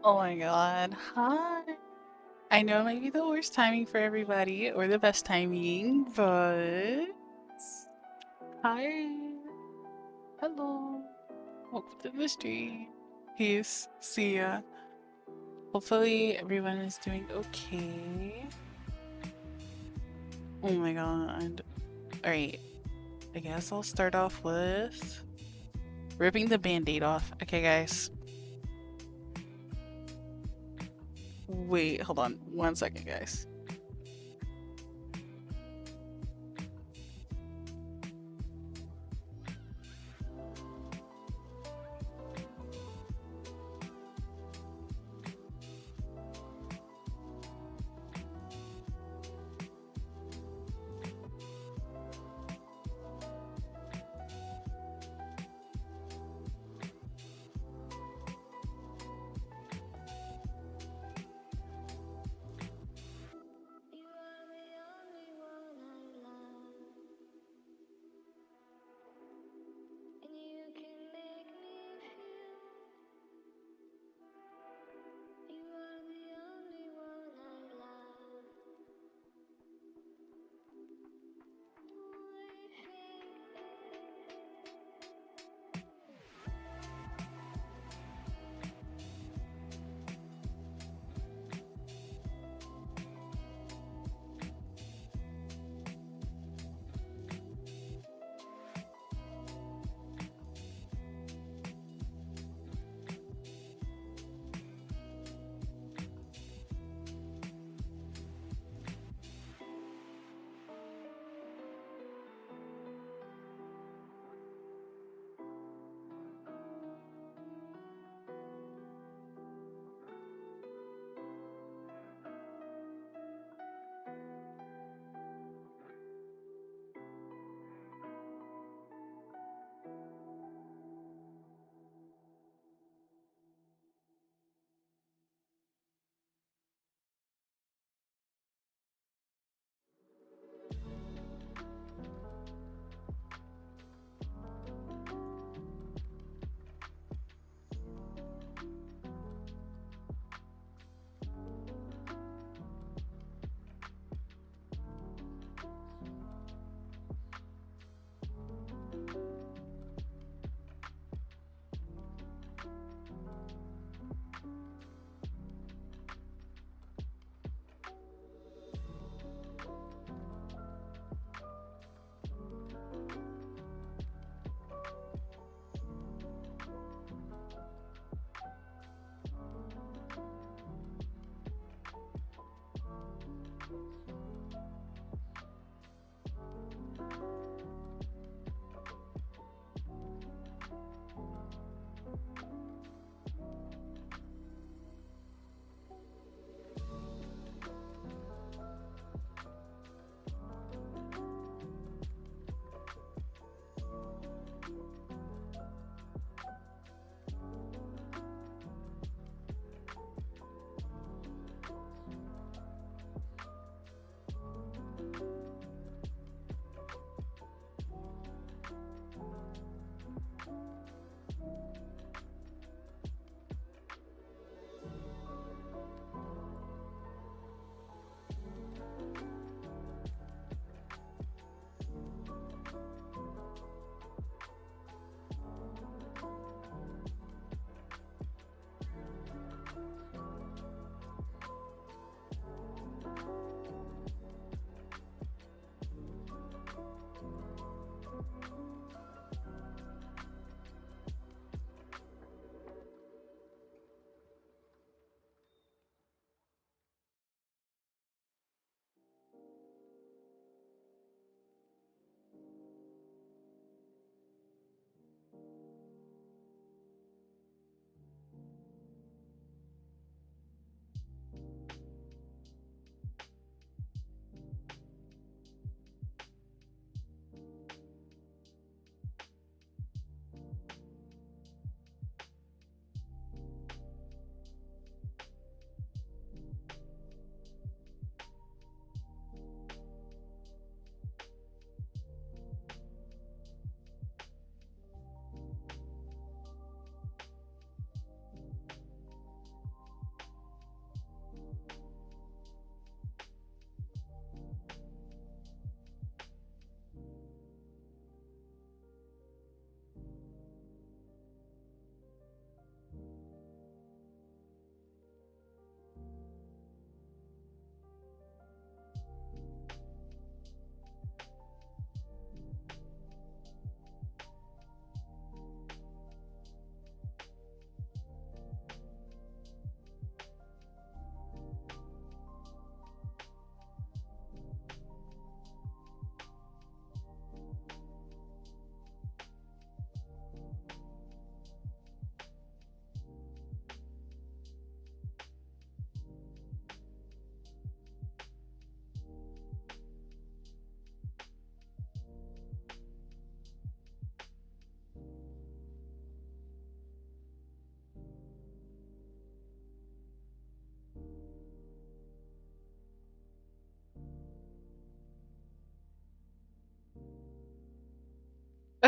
Oh my god. Hi. I know it might be the worst timing for everybody, or the best timing, but hi. Hello. Welcome to the stream. Peace. See ya. Hopefully everyone is doing okay. Oh my god. Alright. I guess I'll start off with ripping the band-aid off. Okay, guys. Wait, hold on. 1 second, guys.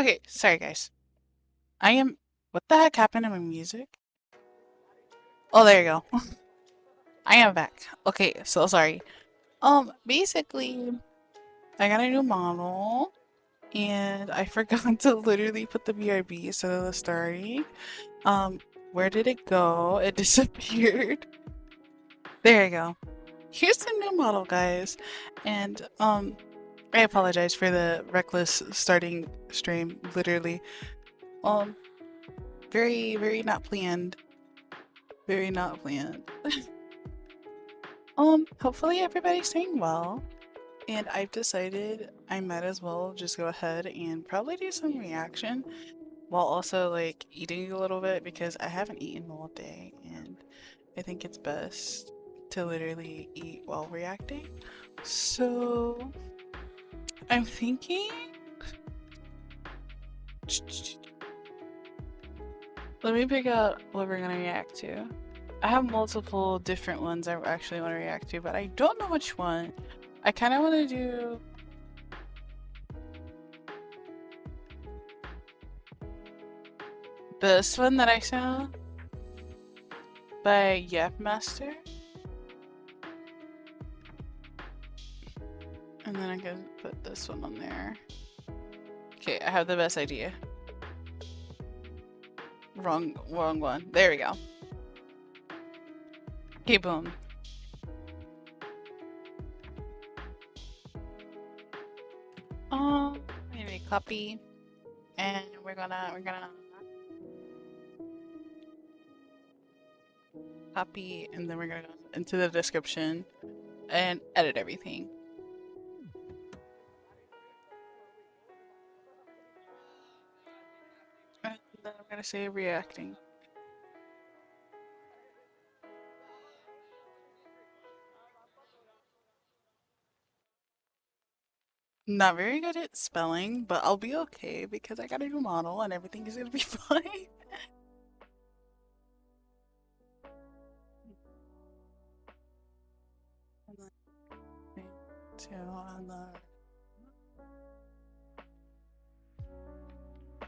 Okay, sorry guys. What the heck happened to my music? Oh, there you go. I am back. Okay, so sorry. Basically, I got a new model, and I forgot to literally put the BRB instead of the starting. Where did it go? It disappeared. There you go. Here's the new model, guys. And, I apologize for the reckless starting stream, literally. Um, very, very not planned. Very not planned. Hopefully everybody's doing well. And I've decided I might as well just go ahead and probably do some reaction while also like eating a little bit because I haven't eaten all day and I think it's best to literally eat while reacting. So I'm thinking, let me pick out what we're gonna react to. I have multiple different ones I actually want to react to, but I don't know which one. I kind of want to do this one that I saw by YAP Master. And then I can put this one on there. Okay, I have the best idea. Wrong one. There we go. Okay, boom. Maybe copy, and we're gonna copy, and then we're gonna go into the description and edit everything. And then I'm gonna say reacting. Not very good at spelling, but I'll be okay because I got a new model and everything is gonna be fine.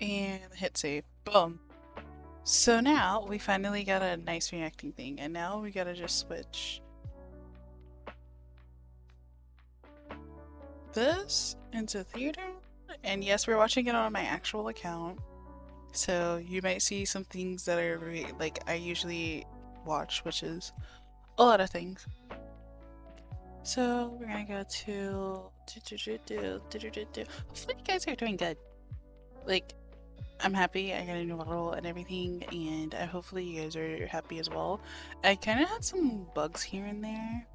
And hit save. Boom. So now we finally got a nice reacting thing, and now we gotta just switch this into theater. And yes, we're watching it on my actual account, so you might see some things that are like I usually watch, which is a lot of things. So we're gonna go to hopefully you guys are doing good. Like, I'm happy I got a new model and everything, and hopefully you guys are happy as well. I kind of had some bugs here and there,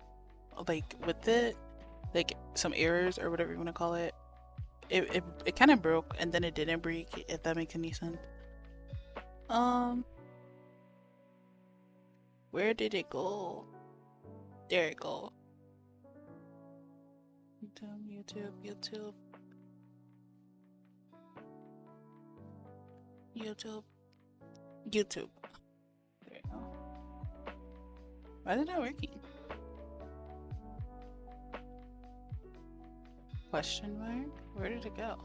like with it, like some errors or whatever you want to call it. It kind of broke and then it didn't break, if that makes any sense. Where did it go? There it go. YouTube. There you go. Why is it not working? Question mark? Where did it go?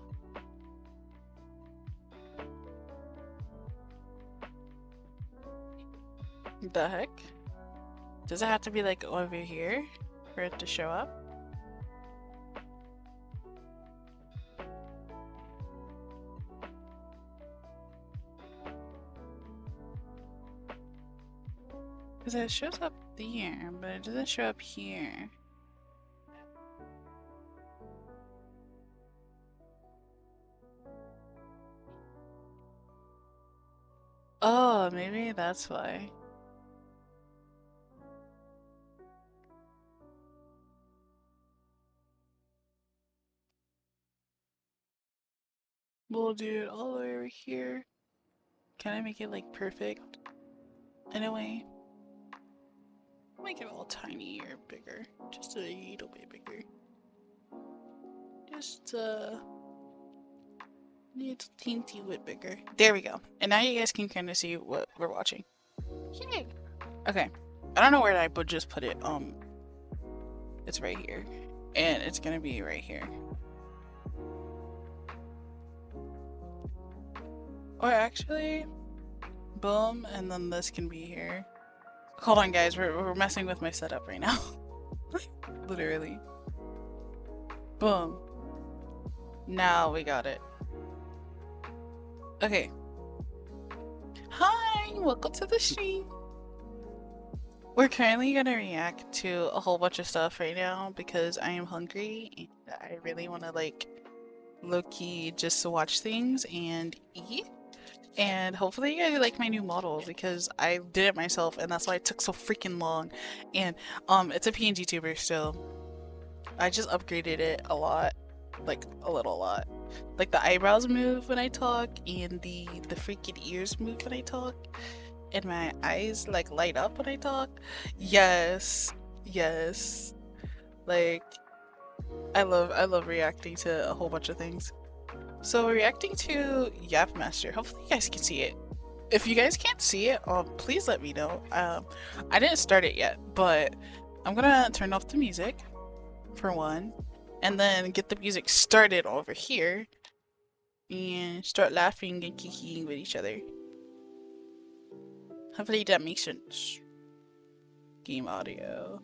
The heck? Does it have to be like over here for it to show up? Because it shows up there, but it doesn't show up here. Oh, maybe that's why. We'll do it all the way over here. Can I make it like perfect? In a way. Make it all tiny or bigger. Just a little bit bigger. Just a little teensy bit bigger. There we go. And now you guys can kind of see what we're watching. Yay! Okay. I don't know where I would just put it. It's right here. And it's gonna be right here. Or actually, boom, and then this can be here. Hold on, guys. We're messing with my setup right now. Literally. Boom. Now we got it. Okay. Hi, welcome to the stream. We're currently gonna react to a whole bunch of stuff right now because I am hungry and I really want to like low-key just watch things and eat. And hopefully you guys like my new model because I did it myself and that's why it took so freaking long. And it's a PNG tuber still. I just upgraded it a lot, like a little lot. Like the eyebrows move when I talk and the freaking ears move when I talk and my eyes like light up when I talk. Yes. Yes. Like I love reacting to a whole bunch of things. So we're reacting to YAP Master. Hopefully you guys can see it. If you guys can't see it, please let me know. I didn't start it yet, but I'm gonna turn off the music for one, and then get the music started over here, and start laughing and kikiing with each other. Hopefully that makes sense. Game audio.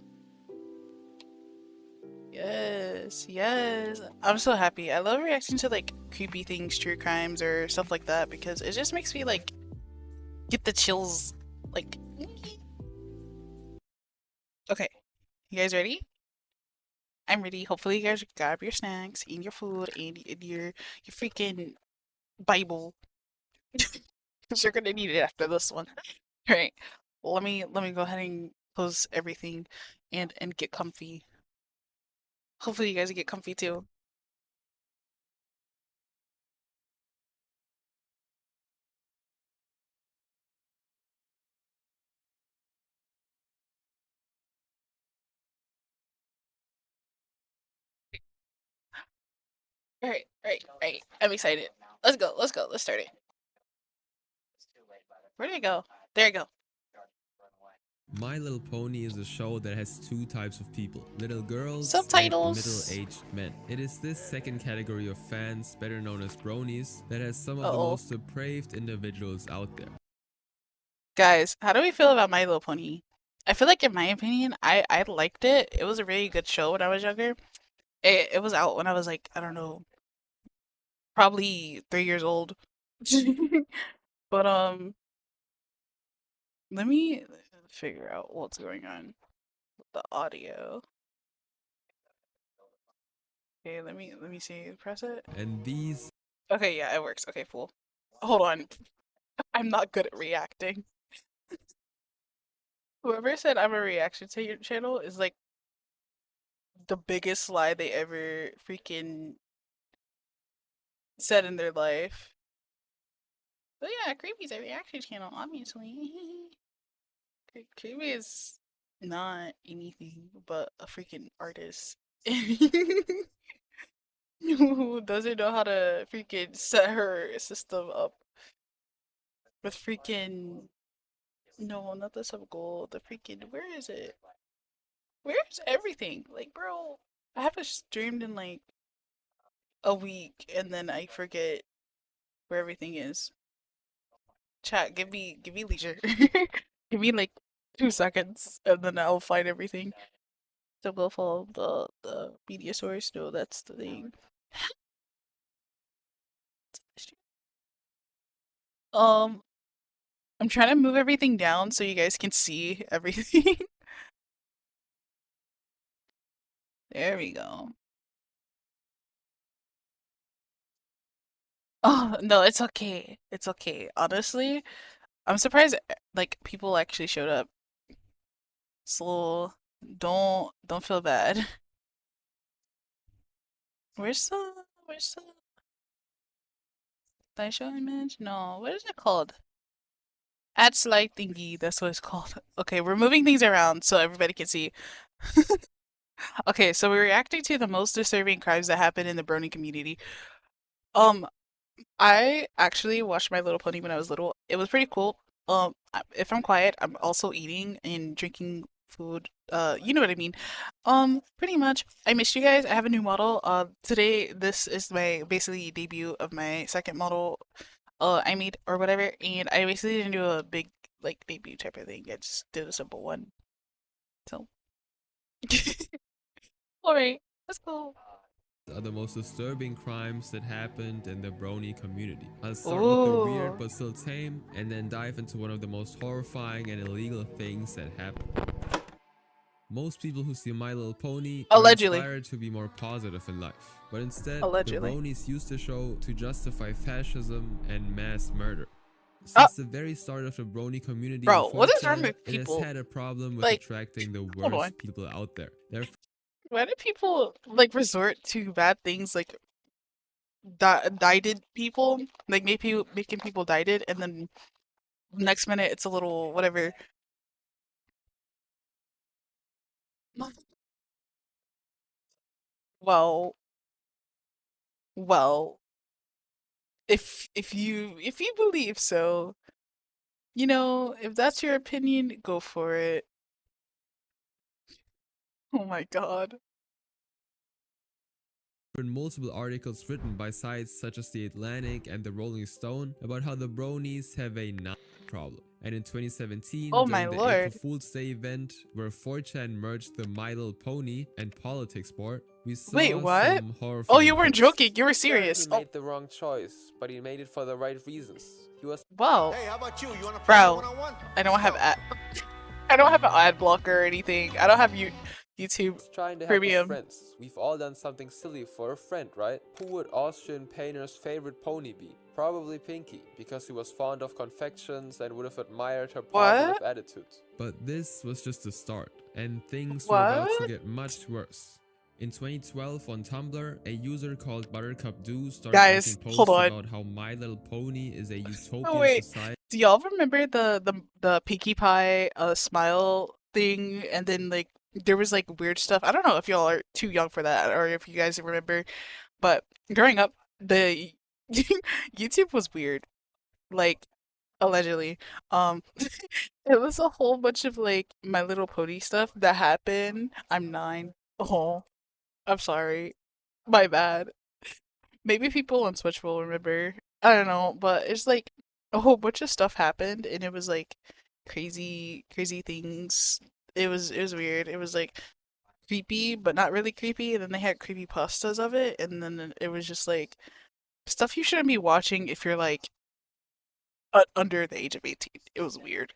Yes, yes. I'm so happy. I love reacting to like creepy things, true crimes, or stuff like that because it just makes me like get the chills. Like, okay, you guys ready? I'm ready. Hopefully, you guys grab your snacks and your food and your freaking Bible. Because you're gonna need it after this one. All right. Let me go ahead and close everything and get comfy. Hopefully, you guys get comfy too. All right, all right, all right. I'm excited. Let's go. Let's go. Let's start it. Where did it go? There you go. My Little Pony is a show that has two types of people, little girls and Subtitles. middle-aged men. It is this second category of fans, better known as bronies, that has some of the Uh-oh. most depraved individuals out there. Guys, how do we feel about My Little Pony? I feel like in my opinion, I liked it. It was a really good show when I was younger. It was out when I was like, I don't know, probably 3 years old. But let me figure out what's going on with the audio. Okay, let me see. Press it. And these Okay, yeah, it works. Okay, cool. Hold on. I'm not good at reacting. Whoever said I'm a reaction to your channel is like the biggest lie they ever freaking said in their life. But yeah, Creepy's a reaction channel, obviously. Creepy is not anything but a freaking artist. Who doesn't know how to freaking set her system up with freaking no, not the sub goal, the freaking where is it? Where's everything? Like, bro, I haven't streamed in like a week and then I forget where everything is. Chat, give me leisure. Give me like 2 seconds and then I'll find everything. So go follow the media source. No, that's the thing. Um, I'm trying to move everything down so you guys can see everything. There we go. Oh, no, it's okay. It's okay. Honestly, I'm surprised like people actually showed up. So don't feel bad. Where's the did I show image? No, what is it called? Add slide thingy, that's what it's called. Okay, we're moving things around so everybody can see. Okay, so we're reacting to the most disturbing crimes that happen in the Brony community. Um, I actually watched My Little Pony when I was little. It was pretty cool. If I'm quiet, I'm also eating and drinking food. You know what I mean. Pretty much. I missed you guys. I have a new model. Today this is my basically debut of my second model. I made or whatever, and I basically didn't do a big like debut type of thing. I just did a simple one. So, all right, let's go. Are the most disturbing crimes that happened in the brony community. I'll start with the weird Ooh, but still tame, and then dive into one of the most horrifying and illegal things that happened. Most people who see My Little Pony are allegedly, inspired to be more positive in life, but instead, the allegedly. bronies used the show to justify fascism and mass murder. Oh, Since the very start of the brony community on bro, what is wrong 4chan, with it has people? had a problem with Like, attracting the hold on. worst people out there. Therefore, Why do people like resort to bad things like dieted people? Like maybe making people dieted, and then next minute it's a little whatever. Well, well, if you believe so, if that's your opinion, go for it. Oh my God. been multiple articles written by sites such as The Atlantic and The Rolling Stone about how the bronies have a problem. And in 2017, Oh my during the April Lord. Fool's Day event, where 4chan merged the My Little Pony and politics sport, we Wait, saw what? some Oh, you horrifying weren't posts. joking. You were Sure, he serious. Oh, made the wrong choice, but he made it for the right reasons. He was well, Hey, how about you? You want to play me bro, one-on-one? I don't Let's have go. I don't have an ad blocker or anything. I don't have YouTube trying to help his Premium. friends. We've all done something silly for a friend, right? Who would Austrian painter's favorite pony be? Probably Pinky, because he was fond of confections and would have admired her What? positive attitude. But this was just the start, and things were about to What? get much worse. In 2012 on Tumblr, a user called Buttercup Do started making Guys, hold posts on. about how My Little Pony is a Oh utopian wait. society Do y'all remember the Pinkie Pie smile thing, and then like there was like weird stuff. I don't know if y'all are too young for that or if you guys remember, but growing up, the YouTube was weird. Like allegedly. Um it was a whole bunch of like My Little Pony stuff that happened. I'm 9. Oh, I'm sorry. My bad. Maybe people on Switch will remember. I don't know, but it's like a whole bunch of stuff happened and it was like crazy, crazy things. It was weird. It was like creepy, but not really creepy, and then they had creepy pastas of it, and then it was just like stuff you shouldn't be watching if you're like under the age of 18. It was weird.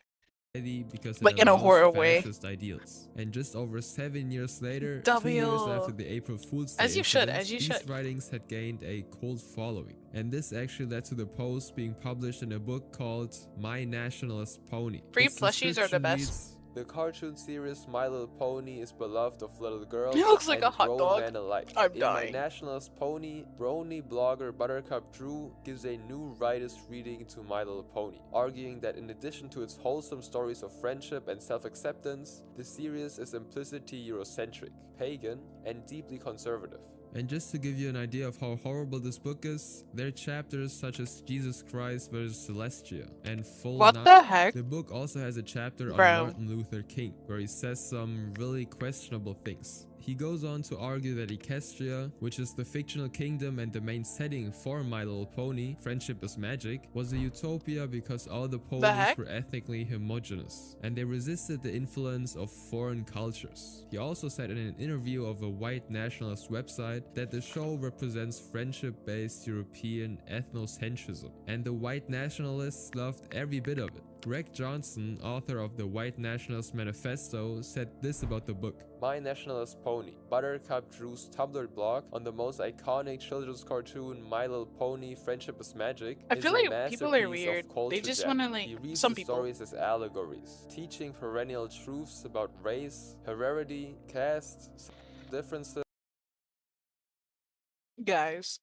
because it Like in a allows horror way. fascist ideals. And just over 7 years later, 2 years after W. the April Fool's Day As you should, incident, as you these should. writings had gained a cult following. And this actually led to the post being published in a book called My Nationalist Pony. Free Its plushies are the description best. reads, The cartoon series My Little Pony is beloved of little girls It looks like and a hot grown dog. men alike. I'm In My dying. Nationalist Pony, brony blogger Buttercup Drew gives a new rightist reading to My Little Pony, arguing that in addition to its wholesome stories of friendship and self-acceptance, the series is implicitly Eurocentric, pagan, and deeply conservative. and just to give you an idea of how horrible this book is, there are chapters such as Jesus Christ vs. Celestia and Full What Night. the heck? The book also has a chapter on Bro. Martin Luther King, where he says some really questionable things. He goes on to argue that Equestria, which is the fictional kingdom and the main setting for My Little Pony, Friendship is Magic, was a utopia because all the ponies heck? were ethnically homogeneous, and they resisted the influence of foreign cultures. He also said in an interview of a white nationalist website that the show represents friendship-based European ethnocentrism, and the white nationalists loved every bit of it. Greg Johnson, author of the White Nationalist Manifesto, said this about the book. My Nationalist Pony, Buttercup Drew's Tumblr blog on the most iconic children's cartoon My Little Pony Friendship is Magic I is feel a like people are masterpiece weird. of culture They just jamming. want to like He reads some the people. stories as allegories, teaching perennial truths about race, heredity, caste, differences. Guys,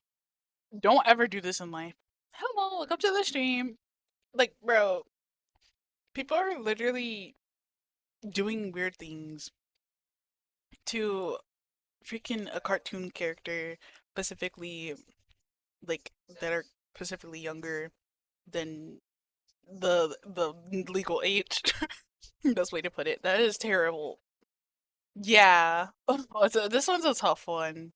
don't ever do this in life. Hello, welcome to the stream. Like, bro, people are literally doing weird things to freaking a cartoon character, specifically, like, that are specifically younger than the legal age. Best way to put it. That is terrible. Yeah. This one's a tough one.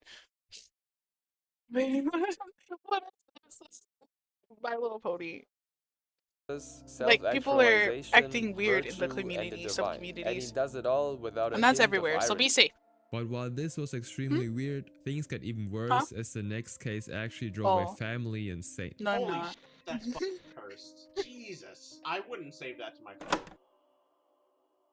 Wait, what is this? My Little Pony. Like, people are self-actualization, acting weird in the virtue, and the community, some divine. And he communities. does it all without a And that's hint of everywhere, so be irony. safe. But while this was extremely weird, things got even Huh? worse as the next case actually drove a Oh. family insane. No, I'm Holy not. shit, that's fucking cursed. Jesus, I wouldn't save that to my phone.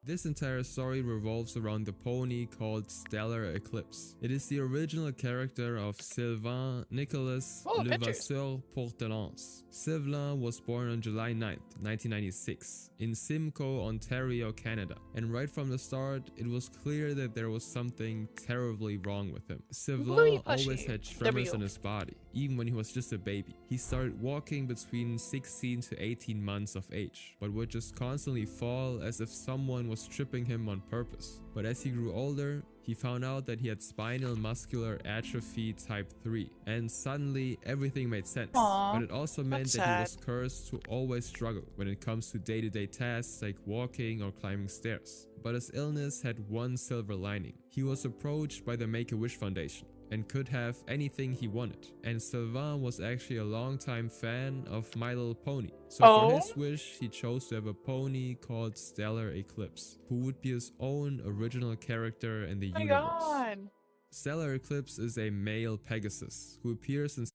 This entire story revolves around the pony called Stellar Eclipse. It is the original character of Sylvain Nicolas Oh, pictures. Levasseur Portelance. Sylvain was born on July 9th, 1996 in Simcoe, Ontario, Canada. And right from the start, it was clear that there was something terribly wrong with him. Sylvain always had tremors in his body, even when he was just a baby. He started walking between 16 to 18 months of age, but would just constantly fall as if someone was tripping him on purpose. But as he grew older, he found out that he had spinal muscular atrophy type 3, and suddenly everything made sense. Aww, but it also meant that sad. he was cursed to always struggle when it comes to day-to-day tasks like walking or climbing stairs. But his illness had one silver lining. He was approached by the Make-A-Wish Foundation and could have anything he wanted. And Sylvain was actually a longtime fan of My Little Pony. So for his wish, he chose to have a pony called Stellar Eclipse, who would be his own original character in the universe. God. Stellar Eclipse is a male Pegasus who appears in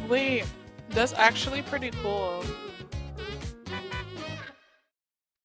Wait, that's actually pretty cool.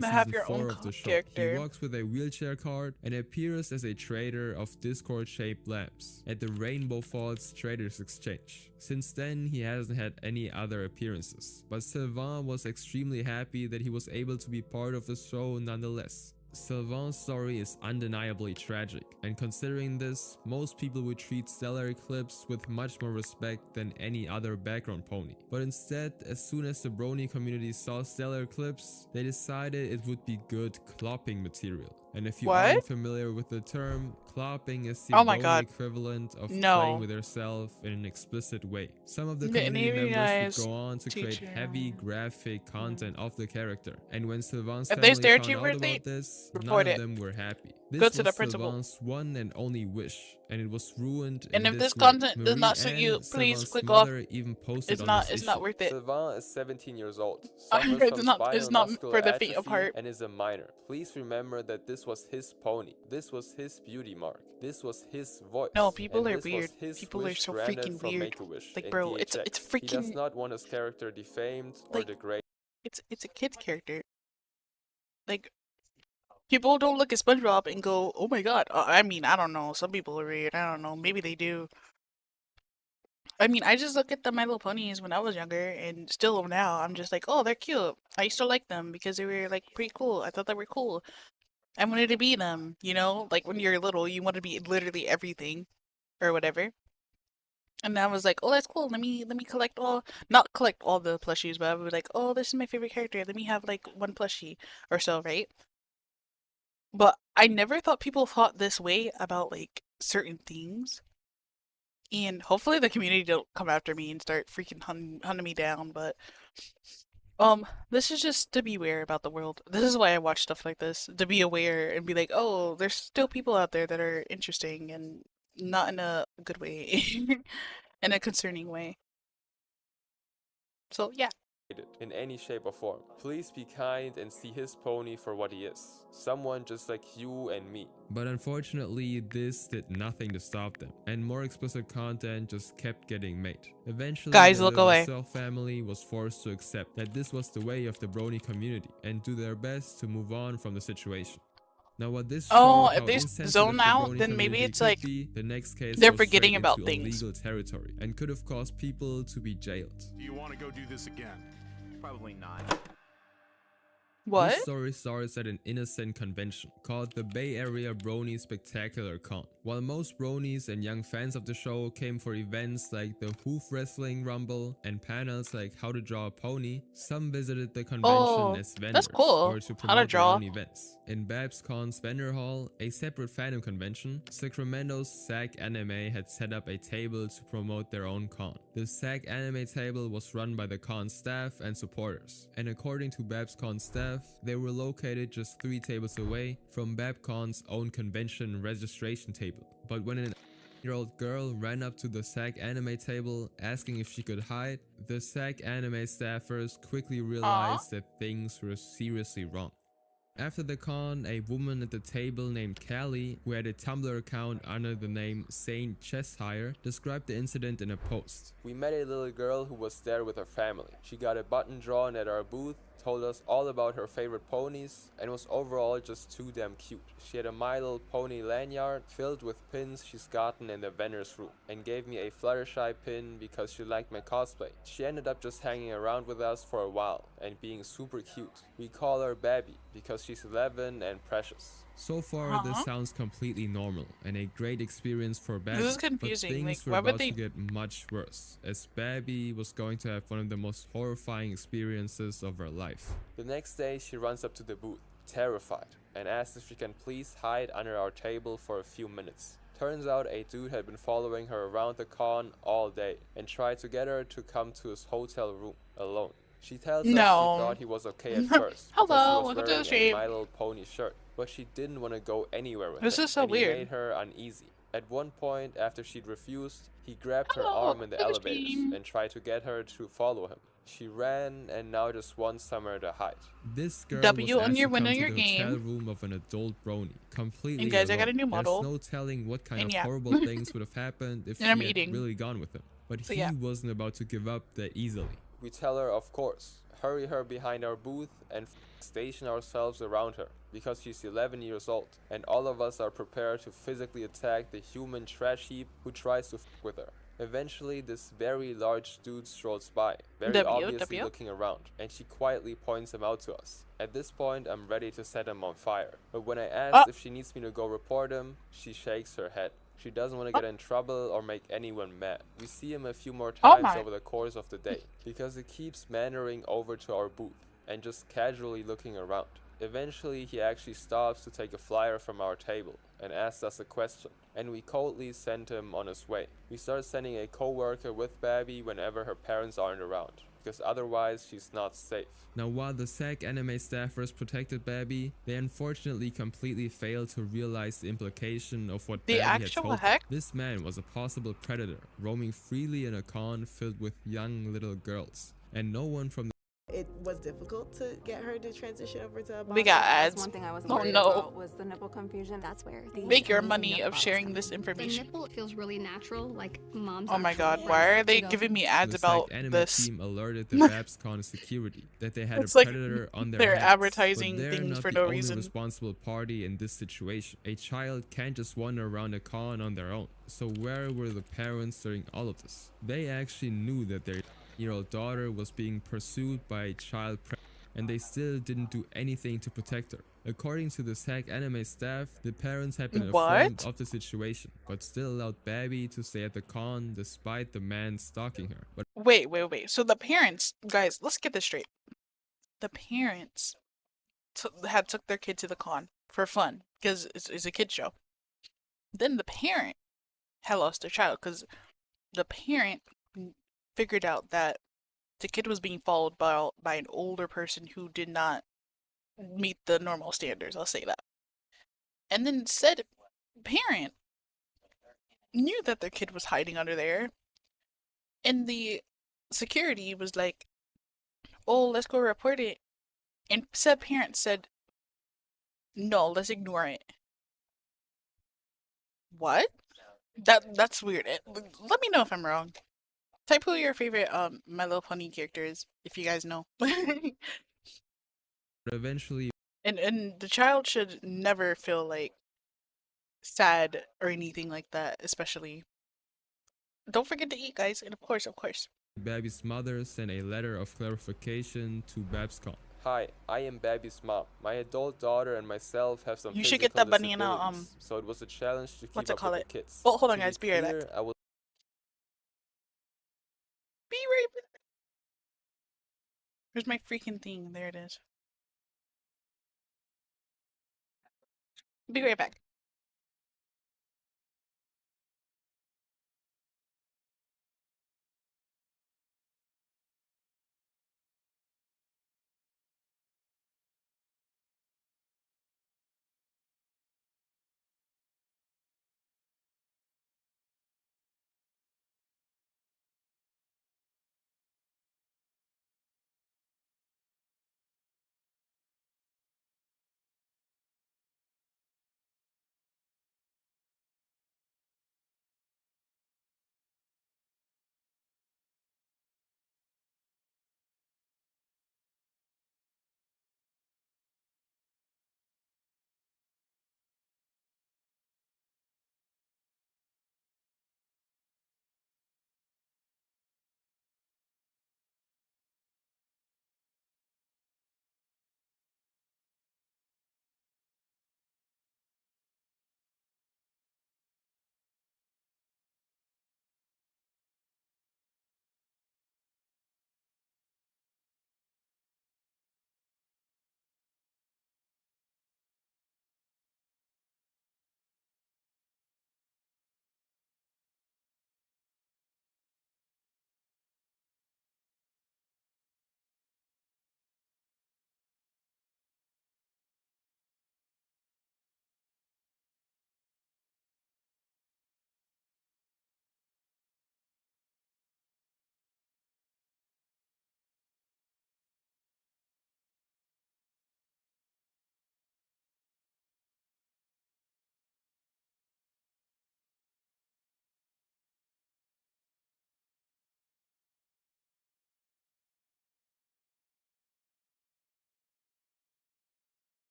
To have season your 4 own of the show. character. He walks with a wheelchair cart and appears as a trader of Discord-shaped lamps at the Rainbow Falls Traders Exchange. Since then, he hasn't had any other appearances, but Sylvain was extremely happy that he was able to be part of the show nonetheless. Sylvain's story is undeniably tragic, and considering this, most people would treat Stellar Eclipse with much more respect than any other background pony. But instead, as soon as the brony community saw Stellar Eclipse, they decided it would be good clopping material. And if you aren't familiar with the term, clopping is the brony equivalent of playing with yourself in an explicit way. Some of the community members would go on to create heavy graphic content of the character, and when Sylvain's family found out about this, none of them were happy. This was Sylvain's one and only wish, and it was ruined. And in if this this content does not suit Marie you, Anne, please Sylvain's click off. mother even posted It's not worth it. Sylvain is 17 years old, I suffers heard from it's spinal not muscular for the faint of atrophy, heart. and is a minor. Please remember that this was his pony. This was his beauty mark. This was his voice. No, people and are this was weird. his People are wish so granted freaking from weird. Make-A-Wish Like, in bro, it's THX. He does freaking. not want his character defamed or Like, degraded. It's a kid's character. Like, people don't look at SpongeBob and go, "Oh my God." I mean, I don't know. Some people are weird. I don't know. Maybe they do. I mean, I just look at the My Little Ponies when I was younger, and still now. I'm just like, oh, they're cute. I used to like them because they were like pretty cool. I thought they were cool. I wanted to be them. You know, like when you're little, you want to be literally everything, or whatever. And I was like, oh, that's cool. Let me collect all, not collect all the plushies, but I would be like, oh, this is my favorite character. Let me have like one plushie or so, right? But I never thought people thought this way about like certain things. And hopefully the community don't come after me and start freaking hunting me down, but this is just to be aware about the world. This is why I watch stuff like this, to be aware and be like, oh, there's still people out there that are interesting and not in a good way, in a concerning way. So yeah. In any shape or form. Please be kind and see his pony for what he is. Someone just like you and me. But unfortunately, this did nothing to stop them, and more explicit content just kept getting made. Eventually, Guys, the look away. Levasseur family was forced to accept that this was the way of the brony community and do their best to move on from the situation. Now, what this showed if how they insensitive zone the out, brony then maybe community it's could like be, the next case they're was forgetting straight about into things. illegal territory and could have caused people to be jailed. Do you want to go do this again? Probably not. What? This story starts at an innocent convention called the Bay Area Brony Spectacular Con. While most bronies and young fans of the show came for events like the Hoof Wrestling Rumble and panels like How to Draw a Pony, some visited the convention as vendors cool. or to promote their own events. In BabsCon's vendor hall, a separate fandom convention, Sacramento's SAG Anime had set up a table to promote their own con. The SAG Anime table was run by the con staff and supporters, and according to BabsCon staff, they were located just 3 tables away from BabCon's own convention registration table. But when an Year-old girl ran up to the SAG anime table asking if she could hide. The SAG anime staffers quickly Aw. realized that things were seriously wrong. After the con, a woman at the table named Callie, who had a Tumblr account under the name Saint Cheshire, described the incident in a post. We met a little girl who was there with her family. She got a button drawn at our booth, told us all about her favorite ponies, and was overall just too damn cute. She had a My Little Pony lanyard filled with pins she's gotten in the vendor's room, and gave me a Fluttershy pin because she liked my cosplay. She ended up just hanging around with us for a while and being super cute. We call her Babby because she's 11 and precious. So far, this sounds completely normal and a great experience for Babby. This is confusing. But things Like, were why would about they? to get much worse, as Babby was going to have one of the most horrifying experiences of her life. The next day, she runs up to the booth, terrified, and asks if she can please hide under our table for a few minutes. Turns out a dude had been following her around the con all day and tried to get her to come to his hotel room alone. She tells us she thought he was okay at first because Hello, he was welcome to the wearing a stream. My Little Pony shirt, but she didn't want to go anywhere with This him, is so and he weird. made her uneasy. At one point, after she'd refused, he grabbed her Hello, arm in the welcome to the elevators stream. and tried to get her to follow him. She ran and now just wants somewhere to hide. This girl W was on asked your to win come on to your the hotel game. room of an adult brony, completely And guys, I alone. got a new model. There's no telling what kind And of yeah. horrible things would have happened if she And I'm had eating. really gone with him. But So he yeah. wasn't about to give up that easily. We tell her, of course, hurry her behind our booth and station ourselves around her, because she's 11 years old, and all of us are prepared to physically attack the human trash heap who tries to f with her. Eventually, this very large dude strolls by, very obviously looking around, and she quietly points him out to us. At this point, I'm ready to set him on fire, but when I ask if she needs me to go report him, she shakes her head. She doesn't want to get in trouble or make anyone mad. We see him a few more times over the course of the day, because he keeps meandering over to our booth and just casually looking around. Eventually, he actually stops to take a flyer from our table and asks us a question, and we coldly send him on his way. We start sending a co-worker with Babby whenever her parents aren't around, because otherwise she's not safe. Now, while the SAG anime staffers protected Babby, they unfortunately completely failed to realize the implication of what Babby had told them. This man was a possible predator, roaming freely in a con filled with young little girls, and no one from the It was difficult to get her to transition over to a We got ads. That's one thing I was Oh worried no. about was the nipple confusion. That's where Make your money of sharing this The information. nipple feels really natural, like mom's. Oh my actual god, breast why are they to go. giving me ads The about SAG anime this? team alerted the BabsCon security that they had It's a like predator on their they're hands, advertising but they're things not for the no only reason. responsible party in this situation. A child can't just wander around a con on their own. So where were the parents during all of this? They actually knew that their year-old daughter was being pursued by a child predator, and they still didn't do anything to protect her. According to the SAG anime staff, the parents had been informed of the situation, but still allowed Babby to stay at the con despite the man stalking her. But Wait. So the parents, guys, let's get this straight. The parents had took their kid to the con for fun because it's a kid show. Then the parent had lost their child because the parent figured out that the kid was being followed by an older person who did not meet the normal standards. I'll say that. And then said parent knew that their kid was hiding under there, and the security was like, "Oh, let's go report it." And said parent said, "No, let's ignore it." What? That's weird. Let me know if I'm wrong. Type who your favorite My Little Pony character is, if you guys know. eventually, and the child should never feel like sad or anything like that, especially. Don't forget to eat, guys, and of course. Babby's mother sent a letter of clarification to BabsCon. Hi, I am Babby's mom. My adult daughter and myself have some You should get that banana, disabilities, so it was a challenge to keep what's it up call with it? the kids. Oh, hold on, To guys. Be right back. clear, I will Be right back. Where's my freaking thing? There it is. Be right back.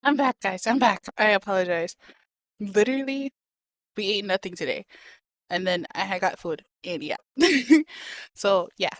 I'm back, guys. I'm back. I apologize. Literally, we ate nothing today. And then I had got food. And yeah. So, yeah.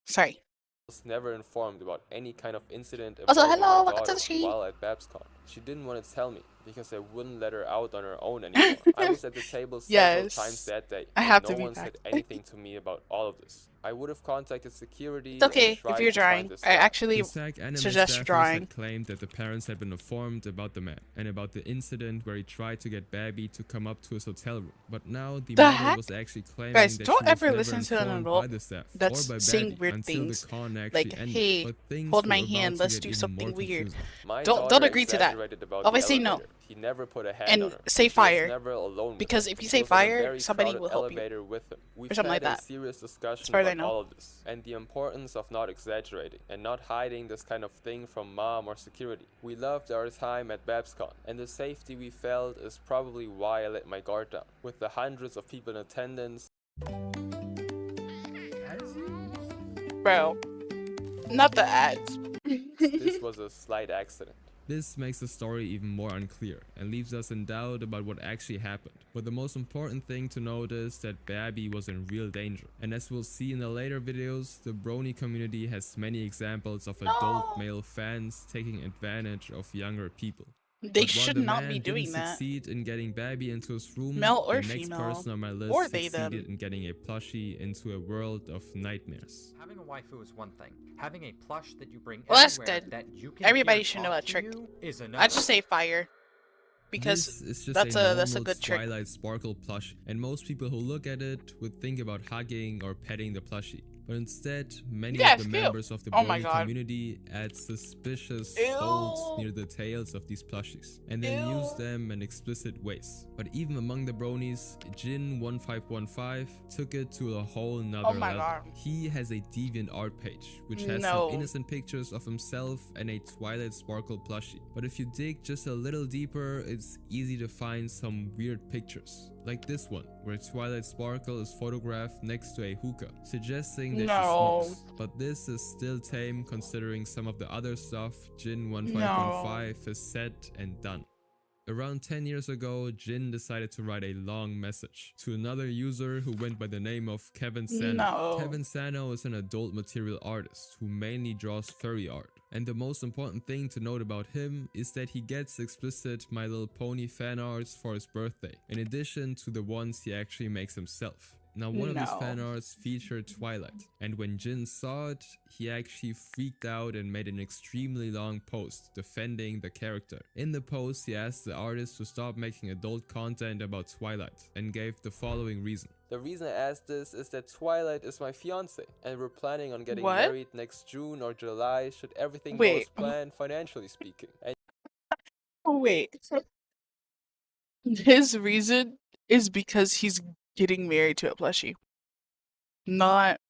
Sorry. Was never informed about any kind of incident Also, involving my hello, welcome to daughter the stream. while at BabsCon. She didn't want to tell me because I wouldn't let her out on her own anymore. I was at the table several times Yes. that day, I and have no to be one back. said anything to me about all of this. I would have contacted security It's and okay if tried you're to find drawing. this I guy. actually The SAG anime suggest staffers drawing. had claimed that the parents had been informed about the man and about the incident where he tried to get Babby to come up to his hotel room. But now the The mother heck? was actually claiming Guys, that don't she was ever never listen to an informed adult by the staff or that's by saying Babby weird until things. the con actually Like, ended. hey, But things hold were my about hand, to let's get do even something more weird. confusing. My Don't daughter agree to that. exaggerated about Always the say no. elevator. He never put a hand And on her. say She was fire. never alone Because with him. if you She say was in a fire, very somebody crowded will help you. elevator with him. We've something had like a that. serious As discussion far as I about know. all of this and the importance of not exaggerating and not hiding this kind of thing from mom or security. We loved our time at BabsCon, and the safety we felt is probably why I let my guard down. With the hundreds of people in attendance, Bro, not the ads. this was a slight accident. This makes the story even more unclear and leaves us in doubt about what actually happened. But the most important thing to note is that Babby was in real danger. And as we'll see in the later videos, the Brony community has many examples of adult male fans taking advantage of younger people. They But while should the not man be didn't doing that. succeed in getting Babby into his room, Male or the next female. person on my list Or they succeeded them. in getting a plushie into a world of nightmares. Having a waifu is one thing. Having a plush that you bring Well, that's everywhere good. that you can Everybody hear should know talk that to trick. you is another. I just say fire. Because this is just that's a a normal good trick. Twilight Sparkle plush, and most people who look at it would think about hugging or petting the plushie. But instead, many Yeah, of the it's cute. members of the Oh my Brony God. community add suspicious Ew. folds near the tails of these plushies, and then use Ew. them in explicit ways. But even among the Bronies, Jin1515 took it to a whole nother Oh my level. God. He has a deviant art page, which has No. some innocent pictures of himself and a Twilight Sparkle plushie. But if you dig just a little deeper, it's easy to find some weird pictures. Like this one, where Twilight Sparkle is photographed next to a hookah, suggesting that No. she smokes. But this is still tame considering some of the other stuff Jin1515 has said and done. Around 10 years ago, Jin decided to write a long message to another user who went by the name of Kevin Sano. No. Kevin Sano is an adult material artist who mainly draws furry art. And the most important thing to note about him is that he gets explicit My Little Pony fan arts for his birthday, in addition to the ones he actually makes himself. Now, one of these No. fan arts featured Twilight, and when Jin saw it, he actually freaked out and made an extremely long post defending the character. In the post, he asked the artist to stop making adult content about Twilight and gave the following reason. The reason I asked this is that Twilight is my fiance, and we're planning on getting What? married next June or July should everything go Wait. as planned financially speaking. And Oh, wait. His reason is because he's getting married to a plushie. Not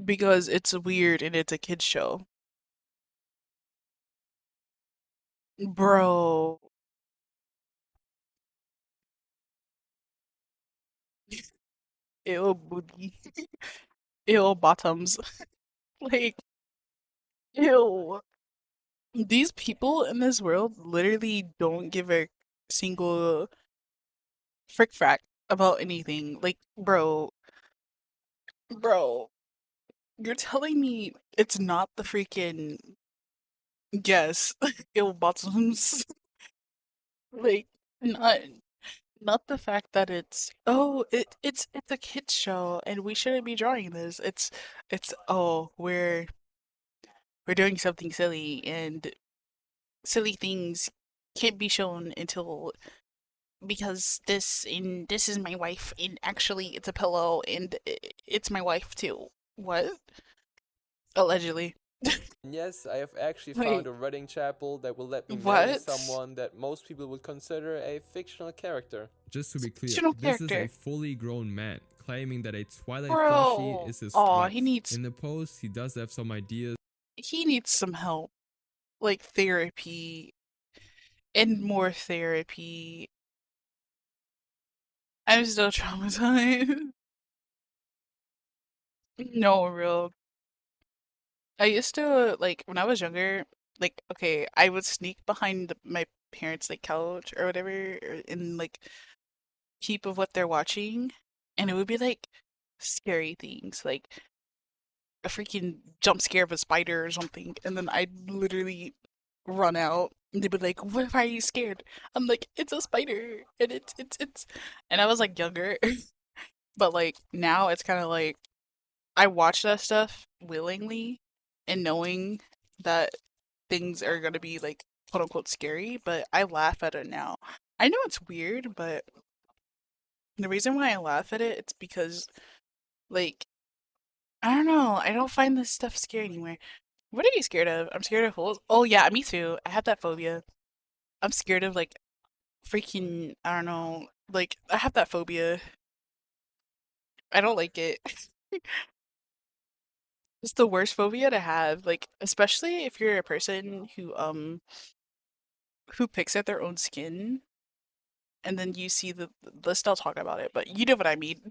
because it's weird and it's a kid's show. Bro. Ew, booty. Ew, bottoms. Like, ew. These people in this world literally don't give a single frick frack about anything. Like, bro, you're telling me it's not the freaking yes, ill bottoms. Like, not the fact that it's oh it's a kids show and we shouldn't be drawing this. It's oh we're doing something silly and silly things can't be shown until because this is my wife and actually it's a pillow and it's my wife too. What? Allegedly. yes, I have actually Wait. found a wedding chapel that will let me marry What? someone that most people would consider a fictional character. Just to be clear, Fictional this is a character. fully grown man claiming that a Twilight Bro. plushie is his Aw, wife. he needs- In the post, he does have some ideas He needs some help. Like therapy and more therapy. I'm still traumatized. No, real. I used to like when I was younger, like okay, I would sneak behind my parents' like couch or whatever, or in like heap of what they're watching, and it would be like scary things, like a freaking jump scare of a spider or something, and then I'd literally run out. And they'd be like, "Why are you scared?" I'm like, "It's a spider, and it's," and I was like younger, but like now it's kind of like I watch that stuff willingly and knowing that things are gonna be like quote unquote scary, but I laugh at it now. I know it's weird, but the reason why I laugh at it, it's because like I don't know, I don't find this stuff scary anymore. What are you scared of? I'm scared of holes. Oh yeah, me too. I have that phobia. I'm scared of like freaking I don't know, like I have that phobia. I don't like it. It's the worst phobia to have, like especially if you're a person who picks at their own skin and then you see the let's not talk about it, but you know what I mean.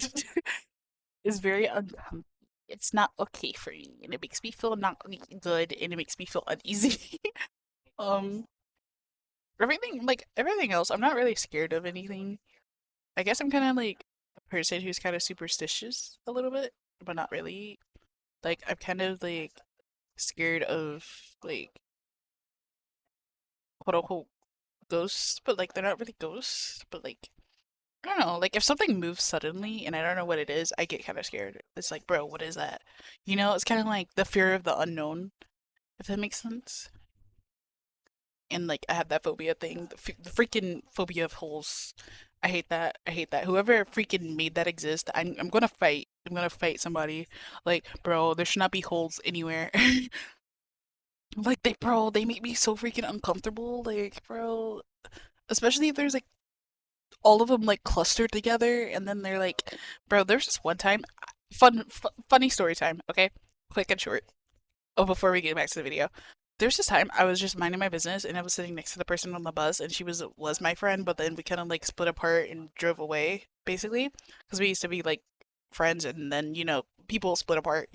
It's very uncomfortable. It's not okay for me, and it makes me feel not good, and it makes me feel uneasy. um, everything else, I'm not really scared of anything. I guess I'm kind of like a person who's kind of superstitious a little bit, but not really. Like I'm kind of like scared of like quote unquote ghosts, but like they're not really ghosts, but like I don't know, like if something moves suddenly and I don't know what it is, I get kind of scared. It's like, bro, what is that? You know, it's kind of like the fear of the unknown, if that makes sense. And like I have that phobia thing, the freaking phobia of holes. I hate that. I hate that. Whoever freaking made that exist, I'm gonna fight. I'm gonna fight somebody. Like, bro, there should not be holes anywhere. Like they make me so freaking uncomfortable. Like, bro, especially if there's like all of them like clustered together, and then they're like, bro, there's this one time, funny story time, okay, quick and short. Oh, before we get back to the video, there's this time I was just minding my business, and I was sitting next to the person on the bus, and she was my friend, but then we kind of like split apart and drove away, basically, because we used to be like friends, and then people split apart,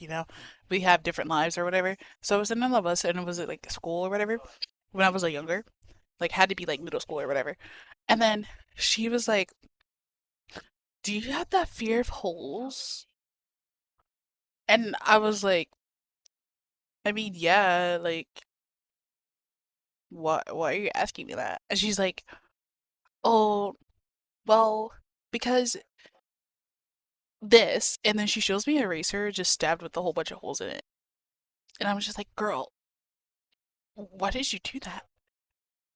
we have different lives or whatever. So I was sitting on the bus, and it was at like school or whatever when I was like younger, like had to be like middle school or whatever. And then she was like, "Do you have that fear of holes?" And I was like, "I mean, yeah, like why are you asking me that?" And she's like, "Oh, well, because this." And then she shows me a eraser just stabbed with a whole bunch of holes in it. And I was just like, "Girl, why did you do that?"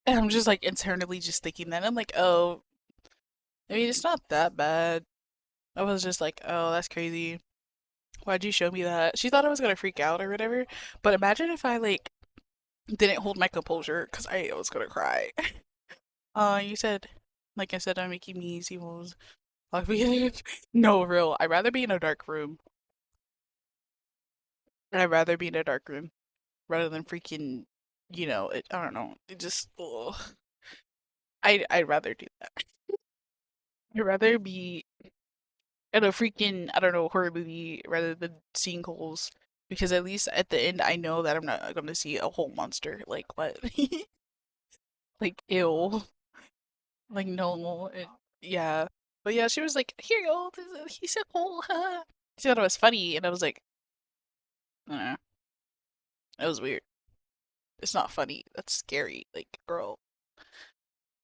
And I'm just like internally just thinking that. I'm like, "Oh, I mean, it's not that bad." I was just like, "Oh, that's crazy. Why'd you show me that?" She thought I was gonna freak out or whatever. But imagine if I like didn't hold my composure because I was gonna cry. You said, like I said, I'm making me easy ones. Like, no, real. I'd rather be in a dark room. I'd rather be in a dark room rather than freaking, I don't know. It just, ugh. I'd rather do that. I'd rather be in a freaking, I don't know, horror movie rather than seeing holes. Because at least at the end, I know that I'm not going to see a whole monster. Like, what? Like, ew. Like, no. Yeah. But yeah, she was like, "Here you go. He's a hole." She thought it was funny, and I was like, I don't know. It was weird. It's not funny. That's scary. Like, girl.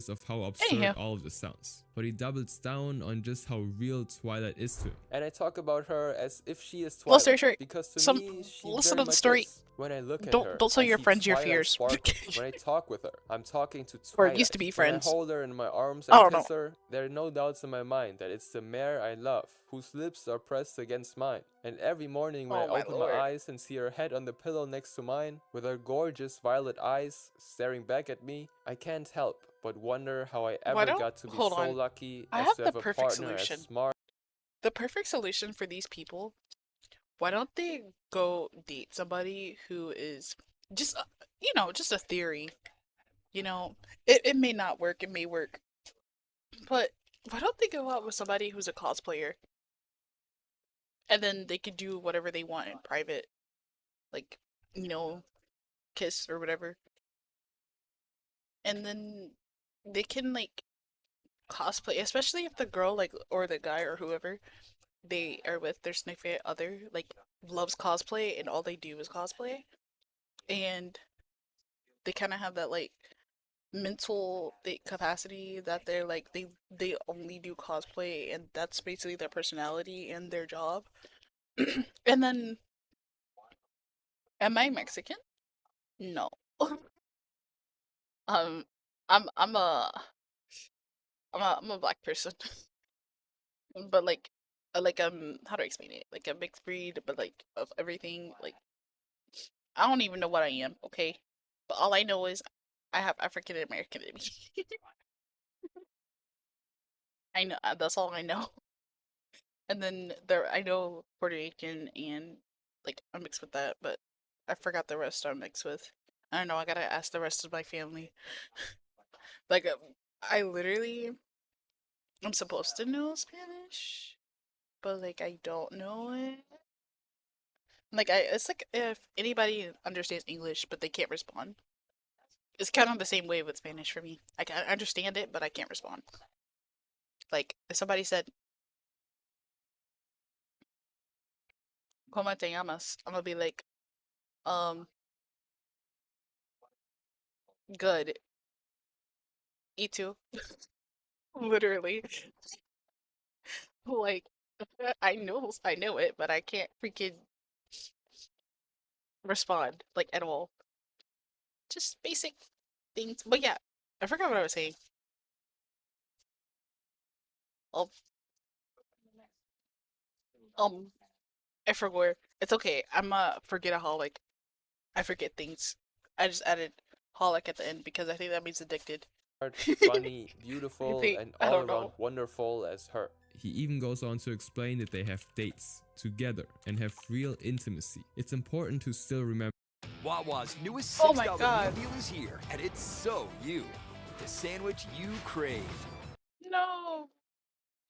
of how absurd Anyhow. all of this sounds, but he doubles down on just how real Twilight is to him. And I talk about her as if she is Long story Twilight, short, because to some me, she listen very to the much story. is. When I look at Don't her, tell I your see friends your Twilight fears. sparkle. When I talk with her, I'm talking to Or Twilight. used to be When I friends. hold her in my arms I and don't know. kiss her, there are no doubts in my mind that it's the mare I love, whose lips are pressed against mine. And every morning when Oh I my open my lord. eyes and see her head on the pillow next to mine, with her gorgeous violet eyes staring back at me, I can't help but wonder how I Why ever don't got to be hold so on. lucky I as have to the have a perfect partner as solution. smart. The perfect solution for these people. Why don't they go date somebody who is just just a theory. It may not work, it may work. But why don't they go out with somebody who's a cosplayer? And then they could do whatever they want in private. Like, you know, kiss or whatever. And then they can like cosplay, especially if the girl like or the guy or whoever they are with their significant other like loves cosplay and all they do is cosplay, and they kind of have that like mental capacity that they're like they only do cosplay and that's basically their personality and their job. And then, am I Mexican? No. um, I'm I'm a black person, but like how do I explain it? Like a mixed breed, but like of everything. Like I don't even know what I am. Okay, but all I know is I have African American in me. I know that's all I know. And then there I know Puerto Rican and like I'm mixed with that, but I forgot the rest I'm mixed with. I don't know. I gotta ask the rest of my family. Like I literally I'm supposed to know Spanish, but like I don't know it. Like it's like if anybody understands English but they can't respond. It's kind of the same way with Spanish for me. I can understand it, but I can't respond. Like if somebody said "Cómo te llamas?" I'm gonna be like, um, good. Y tú. Literally. Like I know it, but I can't freaking respond like at all. Just basic things. But yeah, I forgot what I was saying. Um, um, I forgot. It's okay. I'm a forgetaholic. I forget things. I just added holic at the end because I think that means addicted. funny, I beautiful, think and I all don't around know. wonderful as her. He even goes on to explain that they have dates together and have real intimacy. It's important to still remember Wawa's newest Oh my $6 god. meal deal is here, and it's so you. The sandwich you crave. No.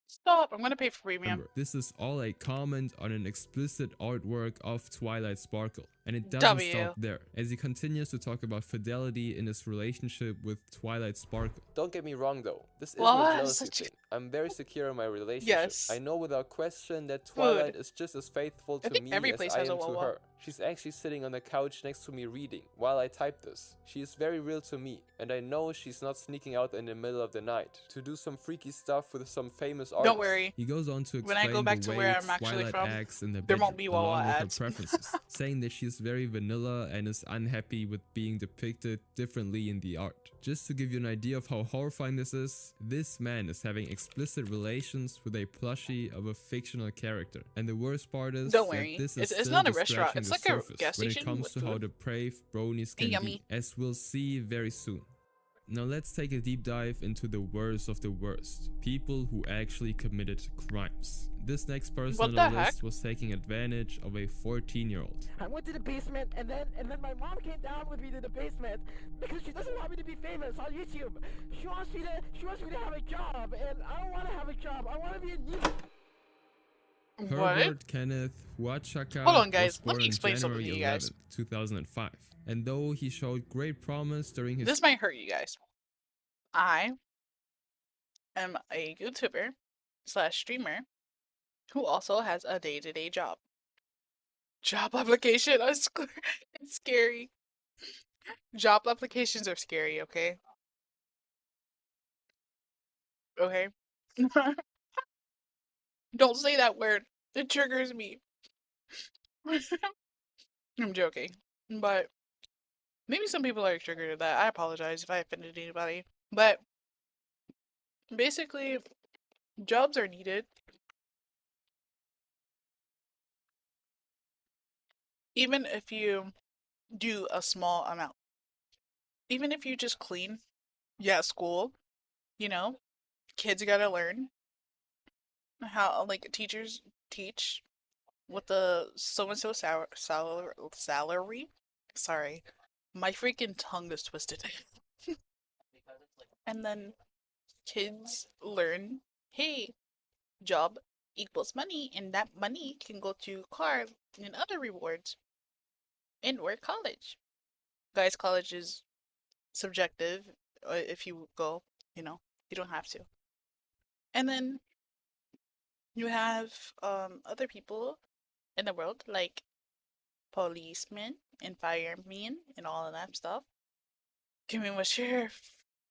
Stop. I'm gonna pay for premium. this is all a comment on an explicit artwork of Twilight Sparkle. And it doesn't W. stop there, as he continues to talk about fidelity in his relationship with Twilight Sparkle. Don't get me wrong though, this isn't Well, a that's jealousy such a thing. I'm very secure in my relationship. Yes. I know without question that Food. Twilight is just as faithful I to think me every as place I has a am to Wawa. her. She's actually sitting on the couch next to me reading while I type this. She is very real to me, and I know she's not sneaking out in the middle of the night to do some freaky stuff with some famous artist. Don't worry. He goes on to When I go explain back the to way where I'm actually Twilight from, acts in the there bedroom, won't be Wawa along with her ads. preferences, saying that she's very vanilla and is unhappy with being depicted differently in the art. Just to give you an idea of how horrifying this man is having explicit relations with a plushie of a fictional character. And the worst part is Don't that worry. this is It's still not a just restaurant. scratching It's the like a surface gas when it station comes with to how food. depraved bronies can Yummy. be, as we'll see very soon. Now let's take a deep dive into the worst of the worst, people who actually committed crimes. This next person What on the the heck? list was taking advantage of a 14-year-old. I went to the basement, and then my mom came down with me to the basement because she doesn't want me to be famous on YouTube. She wants me to have a job, and I don't want to have a job. I want to be a news. What? Herbert Kenneth Huachaka Hold on, was guys. Let born me on explain something to January you guys. 11th, 2005. And though he showed great promise during his This might hurt you guys. I am a YouTuber / streamer who also has a day-to-day job. Job application. It's scary. Job applications are scary, okay? Okay? Don't say that word. It triggers me. I'm joking. But maybe some people are triggered at that. I apologize if I offended anybody. But basically, jobs are needed. Even if you do a small amount. Even if you just clean. Yeah, school. You know, kids gotta learn how, like, teachers teach what the so-and-so salary. Sorry. My freaking tongue is twisted. And then kids learn, hey, job equals money, and that money can go to car and other rewards. And or college. Guys, college is subjective if you go. You know, you don't have to. And then you have other people in the world like policemen and firemen and all of that stuff. Give me what's your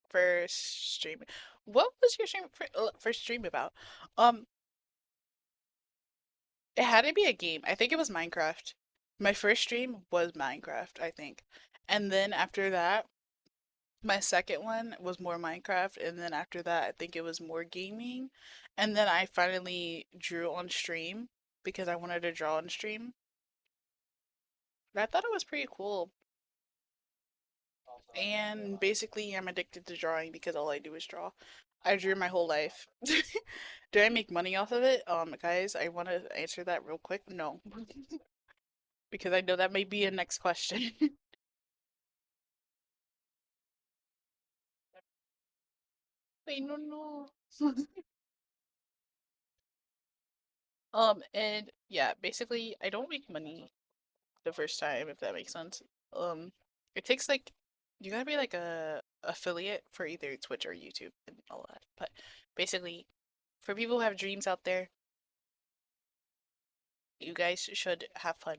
first stream? What was your first stream about? It had to be a game. I think it was Minecraft. My first stream was Minecraft, I think. And then after that, my second one was more Minecraft, and then after that, I think it was more gaming. And then I finally drew on stream because I wanted to draw on stream. But I thought it was pretty cool. And basically, I'm addicted to drawing because all I do is draw. I drew my whole life. Do I make money off of it? Guys, I want to answer that real quick. No. Because I know that may be a next question. Wait, no. And yeah, basically, I don't make money the first time, if that makes sense. It takes like, you gotta be like a affiliate for either Twitch or YouTube and all that. But basically, for people who have dreams out there, you guys should have fun.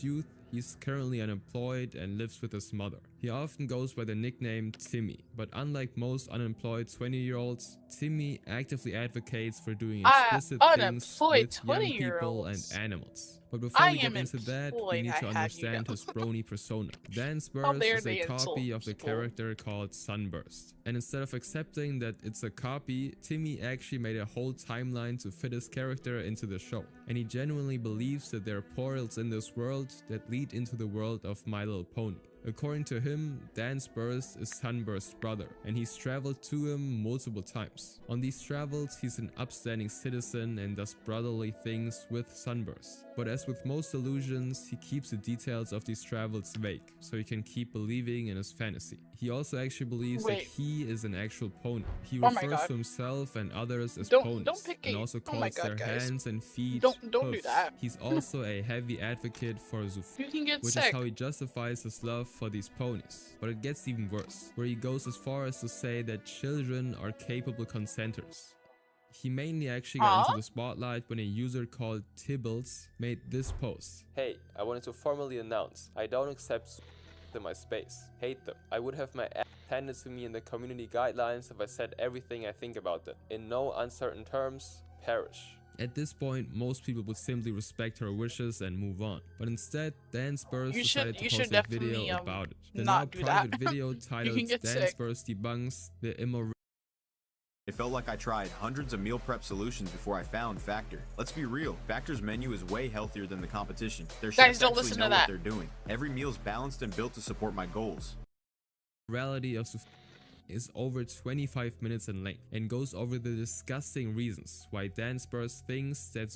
Youth, he's currently unemployed and lives with his mother. He often goes by the nickname Timmy, but unlike most unemployed 20-year-olds, Timmy actively advocates for doing explicit things with young people and animals. But before we get into that, we need to understand his brony persona. Dan Spurs is a copy of the character called Sunburst. And instead of accepting that it's a copy, Timmy actually made a whole timeline to fit his character into the show. And he genuinely believes that there are portals in this world that lead into the world of My Little Pony. According to him, Dan Spurs is Sunburst's brother, and he's traveled to him multiple times. On these travels, he's an upstanding citizen and does brotherly things with Sunburst. But as with most illusions, he keeps the details of these travels vague, so he can keep believing in his fantasy. He also actually believes that he is an actual pony. He refers to himself and others as ponies, and also calls their hands and feet Don't hoofs. do that. He's also a heavy advocate for Zoof, which is how he justifies his love for these ponies. But it gets even worse, where he goes as far as to say that children are capable consenters. He mainly actually got into the spotlight when a user called Tibbles made this post. Hey, I wanted to formally announce, I don't accept in my space. Hate them. I would have my ass handed to me in the community guidelines if I said everything I think about them. In no uncertain terms, perish. At this point, most people would simply respect her wishes and move on. But instead, Dan Spurs decided to post a video about it. The now private video titled Dan Spurs Debunks the Immorality. It felt like I tried hundreds of meal prep solutions before I found Factor. Let's be real, Factor's menu is way healthier than the competition. Their chefs actually know what they're doing. Every meal's balanced and built to support my goals. Morality of is over 25 minutes in length and goes over the disgusting reasons why Dan Spurs thinks that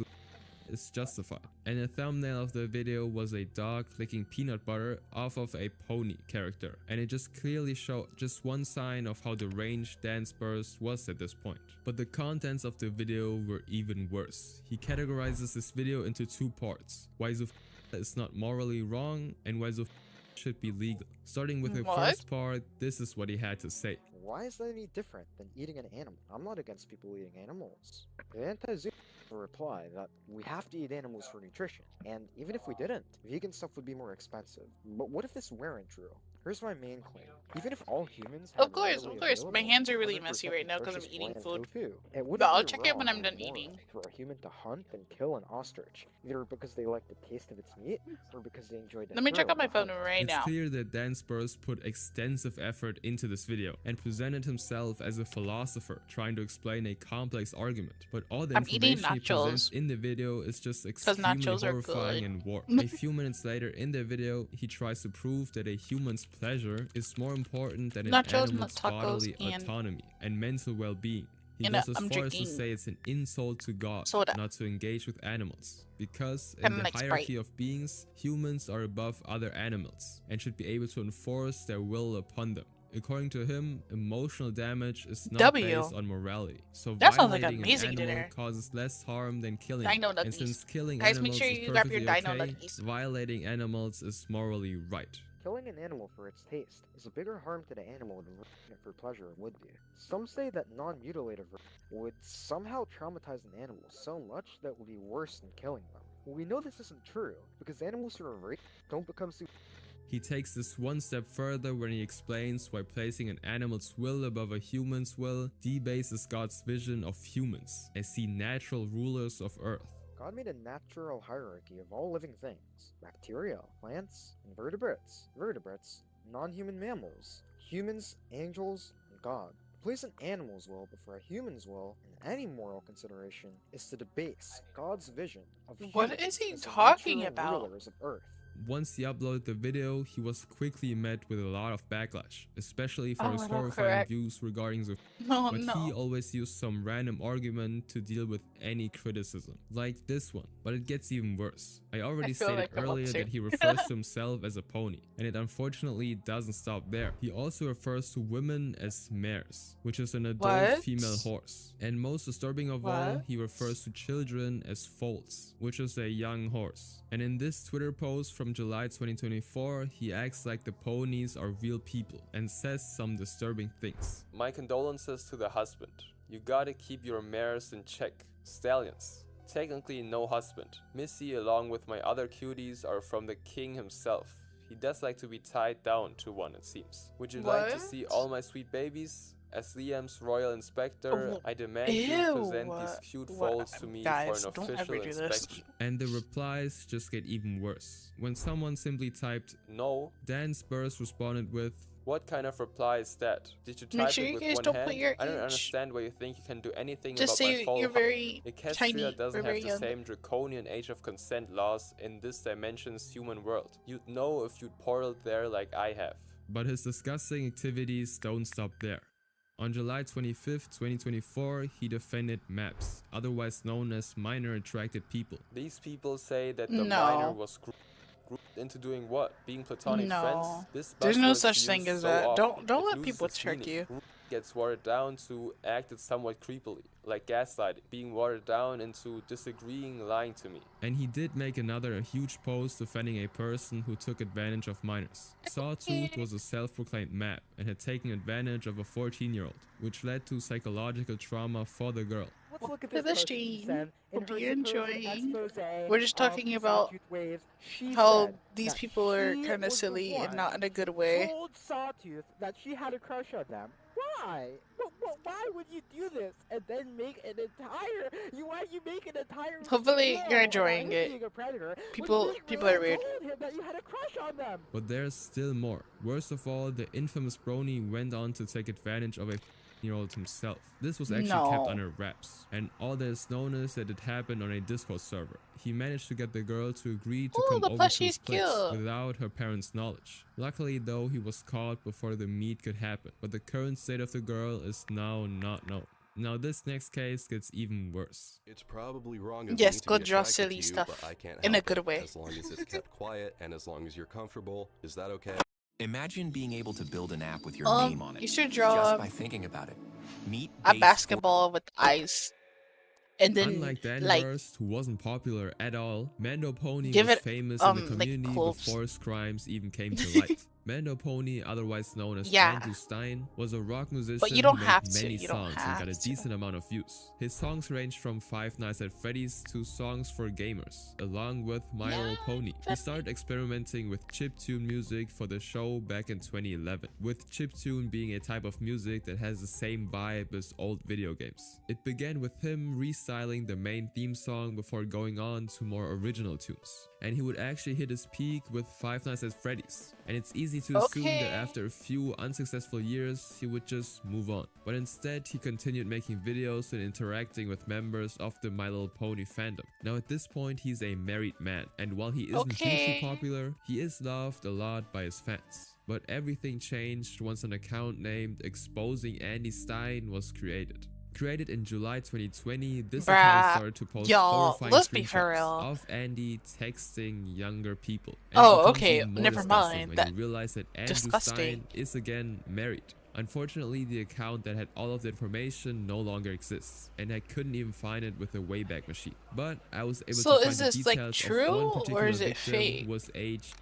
is justified. And the thumbnail of the video was a dog licking peanut butter off of a pony character, and it just clearly showed just one sign of how deranged Dan Spurs was at this point. But the contents of the video were even worse. He categorizes this video into two parts: why Zoof is not morally wrong and why Zoof should be legal. Starting with the first part, this is what he had to say. Why is that any different than eating an animal? I'm not against people eating animals. The anti-zoo reply that we have to eat animals for nutrition, and even if we didn't, vegan stuff would be more expensive. But what if this weren't true? Here's my main claim. Even if all humans had Of course. My hands are really messy right now because I'm eating food. But I'll check it when I'm done eating. For a human to hunt and kill an ostrich, either because they like the taste of its meat, or because they enjoyed it. Let me check out my phone right now. It's clear that Dan Spurs put extensive effort into this video and presented himself as a philosopher trying to explain a complex argument. But all the information he presents in the video is just extremely horrifying and warped. A few minutes later in the video, he tries to prove that a human's pleasure is more important than an animal's bodily autonomy and mental well-being. He goes as far as to say it's an insult to God not to engage with animals, because in the hierarchy of beings, humans are above other animals and should be able to enforce their will upon them. According to him, emotional damage is not based on morality. So violating an animal causes less harm than killing it. And since killing animals is perfectly okay, violating animals is morally right. Killing an animal for its taste is a bigger harm to the animal than raising it for pleasure would be. Some say that non-mutilative would somehow traumatize an animal so much that it would be worse than killing them. We know this isn't true, because animals who are raised don't become He takes this one step further when he explains why placing an animal's will above a human's will debases God's vision of humans as the natural rulers of Earth. God made a natural hierarchy of all living things: bacteria, plants, invertebrates, non-human mammals, humans, angels, and God. To place an animal's will before a human's will in any moral consideration is to debase God's vision of humans What is he as the talking natural about? rulers of Earth. Once he uploaded the video, he was quickly met with a lot of backlash, especially for his no, horrifying correct. views regarding the No, but he no. always used some random argument to deal with any criticism, like this one. But it gets even worse. I already feel stated like I'm earlier upset. that he refers to himself as a pony, and it unfortunately doesn't stop there. He also refers to women as mares, which is an adult What? female horse. And most disturbing of all, What? he refers to children as foals, which is a young horse. And in this Twitter post from July 2024, he acts like the ponies are real people and says some disturbing things. My condolences to the husband. You gotta keep your mares in check. Stallions. Technically no husband. Missy along with my other cuties are from the king himself. He does like to be tied down to one, it seems. Would you like to see all my sweet babies? As Liam's royal inspector, I demand you present these cute foals to me Guys, for an don't official ever do this. inspection. And the replies just get even worse. When someone simply typed No. Dan Spurs responded with, What kind of reply is that? Did you Make type sure it you with guys one don't hand? put your I don't age. understand why you think you can do anything Just about my say foal. you're very Equestria tiny, doesn't or have very the young. same draconian age of consent laws in this dimension's human world. You'd know if you'd portaled there like I have. but his disgusting activities don't stop there. On July 25th, 2024, he defended MAPs, otherwise known as minor attracted people. These people say that the No. minor was grouped into doing what? Being platonic No. friends? This There's no buzzword's such thing used as so that. often, Don't it let loses people its trick meaning. you. Group gets watered down to acted somewhat creepily, like gaslighting, being watered down into disagreeing, lying to me. And he did make another huge post defending a person who took advantage of minors. Sawtooth was a self-proclaimed MAP and had taken advantage of a 14-year-old, which led to psychological trauma for the girl. Let's look at To the post stream. she sent in Hope her you're supposed enjoying. expose We're just of talking about Sawtooth waves. She how said these that people are she kind of was the silly and one not in a good way. Told Sawtooth that she had a crush on them. Why? Why would you do this and then make an entire? Why you make an entire? Hopefully video you're about enjoying him it. being a predator when People you are really weird. told him that you had a crush on them. But there's still more. Worst of all, the infamous Brony went on to take advantage of a 14-year-old himself. This was actually kept No. under wraps, and all that is known is that it happened on a Discord server. He managed to get the girl to agree to Ooh, come the over to his plushie's place cute. without her parents' knowledge. Luckily though, he was caught before the meet could happen, but the current state of the girl is now not known. Now this next case gets even worse. It's probably wrong of Yes, me to go be draw attracted silly to you, stuff but I can't in a help good it, way. as long as it's kept quiet and as long as you're comfortable. Is that okay? Imagine being able to build an app with your name on it. You should just draw by thinking about it. Meet a base basketball with eyes, and then Unlike Dan like Burst, who wasn't popular at all, Mando Pony give was it, famous in the like, community cloves. before his crimes even came to light. Mando Pony, otherwise known as Yeah. Andrew Stein, was a rock musician But you don't who made have to, many you don't songs and have got a to. decent amount of views. His songs ranged from Five Nights at Freddy's to songs for gamers, along with My Little Pony. He started experimenting with chiptune music for the show back in 2011, with chiptune being a type of music that has the same vibe as old video games. It began with him restyling the main theme song before going on to more original tunes. And he would actually hit his peak with Five Nights at Freddy's. And it's easy to assume that after a few unsuccessful years, he would just move on. But instead, he continued making videos and interacting with members of the My Little Pony fandom. Now at this point, he's a married man, and while he isn't hugely popular, he is loved a lot by his fans. But everything changed once an account named Exposing Andy Stein was created. Created in July 2020, this account started to post horrifying let's be for screenshots real. of Andy texting younger people. Oh, it becomes okay, even more never disgusting mind. When That- you realize that Andrew disgusting. Stein is again married. Unfortunately, the account that had all of the information no longer exists, and I couldn't even find it with the Wayback Machine. But I was able So to is find the this, like, details true, of one or particular is it victim fake? who was aged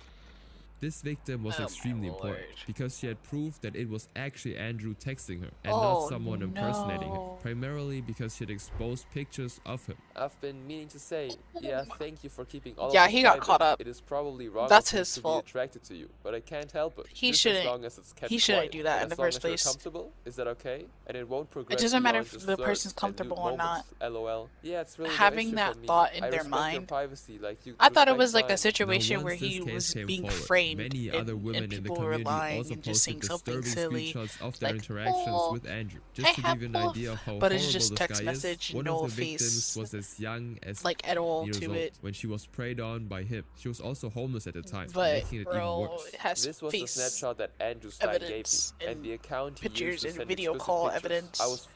This victim was Oh extremely my important lord. because she had proof that it was actually Andrew texting her and Oh, not someone impersonating him, no. primarily because she had exposed pictures of him. I've been meaning to say, yeah, thank you for keeping all Yeah, of this he got private. caught up. It is probably wrong That's of me his to be fault. attracted to you, but I can't help it. He Just shouldn't. as long as it's kept He shouldn't quiet, do that and in the as long first as you're place. comfortable, is that okay? And it won't It progress doesn't matter beyond if just the flirts person's and comfortable lewd or not. moments. LOL. Yeah, it's really no Having issue that for me. thought in I their respect your mind. privacy, like you I thought it respect was like a mine. Now, situation where once this he case was came being forward, framed many and, other women in the people were community lying also and just saying posted something disturbing silly. screenshots of It's their like, interactions oh, with Andrew. I Just to have give you an both. idea of how But it's horrible just this text guy message, is, one no of the victims face, was as young as like at all years to old it. when she was preyed on by him. She was also homeless at the time, But making it even bro, worse. it has This was the face snapshot that Andrew Stein gave me, evidence and the account he used pictures to and send video explicit call pictures. evidence. I was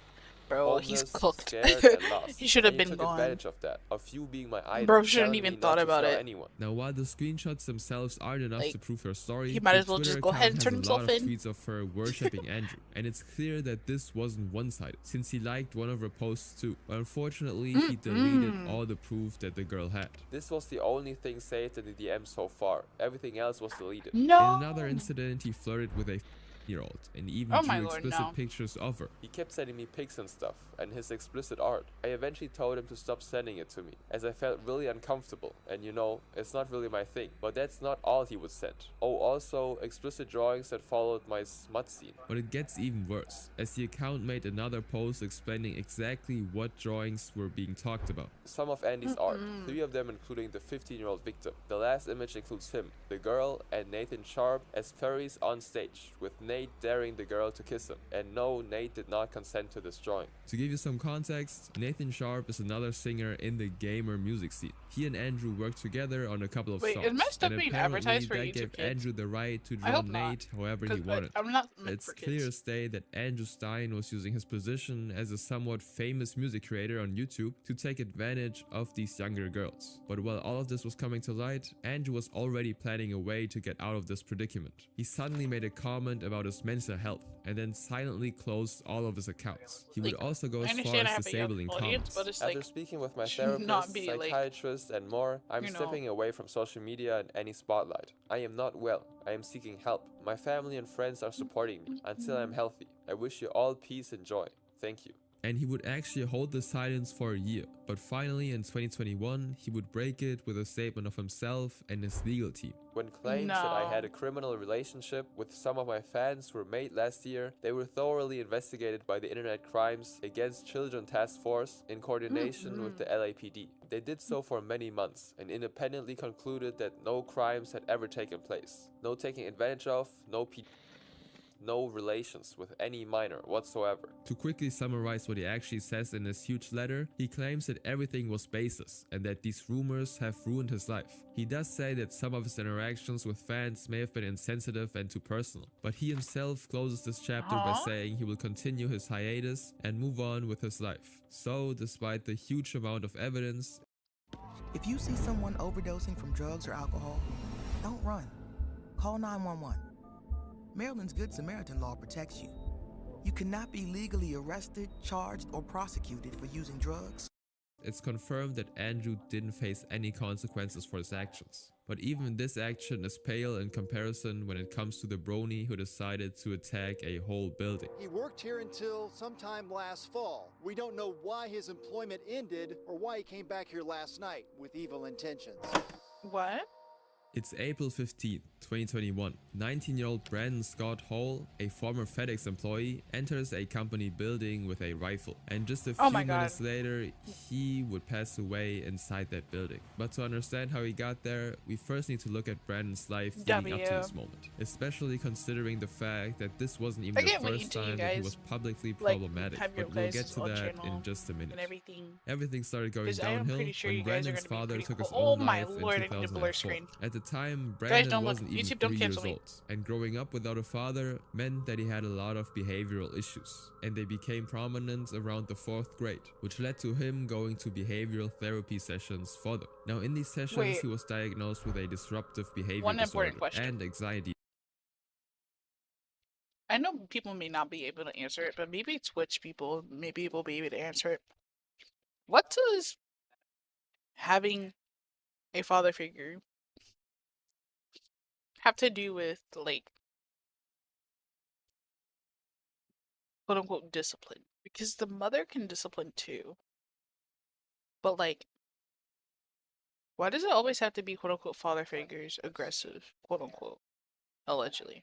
Bro, he's homeless, cooked. scared, and lost. He should have and he been took gone. advantage of that, of you being my idol, Bro shouldn't telling even me thought not about to tell it. anyone. Now, while the screenshots themselves aren't enough Like, to prove her story, he might the as well Twitter just go ahead and account turn has a lot himself of in. tweets of her worshipping Andrew, and it's clear that this wasn't one-sided, since he liked one of her posts too. But unfortunately, he deleted all the proof that the girl had. This was the only thing saved in the DM so far. Everything else was deleted. No. In another incident, he flirted with a year-old and even Oh my drew lord, explicit no. pictures of her. He kept sending me pics and stuff, and his explicit art. I eventually told him to stop sending it to me, as I felt really uncomfortable, and you know, it's not really my thing. But that's not all he would send. Oh, also, explicit drawings that followed my smut scene. But it gets even worse, as the account made another post explaining exactly what drawings were being talked about. Some of Andy's art, 3 of them including the 15-year-old victim. The last image includes him, the girl, and Nathan Sharp as furries on stage, with Nate daring the girl to kiss him. And no, Nate did not consent to this drawing. To give you some context, Nathan Sharp is another singer in the gamer music scene. He and Andrew worked together on a couple of songs, is my stuff and being apparently advertised for that YouTube gave Kids? Andrew the right to I draw hope not, Nate however he 'cause wanted. I'm not meant It's for clear kids. as day that Andrew Stein was using his position as a somewhat famous music creator on YouTube to take advantage of these younger girls. But while all of this was coming to light, Andrew was already planning a way to get out of this predicament. He suddenly made a comment about his mental health and then silently closed all of his accounts. He would Like, also go I as far understand I as have a young disabling audience, comments. but it's After like, speaking with my should not therapist, be, like, psychiatrist, and more, I'm you know. stepping away from social media and any spotlight. I am not well. I am seeking help. My family and friends are supporting me until I'm healthy. I wish you all peace and joy. Thank you. And he would actually hold the silence for a year, but finally in 2021 he would break it with a statement of himself and his legal team. When claims that I had No. a criminal relationship with some of my fans were made last year, they were thoroughly investigated by the Internet Crimes Against Children Task Force in coordination with the LAPD. They did so for many months and independently concluded that no crimes had ever taken place. No taking advantage of, no relations with any minor whatsoever. To quickly summarize what he actually says in his huge letter, he claims that everything was baseless and that these rumors have ruined his life. He does say that some of his interactions with fans may have been insensitive and too personal, but he himself closes this chapter by saying he will continue his hiatus and move on with his life. So, despite the huge amount of evidence, if you see someone overdosing from drugs or alcohol, don't run. Call 911. Maryland's Good Samaritan law protects you. You cannot be legally arrested, charged, or prosecuted for using drugs. it's confirmed that Andrew didn't face any consequences for his actions. But even this action is pale in comparison when it comes to the brony who decided to attack a whole building. He worked here until sometime last fall. We don't know why his employment ended or why he came back here last night with evil intentions. What? It's April 15, 2021. 19-year-old Brandon Scott Hall, a former FedEx employee, enters a company building with a rifle. And just a few minutes later, he would pass away inside that building. But to understand how he got there, we first need to look at Brandon's life leading up to this moment. Especially considering the fact that this wasn't even the first time that he was publicly problematic. But we'll get to that in just a minute. Everything started going downhill when Brandon's father took his own life in 2004. At the time, Brandon wasn't even 3 years old, and growing up without a father meant that he had a lot of behavioral issues, and they became prominent around the 4th grade, which led to him going to behavioral therapy sessions for them. Now, in these sessions, he was diagnosed with a disruptive behavior disorder and anxiety. I know people may not be able to answer it, but maybe Twitch people maybe will be able to answer it. What does having a father figure have to do with like quote unquote discipline? Because the mother can discipline too. But like, why does it always have to be quote unquote father figures aggressive, quote unquote, allegedly?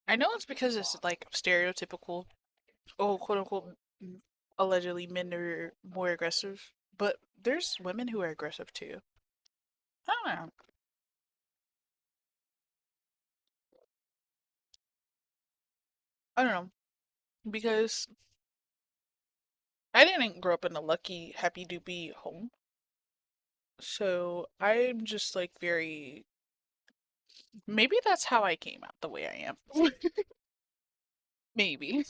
I know it's because it's like stereotypical, oh, quote unquote, allegedly men are more aggressive, but there's women who are aggressive too. I don't know. I don't know. Because I didn't grow up in a lucky, happy doopy home. So I'm just like very. Maybe that's how I came out the way I am. Maybe.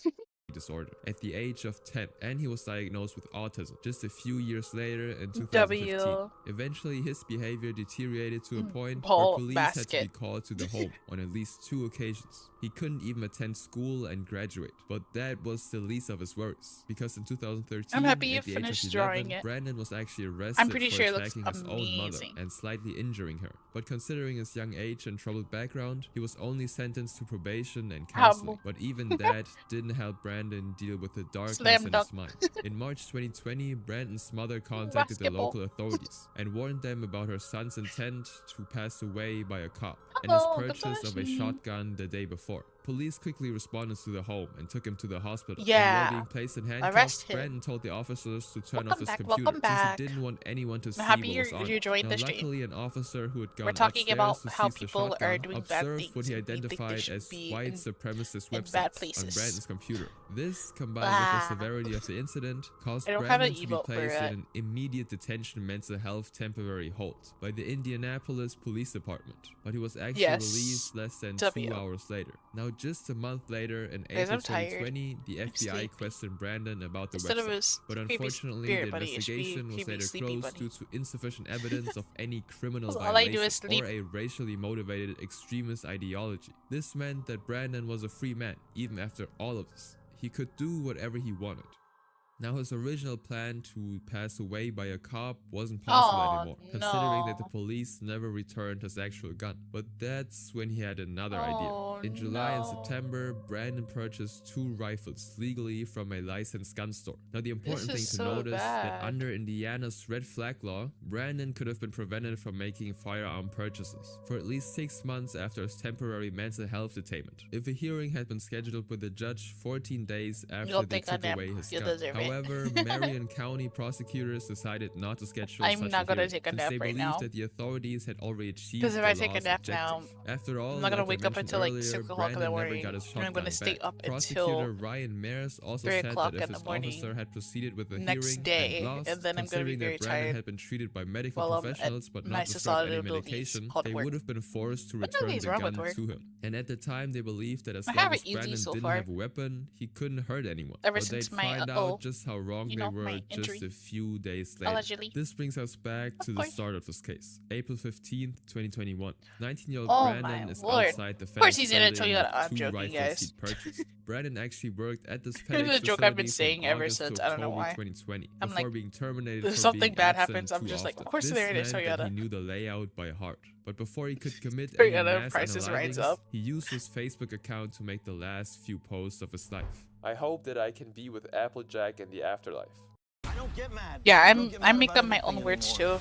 disorder at the age of 10, and he was diagnosed with autism just a few years later in 2015. W. Eventually, his behavior deteriorated to a point where Ball police had to be called to the home on at least 2 occasions. He couldn't even attend school and graduate, but that was the least of his worries, because in 2013, I'm happy you at the age finished of drawing 11, it. Brandon was actually arrested I'm pretty for sure it looks attacking his own mother amazing. and slightly injuring her. But considering his young age and troubled background, he was only sentenced to probation and counseling. But even that didn't help Brandon deal with the darkness in his mind. In March 2020, Brandon's mother contacted the local authorities and warned them about her son's intent to pass away by a cop and his purchase of a shotgun the day before. Police quickly responded to the home and took him to the hospital. Yeah. And while being placed in handcuffs, Arrest him. Brandon told the officers to turn off his computer welcome since back. he didn't want anyone to see I'm what happy was on you it. joined Now, the stream. luckily, an officer who had gone We're talking upstairs about to how seize the people are shotgun doing bad observed things what he and we think they identified should as be white in supremacist bad websites on places. Brandon's computer. This, combined with the severity of the incident, caused I don't have an Brandon to be emote for placed it. in an immediate detention mental health temporary hold by the Indianapolis Police Department. But he was actually released less than 2 hours later. Now, just a month later, in April 2020, the FBI questioned Brandon about the website. But unfortunately, the investigation was later closed due to insufficient evidence of any criminal violation or a racially motivated extremist ideology. This meant that Brandon was a free man, even after all of this. He could do whatever he wanted. Now, his original plan to pass away by a cop wasn't possible anymore, considering that the police never returned his actual gun. But that's when he had another idea. In July and September, Brandon purchased 2 rifles legally from a licensed gun store. Now, the important thing to notice that under Indiana's red flag law, Brandon could have been prevented from making firearm purchases for at least 6 months after his temporary mental health detainment, if a hearing had been scheduled with the judge 14 days after they took away his gun. However, Marion County prosecutors decided not to schedule such a hearing, since they believed that the authorities had already achieved the law's objective. After all, I'm not gonna wake up until like earlier, 6 o'clock in the Brandon morning, never got his and I'm shotgun gonna stay back. up Prosecutor until Ryan Maris also 3 said that o'clock if in the his morning officer had proceeded with the next hearing day, and lost, and then I'm gonna be considering very that Brandon tired had been treated by medical while I'm professionals but at not my prescribed any societal duties medication, called they work. would have been forced to What return is the wrong with gun work? to him. And at the time, they believed that as I long have as it easy Brandon so didn't far. have a weapon, he couldn't hurt anyone. Ever But they'd since my, find out just how wrong you they know, were my injury. just a few days later. Allegedly. This brings us back to the start of this case. April 15th, 2021. 19-year-old Oh Brandon my is lord. outside the Of course fence he's in a building Toyota. with I'm 2 joking, rifles guys. he'd purchased. Brandon actually worked at this This is FedEx a joke I've been facility saying from ever August since. to I don't know October why. 2020, I'm before like, being terminated if for something being bad absent happens, I'm too just like, often. of course This they're in a meant that he Toyota. knew the layout by heart. But before he could commit any Toyota mass prices rides analyzings, up. he used his Facebook account to make the last few posts of his life. I hope that I can be with Applejack in the afterlife. I don't get mad. Yeah, I make up my own words too. One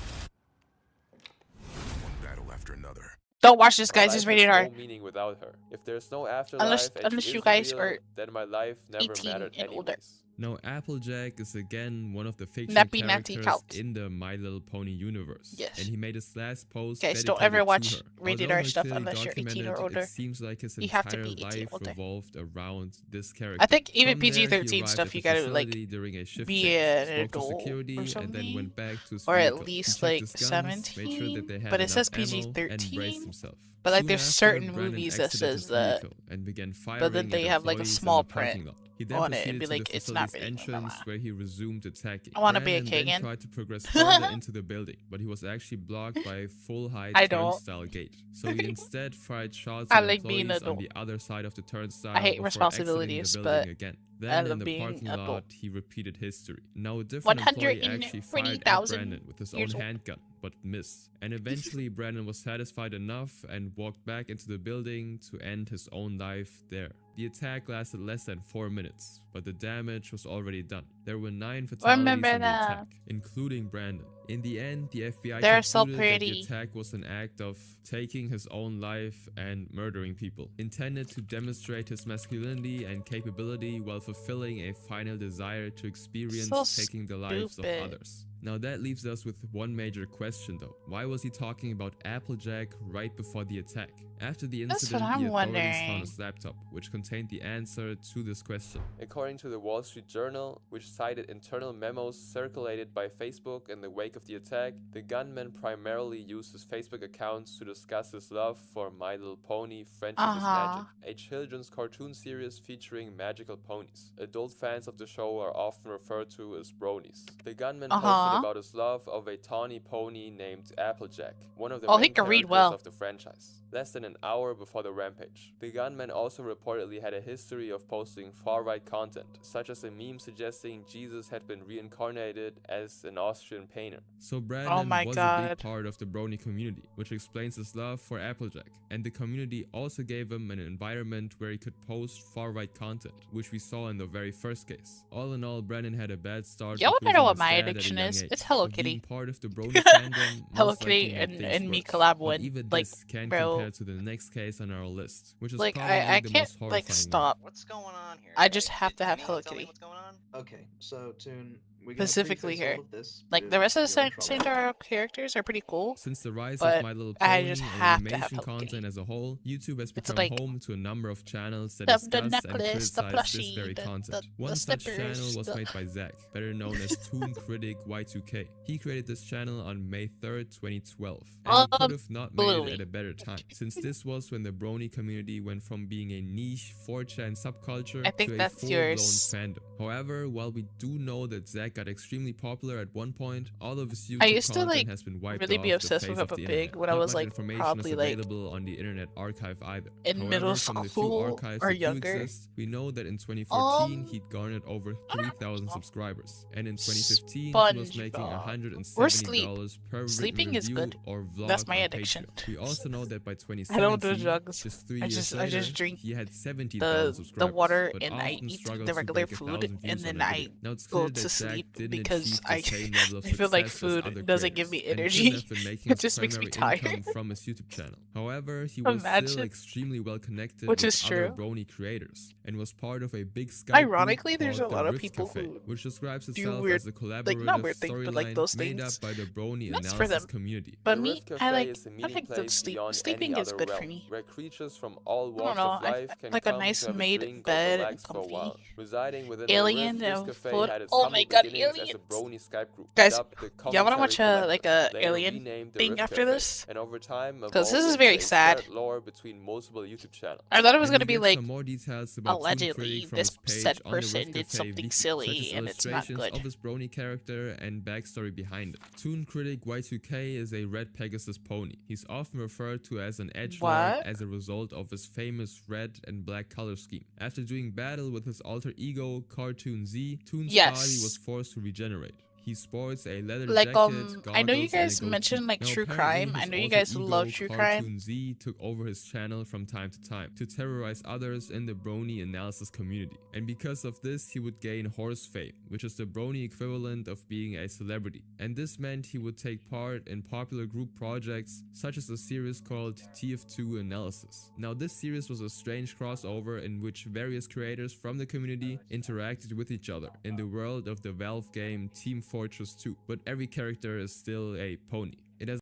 battle after another. Don't watch this, My guys. life It's rated has R. no meaning without her. If there's no afterlife and Unless she you isn't guys real, are then my life never 18 mattered and older. anyways. Now, Applejack is again one of the fiction Nappy Natty characters Cout. in the My Little Pony universe. Yes. And he made his last post Guys, don't dedicated ever to watch her. rated Although R he stuff clearly unless you're 18 or documented, older. It seems like his You have to entire be 18 life or older. revolved around this character. I think even From there, he PG-13 arrived stuff at you the gotta like facility during a shift be change, an spoke to adult security, or and then something, went back to his or at vehicle. He least checked like his guns, made sure 17. that they had But it enough says ammo, and PG-13. braced himself. But like Soon there's after, certain Brandon movies that exited says his that, vehicle and began but then firing they at have like a employees in small the parking print lot. He then on it and proceeded be to the like, it's not facility's really. entrance where he resumed attacking. I want to be a Brandon then Kagan. tried to progress further into the building, but he was actually blocked by a full-height I don't. turnstile gate. So he instead fired shots I at like being employees an on adult. the other side of the turnstile I hate before responsibilities, exiting the building but again. Then out in of the being parking adult. lot, he repeated history. Now a different employee actually fired at 120,000 Brandon with his own years old. handgun, but missed. And eventually Brandon was satisfied enough and walked back into the building to end his own life there. The attack lasted less than 4 minutes, but the damage was already done. There were 9 fatalities Remember in the that. attack, including Brandon. In the end, the FBI They're so concluded that the pretty. attack was an act of taking his own life and murdering people, intended to demonstrate his masculinity and capability while fulfilling a final desire to experience So taking the lives of stupid. others. Now that leaves us with one major question though. Why was he talking about Applejack right before the attack? After the That's incident, what I'm the authorities wondering. found his laptop, which contained the answer to this question. According to the Wall Street Journal, which cited internal memos circulated by Facebook in the wake of the attack, the gunman primarily used his Facebook accounts to discuss his love for My Little Pony: Friendship is Magic, a children's cartoon series featuring magical ponies. Adult fans of the show are often referred to as bronies. The gunman posted about his love of a tawny pony named Applejack, one of the Oh, he main can read characters well. of the franchise, less than an hour before the rampage. The gunman also reportedly had a history of posting far-right content, such as a meme suggesting Jesus had been reincarnated as an Austrian painter. So Brandon my was a God. big part of the brony community, which explains his love for Applejack. And the community also gave him an environment where he could post far-right content, which we saw in the very first case. All in all, Brandon had a bad start. Y'all with wanna know losing what his my dad at a addiction young is? age. It's Hello But being Kitty. part of the brony fandom Hello most likely Kitty made things and me worse. collab But one. even Like, this can bro. compare to the next case on our list, which is Like, probably I the can't, most horrifying like, one. stop. What's going on here? I just have to have Anyone Hello tell me Kitty. what's going on? Okay, so Toon, we gotta Specifically preface all here. of this Like, with the rest of the you're in Saint trouble. Sandra characters are pretty cool. Since the rise but of My Little I Pony just and have to have animation Hello Kitty. content as a whole, YouTube has It's become like home to a number of channels that the discuss and necklace, the criticize this plushie, very the- content. the One such slippers, channel was the- made by Zach, better known as Toon Critic Y2K. He created this channel on May 3rd, 2012, and he could have not made it Bluey. at a better time, since this was when the brony community went from being a niche 4chan subculture I think to a that's full-blown yours. fandom. However, while we do know that Zach got extremely popular at one point, all of his YouTube I used to, content like, has been wiped really off be the obsessed face with of Peppa the Pig internet. when I Not was, much like, information probably, is like, available on the Internet Archive either. in However, middle from the few school archives or that do younger. exist, we know that in 2014 he'd garnered over 3,000 subscribers, and in 2015 he was making SpongeBob. $170 Or sleep. per written Sleeping is review good. or vlog That's my on addiction. Patreon. We also know that by 2017, I don't do drugs. just 3 I years just later, drink he had 70,000 the subscribers, water but and I often eat struggled the to regular break food 1,000 and views then on a I video. Now it's go clear to that Zach sleep didn't because achieve the I same level of I feel like success as food other doesn't give me creators, and energy. couldn't have been making It his just makes me primary tired. income from his YouTube channel. However, he was still Imagine. extremely well connected Which with is other true. brony creators and was part of a big Skype Ironically, group there's a called lot the of Rift people Cafe, who which describes do itself weird, as a collaborative like, not weird things, but, like, those storyline made up things. by the brony That's for analysis them. community. But The me, Rift Cafe I like is a I meeting like good place sleep. beyond Sleeping any is other good realm, for me. where creatures from all I don't walks know. of life can like a come nice to have a made drink or bed, relax for a comfy. while. Residing within the Alien Rift, this and cafe food. had its Oh humble my god, beginnings as a aliens! brony Skype group, Guys, dubbed the y'all wanna Commentary watch like Collective, a later alien renamed the thing Rift after Cafe, this? and over time Because this evolved is into very a sad. shared lore between multiple YouTube channels. I thought it was And gonna we be get like some more details about Toon allegedly Critic from this his page said on the person Rift did Cafe something wiki, silly such as and it's not illustrations good. of his brony character and backstory behind it. Toon Critic Y2K is a red Pegasus pony. He's often referred to as an edgelord What? as a result of his famous red and black color scheme. After doing battle with his alter ego Cartoon Z, Toon's Yes. body was forced to regenerate. He sports a leather Like, jacket, goggles, I know you and a guys goatee. mentioned, like, Now, true apparently, crime. I his know you alter guys ego, love true crime. Cartoon Z took over his channel from time to time to terrorize others in the brony analysis community. And because of this, he would gain horse fame, which is the brony equivalent of being a celebrity. And this meant he would take part in popular group projects, such as a series called TF2 Analysis. Now, this series was a strange crossover in which various creators from the community interacted with each other in the world of the Valve game Team Fortress 2. But every character is still a pony. It has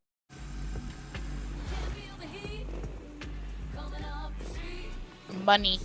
Money.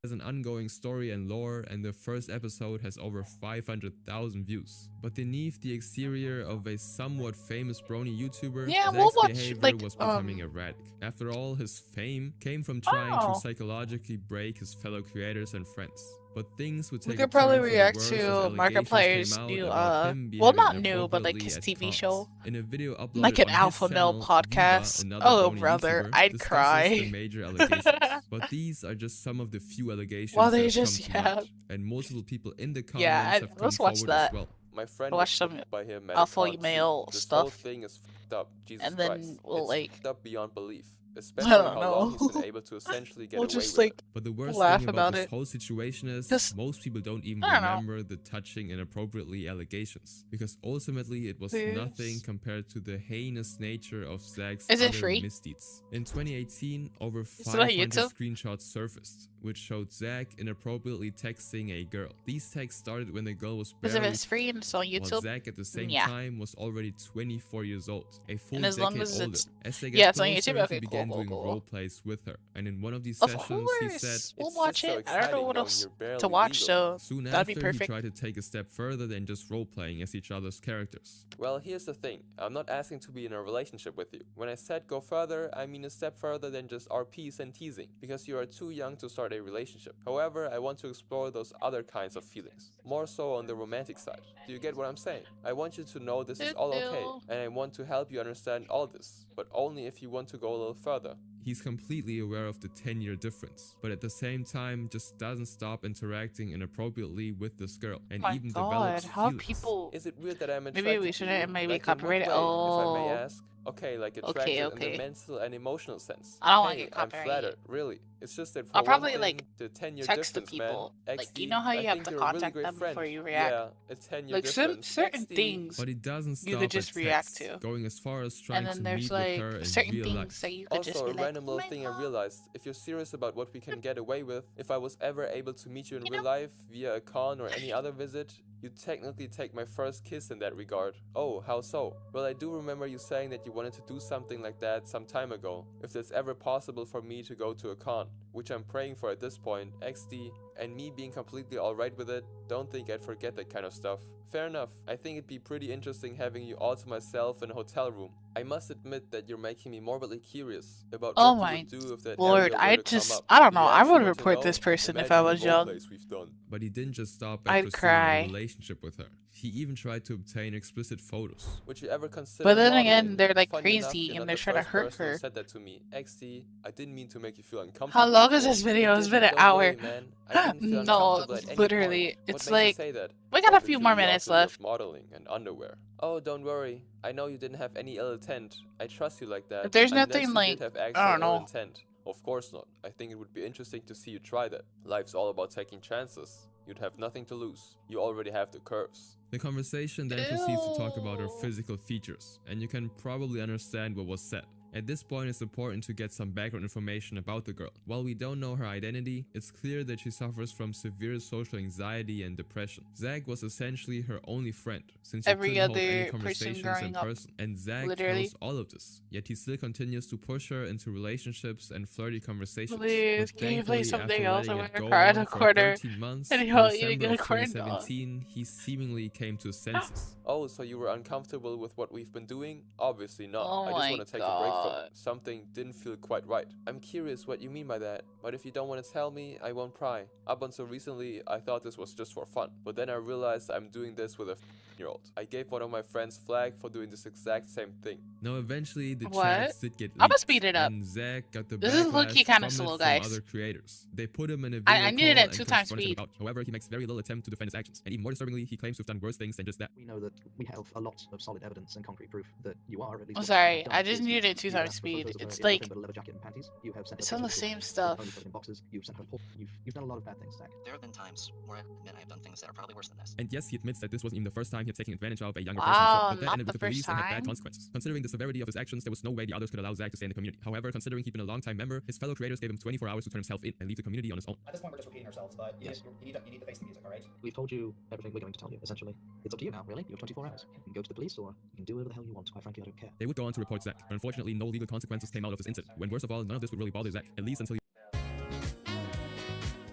an ongoing story and lore, and the first episode has over 500,000 views. But beneath the exterior of a somewhat famous brony YouTuber, Yeah, Zach's we'll watch, behavior like, was becoming erratic. After all, his fame came from trying to psychologically break his fellow creators and friends. But things would take We could a probably turn for the react worse as to allegations Markiplier's came out new, about him well, behaving not new, but like inappropriately his at TV cons. show. In a video uploaded Like an on alpha his male channel, podcast. another Oh, Brony brother, YouTuber, I'd discusses cry. the major allegations. But these are just some of the few allegations Well, that they have come just, to yeah. light, and multiple people in the comments Yeah, have come let's watch forward as that. well. My friend Watch was some bullied by him at alpha a con. male This whole stuff. thing is fucked up. Jesus And then Christ. we'll, It's like, fucked up beyond belief. I Especially don't how long he's know. been able to essentially get We'll away just with like it. But the worst laugh thing about about this it. whole situation is Just- most people don't even I don't know. remember the touching inappropriately allegations, because ultimately it was Please. nothing compared to the heinous nature of Zach's Is it other free? misdeeds. In 2018, over it on 500 YouTube? screenshots surfaced, which showed Zach inappropriately texting a girl. These texts started when the girl was Because if barely it's free and it's on while YouTube, Zach at the same yeah. time was already 24 years old, a full And as long decade as older. it's- As they get yeah, it's on closer, YouTube? Okay, he cool, began cool, doing cool. role plays with her, and in one of these Of sessions he said, course, we'll "It's watch just so it. I don't know exciting what knowing else you're barely to watch, legal." so Soon that'd be after, perfect. he tried to take a step further than just role-playing as each other's characters. Well, here's the thing. I'm not asking to be in a relationship with you. When I said go further, I mean a step further than just RPs and teasing, because you are too young to start a relationship. However, I want to explore those other kinds of feelings, more so on the romantic side. Do you get what I'm saying? I want you to know this is all okay, and I want to help you understand all this, but only if you want to go a little further. He's completely aware of the 10-year difference, but at the same time just doesn't stop interacting inappropriately with this girl, and My even God, develops how feelings. people. Is it weird that I'm attracted Maybe we to shouldn't. you? It may be Like, in what copyrighted. way, if I may Oh. ask? Okay, like attracted in Okay. the mental and emotional sense. I don't wanna Hey, get I'm copyrighted. flattered, really. It's just that for I'll one probably, thing, like, the 10-year text the difference, people. man. Like, XD, you know how I you have think to you're a really contact great them friend. before you react? Yeah, a 10-year Like difference. certain XD. things But he doesn't stop you could just at react text, to. going as far as trying And then to there's meet like with her in certain real things life. that you could just Also, be a like, random "Oh little my thing I God." realized, if you're serious about what we can get away with, if I was ever able to meet you in real life via a con or any other visit, you technically take my first kiss in that regard. Oh, how so? Well, I do remember you saying that you wanted to do something like that some time ago. If that's ever possible for me to go to a con, which I'm praying for at this point, XD, and me being completely alright with it, don't think I'd forget that kind of stuff. Fair enough. I think it'd be pretty interesting having you all to myself in a hotel room. I must admit that you're making me morbidly curious about Oh what my you would do if that Lord, area were I to come just, up. I don't Do know. you I actually would want to report know? this person if Imagine I the was role young. plays we've done. But he didn't just stop at I'd pursuing cry. a relationship with her. He even tried to obtain explicit photos. Would you ever consider But then modeling? again, they're like Funny enough, crazy you're and not they're the trying to first hurt person who her. said that to me. XD, I didn't mean to make you feel uncomfortable. How long is before. this video? You It's didn't, been an don't hour. worry, man. I didn't feel No, uncomfortable at any literally. point. What It's makes you like, say that? we got a Or few the more minutes curiosity of left. modeling and underwear. Oh, don't worry. I know you didn't have any ill intent. I trust you like that. If there's Unless nothing you like, did have I actual don't ill know. intent. Of course not. I think it would be interesting to see you try that. Life's all about taking chances. You'd have nothing to lose. You already have the curves. The conversation then proceeds to talk about her physical features, and you can probably understand what was said. At this point, it's important to get some background information about the girl. While we don't know her identity, it's clear that she suffers from severe social anxiety and depression. Zach was essentially her only friend, since he Every couldn't hold any other person conversations in growing up, person. And Zach literally. knows all of this, yet he still continues to push her into relationships and flirty conversations. Please, But can you play thankfully, something after else? I'm letting it gonna go cry in on a for corner. 13 months, And in you're December eating a of corn dog. 2017, he seemingly came to his senses. Oh, so you were uncomfortable with what we've been doing? Obviously not. Oh I just my want to take a break from God. it. Something didn't feel quite right. I'm curious what you mean by that, but if you don't want to tell me, I won't pry. Up until recently, I thought this was just for fun, but then I realized I'm doing this with a 15-year-old. I gave one of my friends flag for doing this exact same thing. Now, eventually, the What? chats did get leaked, I'ma speed it up. and Zach got the This is low-key backlash kinda from slow, it guys. from other creators. They put him in a video I needed call it and 2 times confronted him speed. about. However, he makes very little attempt to defend his actions, and even more disturbingly, he claims to have done worse things than just that. We know that we have a lot of solid evidence and concrete proof that you are at least. I'm what sorry, you've done I just is needed it 2 you times have speed. photos of her It's in like, nothing but a leather jacket and panties. You have sent her it's on the pictures same of stuff. only in boxes. You've sent her porn. You've done a lot of bad things, Zach. There have been times where I admit I have done things that are probably worse than this. And yes, he admits that this wasn't even the first time he had taken advantage of a younger Wow, person before, but that not ended the with the police first and had bad time. consequences. Considering the severity of his actions, there was no way the others could allow Zach to stay in the community. However, considering he'd been a long-time member, his fellow creators gave him 24 hours to turn himself in and leave the community on his own. At this point, we're just repeating ourselves, but Yes. you need to face the music, alright? We've told you everything we're going to tell you, essentially. It's up to you now, really. You have 24 hours. You can go to the police or you can do whatever the hell you want. Quite frankly, I don't care. They would go on to report Zach, but unfortunately, no legal consequences came out of this incident. When worst of all, none of this would really bother Zach, at least until he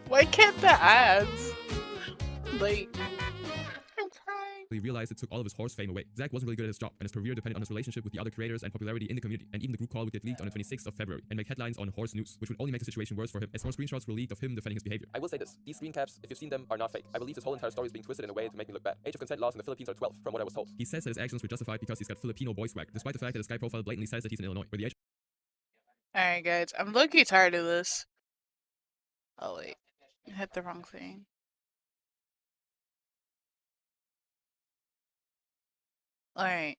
Why can't the ads? Like, I'm crying. he realized it took all of his horse fame away. Zach wasn't really good at his job, and his career depended on his relationship with the other creators and popularity in the community. And even the group call would get leaked on the 26th of February and make headlines on horse news, which would only make the situation worse for him, as more screenshots were leaked of him defending his behavior. I will say this, these screen caps, if you've seen them, are not fake. I believe this whole entire story is being twisted in a way to make me look bad. Age of consent laws in the Philippines are 12, from what I was told. He says that his actions were justified because he's got Filipino boy swag, despite the fact that his Skype profile blatantly says that he's in Illinois, where the age. Alright guys, I'm low-key tired of this. Oh wait, I hit the wrong thing. Alright.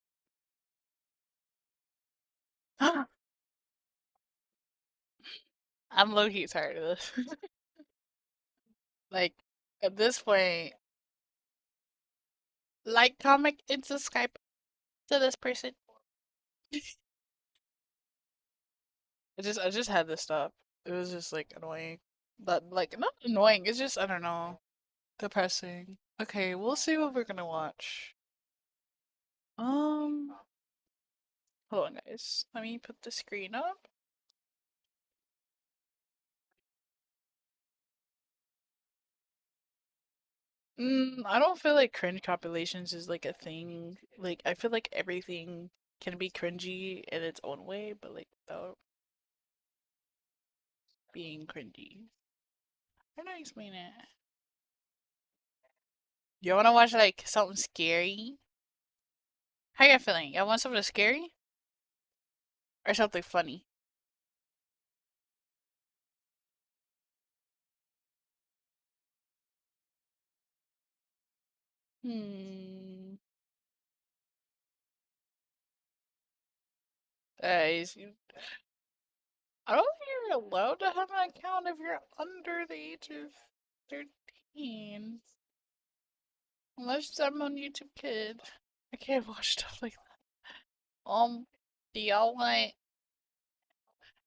I'm low-key tired of this. Like, at this point, like, comment, and subscribe to this person. I just had to stop. It was just like annoying. But like not annoying, it's just I don't know. Depressing. Okay, we'll see what we're gonna watch. Hold on guys. Let me put the screen up. I don't feel like cringe compilations is like a thing. Like I feel like everything can be cringy in its own way, but like without being cringy. How do I explain it? You wanna watch like something scary? How you feeling? You want something scary? Or something funny? Guys, I don't think you're allowed to have an account if you're under the age of 13. Unless I'm on YouTube Kid. I can't watch stuff like that. Do y'all want...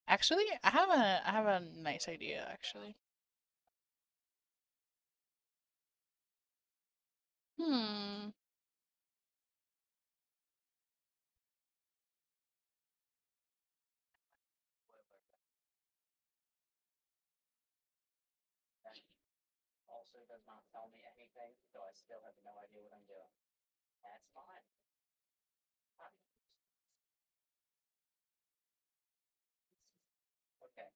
Actually, I have a nice idea, actually. Also does not tell me anything, so I still have no idea what I'm doing. That's fine. Okay.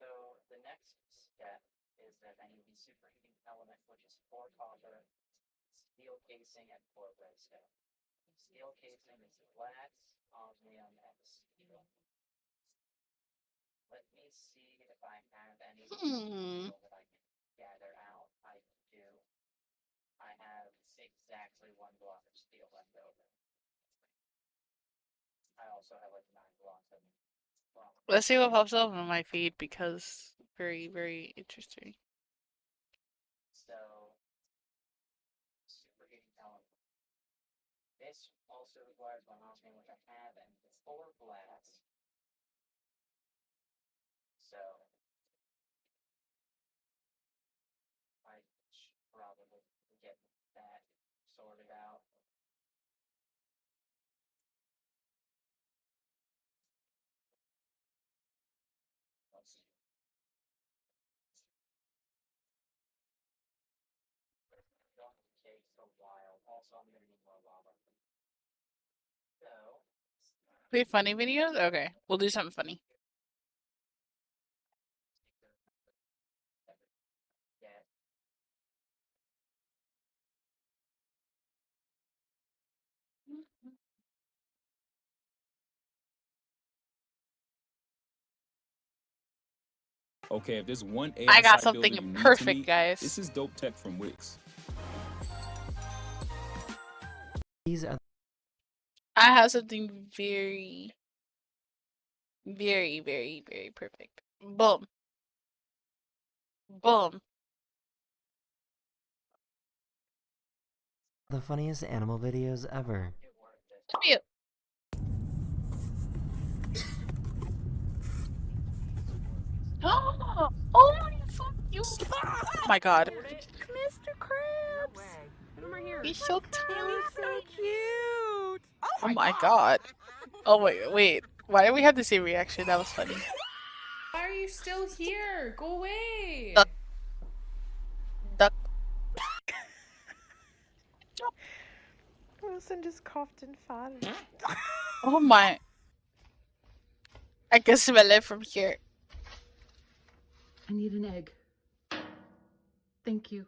So the next step is that I need the superheating element, which is 4 copper, steel casing, and 4 redstone. Steel casing is glass, osmium, and steel. Let me see if I have any steel that I can gather out. I do. I have exactly 1 block of steel left over. I also have like 9 blocks of rock. Let's see what pops up on my feed because very, very interesting. So, superheating element. This also requires 1 osmium, which I have, and 4 glass. So, I should probably get that sorted out. Let's see. Takes a while. Also, I'm gonna need more lava. So. Wait, funny videos? Okay, we'll do something funny. Okay, if there's one AI I got site builder something you need perfect, to meet, guys. this is dope tech from Wix. I have something very, very, very, very perfect. Boom. Boom. The funniest animal videos ever. Come here. Oh, you. Oh my god. Mr. Krabs! He's so tiny. So cute! Oh my god. Oh wait. Why did we have the same reaction? That was funny. Why are you still here? Go away! Duck. Wilson just coughed and farted. Oh my. I can smell it from here. I need an egg. Thank you.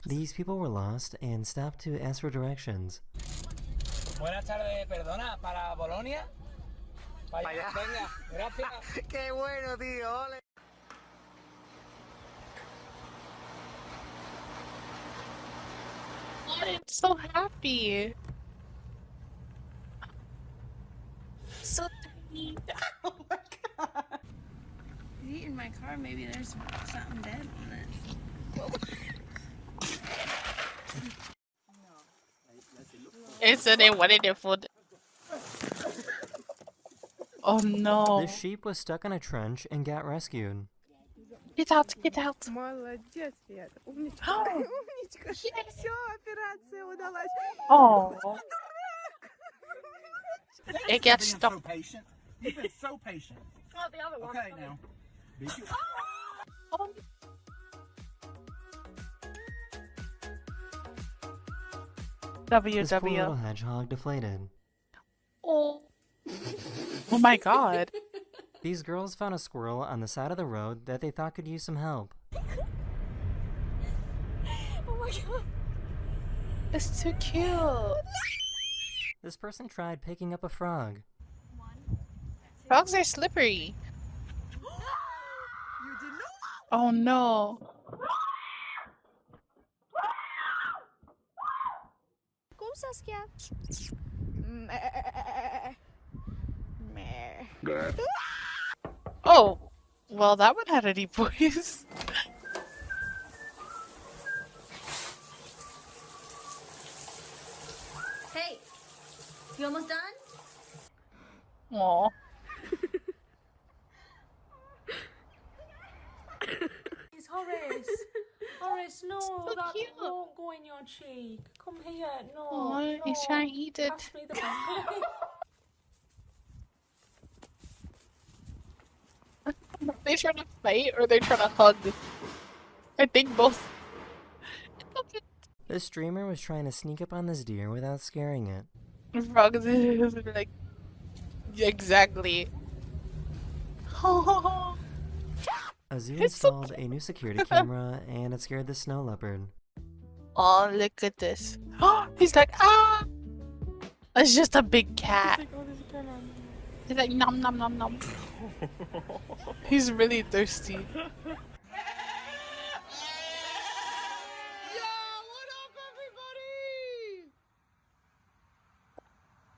These people were lost and stopped to ask for directions. Buenas tardes, perdona, para Bolonia. Vaya, venga, gracias. Qué bueno, tío. Ole. I'm so happy. So tiny. Oh my god. He's eating my car. Maybe there's something dead on it. It said they wanted their food. Oh no. This sheep was stuck in a trench and got rescued. Get out, get out. Молодец, Вера. Умничка. Oh. Умничка. Все, операция удалась. Oh. It You've gets been stuck. so patient. You've been so patient. Oh, the other one. Okay, now. Be cute. Oh. This poor little WW. hedgehog deflated. Oh. Oh my god. These girls found a squirrel on the side of the road that they thought could use some help. Oh my god. It's too cute. This person tried picking up a frog. Frogs are slippery. Oh no. Go, Saskia. Oh. Well, that one had a deep voice. Hey, you almost done? Aw. It's Horace. Horace, no, So that cute. won't go in your cheek. Come here, no. Aw, no. he's trying to eat it. Pass me the bag. They trying to fight or they trying to hug? I think both. This streamer was trying to sneak up on this deer without scaring it. Frogs is like exactly. A zoo It's so installed a new security camera and it scared the snow leopard. Oh, look at this. He's like, ah! It's just a big cat. He's like, nom nom nom nom. He's really thirsty.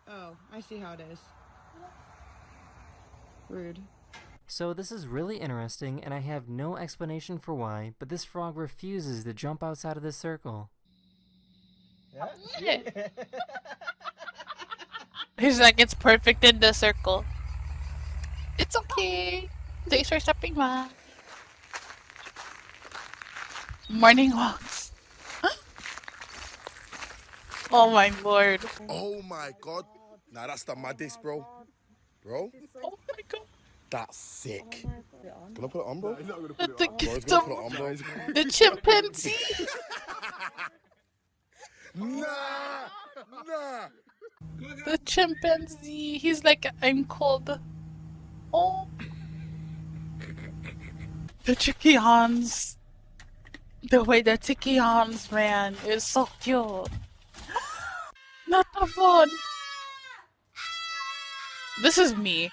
Oh, I see how it is. Rude. So this is really interesting and I have no explanation for why, but this frog refuses to jump outside of this circle. Yeah. He's like, it's perfect in the circle. It's okay. Thanks for stopping by. Morning walks. Oh my lord. Oh my god. Nah, that's the maddest, bro. Bro? Oh my god. That's sick. Gonna put it on, bro? The, Bro's gonna put it on, bro. the chimpanzee. Nah! Nah! The chimpanzee. He's like, I'm cold. Oh. The tricky hands. The way the tricky hands, man, is so cute. Not the phone. This is me.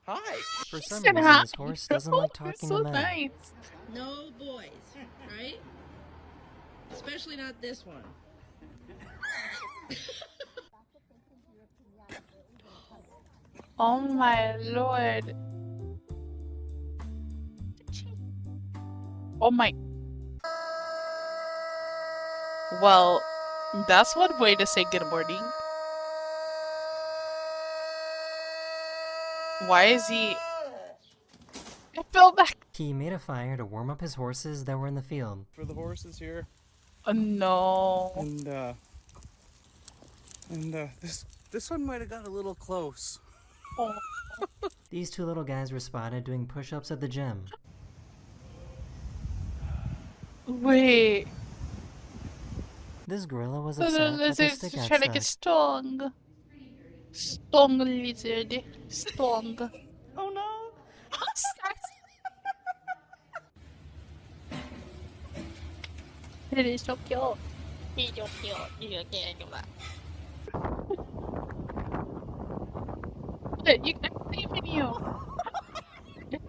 Hi. For some said reason, hi. this horse doesn't like You're talking so to men. nice. No boys, right? Especially not this one. Oh my lord. Oh my. Well, that's one way to say good morning. Why is he... I fell back. He made a fire to warm up his horses that were in the field. For the horses here, No. And this one might have got a little close. Oh. These two little guys were spotted doing push-ups at the gym. Wait. This gorilla was The upset that their lizard's stick got trying to get stuck. stung. Stung lizard. Stung. Oh no! It is so cute. He's so cute. He's so cute. You can sleep in you.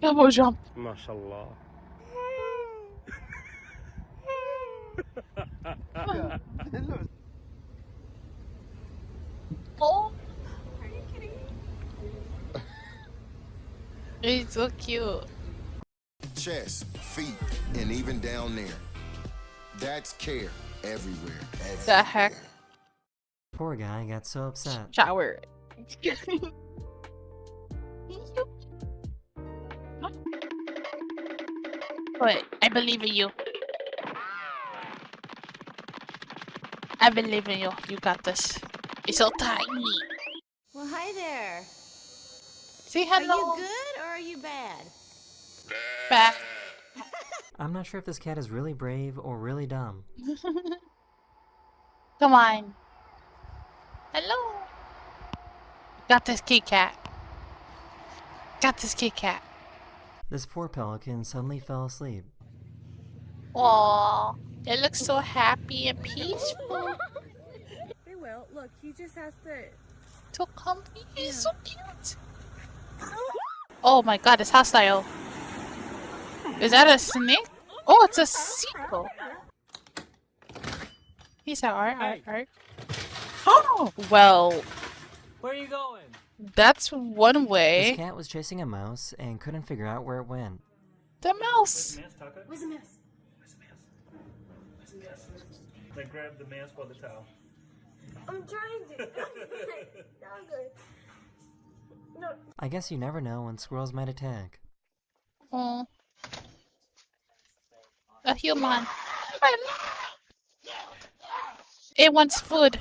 Double jump. MashaAllah. Oh. Are you kidding me? He's so cute. Chest, feet, and even down there. That's care everywhere. The heck? Poor guy got so upset. Shower. Wait, I believe in you. I believe in you. You got this. It's so tiny. Well, hi there. Say Are hello. you good or are you bad? Back. I'm not sure if this cat is really brave or really dumb. Come on. Hello. Got this kitty cat. Got this kitty cat. This poor pelican suddenly fell asleep. Aww. It looks so happy and peaceful. They will. Look, he just has to. So comfy. He's so cute. Oh my god, it's hostile. Is that a snake? Oh, it's a seagull. He said, alright. Oh, well. Where are you going? That's one way. This cat was chasing a mouse and couldn't figure out where it went. The mouse. Where's the mouse? Then grab the mouse by the tail. I'm trying to. No. I guess you never know when squirrels might attack. Oh. A human. It wants food.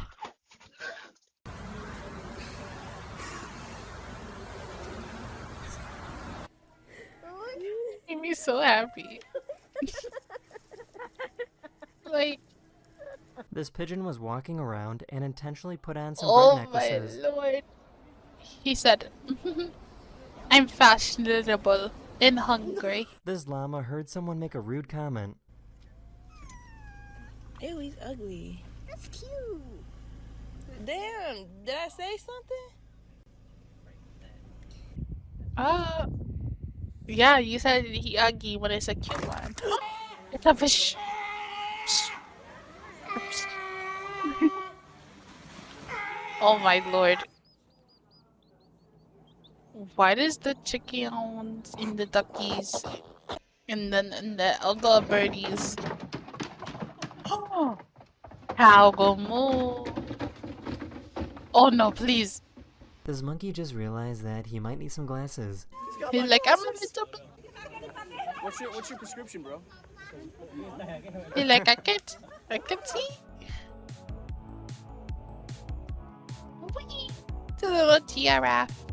Made me so happy. Like. This pigeon was walking around and intentionally put on some Oh bird my necklaces. lord. He said, I'm fashionable and hungry. This llama heard someone make a rude comment. Ew, he's ugly. That's cute. Damn, did I say something? Yeah, you said he ugly when it's a cute one. It's a fish. Oh my lord. Why does the chickens and the duckies and then the other birdies how go move? Oh no, please. This monkey just realized that he might need some glasses. He's like, I'm a little. What's your prescription, bro? He's like, I can see. Whee! It's a little giraffe.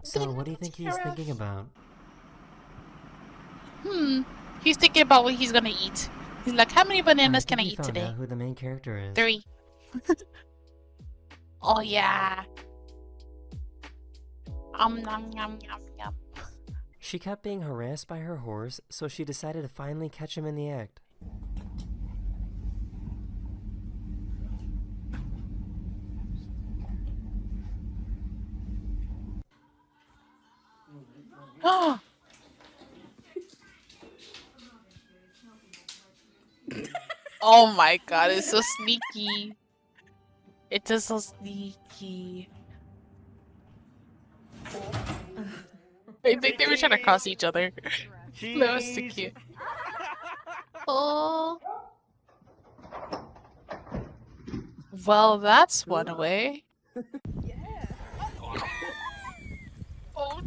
So what do you think he's thinking about? He's thinking about what he's gonna eat. He's like, how many bananas can I he eat found today? out who the main character is. 3. Oh yeah. Nom nom nom nom. She kept being harassed by her horse, so she decided to finally catch him in the act. Oh my god, it's so sneaky. It's just so sneaky. I think they were trying to cross each other. That was so cute. Oh. Well, that's one way. Oh.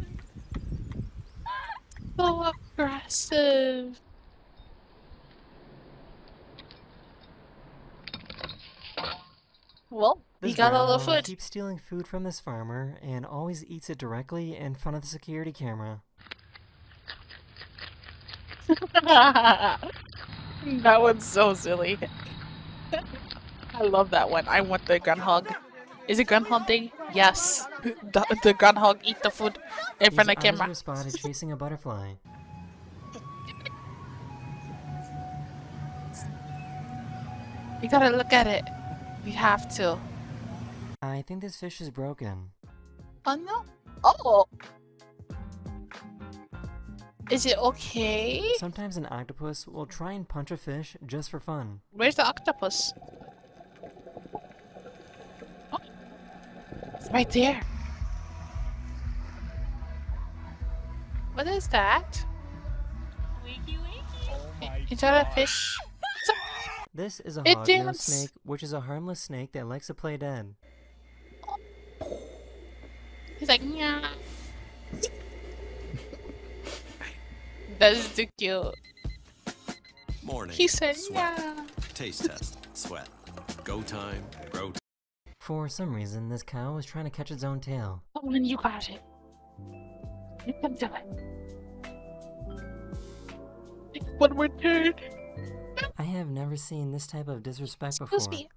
So aggressive. Well, he This got all the grandma food. keeps stealing food from this farmer and always eats it directly in front of the security camera. That one's so silly. I love that one. I want the groundhog. Is it Groundhog Day? Yes. The groundhog eat the food in front of These eyes camera. were spotted chasing a butterfly. You gotta look at it. We have to. I think this fish is broken. Oh no. Oh. Is it okay? Sometimes an octopus will try and punch a fish just for fun. Where's the octopus? Oh. It's right there. What is that? Is that a fish? This is a It hognose danced. snake, which is a harmless snake that likes to play dead. He's like, yeah. That's too cute. Morning. He said, Sweat. yeah. Taste test. Sweat. Go time. Grow. For some reason, this cow was trying to catch its own tail. Oh, and you got it. You can do it. One more turn. I have never seen this type of disrespect Excuse before. me.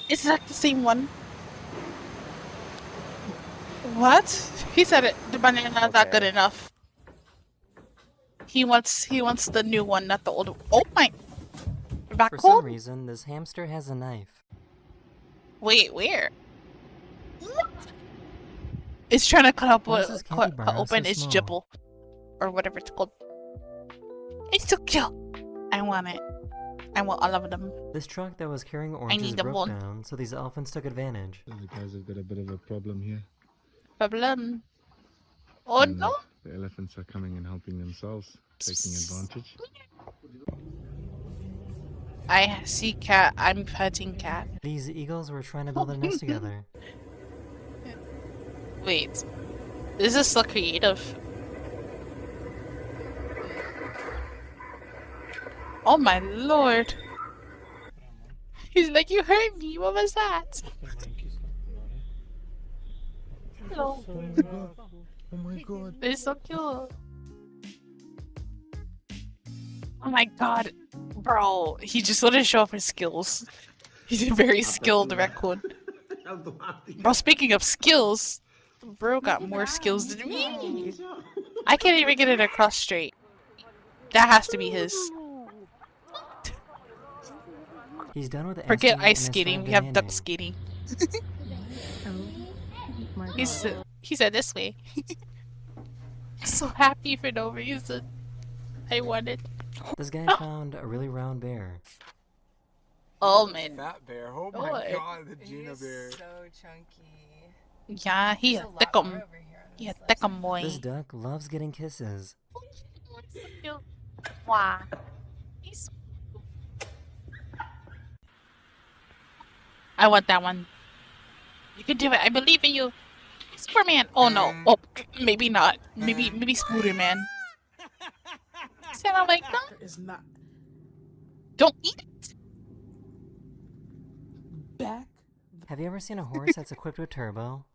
Is that the same one? What? He said it. The banana's not good enough. He wants the new one, not the old one. Oh my! Back For home? some reason, this hamster has a knife. Wait, where? It's trying to cut up Why is what this candy bar open so its small? jibble, or whatever it's called. It's so cute. I want it. I want all of them. This truck that was carrying oranges need them broke all. down, so these elephants took advantage. The guys have got a bit of a problem here. Problem. Oh And no! The elephants are coming and helping themselves, taking advantage. I see cat. I'm petting cat. These eagles were trying to build a nest together. Wait. This is so creative. Oh my lord. He's like, you hurt me. What was that? Hello. Oh my god. They're so cute. Oh my god. Bro, he just wanted to show off his skills. He's a very skilled raccoon. Bro, speaking of skills, bro got more skills than me. I can't even get it across straight. That has to be his. He's done with Forget asking and ice has skating, we started have duck demanding. skating. He said this way. So happy for no reason. I want it. This guy found a really round bear. Oh man. Fat bear. Oh my Boy. god, the Gina bear. So chunky. Yeah, he a thickum. He a thickum boy. This duck loves getting kisses. Wow. He's... I want that one. You can do it. I believe in you. Superman. Oh no. Oh, maybe not. Maybe Spooderman. Said I'm like, no. Is not Don't eat it. back. Have you ever seen a horse that's equipped with turbo?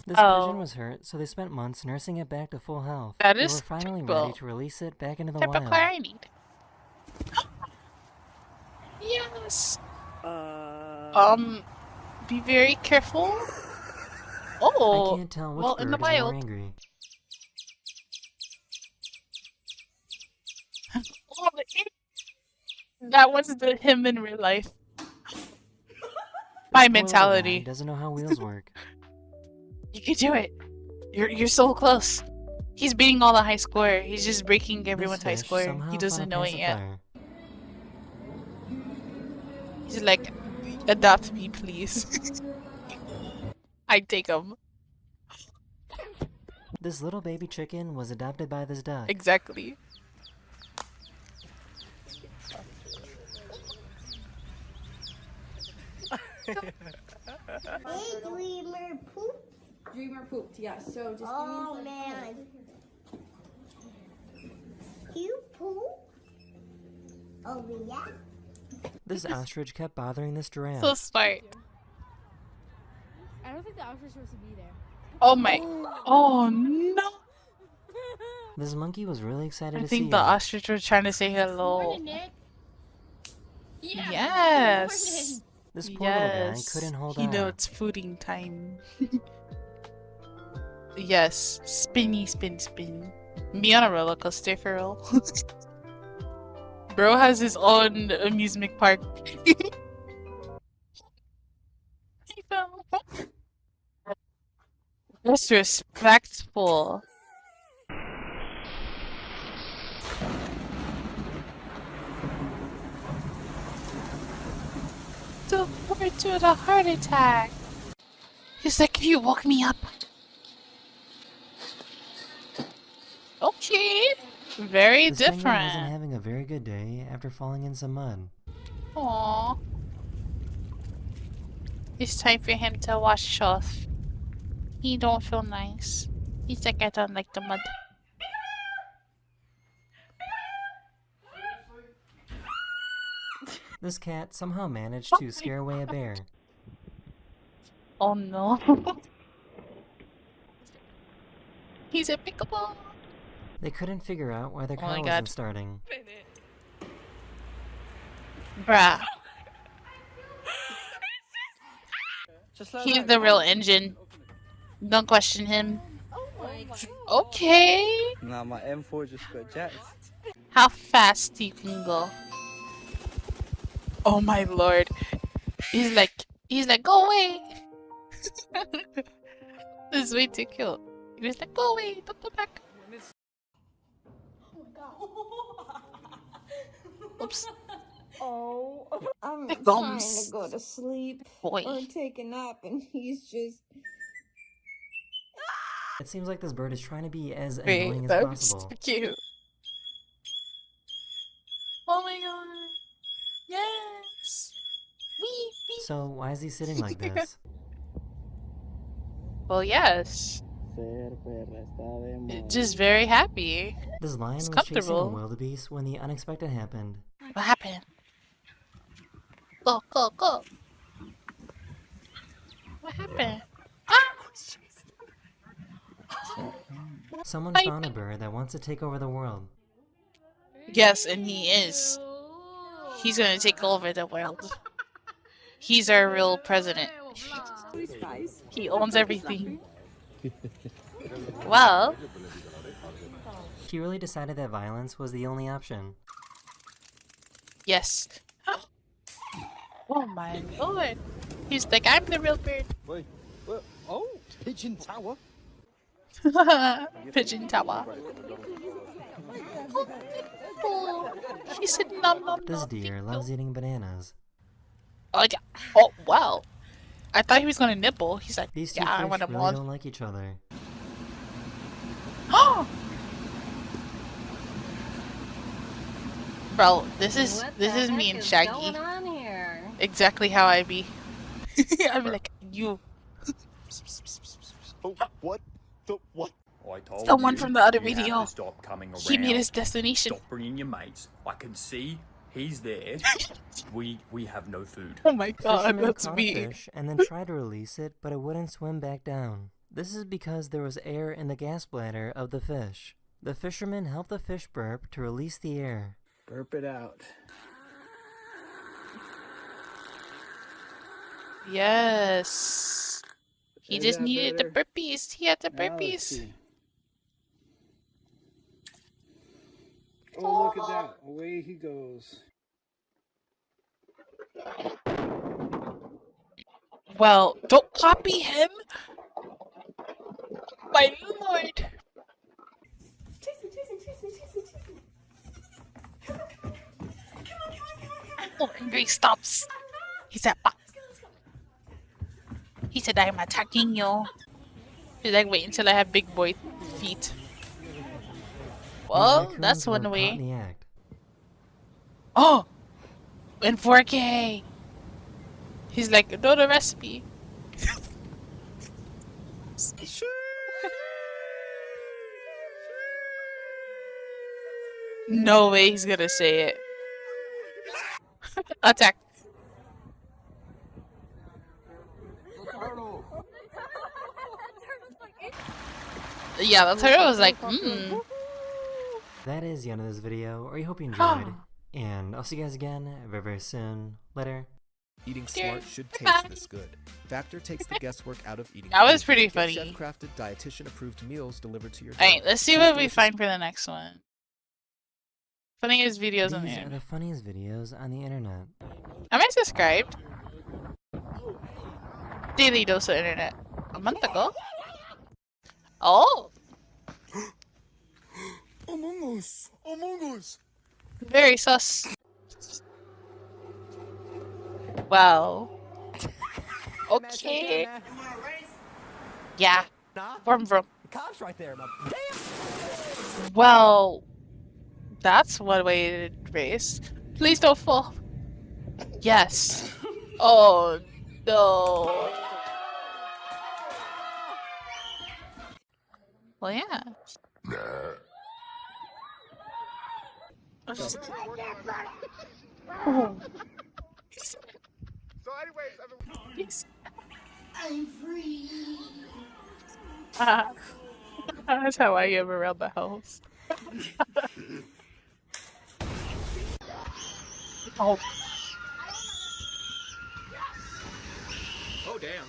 This pigeon was hurt, so they spent months nursing it back to full health. That They is were finally typical. ready to release it back into the Type of wild. car I need. Yes. Be very careful. Oh. I can't tell which well, in the bird is more wild. angry. That was him in real life. My Poor little mentality. guy doesn't know how wheels work. You can do it. You're so close. He's beating all the high score. He's just breaking everyone's high fish score. somehow He doesn't found a know it yet. pacifier. He's like, adopt me, please. I take him. This little baby chicken was adopted by this duck. Exactly. Hey, Dreamer poop. Dreamer pooped, yes. So just Oh man. Oh, yeah? This ostrich kept bothering this giraffe. So smart. I don't think the ostrich was supposed to be there. Oh my. Oh no. This monkey was really excited I to see think the him. ostrich was trying to say hello. Morning, Nick. Yeah, Yes. This poor little guy couldn't hold He on. knows it's fooding time. Yes. Spinny, spin, spin. Me on a roller coaster for real. Bro has his own amusement park. He fell. Disrespectful. The poor to the heart attack. He's like, can you woke me up? Okay. Very This penguin wasn't different. having a very good day after falling in some mud. Aww. It's time for him to wash off. He don't feel nice. He's like, I don't like the mud. This cat somehow managed to scare away a bear. Oh no. He's a pickable. They couldn't figure out why their Oh car my wasn't God. starting. Bruh. Just like He's that. the real engine. Don't question him. Oh my god. Okay. Nah, my M4 just got jacked. How fast you can go. Oh my lord. He's like, go away. This is way too cute. He was like, go away, don't come back. Oops. Oh, I'm The trying gums. to go to sleep Boy. or take a nap, and he's just. It seems like this bird is trying to be as Wait, annoying as that was possible. so cute. Oh my god. Yes. Wee, wee. So why is he sitting like this? Well, yes. Just very happy. This lion It's was chasing a comfortable. wildebeest when the unexpected happened. What happened? Go, go, go. What happened? Someone Hi. found a bird that wants to take over the world. Yes, and he is. He's gonna take over the world. He's our real president. He owns everything. Well, He really decided that violence was the only option. yes. Oh my lord. He's like, I'm the real bird. Wait, oh, Pigeon Tower. Pigeon Tower. Oh, he said nom nom This nom. deer loves eating bananas. Oh, yeah. Oh, wow. I thought he was gonna nibble. He's like, These two yeah, I fish want to really more. don't like each other. Bro, this is me and Shaggy. What's going on here? Exactly how I be. I'm like, you. Oh, what? What? I told The one you, from the other you have video. to stop coming He made around. his destination. Stop bringing your mates. I can see he's there. we have no food. Oh my god, Fisherman that's caught me. a fish and then tried to release it, but it wouldn't swim back down. This is because there was air in the gas bladder of the fish. The fisherman helped the fish burp to release the air. Burp it out. Yes. He Is just that needed the better? burpees. He had the Now let's burpees. see. Oh, look at that. Away he goes. Well, don't copy him. My lord. Chase me, chase me, chase me, chase me, chase me. Oh, and Grace stops. He said, "Ah." He said, I'm attacking you. He's like, wait until I have big boy feet. Well, These that's raccoons one were caught way. in the act. Oh! In 4K! He's like, know the recipe. No way he's gonna say it. Attack. Yeah, the turtle was like, That is the end of this video, or I hope you enjoyed. And I'll see you guys again very, very soon. Later. Eating smart should taste this good. Factor takes the guesswork out of eating. That was food. pretty Get funny. chef-crafted, dietitian-approved meals delivered to your door. Alright, let's see what we find for the next one. Funniest videos on the These are internet. the funniest videos on the internet. Am I subscribed? Daily dose of internet. A month ago? Oh! Among Us! Among Us! Very sus. Well. Okay. Yeah. Vroom vroom. The cop's right there, Well, that's one way to race. Please don't fall. Yes. Oh no. Well, yeah. Oh. So anyways, I'm free. That's how I am around the house. Oh. Oh damn.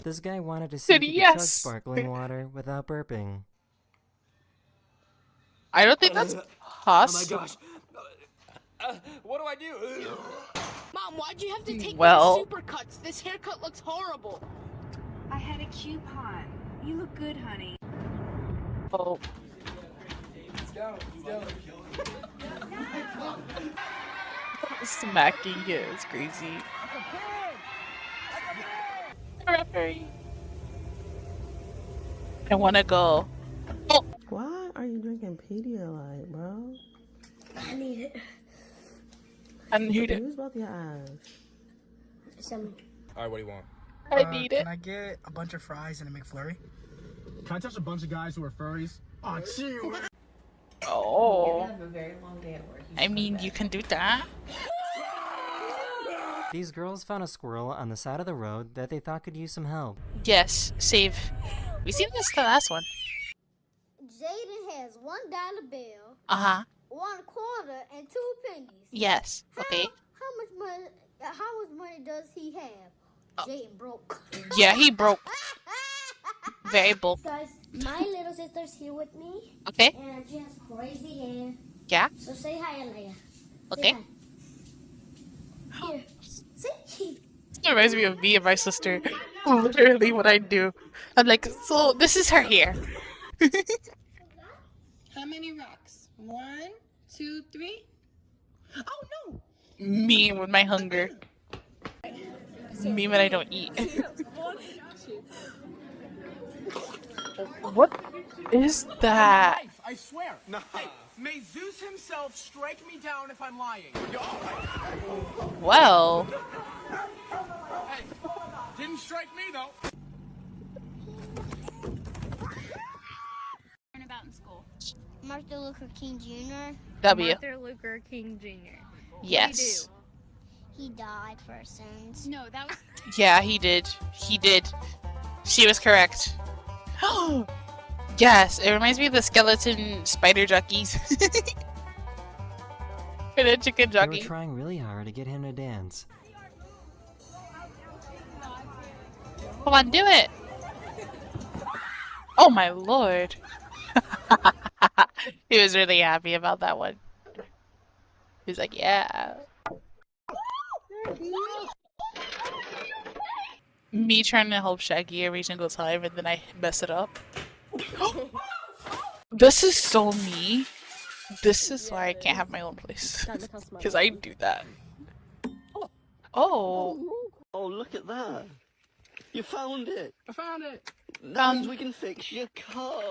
This guy wanted to see if Said he could chug yes. sparkling water without burping. I don't think that's possible. Oh my gosh. What do I do? Mom, why'd you have to take Well. my supercuts? This haircut looks horrible. I had a coupon. You look good, honey. Oh. Let's go. Smacking it is crazy. Referee. I wanna go. Oh. Why are you drinking Pedialyte, bro? I need it. I need it. Use both your eyes. Alright, what do you want? I need it. Can I get a bunch of fries and a McFlurry? Can I touch a bunch of guys who are furries? Oh, chill. Oh. I mean, you can do that. These girls found a squirrel on the side of the road that they thought could use some help. Yes, save. We seen this the last one. Jaden has $1 bill, Uh-huh. 1 quarter, and 2 pennies. Yes. Okay. How much money does he have? Jaden broke. Yeah, he broke. Very broke. Guys, my little sister's here with me. Okay. And she has crazy hair. Yeah. So say hi, Alea. Okay. Here. Say It reminds me of me and my sister. Literally what I do. I'm like, so this is her hair. How many rocks? 1, 2, 3? Oh no! Me with my hunger. Me when I don't eat. What is that? I swear. No. Hey, may Zeus himself strike me down if I'm lying. Well. Hey, didn't strike me though. Learn about in school. Martin Luther King Jr. W. Martin Luther King Jr. Yes. He died for his sins. No, that was. Yeah, he did. He did. She was correct. Yes, it reminds me of the skeleton spider jockeys. And a chicken They were jockey. trying really hard to get him to dance. Come on, do it. Oh my lord. He was really happy about that one. He was like, yeah. Me trying to help Shaggy every single time and then I mess it up. This is so me. This is why I can't have my own place. Because I do that. Oh. Oh, look at that. You found it. I found it. That means we can fix your car.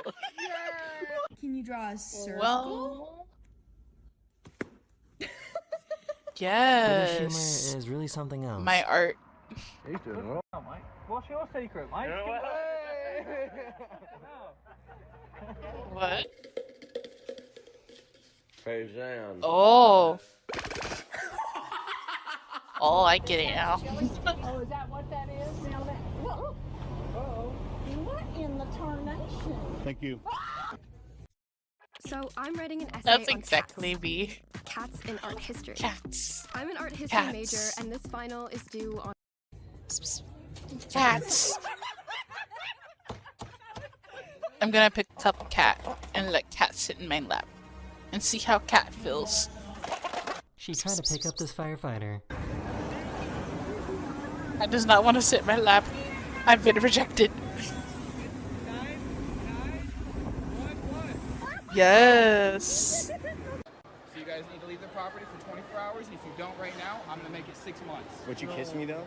Can you draw a circle? Well. British Yes. humor is really something else. My art. He's doing well, Mike. What's your secret, Mike? What? Hey, Zan. Oh. Oh, I get it now. Oh, is that what that is? Now that. Whoa. Uh-oh. What in the tarnation? Thank you. So I'm writing an essay That's on exactly me. cats in art history. Cats. I'm an art history Cats. major, and this final is due on. Cats. I'm gonna pick up a cat and let cat sit in my lap and see how cat feels. She tried to pick up this firefighter. I does not want to sit in my lap. I've been rejected. Yes. So you guys need to leave the property for 24 hours, and if you don't right now, I'm gonna make it 6 months. Would you kiss me though?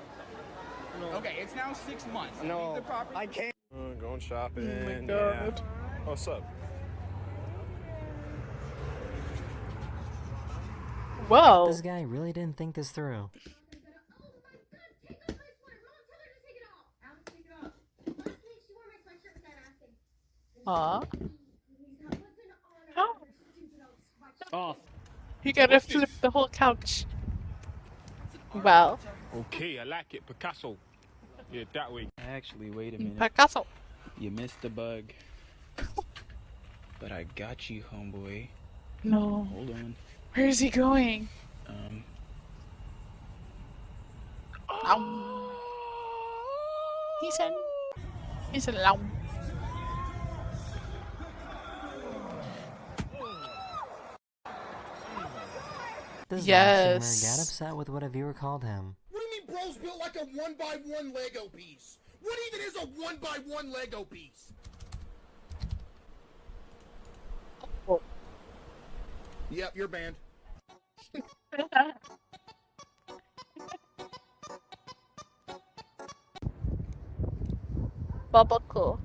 No. Okay, it's now 6 months. No, leave the property. I can't. Going shopping. Oh my God. Yeah. What's up? Whoa. This guy really didn't think this through. Aw. Oh. Off. You gotta flip the whole couch. Wow. Okay, I like it. Picasso. Yeah, that way. Actually, wait a minute. Picasso. You missed the bug. But I got you, homeboy. No. Hold on. Where is he going? He said long. This Yes. live streamer got upset with what a viewer called him. What do you mean bro's built like a 1x1 Lego piece? What even is a 1x1 Lego piece? Oh. Yep, you're banned. Babako.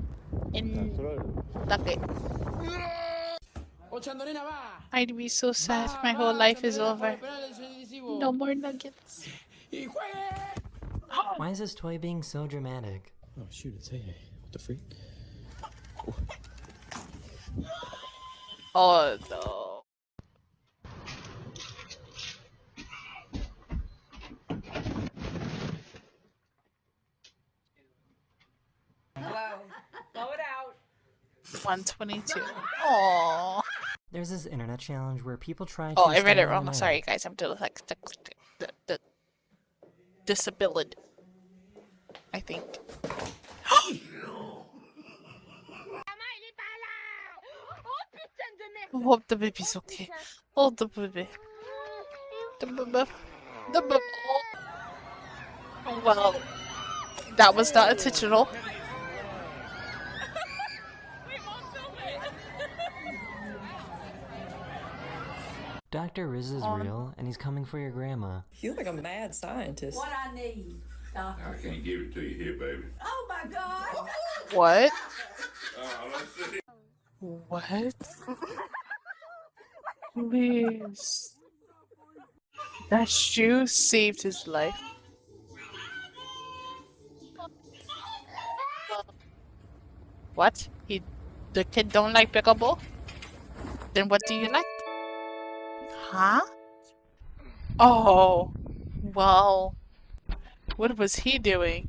In Take. I'd be so sad. My whole life is over. No more nuggets. Why is this toy being so dramatic? Oh shoot, it's HAIYA. What the freak? Oh no. Blow it out. 122. Aww. There's this internet challenge where people try to. Oh, I read stand it on wrong. the net. Sorry, guys. I'm the disability. I think. Hope the baby's okay. Oh, the baby. The baby. The baby. Well, that was not intentional. Dr. Riz is real, and he's coming for your grandma. You look like a mad scientist. What I need, doctor. I can't give it to you here, baby. Oh my God. What? Let's see. What? Please. That shoe saved his life. What? The kid don't like pickleball? Then what do you like? Huh? Oh, well, what was he doing?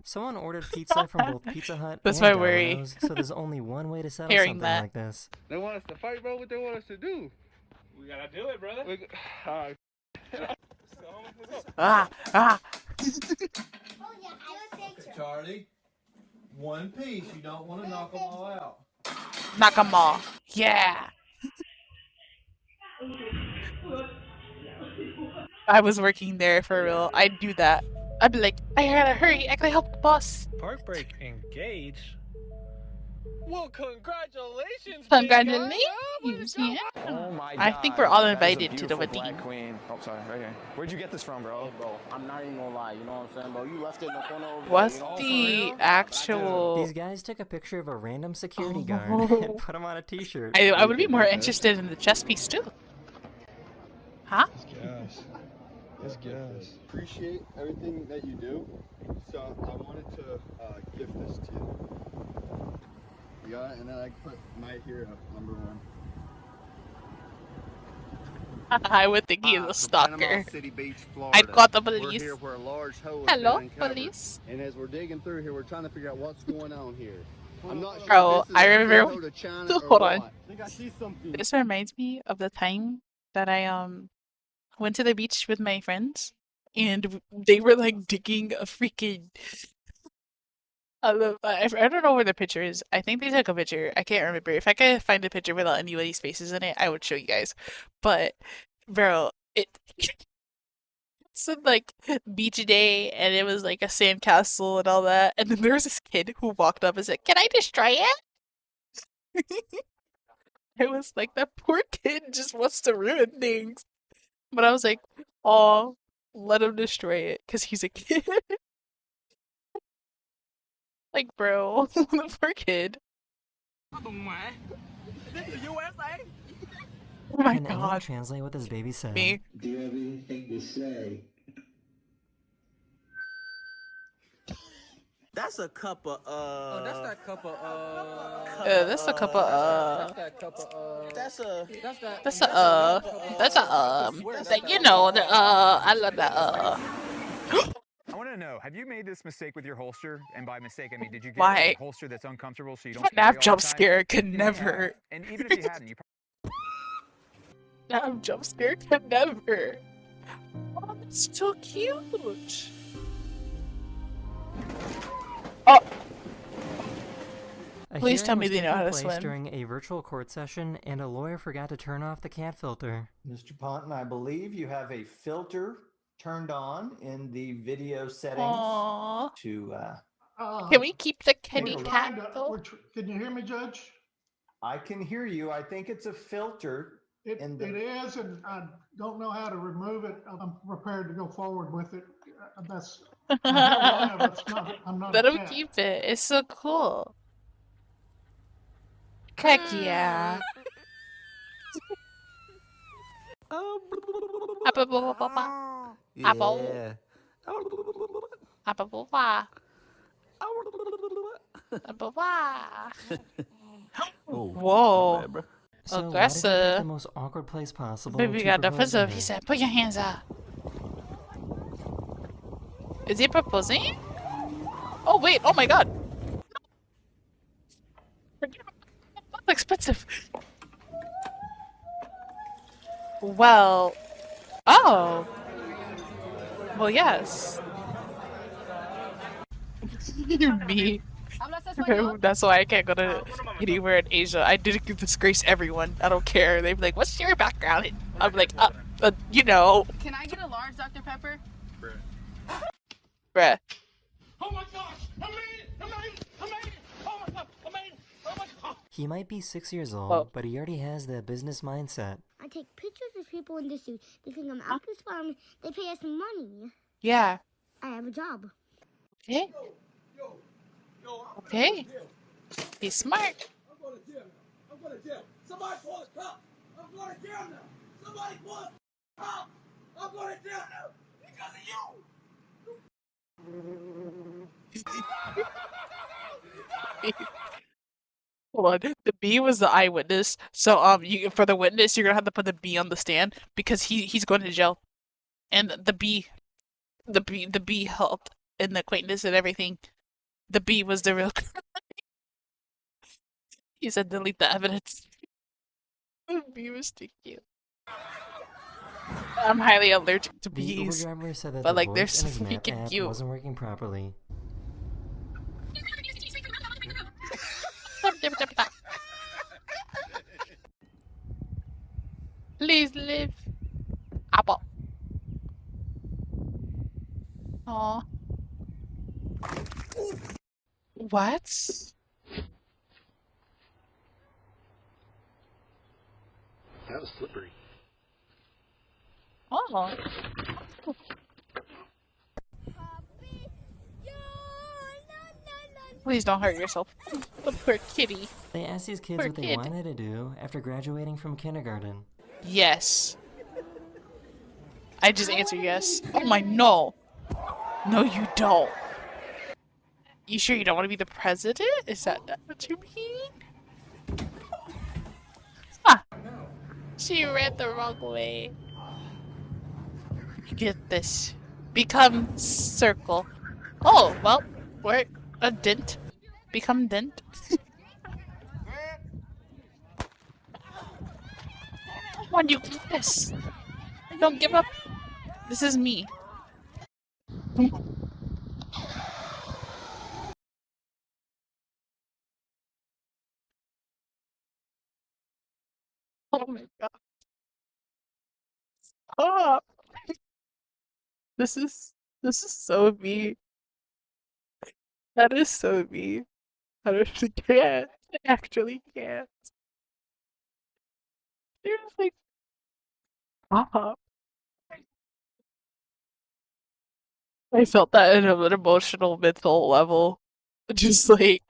Someone ordered pizza from both Pizza Hut That's and my worry. Domino's, so there's only one way to settle Hearing something that. like this. They want us to fight, bro. What they want us to do? We gotta do it, brother. Ah, ah. Charlie, one piece. You don't want to knock them all out. Knock 'em all. Yeah. I was working there for real. I'd do that. I'd be like, I gotta hurry. I gotta help the boss. Park break engage? Well, congratulations. Congratulations. Yeah. Oh my God. I think we're all That is a invited to the beautiful wedding. Black queen. Oh, sorry. Right here. Where'd you get this from, bro? Hey, bro, I'm not even gonna lie. You know what I'm saying, bro? You left it in the corner over What's there. the actual? These guys took a picture of a random security guard and put him on a t-shirt. I would be more interested in the chess piece too. Huh? Yes. Yes, yes. Appreciate everything that you do. So I wanted to gift this to you. You got it, and then I put my hero #1. I would think he's a Panama stalker. City Beach, I Florida. caught the We're police. here where a large hole has Hello, been uncovered. police. And as we're digging through here, we're trying to figure out what's going on here. I'm not sure Bro, if this is I a remember. photo to China or Hold on. what. I think I see something. This reminds me of the time that I went to the beach with my friends, and they were like digging a freaking. I don't know where the picture is. I think they took a picture. I can't remember. If I could find a picture without anybody's faces in it, I would show you guys. But, bro, it's like beach day, and it was like a sandcastle and all that. And then there was this kid who walked up and said, "Can I destroy it?" It was like that poor kid just wants to ruin things. But I was like, "Oh, let him destroy it, cause he's a kid." Like, bro, the poor kid. This is USA? Oh my Can anyone god. translate what this baby said? Me. Do you have anything to say? That's a cup of Oh, that's that cup of That's a couple That's that cup of That's a you know, I love that, I want to know, have you made this mistake with your holster? And by mistake, I mean, did you get Why? a holster that's uncomfortable so you don't carry Nap all jump the time? scare could If you never. have, and even if you hadn't, you Nap jump scare could never. Oh, that's so cute. Oh, A please hearing tell me was they know how to taking place swim. during a virtual court session, and a lawyer forgot to turn off the cat filter. Mr. Ponton, I believe you have a filter turned on in the video settings Aww. to Can we keep the We're kitty trying cat though? Can you hear me, Judge? I can hear you. I think it's a filter. It is, and I don't know how to remove it. I'm prepared to go forward with it. That's I have one of it's not, I'm not Let a him cat. keep it. It's so cool. Heck yeah. Apple. yeah. Apple. Whoa. So why did he pick Aggressive. the most awkward place possible Baby to got propose to defensive. her? He said, "Put your hands up." Is he proposing? Oh wait! Oh my god! That's expensive. Well. Oh. Well, yes. Me. That's why I can't go to anywhere in Asia. I did disgrace everyone. I don't care. They'd be like, "What's your background?" I'm like, you know. Can I get a large Dr. Pepper? Bruh. Oh my gosh! I made it! I made it! I made it! Oh my god! I made it! Oh my god! He might be 6 years old, Whoa. but he already has the business mindset. I take pictures of people in the suit. They think I'm out this farm. They pay us money. Yeah. I have a job. Okay. Okay. He's smart. I'm going to jail now. I'm going to jail. Somebody call the cops. I'm going to jail now. Somebody call the cops. I'm going to jail now because of you. Hold on. The B was the eyewitness. So you for the witness, you're gonna have to put the B on the stand because he's going to jail. And the B helped in the acquaintance and everything. The B was the real. He said delete the evidence. The B was too cute. I'm highly allergic to The Uber bees, driver said that but the like they're voice so in his map freaking app cute. wasn't working properly. Please live. Apple. Aw. What? That was slippery. Oh. Please don't hurt yourself. The poor kitty. They asked these kids Poor what they kid. wanted to do after graduating from kindergarten. Yes. I just answered yes. Oh my, no. No, you don't. You sure you don't want to be the president? Is that what you mean? Huh. She read the wrong way. Get this. Become circle. Oh, well, we're a dent. Become dent. Come on, you got this. Don't give up. This is me. Oh my god. Oh, this is so me. That is so me. I actually can't. I actually can't. Seriously. Stop. I felt that in an emotional mental level. Just like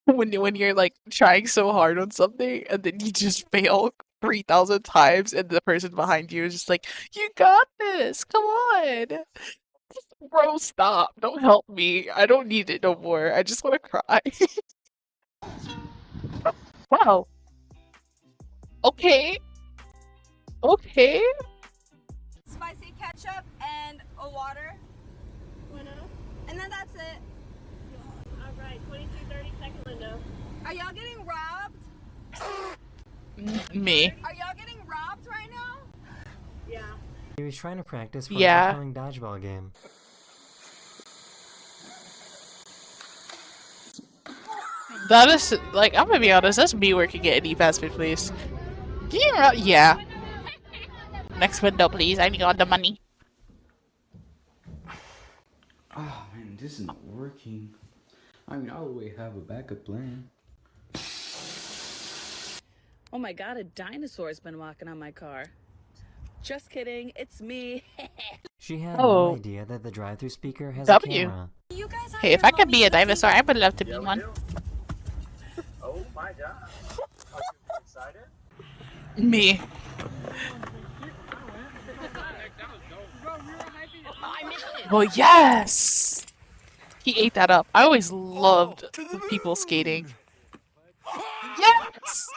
when you're like trying so hard on something and then you just fail 3,000 times and the person behind you is just like, you got this, come on. Bro, stop. Don't help me. I don't need it no more. I just want to cry. Wow. Okay. Okay. Spicy ketchup and a water. And then that's it. Alright, 22:30 window. Are y'all getting robbed? Me. Are y'all getting robbed right now? Yeah. He was trying to practice for Yeah. an upcoming dodgeball game. That is, like, I'm gonna be honest, that's me working at any fast food place. Yeah. Next window, please. I need all the money. Oh man, this isn't working. I mean, I always have a backup plan. Oh my god, a dinosaur's been walking on my car. Just kidding, it's me. She had no idea that the drive-thru speaker has a W. camera. Hey, if I could be a dinosaur, I would love to be one. Oh my god. Are you excited? Me. Well, yes! He ate that up. I always loved people skating. Yes! Yes!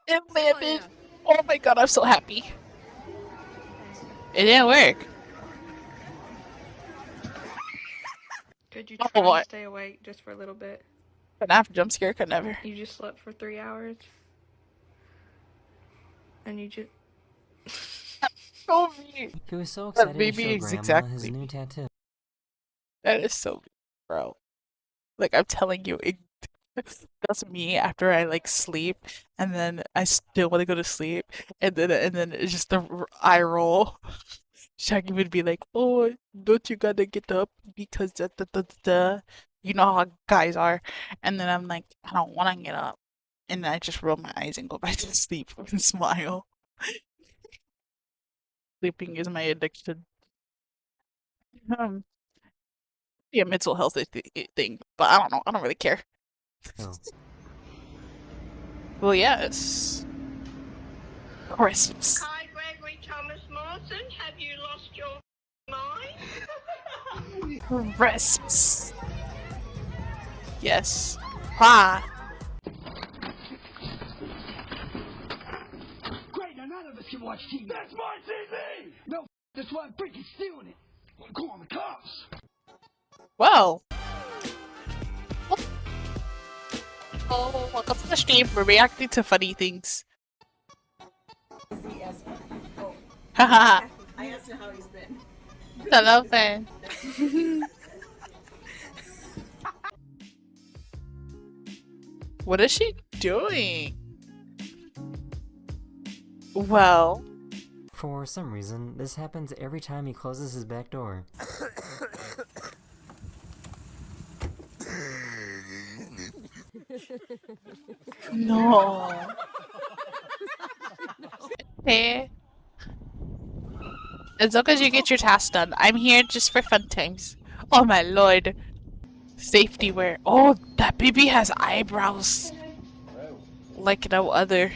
It landed! Oh my god, I'm so happy. It didn't work. Could you try to stay awake just for a little bit? But after jump scare, could never. You just slept for 3 hours? And you just... So mean. He was so That excited to baby show is Grandma exactly. his new tattoo. That is so mean, bro. Like, I'm telling you, that's me after I like sleep, and then I still want to go to sleep, and then it's just the eye roll. Shaggy would be like, "Oh, don't you gotta get up because da da da da da." You know how guys are, and then I'm like, I don't want to get up, and then I just roll my eyes and go back to sleep and smile. Sleeping is my addiction. Yeah, mental health thing, but I don't know. I don't really care. Oh. Well, yes. Christmas. Hi, Gregory Thomas Martin. Have you lost your mind? Christmas. Yes. Ah. Great, now none of us can watch TV. That's my TV! No, that's why I'm freaking stealing it. I'm calling the cops. Well. Oh, welcome to the stream. We're reacting to funny things. Haha. I asked him how he's been. Hello, fan. What is she doing? Well. For some reason, this happens every time he closes his back door. No. Hey. As long as you get your task done, I'm here just for fun times. Oh my lord. Safety wear. Oh, that baby has eyebrows. Like no other.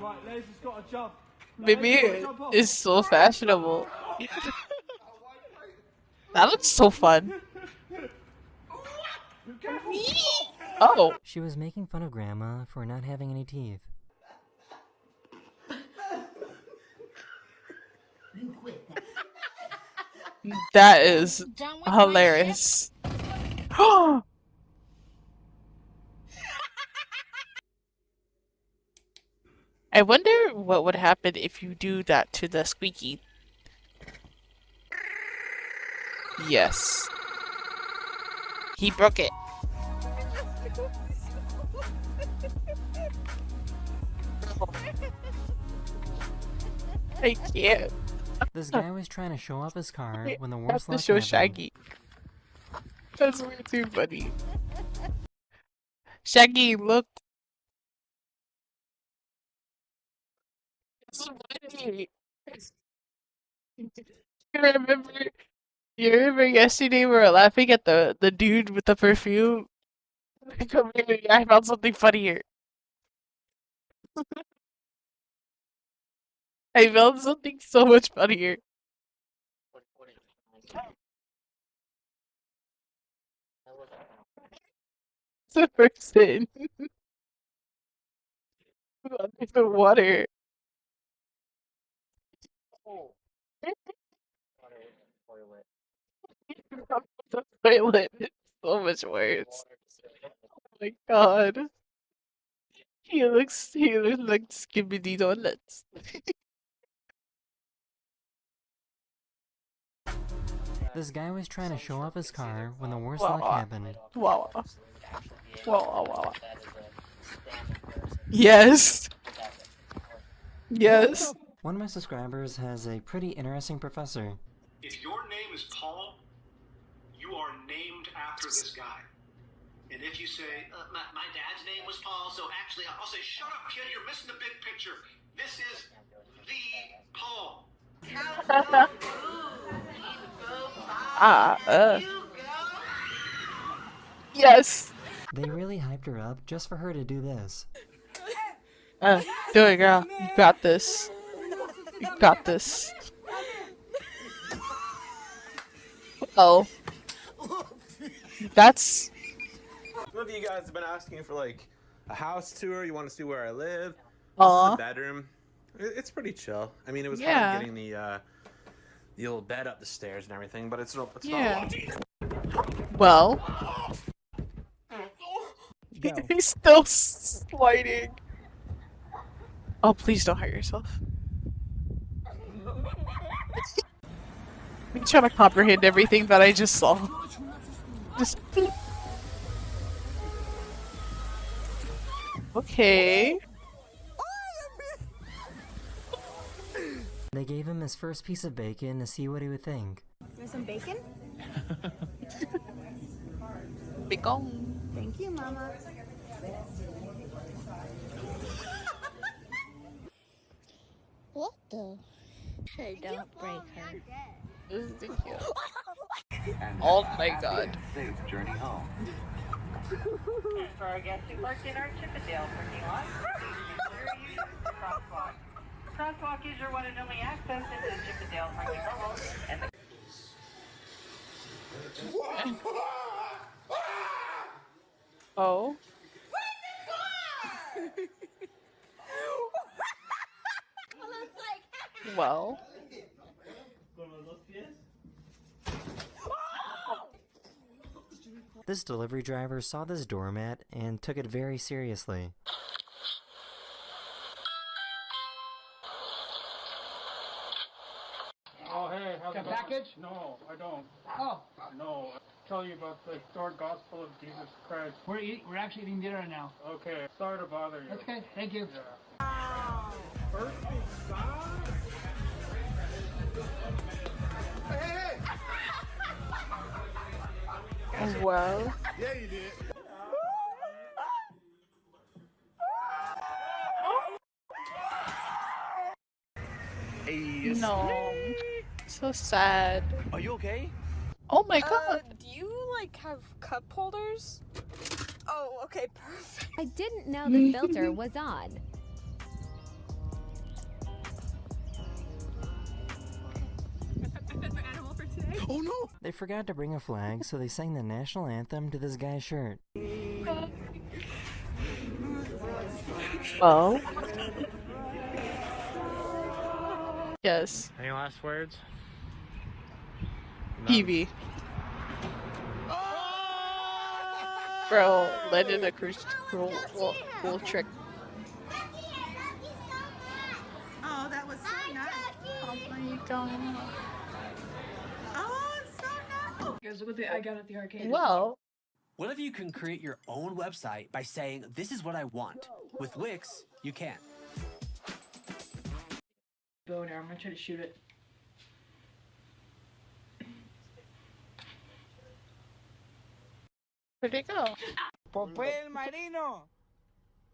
Right, Les has got a jump. Baby is so fashionable. That looks so fun. Oh. She was making fun of Grandma for not having any teeth. That is hilarious. I wonder what would happen if you do that to the squeaky. Yes. He broke it. I can't. This guy was trying to show off his car when the I have worst to luck show happened. Shaggy. That's way too funny. Shaggy, look. It's funny. You remember yesterday we were laughing at the dude with the perfume? Come here, I found something funnier. I found something so much funnier. It's a person under the water. The toilet. It's so much worse. Oh my god. He looks like Skibidi Donuts. This guy was trying to show off his car when the worst Wow. luck happened. Wow. Wow. Yes. Yes. One of my subscribers has a pretty interesting professor. If your name is Paul, you are named after this guy. And if you say, my dad's name was Paul, so actually I'll say, shut up, kid, you're missing the big picture. This is the Paul. Yes. They really hyped her up just for her to do this. Do it, girl. You got this. You got this. Oh. That's... Some of you guys have been asking for like a house tour. You want to see where I live. Aw. This is the bedroom. It's pretty chill. I mean, it was Yeah. hard getting the old bed up the stairs and everything, but it's Yeah. not. Well. He's still sliding. Oh, please don't hurt yourself. I'm trying to comprehend everything that I just saw. Just... Okay. They gave him his first piece of bacon to see what he would think. There's some bacon? Bacon. Thank you, Mama. What the? Hey, don't break her. This is ridiculous. Oh my god. Safe journey home. For our guests who parked in our Chippendale parking lot, please use the crosswalk. Crosswalk is your one and only access into the Chippendale parking lot. And Oh. Well. This delivery driver saw this doormat and took it very seriously. Oh, hey, how's Got it going? package? No, I don't. Oh. No, I'll tell you about the Lord Gospel of Jesus Christ. We're actually eating dinner now. Okay, sorry to bother you. That's okay. Thank you. Well. Yeah, you did. No. So sad. Are you okay? Oh my god. Do you, like, have cup holders? Oh, okay, perfect. I didn't know the filter was on. Oh no! They forgot to bring a flag, so they sang the national anthem to this guy's shirt. Well. Yes. Any last words? Peavy. Bro, landed a cool trick. Oh, that was so nice. Oh my god. Oh, it's so nice. Guys, look what I got at the arcade. Well. What if you can create your own website by saying, this is what I want? With Wix, you can. Bow now, I'm gonna try to shoot it. Where'd it go? Papel marino.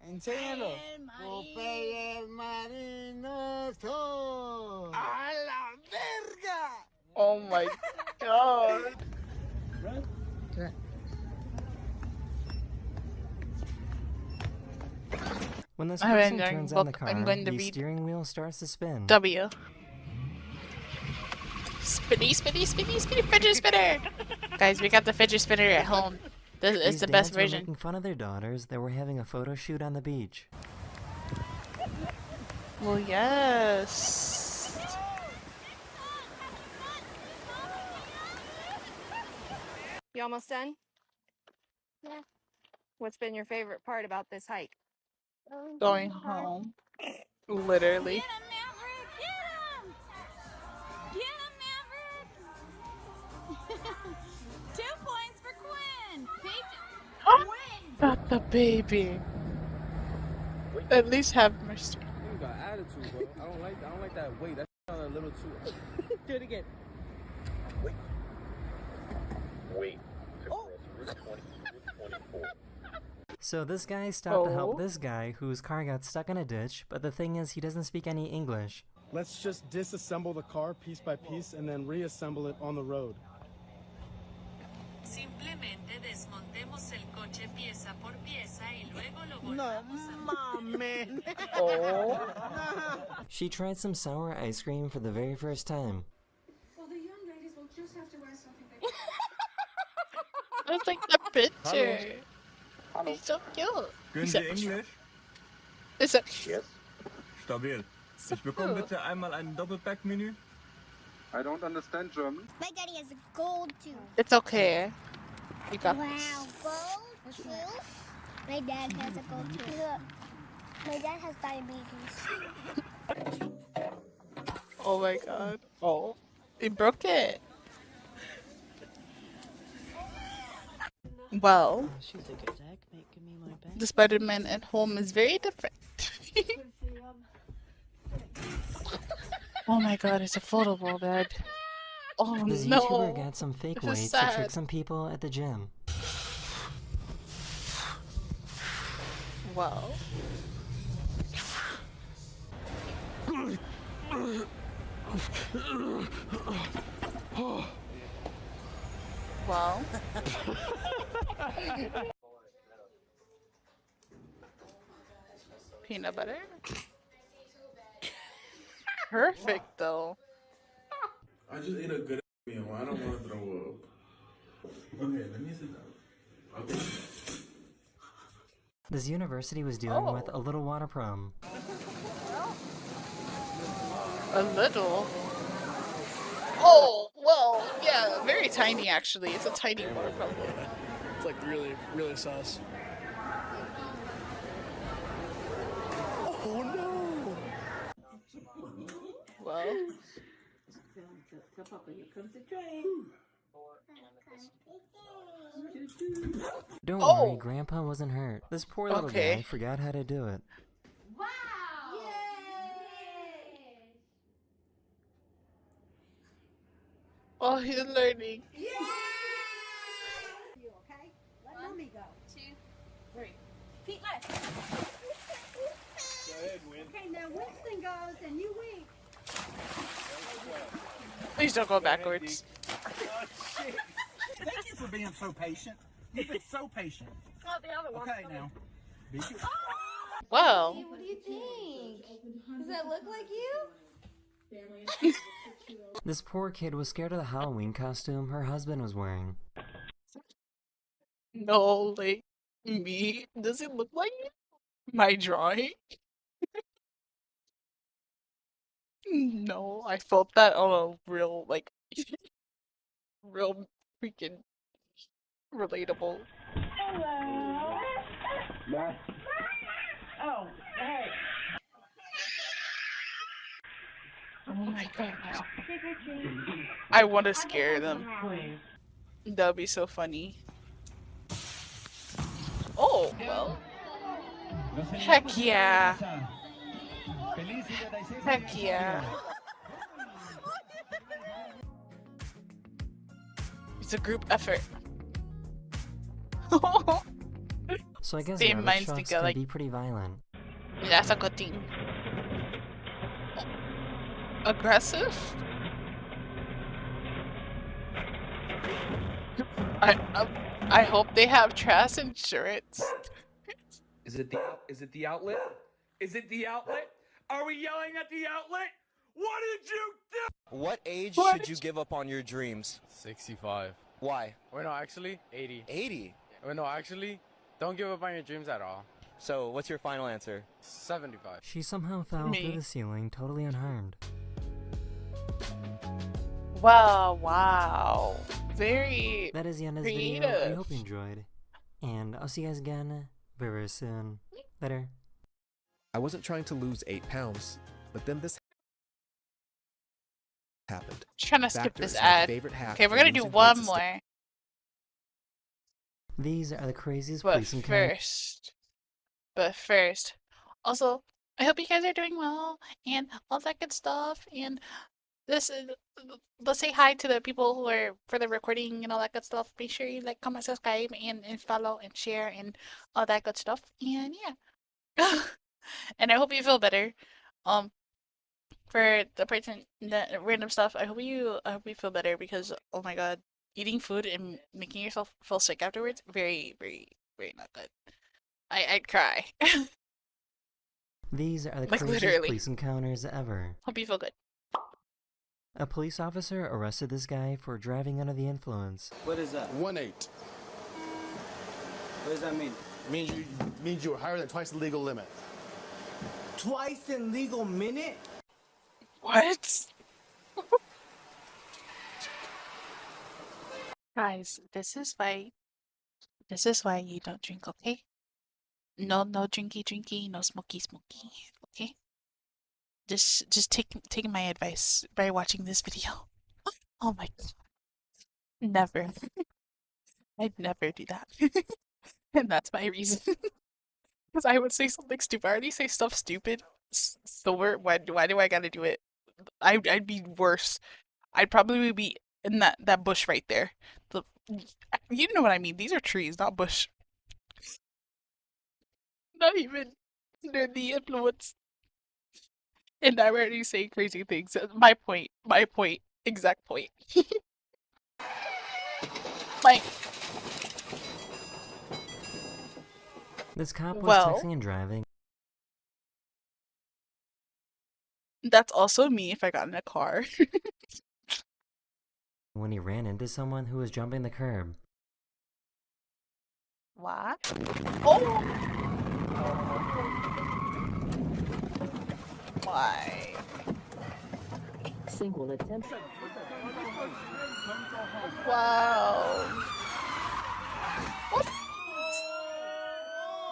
Enséñalo. Papel marino. ¡A la verga! Oh my god. When this I haven't person done turns on the book. car, I'm going to the read steering wheel starts to spin. W. Spinny, spinny, spinny, spinny, fidget spinner! Guys, we got the fidget spinner at home. It's These the best dads were version. making fun of their daughters that were having a photo shoot on the beach. Well, yes. You almost done? Yeah. What's been your favorite part about this hike? Going home. Literally. Get him, Maverick! 2 points for Quinn! Got the baby. At least have mercy. You got attitude, bro. I don't like that weight. That's a little too. Do it again. Wait. Oh. So this guy stopped to help this guy whose car got stuck in a ditch, but the thing is he doesn't speak any English. Let's just disassemble the car piece by piece and then reassemble it on the road. Simplemente desmontemos el coche pieza por pieza y luego lo No mames. She tried some sour ice cream for the very first time. Well, the young ladies will just have to wear something That's like the picture. He's so cute. Können Sie Englisch? Is it? Yes. Stabil. Ich bekomme bitte einmal ein Doppelpack-Menü. I don't understand German. My daddy has a gold tooth. It's okay. You got Wow, this. gold tooth? My dad has a gold tooth. Look, my dad has diabetes. Oh my god. Oh. He broke it. Well, the Spider-Man at home is very different. Oh my god, it's a foldable bed. Oh This no. YouTuber got some fake This is weights to sad. trick some people at the gym. Wow. Wow. Peanut butter. Perfect though. I just ate a good meal. I don't want to throw up. Okay, let me sit down. Okay. This university was dealing with a little water problem. A little. Oh, well, yeah, very tiny actually. It's a tiny water problem. It's like really, really sus. Oh no. Well. Don't worry, Grandpa wasn't hurt. This poor little Okay. guy forgot how to do it. Oh, he's learning. You okay? Let mommy go. 2, 3. Feet left. Okay, now Winston goes and you wink. Please don't go backwards. Thank you for being so patient. You've been so patient. Oh, the other one. Okay, now. Be good. Wow. What do you think? Does that look like you? This poor kid was scared of the Halloween costume her husband was wearing. No, like me. Does it look like my drawing? No, I felt that on a real, like, real freaking relatable. Hello. Oh, hey. Oh my god. Trick or treat. I want to scare them. That would be so funny. Oh, well. Heck yeah. Heck yeah. It's a group effort. So I guess Same garbage minds trucks think can like be pretty violent. that's a good thing. Aggressive? I hope they have trash insurance. Is it the outlet? Is it the outlet? Are we yelling at the outlet? What did you do? What age should you give up on your dreams? 65. Why? Wait, no, actually, 80. 80? Wait, no, actually, don't give up on your dreams at all. So, what's your final answer? 75. She somehow fell through the ceiling, totally unharmed. Wow, wow. Very That is the end of this video. I hope you enjoyed. And I'll see you guys again very, very soon. Later. I wasn't trying to lose 8 pounds, but then this happened. Trying to skip Factor this is my ad. favorite hack Okay, we're for gonna do losing one weight more. These are the craziest But police encounters. first, also, I hope you guys are doing well and all that good stuff. And this is, let's say hi to the people who are for the recording and all that good stuff. Make sure you like, comment, subscribe, and follow and share and all that good stuff. And yeah, and I hope you feel better. For the random stuff, I hope you feel better because oh my god, eating food and making yourself feel sick afterwards, very, very, very not good. I'd cry. These are the Like, craziest literally. police encounters ever. Hope you feel good. A police officer arrested this guy for driving under the influence. What is that? 1.8. What does that mean? Means you were higher than twice the legal limit. Twice the legal minute? What? Guys, this is why you don't drink, okay? No drinky, no smoky, okay? Just take my advice by watching this video. Oh my god. Never. I'd never do that. And that's my reason. Because I would say something stupid. I already say stuff stupid. So why do I gotta do it? I'd be worse. I'd probably be in that bush right there. You know what I mean. These are trees, not bush. Not even near the influence. And I'm already saying crazy things. My point. Exact point. My. This cop was Well, texting and driving. that's also me if I got in a car. When he ran into someone who was jumping the curb. What? Oh! Why? Single attempt. Wow. What?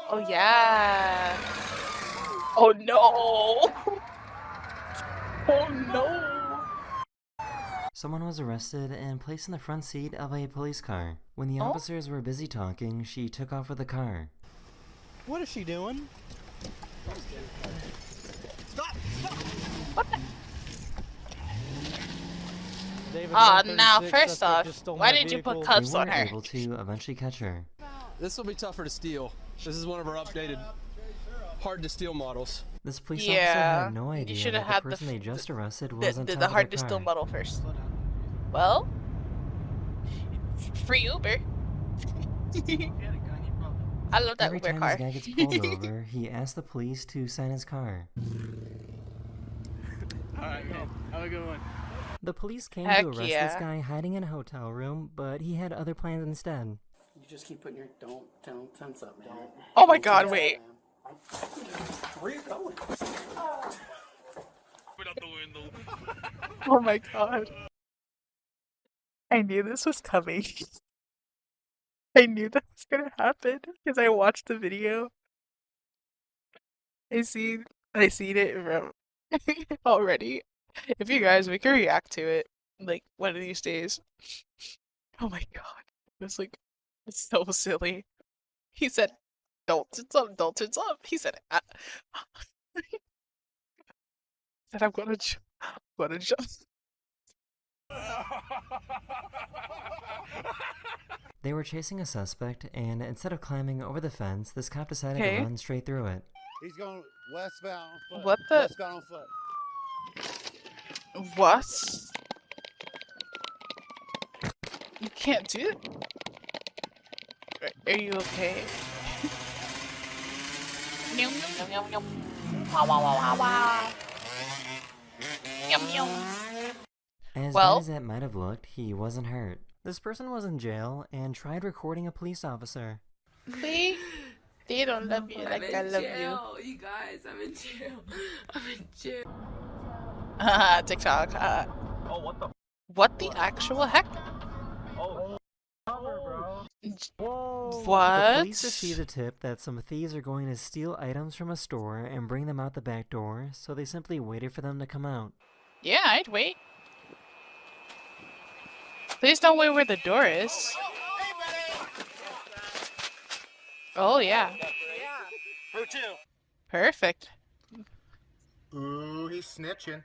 Oh yeah. Oh no. Oh no. Someone was arrested and placed in the front seat of a police car. When the officers were busy talking, she took off with the car. What is she doing? Stop! Now first off, why did you put cuffs They on weren't her? able to eventually catch her. This will be tougher to steal. This is one of our updated, hard to steal models. This police officer Yeah, had no you idea should have that had the person they just arrested the, was on the, top the of hard their to steal car. model first. Well, free Uber. I love that Every Uber time car. this guy gets pulled over, he asks the police to sign his car. Alright, man. Have a good one. The police came Heck to arrest this yeah. guy hiding in a hotel room, but he had other plans instead. You just keep putting your don't tense up, man. Oh my god, wait. Where are you going? jumping out the window. Oh my god. I knew this was coming. I knew that was gonna happen because I watched the video. I seen it from already. If you guys, we can react to it like one of these days. Oh my god. It's like it's so silly. He said, Dalton's up, Dalton's up. He said, he said I'm gonna jump. They were chasing a suspect, and instead of climbing over the fence, this cop decided to run straight through it. He's going westbound on foot. What the? Westbound on foot. What? You can't do it. Are you okay? Yum yum yum yum. Wow wow wow wow. Yum yum. As bad as that might have looked, he wasn't hurt. This person was in jail and tried recording a police officer. See? They don't love you like I love you. You guys, I'm in jail. I'm in jail. TikTok. Oh, what the? What the actual heck? Oh, bro. What? The police received a tip that some thieves are going to steal items from a store and bring them out the back door, so they simply waited for them to come out. Yeah, I'd wait. Please don't wait where the door is. Oh, yeah. Perfect. Ooh, he's snitching.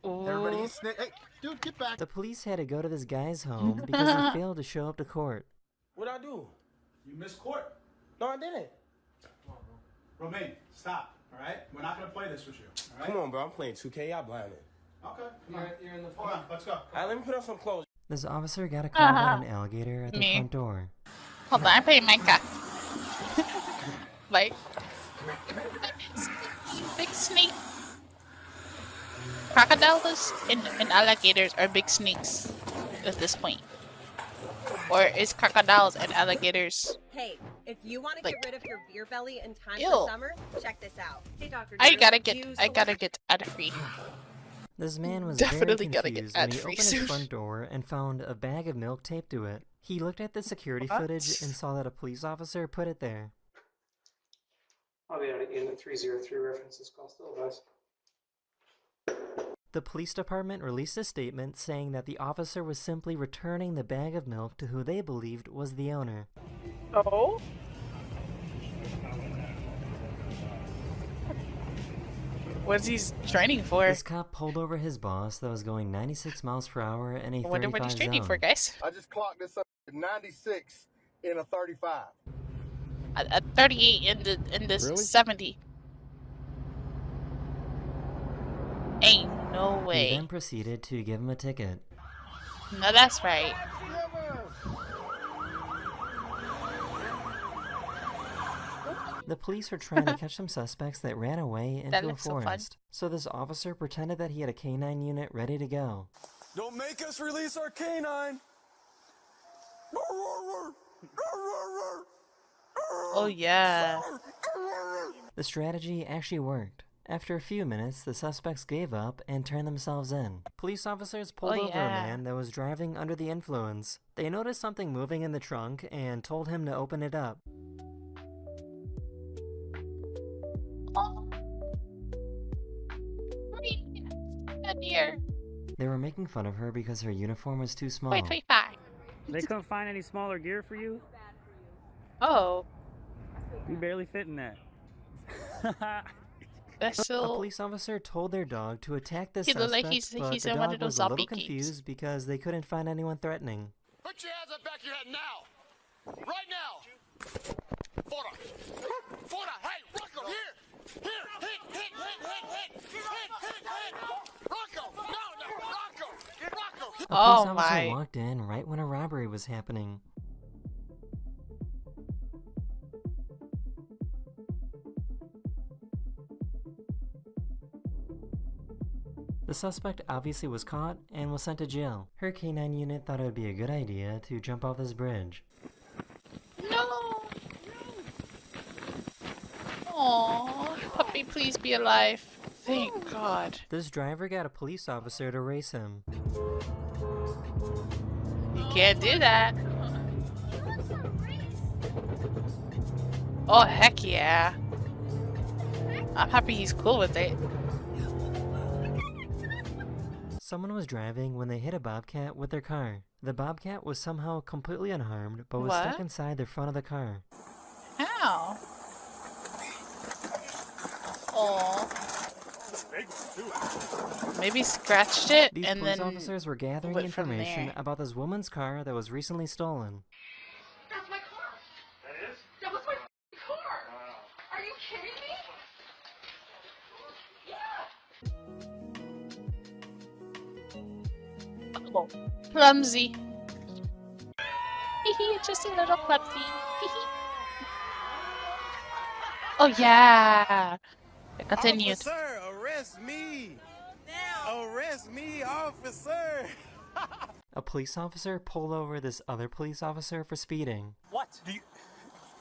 Ooh. Everybody's snitching. Hey, dude, get back. The police had to go to this guy's home because he failed to show up to court. What'd I do? You missed court. No, I didn't. Romaine, stop. All right? We're not going to play this with you. All right? Come on, bro. I'm playing 2K. Y'all blinded. Okay. Come on. You're in the Hold on. Let's go. All right, let me put on some clothes. This officer got a call about an alligator at the front door. Hold on, I'm paying my cat. Like, big snake. Crocodiles and alligators are big snakes at this point. Or is crocodiles and alligators? Hey, if you want to get rid of your beer belly in time Ew. for summer, check this out. Hey, Dr. I gotta get ad-free. This man was Definitely very gotta get confused when he ad-free opened soon. his front door and found a bag of milk taped to it. He looked at the security footage and saw that a police officer put it there. I'll be able to get the 303 references call still, guys. The police department released a statement saying that the officer was simply returning the bag of milk to who they believed was the owner. Oh? What's he training for? This cop pulled over his boss that was going 96 miles per hour in a 35 I wonder what he's training zone. for, guys. I just clocked this up at 96 in a 35. At 38 in this 70. Ain't no way. He then proceeded to give him a ticket. No, that's right. The police were trying to catch some suspects that ran away That into a looks so fun. forest. So this officer pretended that he had a canine unit ready to go. Don't make us release our canine. Oh yeah. The strategy actually worked. After a few minutes, the suspects gave up and turned themselves in. Police officers pulled over a man that was driving under the influence. They noticed something moving in the trunk and told him to open it up. Dear. They were making fun of her because her uniform was too small. Wait. They couldn't find any smaller gear for you? Oh. You barely fit in that. That's still... A police officer told their dog to attack the He suspect, looked like he's but in the one dog of those was a little zombie games. confused because they couldn't find anyone threatening. Put your hands up back of your head now. Right now. Fora, hey, Rocco, here. Hit. Rocco, no, Rocco. A police Oh officer my. walked in right when a robbery was happening. The suspect obviously was caught and was sent to jail. Her canine unit thought it would be a good idea to jump off this bridge. No. Aww, puppy, please be alive. Thank God. This driver got a police officer to race him. You can't do that. Oh, heck yeah. I'm happy he's cool with it. Someone was driving when they hit a bobcat with their car. The bobcat was somehow completely unharmed, but was stuck inside the front of the car. How? Oh. Maybe scratched it These and police then officers were gathering went from information there. about this woman's car that was recently stolen. That's my car. That is? That was my car. Are you kidding me? Yeah. Oh, clumsy. Hehe, just a little clumsy. Hehe. Oh yeah. Continue. Officer, arrest me! Arrest me, officer! A police officer pulled over this other police officer for speeding. What?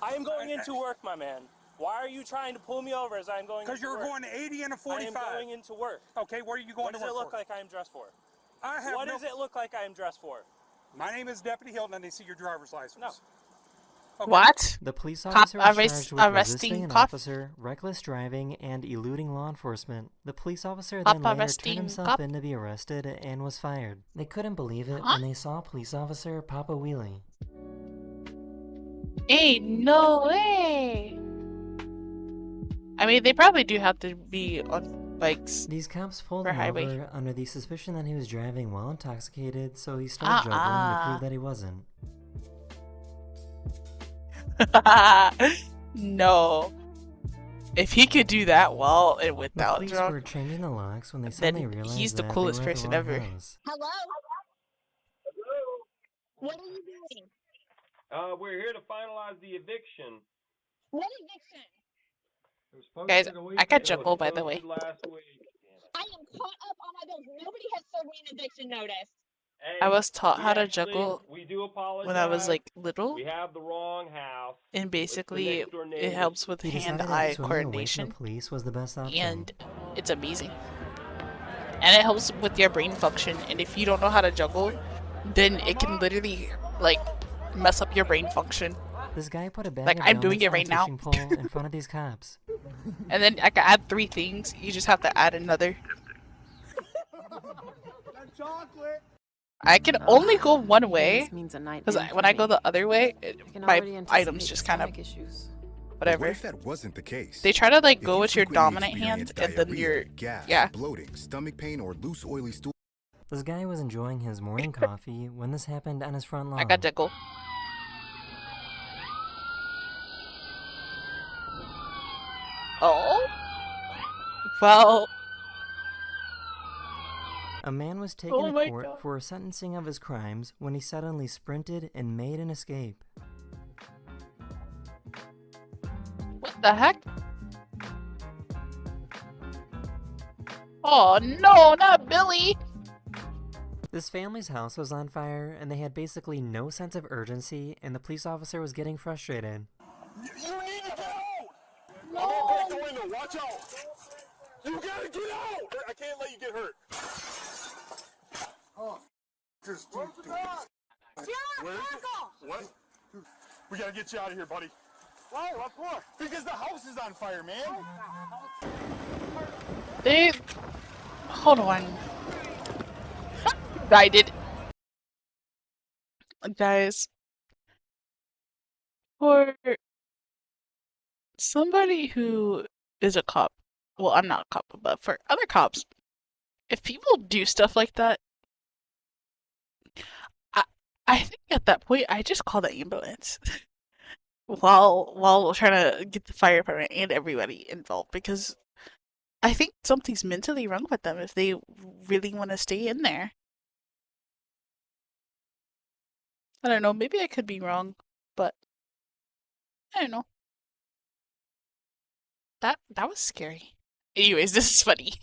I am going into work, my man. Why are you trying to pull me over as I'm going into work? Because you're going 80 and a 45. I am going into work. Okay, where are you going to work? What does it look like I am dressed for? What does it look like I am dressed for? My name is Deputy Hilton, and they see your driver's license. No. Okay. What? The police officer was charged with resisting an cop. officer, reckless driving, and eluding law enforcement. The police officer Cop then later arresting turned himself cop. in to be arrested and was fired. They couldn't believe it when they saw police officer pop a wheelie. Hey, no way! I mean, they probably do have to be on bikes. These cops pulled for him highway. over under the suspicion that he was driving while intoxicated, so he started juggling to prove that he wasn't. No. If he could do that well and without The police drunk, were changing the locks when they then suddenly realized he's the that coolest they were at person the wrong ever. house. Hello? What are you doing? We're here to finalize the eviction. What eviction? Guys, I got Jungle, by the way. I am caught up on my bills. Nobody has served me an eviction notice. I was taught how to juggle We do apologize. when I was like little, We have the wrong house. and basically it helps with He decided that hand-eye swimming away from coordination, the police was the best option. and it's amazing. And it helps with your brain function, and if you don't know how to juggle, then it can literally like mess up your brain function. This guy put a bag Like, of I'm doing donuts it on right a now. fishing pole in front of these cops. And then I can add 3 things. You just have to add another. Chocolate. I can only go one way, because in when I go the other way, my already items anticipate just kind of stomach issues. whatever. What if that wasn't the case? They try to like If go you with your frequently dominant hand experience and then diarrhea, your gas, bloating, stomach pain, or loose oily stool. This guy was enjoying his morning coffee when this happened on his front lawn. I got Jekyll. Oh? Well, A man was taken Oh my to court God. for sentencing of his crimes when he suddenly sprinted and made an escape. what the heck? Oh no, not Billy! This family's house was on fire and they had basically no sense of urgency, and the police officer was getting frustrated. You need to get out! I'm gonna break the window, watch out! You gotta get out! I can't let you get hurt. Oh, just What? We gotta get you out of here, buddy. Why? What for? Because the house is on fire, man. They... Hold on. I did. Guys. For somebody who is a cop, well, I'm not a cop, but for other cops, if people do stuff like that, I think at that point I just call the ambulance while trying to get the fire department and everybody involved, because I think something's mentally wrong with them if they really want to stay in there. I don't know, maybe I could be wrong, but I don't know. That was scary. Anyways, this is funny.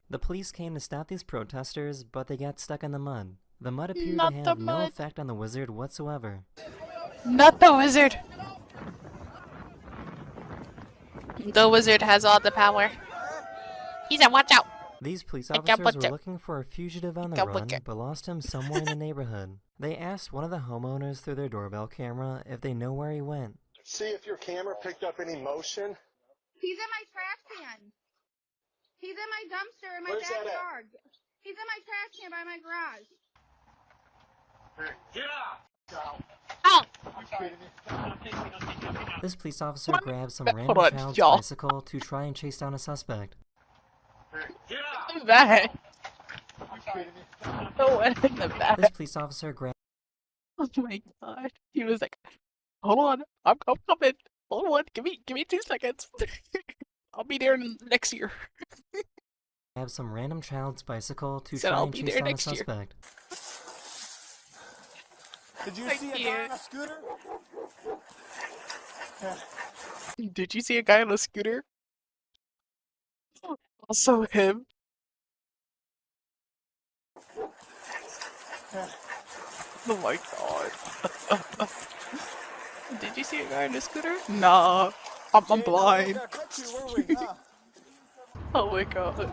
The police came to stop these protesters, but they got stuck in the mud. The mud appeared Not to the have no mud. effect on the wizard whatsoever. Not the wizard. The wizard has all the power. He said, watch out! These police I can't officers watch were out. looking for a fugitive on the Can't run, watch out. but lost him somewhere in the neighborhood. They asked one of the homeowners through their doorbell camera if they know where he went. See if your camera picked up any motion. He's in my trash can. He's in my dumpster in my Where's that at? backyard. He's in my trash can by my garage. Get out! Ow! This police officer grabbed some Hold random on, child's y'all. bicycle to try and chase down a suspect. In the back. No one in the back. This police officer grabbed Oh my god. He was like, hold on, I'm coming. Hold on, give me 2 seconds. I'll be there next year. some random child's bicycle to Said try I'll and be chase there down a next year. suspect. Did you I see a guy can't. on a scooter? Did you see a guy on a scooter? Also him. Oh my god. Did you see a guy on a scooter? Nah. I'm blind. Oh my god.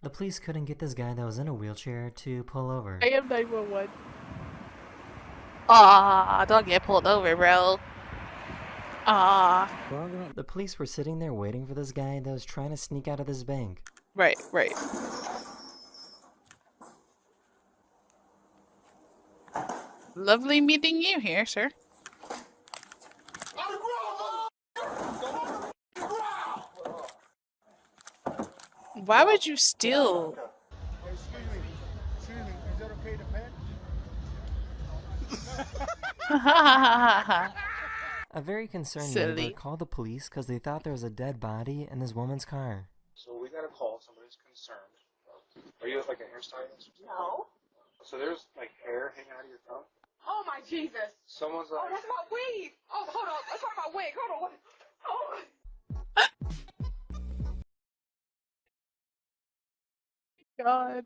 The police couldn't get this guy that was in a wheelchair to pull over. I am 911. Ah, don't get pulled over, bro. Ah. The police were sitting there waiting for this guy that was trying to sneak out of this bank. Right. Lovely meeting you here, sir. Why would you steal? Excuse me, is that okay to pet? A very concerned Silly. neighbor called the police because they thought there was a dead body in this woman's car. So we got a call. Somebody's concerned. Are you like a hairstylist? No. So there's like hair hanging out of your thumb. Oh my Jesus. Someone's Oh, like. that's my wig. Oh, hold on. That's not my wig. Hold on. What? Oh. God.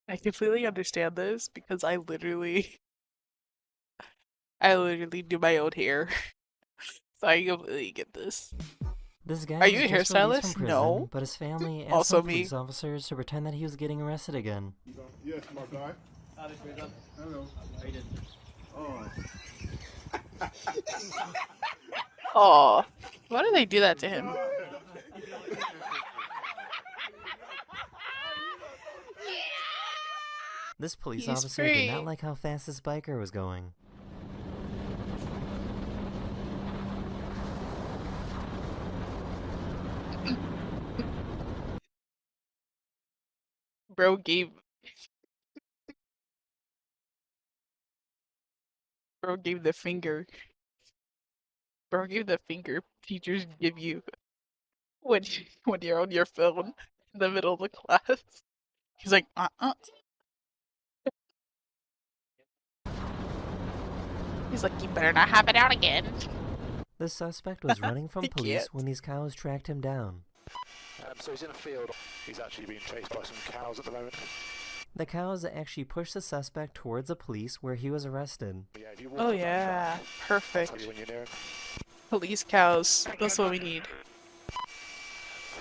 I completely understand this because I literally do my own hair. So I completely get this. This guy Are you a was just released hairstylist? from prison, No. but his family asked Also some me. police officers to pretend that he was getting arrested again. Yes, my guy. Hello. How you doing? Oh. Aw. Why do they do that to him? This police He's officer did not free. like how fast this biker was going. Bro gave the finger. Bro gave the finger teachers give you when you're on your phone in the middle of the class. He's like, He's like, you better not have it out again. The suspect was running from He police can't. when these cows tracked him down. So he's in a field. He's actually being chased by some cows at the moment. The cows actually pushed the suspect towards the police where he was arrested. Yeah, if you walk Oh up that yeah, track, perfect. I'll tell you when you're near him. Police cows. That's what we need.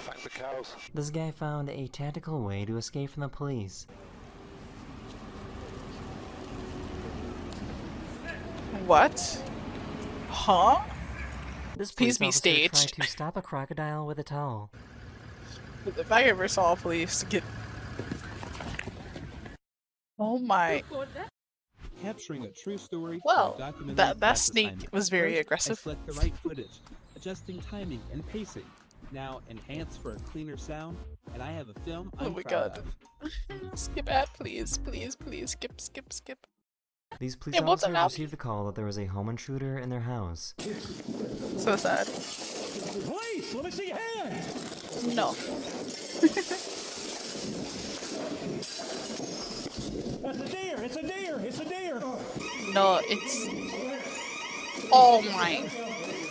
Thank the cows. This guy found a tactical way to escape from the police. What? Huh? This Please police be officer tried staged. to stop a crocodile with a towel. If I ever saw a police get. Oh my. Capturing a true story. Well, for a documentary that press snake assignment. was very First, aggressive. I select the right footage, adjusting timing and pacing. Now enhance for a cleaner sound, and I have a film Oh I'm my proud god. of. Skip ad, please, please, please. Skip. These police Yeah, what's officers up? received a call that there was a home intruder in their house. So sad. Police, let me see your hand. No. That's a deer. It's a deer. It's a deer. No, it's. Oh my.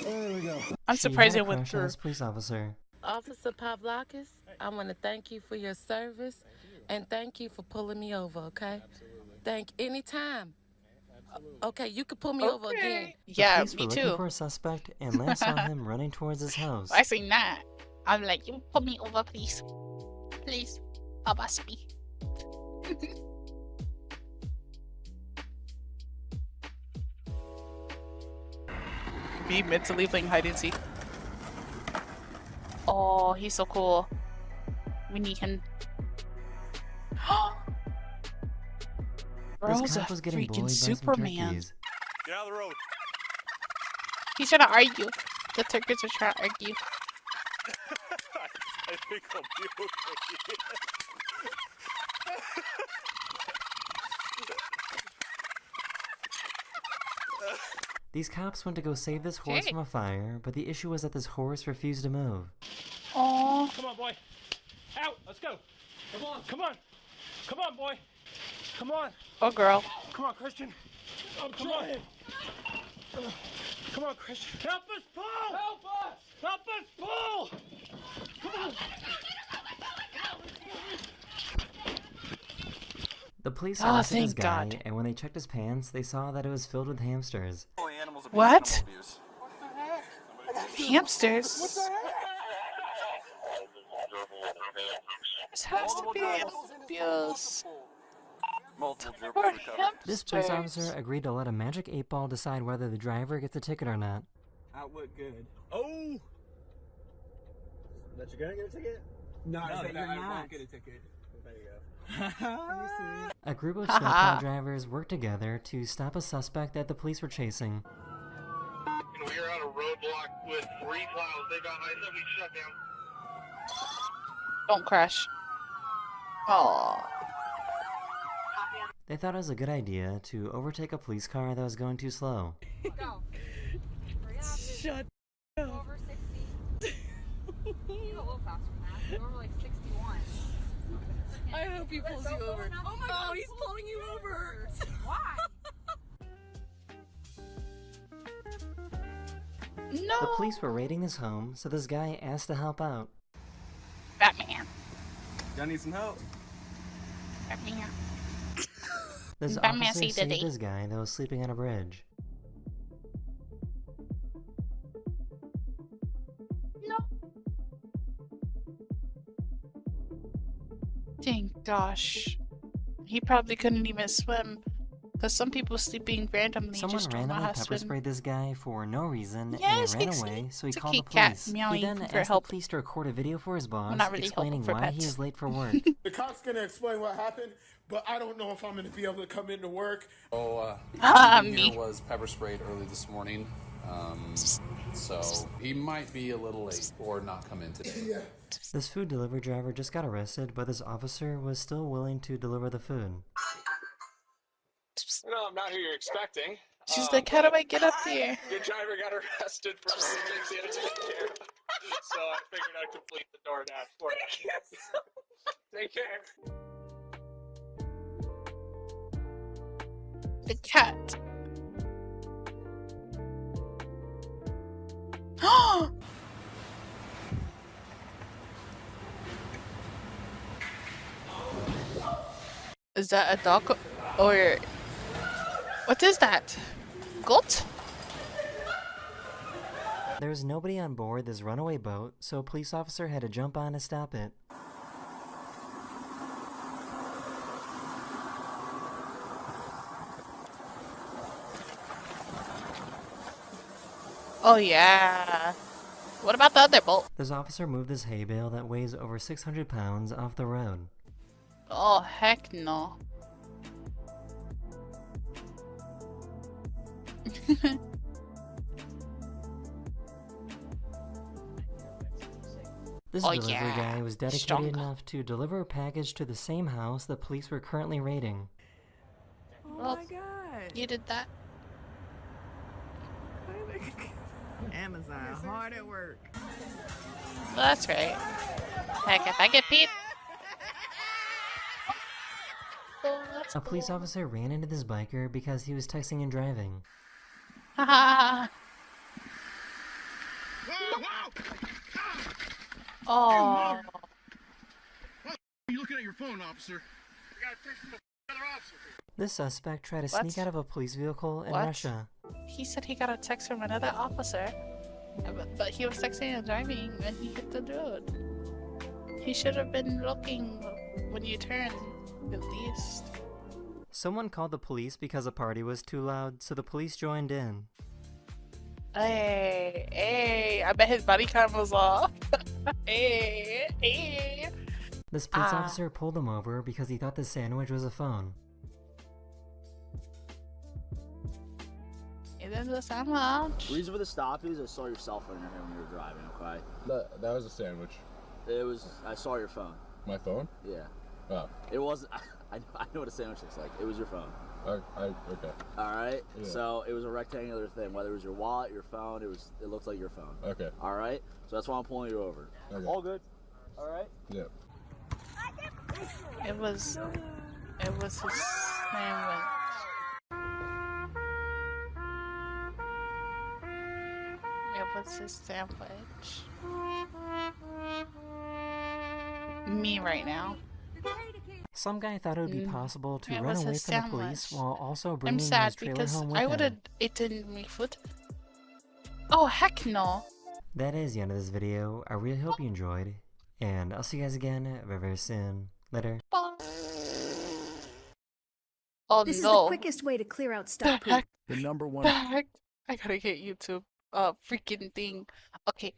There we go. I'm She surprised had it a went crush on through. this police officer. Officer Pavlakis, I want to thank you for your service and thank you for pulling me over, okay? Anytime. Okay, you could pull me over again. Yeah, Police me were looking too. for a suspect and last saw him running towards his house. I seen that. I'm like, you pull me over, please. Please. I'll bust me. Me mentally playing hide and seek. Oh, he's so cool. We need him. This Bro's a cop was getting freaking bullied by some Superman. turkeys. Get out of the road. He's trying to argue. The turkeys are trying to argue. I think I'll be okay. These cops went to go save this horse Hey. from a fire, but the issue was that this horse refused to move. Oh. Come on, boy. Out. Let's go. Come on. Come on. Come on, boy. Come on. Oh, girl. Come on, Christian. I'm trying. Come on, Christian. Help us pull. Help us. Help us pull. Come on. The police Oh, arrested this thank guy, God. and when they checked his pants, they saw that it was filled with hamsters. What? Hamsters? This has to be animal abuse. Poor This police hamsters. officer agreed to let a magic 8-ball decide whether the driver gets a ticket or not. I look good. Oh! That you're gonna get a ticket? No, I said that I won't get a ticket. There you go. A group of Haha. snowplow drivers worked together to stop a suspect that the police were chasing. We are on a roadblock with 3 clouds. They got I-70 shut down. Don't crash. Oh. They thought it was a good idea to overtake a police car that was going too slow. Go. Shut Go over 60. You go a little faster than that. Go over like 61. I hope he pulls you over. Oh my God, he's pulling you over. Why? No. The police were raiding his home, so this guy asked to help out. Batman. Y'all need some help? Batman. This Batman officer saved the saved day. this guy that was sleeping on a bridge. No. Thank gosh. He probably couldn't even swim. Because some people sleeping randomly Someone just don't know randomly how to pepper swim. sprayed this guy for no reason Yes, and ran it's- away, so he it's a called the kitty cat police. He meowing then for asked help. the police to record a video for his boss, not really explaining helpful for why he pets. was late for work. The cop's gonna explain what happened, but I don't know if I'm gonna be able to come into work. Oh, Me. here was pepper sprayed early this morning, so he might be a little late or not come in today. This food delivery driver just got arrested, but this officer was still willing to deliver the food. No, I'm not who you're expecting. She's like, how do I get up there? Your driver got arrested for some things he had to take care of. So I figured I'd complete the DoorDash for you. Take care. The cat. Is that a dog or what is that? Goat? There was nobody on board this runaway boat, so a police officer had to jump on to stop it. Oh yeah. What about the other boat? This officer moved this hay bale that weighs over 600 pounds off the road. Oh heck no. This Oh, delivery yeah. guy was dedicated Strong. enough to deliver a package to the same house the police were currently raiding. Oh my god. You did that. Amazon, hard at work. Well, that's right. Heck, if I get paid. Oh, that's A police officer ran into this biker because he was texting and driving. Haha. Oh. Are you looking at your phone, officer? I got a text from a This suspect tried to What? sneak out of a police vehicle in What? Russia. He said he got a text from another officer, but he was texting and driving when he hit the road. He should have been looking when you turn, at least. Someone called the police because the party was too loud, so the police joined in. Hey, I bet his body cam was off. Hey. This police officer pulled him over because he thought the sandwich was a phone. It is a sandwich. The reason for the stop is I saw your cell phone in your hand when you were driving, okay? That was a sandwich. I saw your phone. My phone? Yeah. Oh. It wasn't, I know what a sandwich looks like. It was your phone. Okay. Alright? Yeah. So it was a rectangular thing. Whether it was your wallet, your phone, it looked like your phone. Okay. Alright? So that's why I'm pulling you over. Okay. All good. Alright? Yeah. It was his sandwich. It was his sandwich. Me right now. Some guy thought it would be possible to It run was away his from the police sandwich. while also I'm bringing sad his trailer because home with I would have him. eaten my food. Oh heck no! That is the end of this video. I really hope you enjoyed, and I'll see you guys again very, very soon. Later. Oh This is no! the quickest way to clear out stock poop. Back. The number one. Back. I gotta get YouTube. Freaking thing. Okay.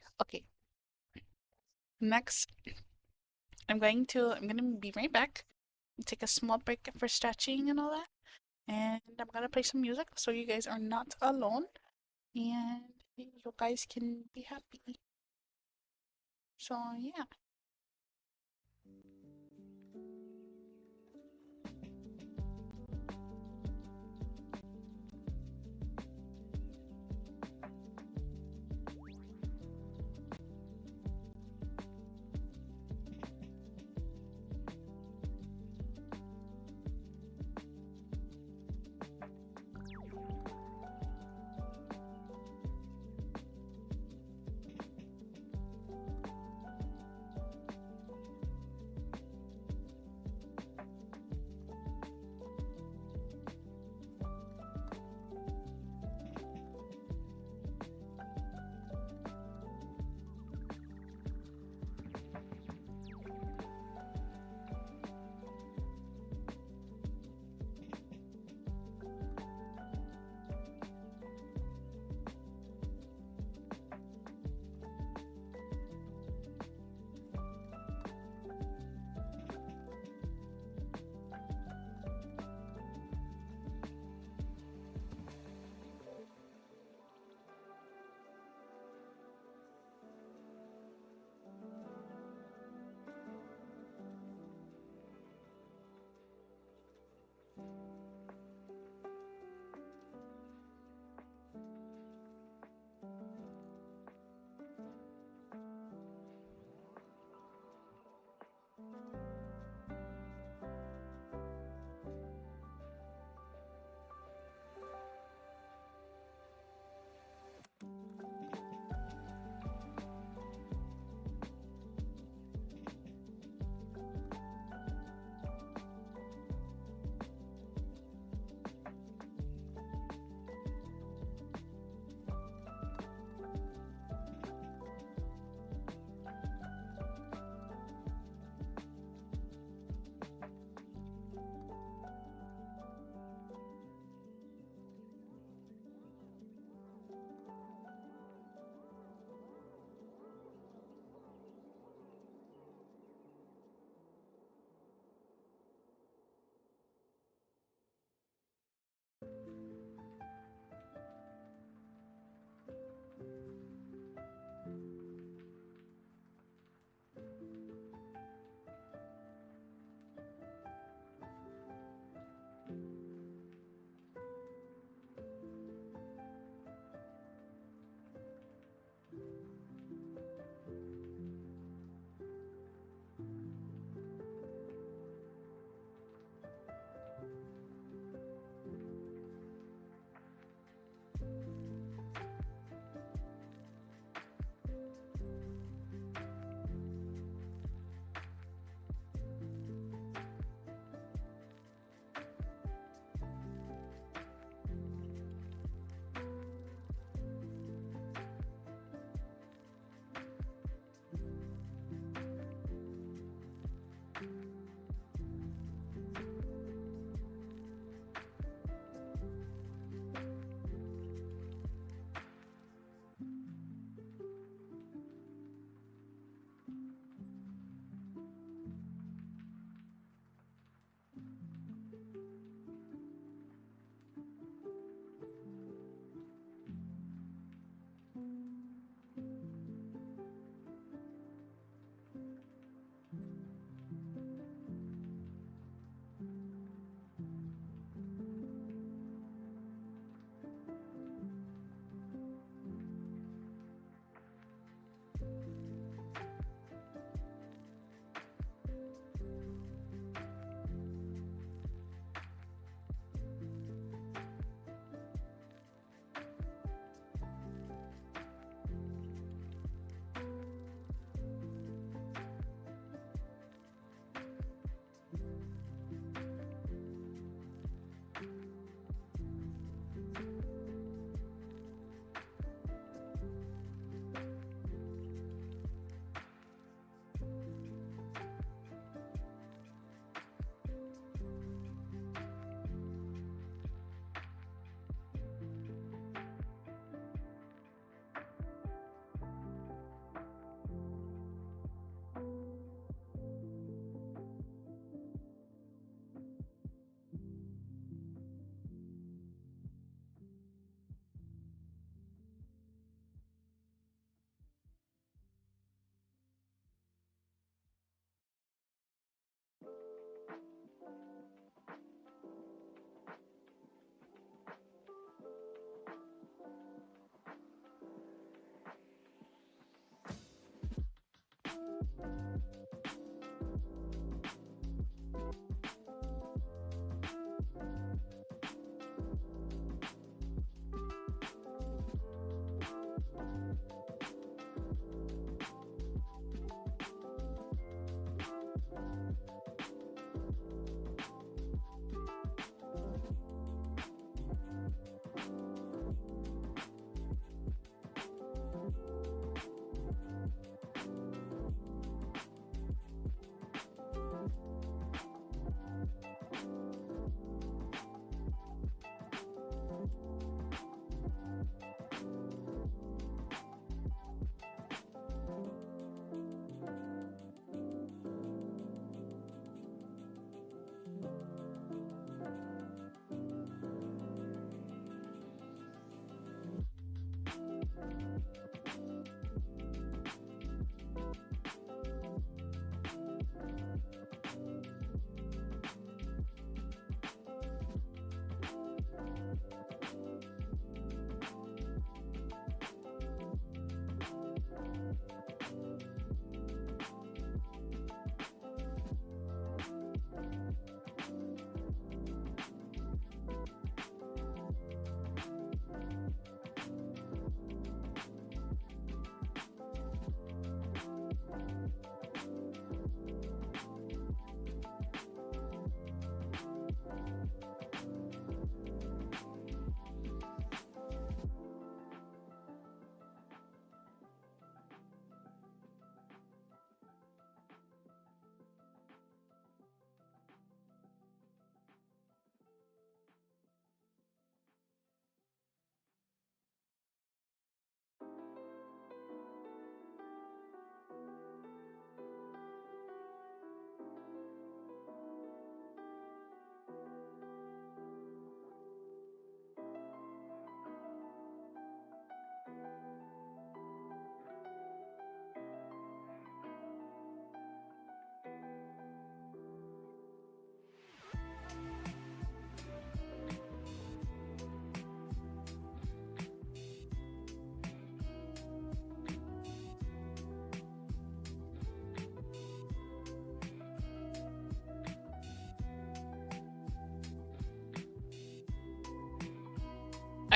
Next, I'm gonna be right back. Take a small break for stretching and all that, and I'm gonna play some music so you guys are not alone, and you guys can be happy. So yeah.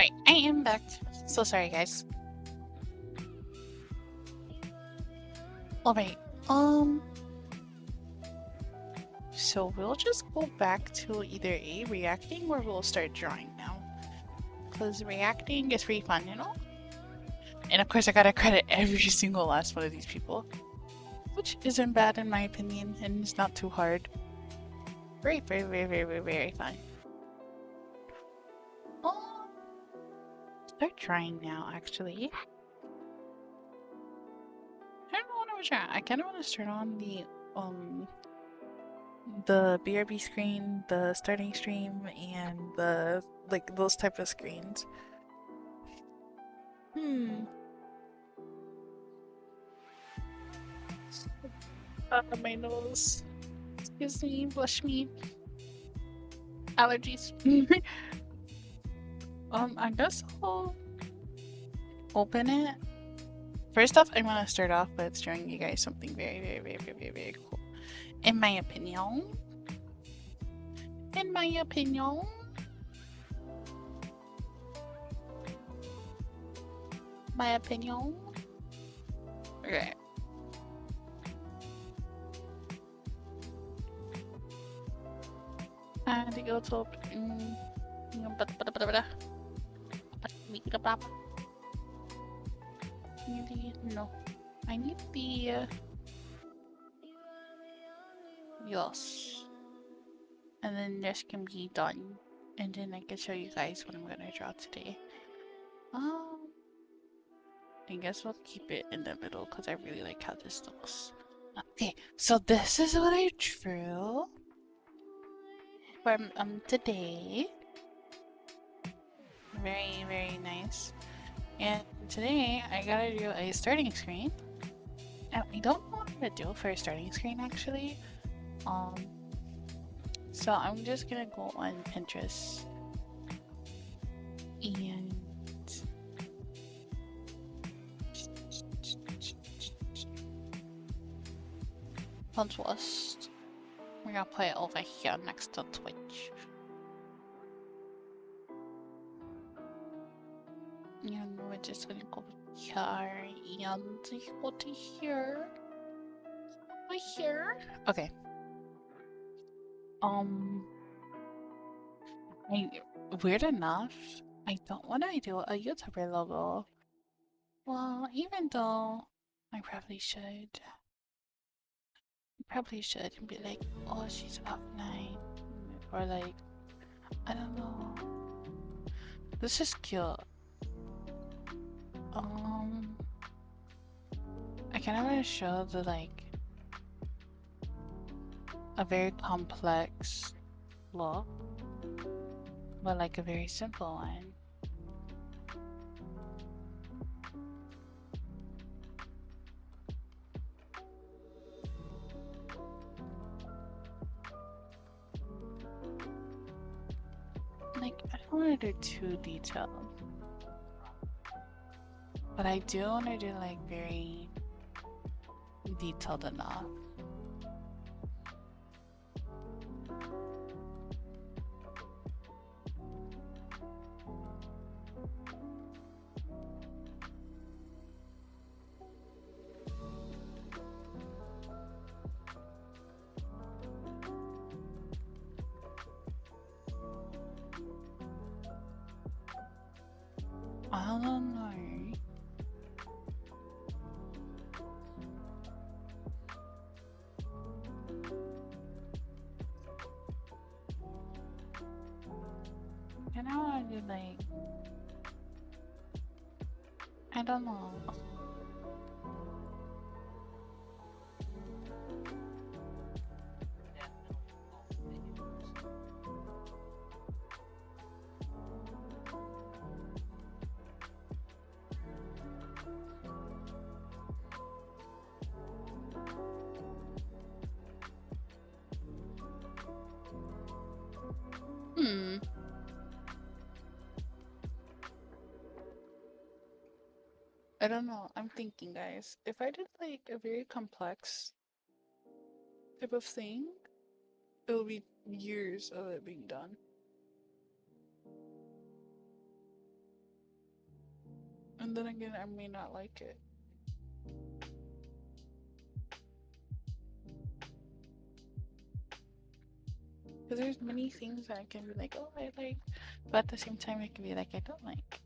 Alright, I am back. So sorry, guys. Alright, so we'll just go back to either A, reacting, or we'll start drawing now. Because reacting is pretty fun, you know? And of course I gotta credit every single last one of these people. Which isn't bad in my opinion, and it's not too hard. Very, very, very, very, very, very fun. Oh, start trying now, actually. I don't know what I was trying. I kind of want to start on the BRB screen, the starting stream, and the like those type of screens. My nose. Excuse me, blush me. Allergies. I guess I'll open it. First off, I'm gonna start off with showing you guys something very, very, very, very, very, very cool. In my opinion. In my opinion. My opinion. Okay. And it goes up. No. I need the yes. And then this can be done. And then I can show you guys what I'm gonna draw today. I guess we'll keep it in the middle because I really like how this looks. Okay, so this is what I drew for today. Very, very nice. And today I gotta do a starting screen. And I don't know what I'm gonna do for a starting screen actually. So I'm just gonna go on Pinterest and Pinterest. We're gonna play it over here next to Twitch. And we're just gonna go here and go to here. Over here. Okay. Weird enough, I don't want to do a YouTuber logo. Well, even though I probably should. And be like, oh, she's up 9. Or like, I don't know. This is cute. I kind of want to show the like a very complex look, but like a very simple one. Like, I don't want to do too detailed, but I do want to do like very detailed enough. I don't know. And I want to do like, I don't know. I don't know. I'm thinking, guys. If I did like a very complex type of thing, it will be years of it being done. And then again, I may not like it. Because there's many things that I can be like, oh, I like, but at the same time, it can be like, I don't like.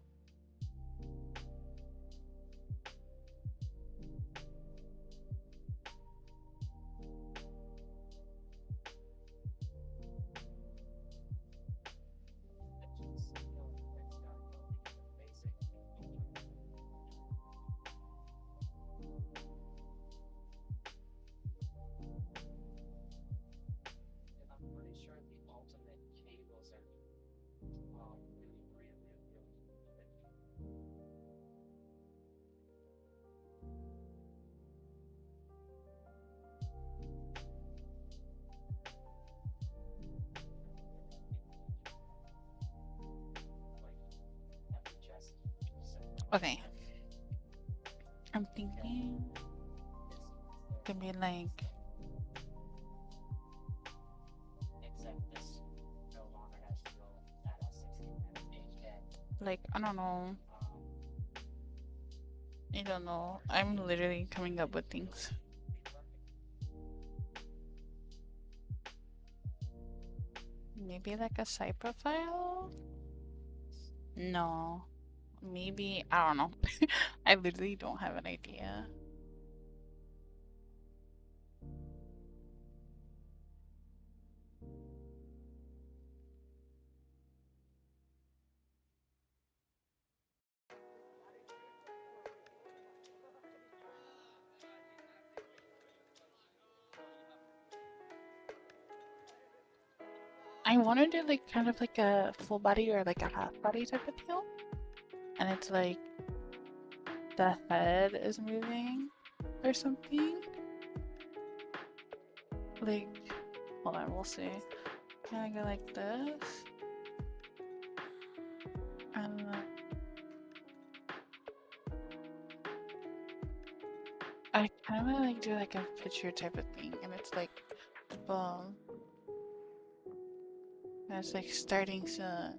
Okay. I'm thinking it could be like I don't know. I don't know. I'm literally coming up with things. Maybe like a side profile? No. Maybe, I don't know. I literally don't have an idea. I want to do like kind of like a full body or like a half body type of deal. And it's like the head is moving or something. Like, hold on, we'll see. Can I go like this? And I kind of want to like do like a picture type of thing. And it's like, boom. And it's like starting soon.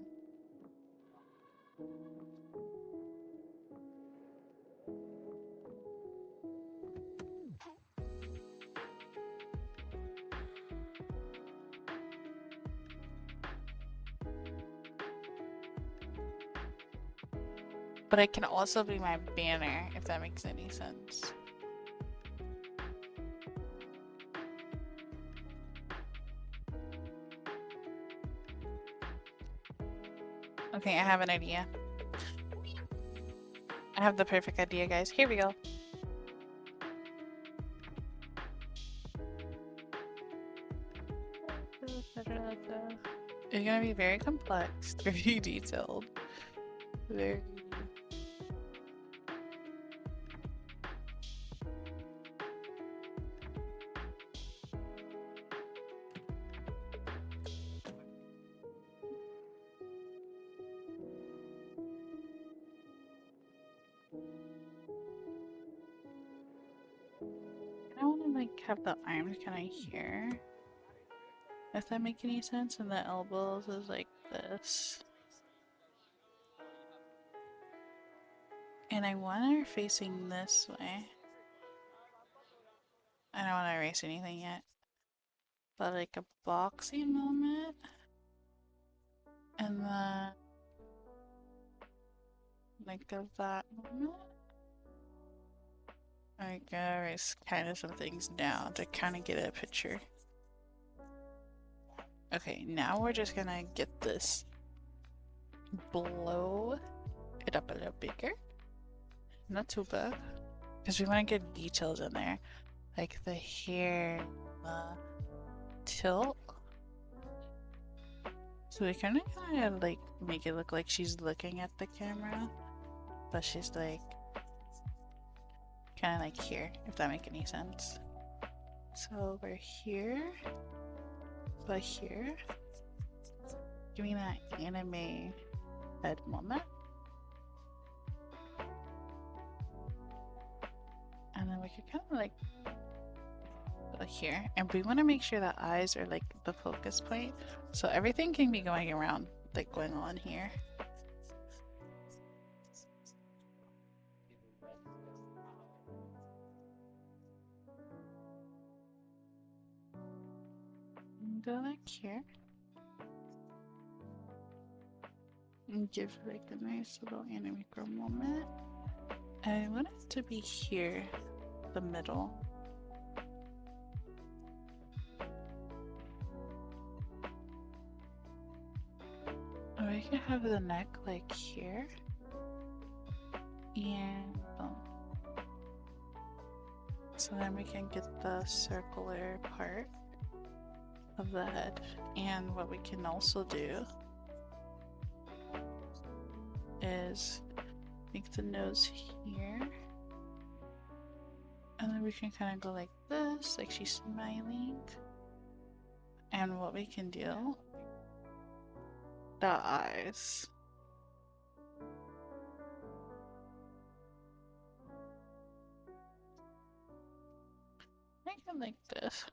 But it can also be my banner, if that makes any sense. Okay, I have an idea. I have the perfect idea, guys. Here we go. It's gonna be very complex, very detailed, very... I want to like have the arms kind of here, if that makes any sense, and the elbows is like this. And I want her facing this way. I don't want to erase anything yet. But like a boxy moment. And then like of that moment. I gotta erase kind of some things down to kind of get a picture. Okay, now we're just gonna get this, blow it up a little bigger. Not too bad, because we want to get details in there, like the hair, the tilt. So we kind of like make it look like she's looking at the camera, but she's like kind of like here, if that makes any sense. So we're here, but here, give me that anime head moment. And then we could kind of like go here, and we want to make sure the eyes are like the focus point, so everything can be going around, like going on here. go like here. And give like a nice little animicro moment. I want it to be here, the middle. Or we can have the neck like here. And boom. So then we can get the circular part of the head. And what we can also do is make the nose here. And then we can kind of go like this, like she's smiling. And what we can do, the eyes. Make it like this.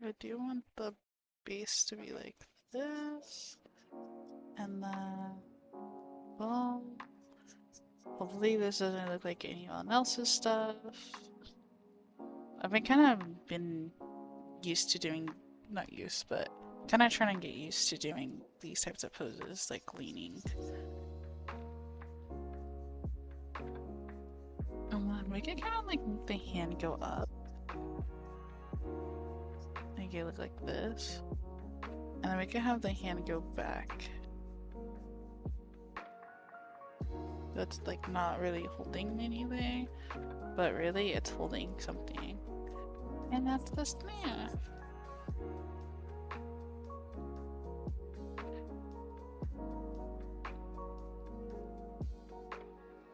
I do want the base to be like this. And then, boom. Hopefully this doesn't look like anyone else's stuff. I've been used to doing, not used, but kind of trying to get used to doing these types of poses, like leaning. And then we can kind of like make the hand go up. Make it look like this. And then we can have the hand go back. That's like not really holding anything, but really it's holding something. And that's the snap.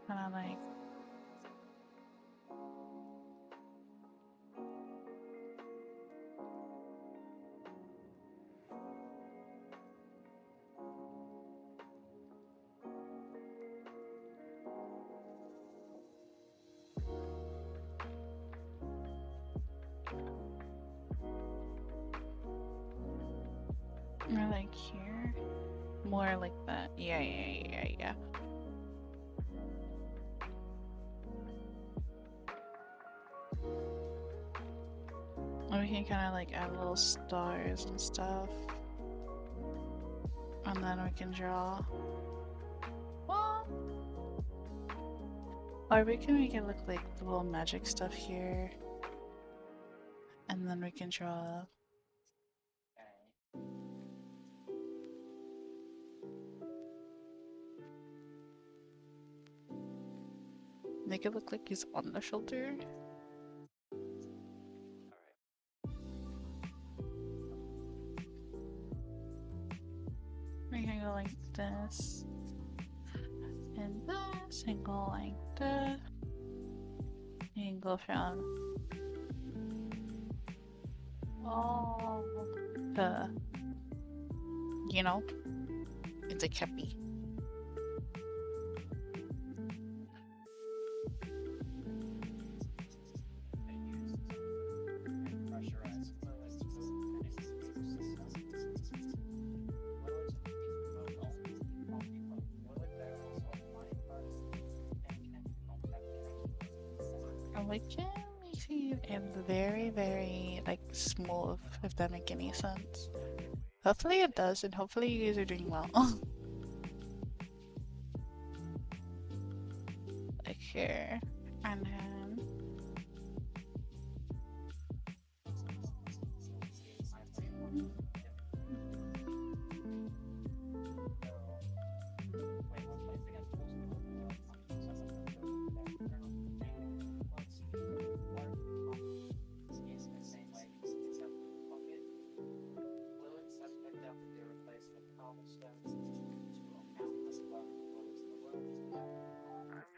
Kind of like or like here, more like that. Yeah. And we can kind of like add little stars and stuff, and then we can draw. What? Or we can make it look like the little magic stuff here, and then we can draw. Make it look like he's on the shoulder. We can go like this, and this, and go like that. You can go from all the, you know, it's a kepi. We can make it in very, very like smooth, if that makes any sense. Hopefully it does, and hopefully you guys are doing well. Like here, and then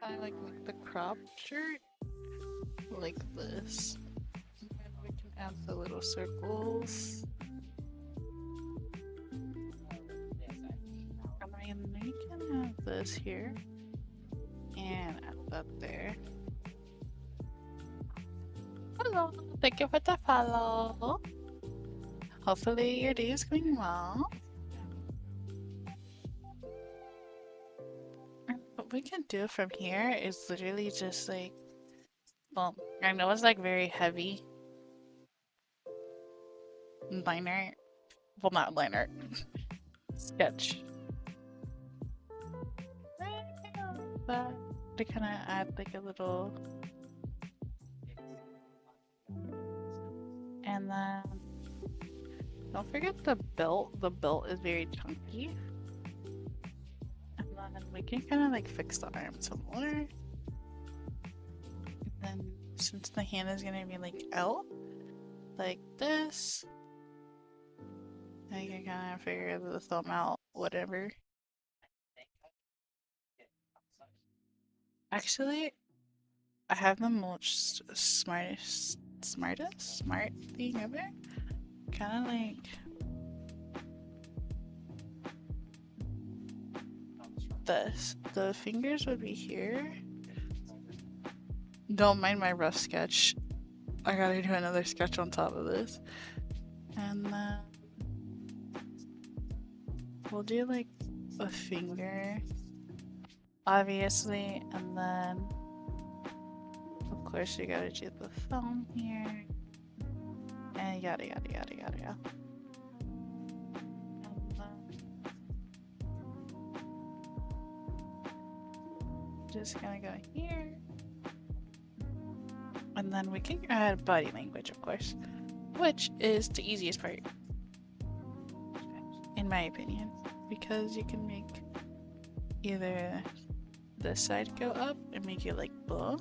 I like the crop shirt like this, and we can add the little circles. I mean, we can have this here and add that there. Hello, thank you for the follow. Hopefully your day is going well. What we can do from here is literally just like, well, I know it's like very heavy, line art. Well, not line art. Sketch. But to kind of add like a little, and then don't forget the belt. The belt is very chunky. And then we can kind of like fix the arm some more. And then since the hand is gonna be like out, like this, I can kind of figure the thumb out, whatever. Actually, I have the most smart thing ever. Kind of like this. The fingers would be here. Don't mind my rough sketch. I gotta do another sketch on top of this. And then we'll do like a finger, obviously, and then of course you gotta do the thumb here, and yada yada yada yada yada. And then just gonna go here. And then we can add body language, of course, which is the easiest part, in my opinion, because you can make either this side go up and make it like boom,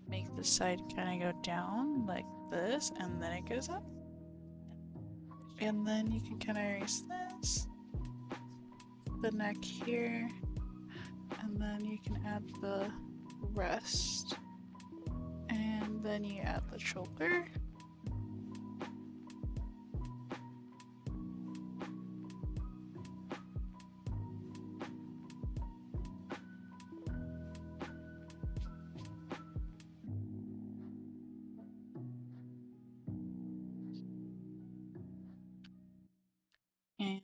make the side kind of go down like this, and then it goes up, and then you can kind of erase this, the neck here, and then you can add the rest, and then you add the shoulder. And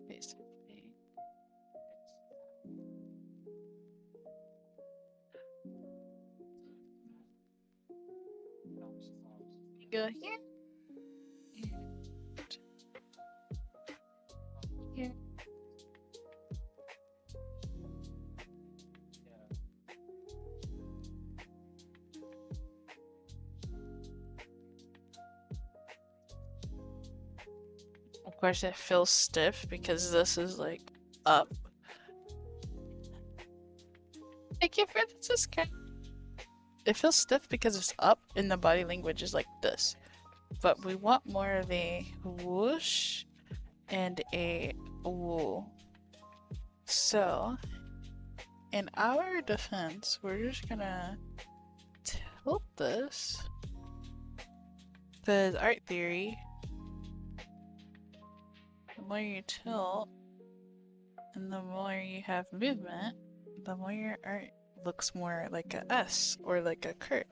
basically you go here and here. Of course it feels stiff because this is like up. Thank you for the subscribe. It feels stiff because it's up and the body language is like this. But we want more of a whoosh and a woo. So, in our defense, we're just gonna tilt this. Because art theory, the more you tilt and the more you have movement, the more your art looks more like a S or like a curve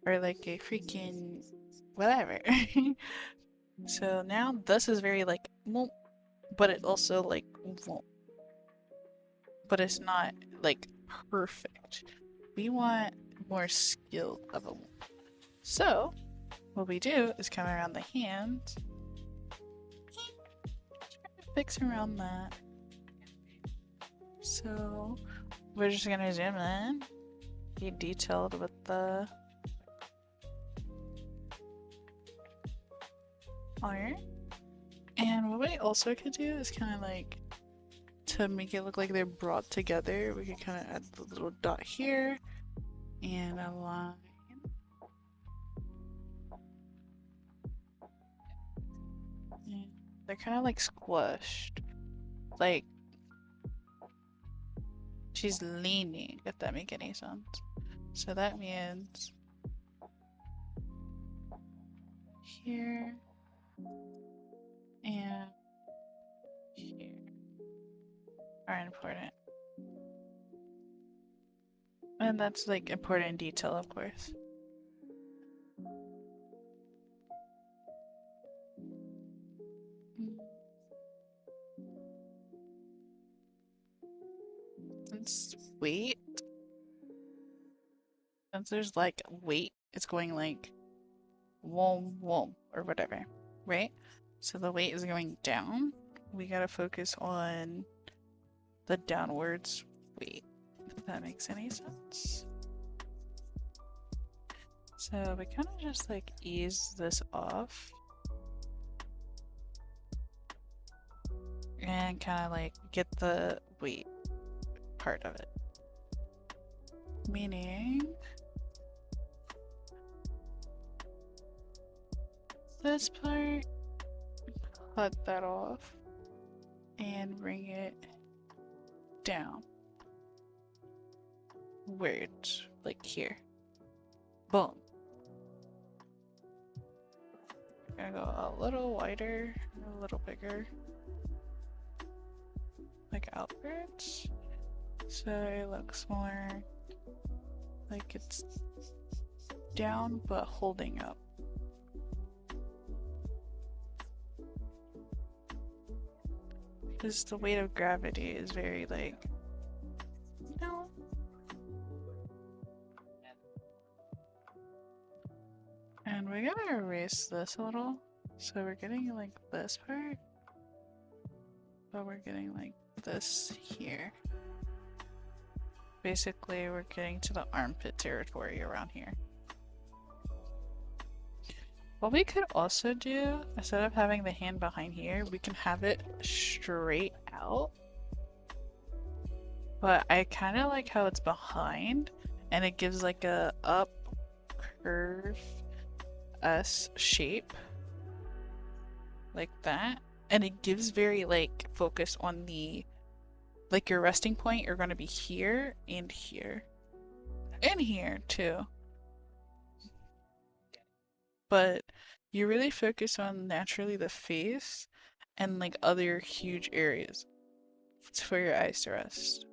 or like a freaking whatever. So now this is very like whoop, but it also like whoop, but it's not like perfect. We want more skill of a whoop. So what we do is come around the hand, fix around that. So we're just gonna zoom in, be detailed with the art. And what we also could do is kind of like, to make it look like they're brought together, we could kind of add the little dot here and a line. And they're kind of like squished, like she's leaning, if that makes any sense. So that means here and here are important. And that's like important detail, of course. Let's wait. since there's like weight, it's going like whoom, whoom, or whatever, right? So the weight is going down. We gotta focus on the downwards weight, if that makes any sense. So we kind of just like ease this off and kind of like get the weight part of it. Meaning this part, cut that off and bring it down. Where it's like here. Boom. Gonna go a little wider, a little bigger, like outwards, so it looks more like it's down but holding up. Because the weight of gravity is very like, you know. And we're gonna erase this a little, so we're getting like this part, but we're getting like this here. Basically, we're getting to the armpit territory around here. What we could also do, instead of having the hand behind here, we can have it straight out. But I kind of like how it's behind, and it gives like a up curve S shape like that, and it gives very like focus on the like your resting point are going to be here and here and here too, but you really focus on naturally the face and like other huge areas for your eyes to rest,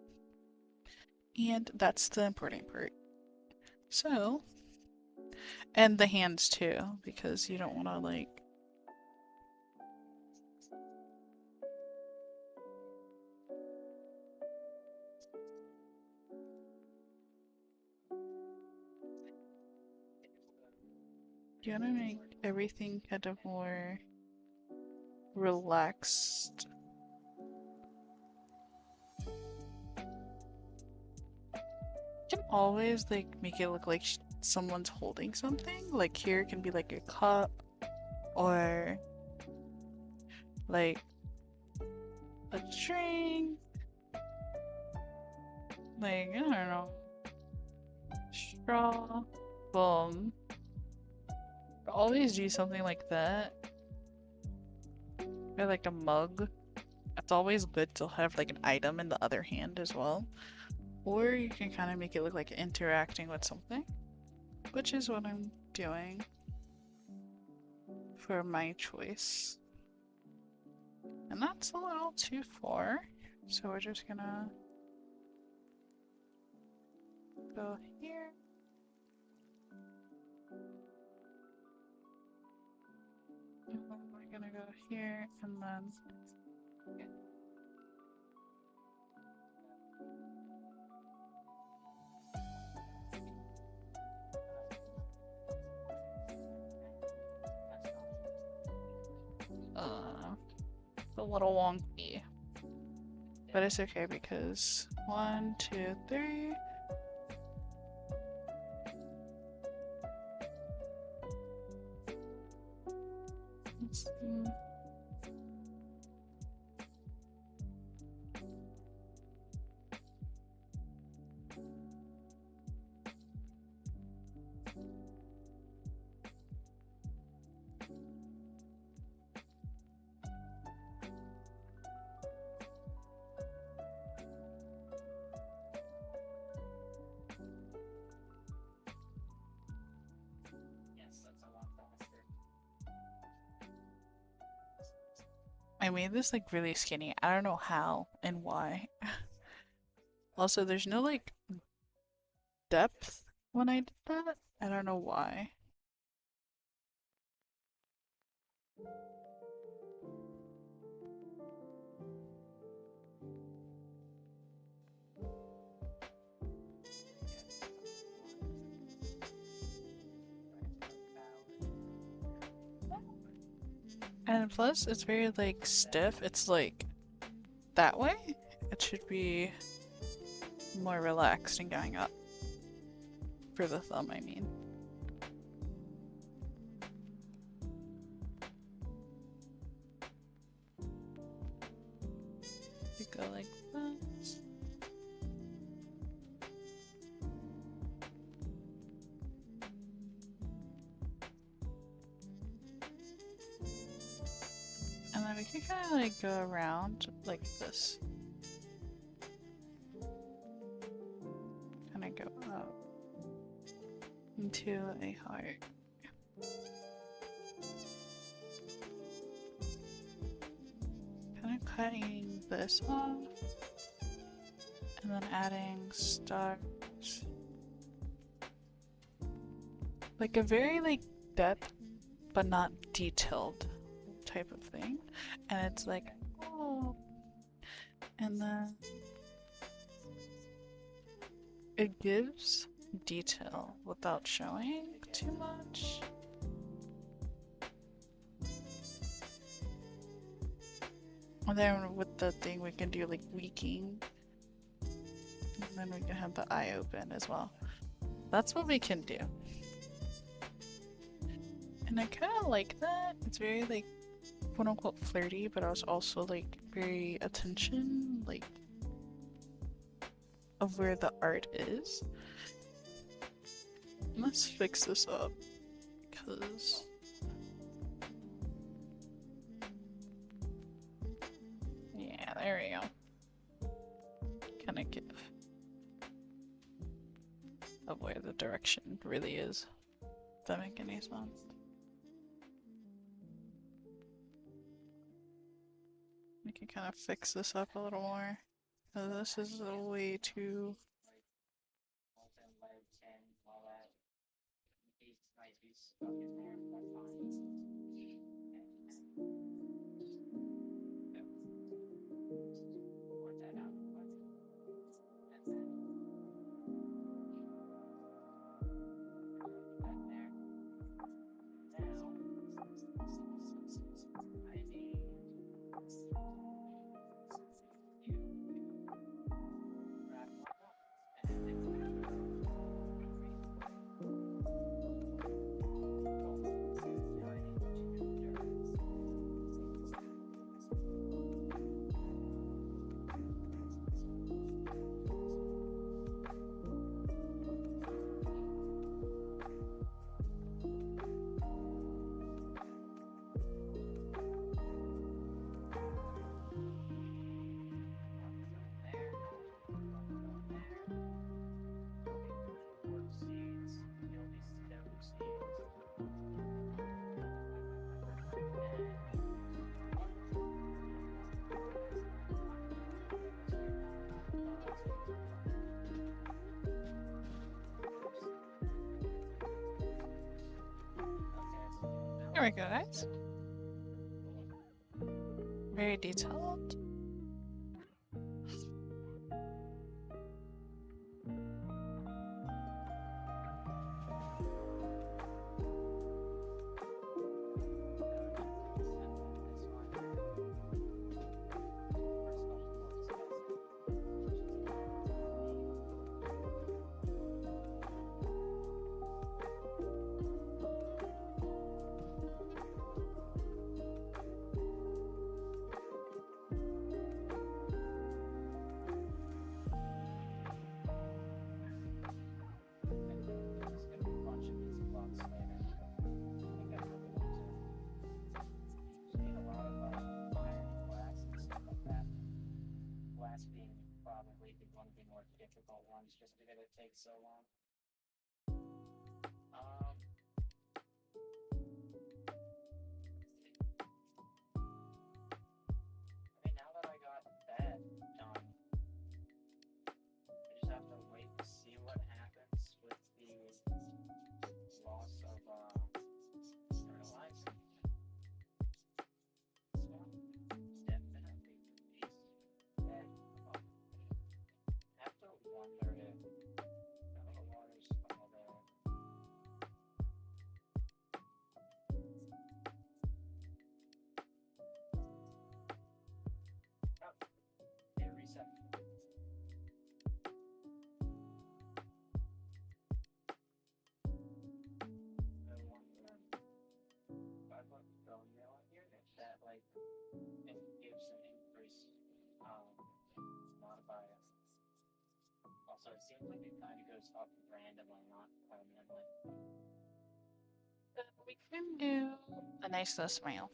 and that's the important part. So, and the hands too, because you don't want to like you want to make everything kind of more relaxed. You can always like make it look like someone's holding something. Like here it can be like a cup or like a drink. Like, I don't know. Straw. Boom. Always do something like that. Or like a mug. It's always good to have like an item in the other hand as well. Or you can kind of make it look like interacting with something, which is what I'm doing for my choice. And that's a little too far, so we're just gonna go here. And then we're gonna go here and then a little wonky, but it's okay because 1, 2, 3. Let's see. I made this like really skinny. I don't know how and why. Also, there's no like depth when I did that. I don't know why. And plus, it's very like stiff. It's like that way. It should be more relaxed and going up. For the thumb, I mean. You go like this. And then we can kind of like go around like this. Kind of go up into a heart. Kind of cutting this off and then adding stars. Like a very like depth but not detailed type of thing. And it's like, oh, and then it gives detail without showing too much. And then with the thing we can do like weaking. And then we can have the eye open as well. That's what we can do. And I kind of like that. It's very like quote unquote flirty, but I was also like very attention like of where the art is. Let's fix this up because yeah, there we go. Kind of give of where the direction really is. Does that make any sense? We can kind of fix this up a little more. This is a way too. There we go, guys. Very detailed. Just because it takes so long. I mean, now that I got that done, I just have to wait to see what happens with the loss of fertilizer. So, definitely release that. I have to wonder if So it seems like it kind of goes up randomly, not permanently. We can do a nice little smile.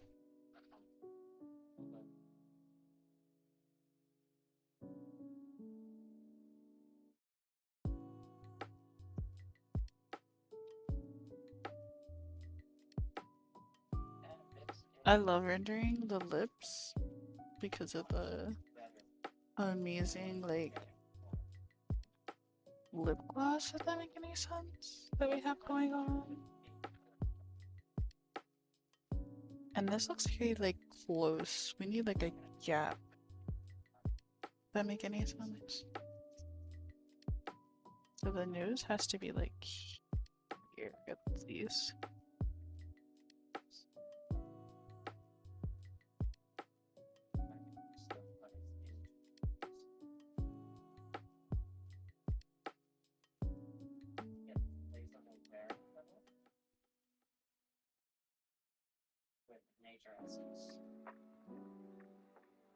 I love rendering the lips because of the amazing like lip gloss, if that make any sense, that we have going on. And this looks very like close. We need like a gap. Does that make any sense? So the nose has to be like here at least. With nature essence,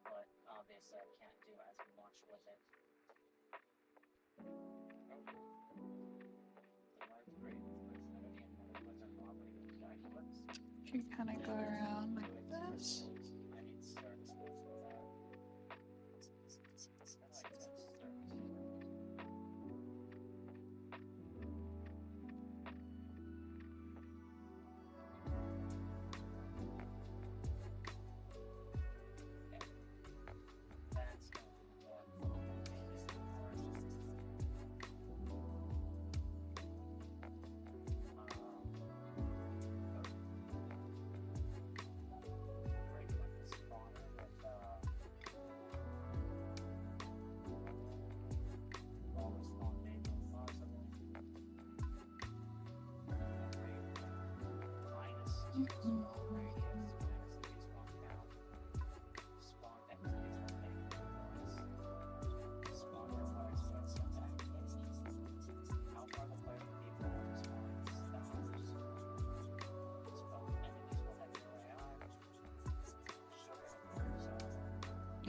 but obviously I can't do as much with it. You can kind of go around like this.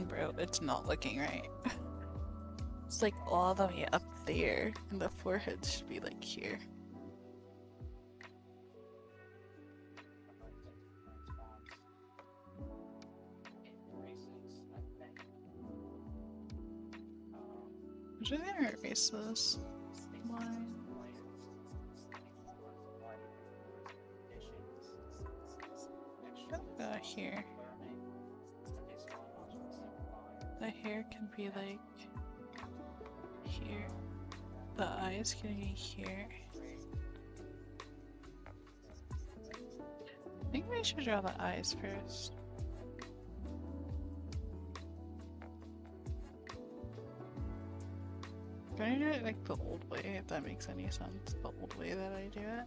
Bro, it's not looking right. It's like all the way up there, and the forehead should be like here. I'm just gonna erase this line. Here. The hair can be like here. The eyes can be here. I think we should draw the eyes first. Can I do it like the old way, if that makes any sense? The old way that I do it?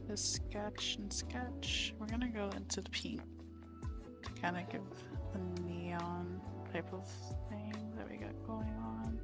Just sketch and sketch. We're gonna go into the pink to kind of give a neon type of thing that we got going on.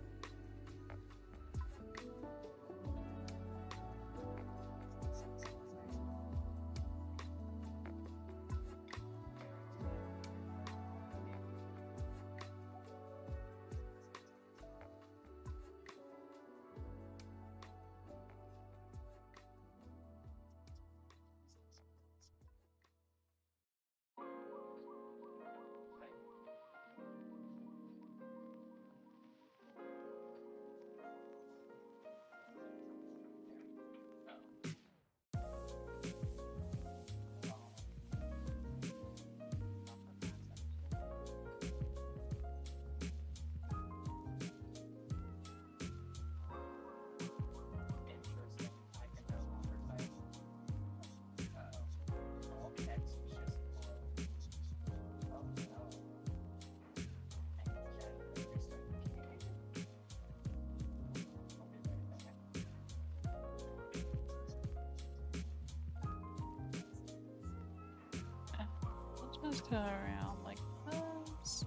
Let's go around like this.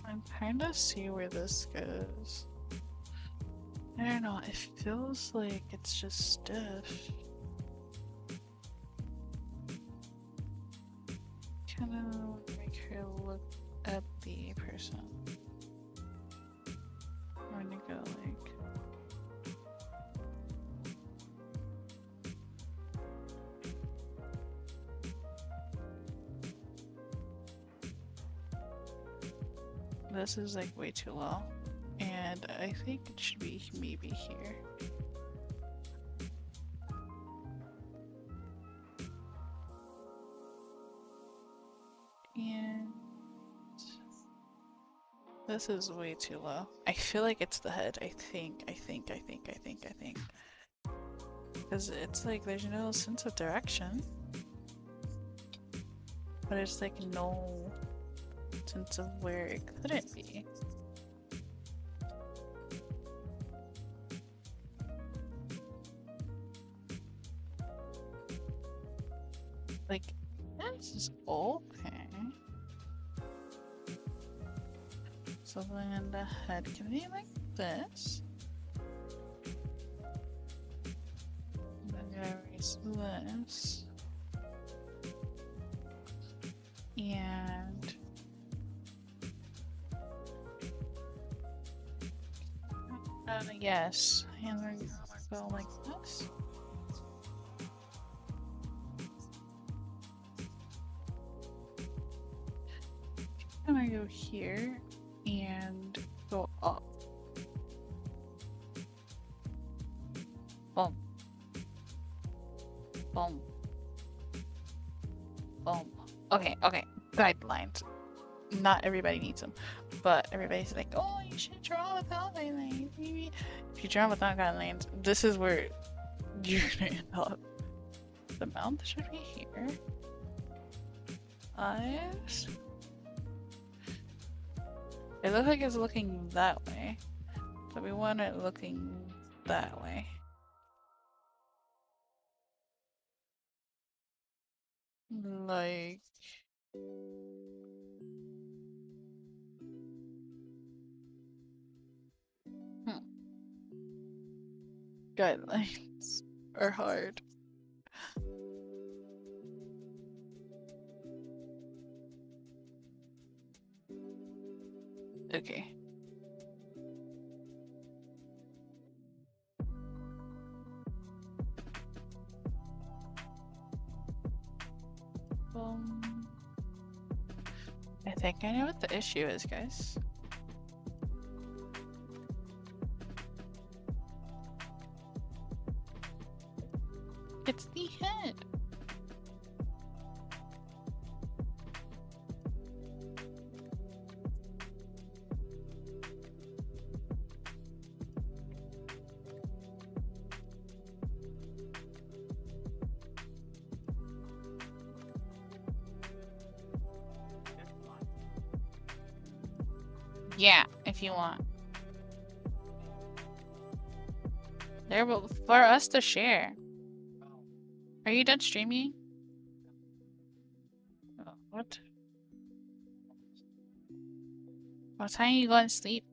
I'm trying to see where this goes. I don't know, it feels like it's just stiff. Kind of make her look at the person. I'm gonna go like. This is like way too low, and I think it should be maybe here. And this is way too low. I feel like it's the head. I think. Because it's like there's no sense of direction. But it's like no sense of where it couldn't be. Like, this is okay. So then the head can be like this. And then I'm gonna erase this. And yes, and we're gonna go like this. I'm gonna go here and go up. Boom. Boom. Boom. Okay, guidelines. Not everybody needs them, but everybody's like, oh, you should draw without guidelines. If you draw without guidelines, this is where you're gonna end up. The mouth should be here. Eyes. It looks like it's looking that way, so we want it looking that way. Like. Guidelines are hard. Okay. I think I know what the issue is, guys. It's the head. Yeah, if you want. There, but for us to share. Are you done streaming? What? What time are you going to sleep?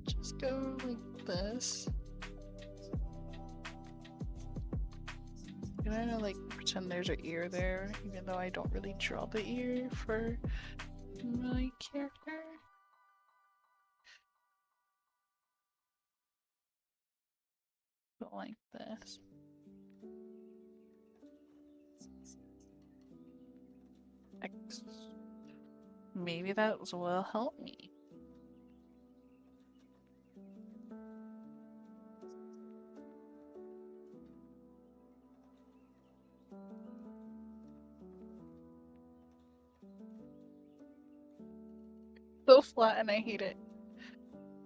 Just go like this. I'm gonna like pretend there's an ear there, even though I don't really draw the ear for my character. Go like this. X. Maybe that will help me. so flat and I hate it.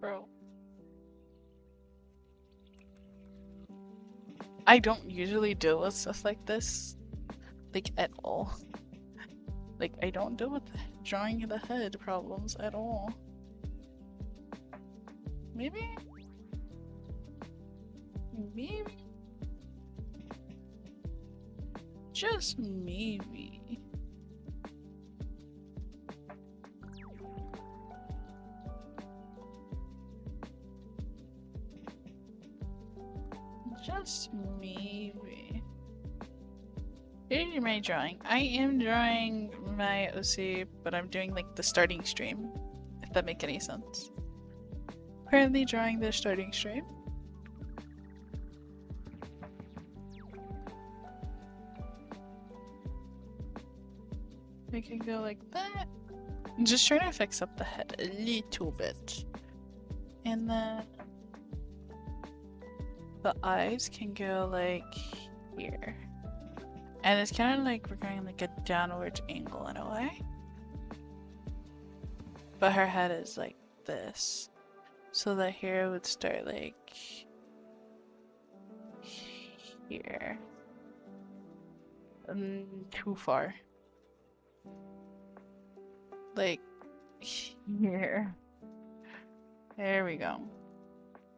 Bro. I don't usually deal with stuff like this. Like, at all. Like, I don't deal with drawing the head problems at all. Maybe? Maybe? Just maybe. Just maybe. Here's my drawing. I am drawing my OC, but I'm doing like the starting stream, if that makes any sense. Currently drawing the starting stream. We can go like that. I'm just trying to fix up the head a little bit. And then the eyes can go like here. And it's kind of like we're going like a downward angle in a way. But her head is like this. So the hair would start like here. Too far. Like here. There we go.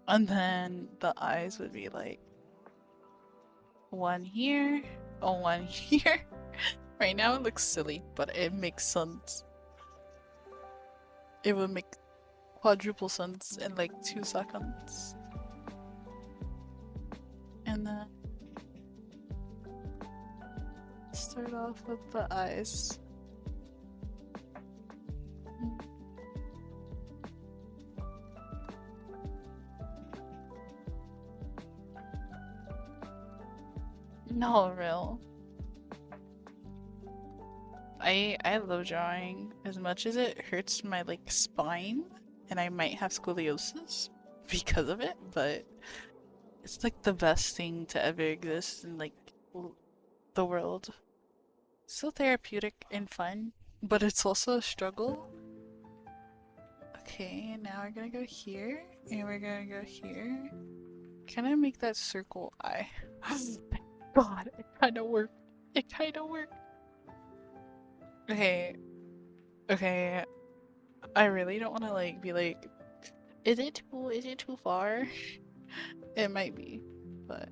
And then the eyes would be like one here, one here. Right now it looks silly, but it makes sense. It would make quadruple sense in like 2 seconds. And then start off with the eyes. No, real. I love drawing as much as it hurts my like spine and I might have scoliosis because of it, but it's like the best thing to ever exist in like the world. So therapeutic and fun, but it's also a struggle. Okay, now we're gonna go here and we're gonna go here. Can I make that circle eye? God, it kind of worked. It kind of worked. Okay. Okay. I really don't want to like be like, is it too far? It might be, but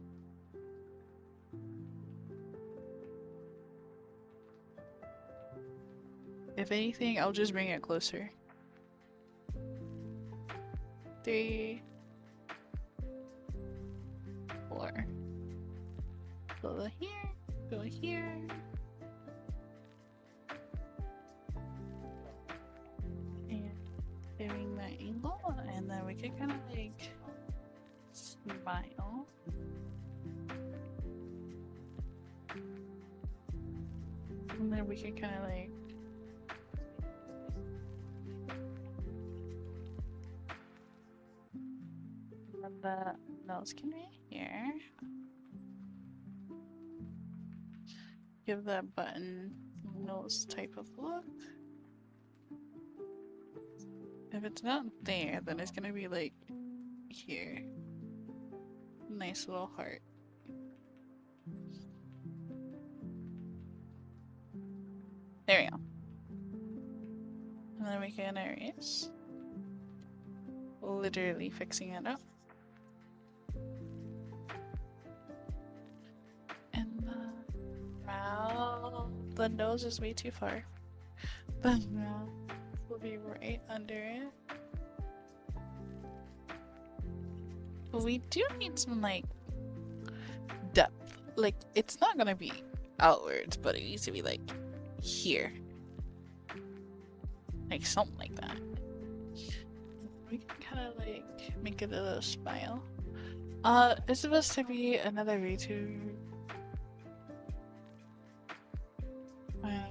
if anything, I'll just bring it closer. 3, 4. Go here, go here. And doing that angle, and then we can kind of like smile. And then we can kind of like the nose can be here. Give that button nose type of look. If it's not there, then it's gonna be like here. Nice little heart. There we go. And then we can erase. Literally fixing it up. And the mouth. The nose is way too far. The mouth will be right under it. But we do need some like depth. Like it's not gonna be outwards, but it needs to be like here. Like something like that. We can kind of like make it a little smile. It's supposed to be another VTuber. I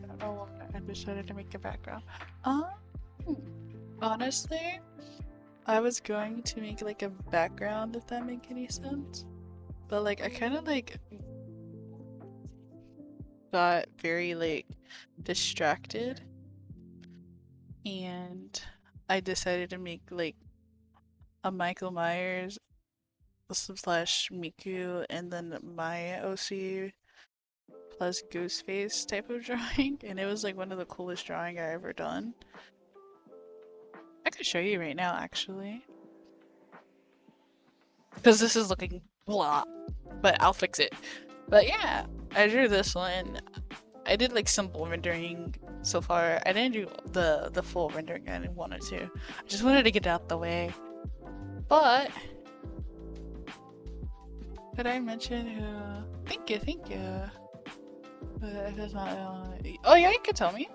don't know why I decided to make a background. Honestly, I was going to make like a background if that makes any sense. But like I kind of like got very like distracted and I decided to make like a Michael Myers slash Miku and then my OC plus Ghostface type of drawing, and it was like one of the coolest drawing I ever done. I could show you right now actually, because this is looking blah, but I'll fix it. But yeah, I drew this one. I did like simple rendering so far. I didn't do the full rendering. I didn't want to. I just wanted to get it out the way. But did I mention who? Thank you, thank you. But if it's not, oh yeah, you could tell me.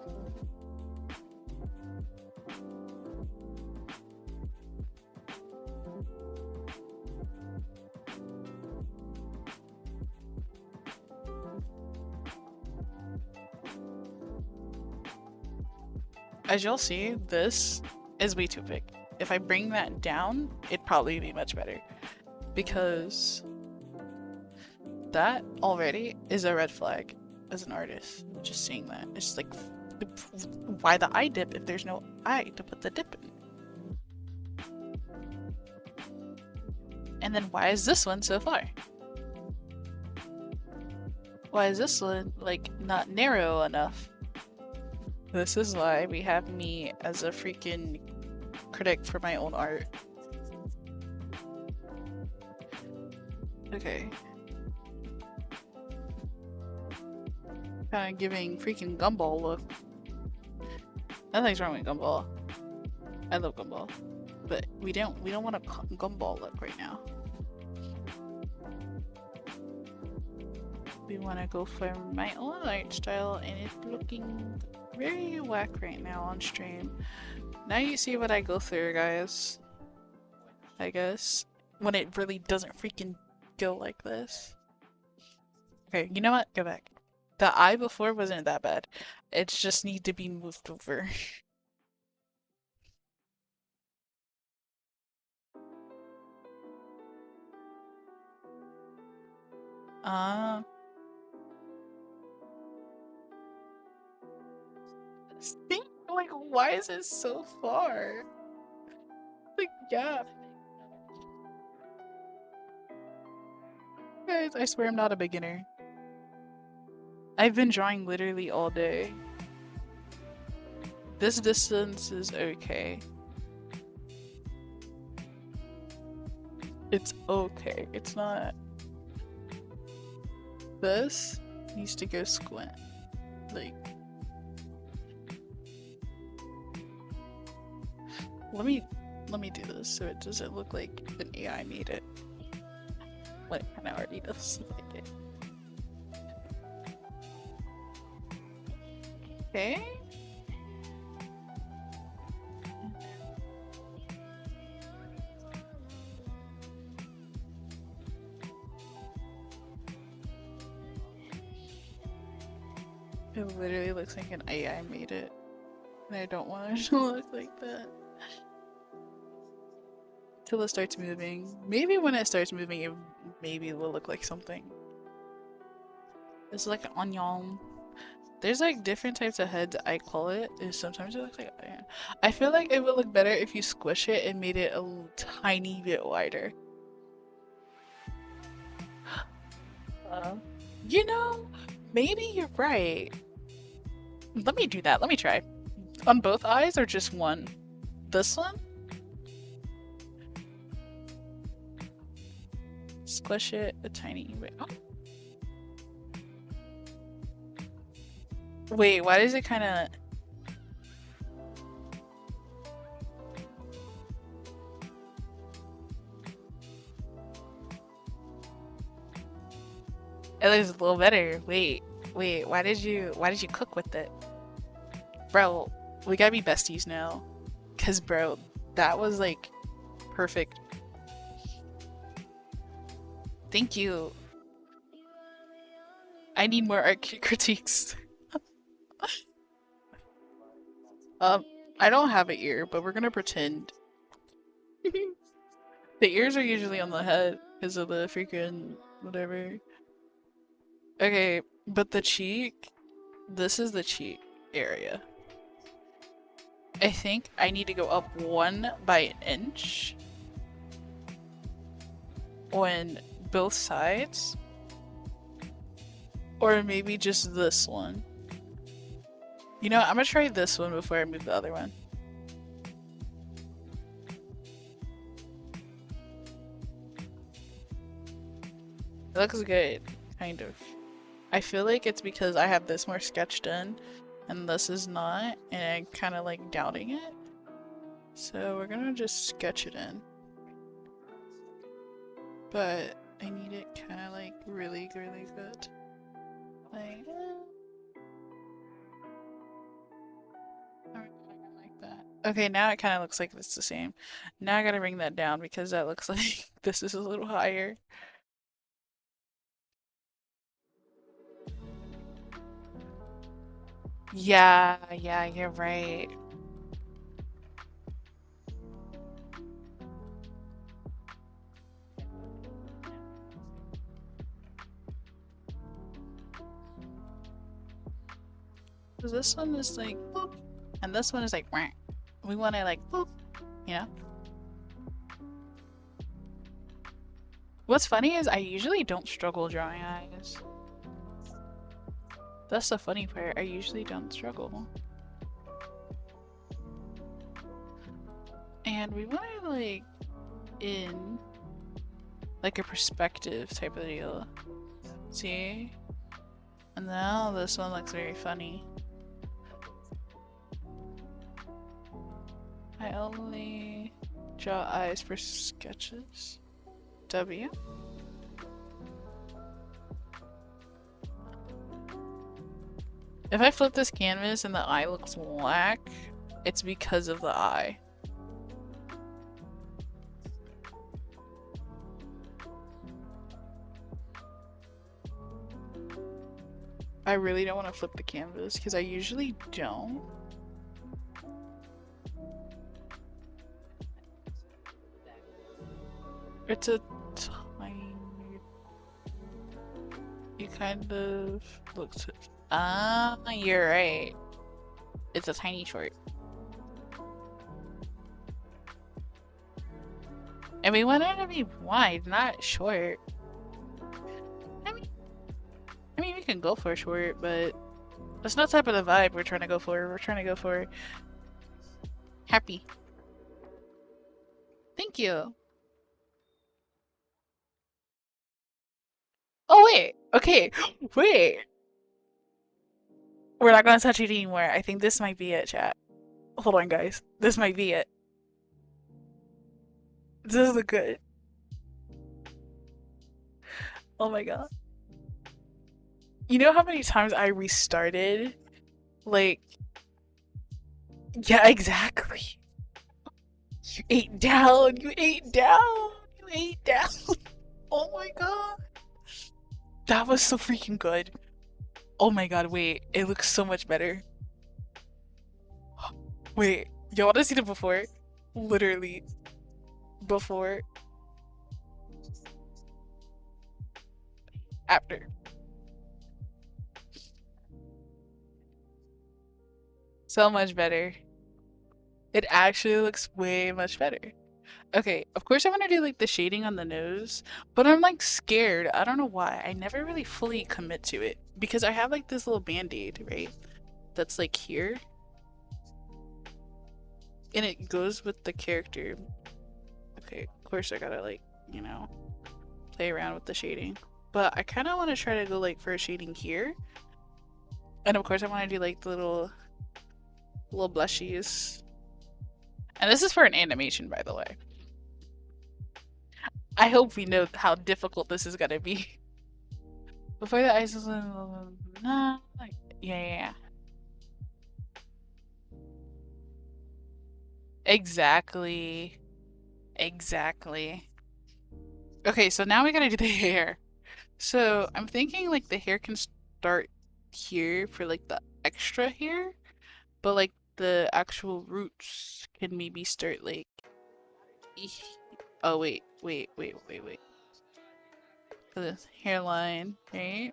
As you'll see, this is way too big. If I bring that down, it'd probably be much better. Because that already is a red flag as an artist. Just seeing that. It's like, why the eye dip if there's no eye to put the dip in? And then why is this one so far? Why is this one, like, not narrow enough? This is why we have me as a freaking critic for my own art. Okay. Kinda giving freaking Gumball look. Nothing's wrong with Gumball. I love Gumball. But we don't want a Gumball look right now. We want to go for my own art style, and it's looking very whack right now on stream. Now you see what I go through, guys. I guess. When it really doesn't freaking go like this. Okay, you know what? Go back. The eye before wasn't that bad. It just needs to be moved over. Like, why is it so far? Like, yeah. Guys, I swear I'm not a beginner. I've been drawing literally all day. This distance is okay. It's okay. It's not. This needs to go squint. Like, let me do this so it doesn't look like an AI made it. What, it kinda already does look like it. Okay. It literally looks like an AI made it. And I don't want it to look like that. Till it starts moving. Maybe when it starts moving, it maybe will look like something. It's like an onion. There's like different types of heads, I call it. And sometimes it looks like an onion. I feel like it would look better if you squish it and made it a tiny bit wider. You know, maybe you're right. Let me do that. Let me try. On both eyes or just one? This one? Squish it a tiny bit. Oh. Wait, why does it kind of... It looks a little better. Wait, why did you cook with it? Bro, we gotta be besties now. Cause bro, that was like perfect. Thank you. I need more art critiques. I don't have an ear, but we're gonna pretend. The ears are usually on the head because of the freaking whatever. Okay, but the cheek, this is the cheek area. I think I need to go up 1 by an inch on both sides, or maybe just this one. You know, I'm gonna try this one before I move the other one. It looks good, kind of. I feel like it's because I have this more sketched in and this is not, and I'm kind of like doubting it. So we're gonna just sketch it in. But I need it kind of like really, really good. Like, like that. Okay, now it kind of looks like it's the same. Now I gotta bring that down because that looks like this is a little higher. Yeah, you're right. Cause this one is like boop, and this one is like wah. We want to like boop, you know? What's funny is I usually don't struggle drawing eyes. That's the funny part. I usually don't struggle. And we want it like in like a perspective type of deal. See? And now this one looks very funny. I only draw eyes for sketches. W. If I flip this canvas and the eye looks black, it's because of the eye. I really don't want to flip the canvas because I usually don't. It's a tiny... You kind of looks... Ah, you're right. It's a tiny short. And we want it to be wide, not short. I mean, we can go for a short, but that's not the type of the vibe we're trying to go for. We're trying to go for happy. Thank you. Oh, wait. Okay. Wait. We're not gonna touch it anymore. I think this might be it, chat. Hold on, guys. This might be it. This is good. Oh my god. You know how many times I restarted? Like... Yeah, exactly. You ate down. You ate down. You ate down. Oh my god. That was so freaking good. Oh my god, wait. It looks so much better. Wait. Y'all wanna see the before? Literally. Before. After. So much better. It actually looks way much better. Okay, of course I want to do like the shading on the nose, but I'm like scared. I don't know why. I never really fully commit to it because I have like this little band-aid, right? That's like here. And it goes with the character. Okay, of course I gotta like, you know, play around with the shading. But I kind of want to try to go like for a shading here. And of course I want to do like the little blushies. And this is for an animation, by the way. I hope we know how difficult this is gonna be. Before the eyes, yeah. Exactly. Okay, so now we gotta do the hair. So I'm thinking like the hair can start here for like the extra hair, but like the actual roots can maybe start like... Oh wait. The hairline, right?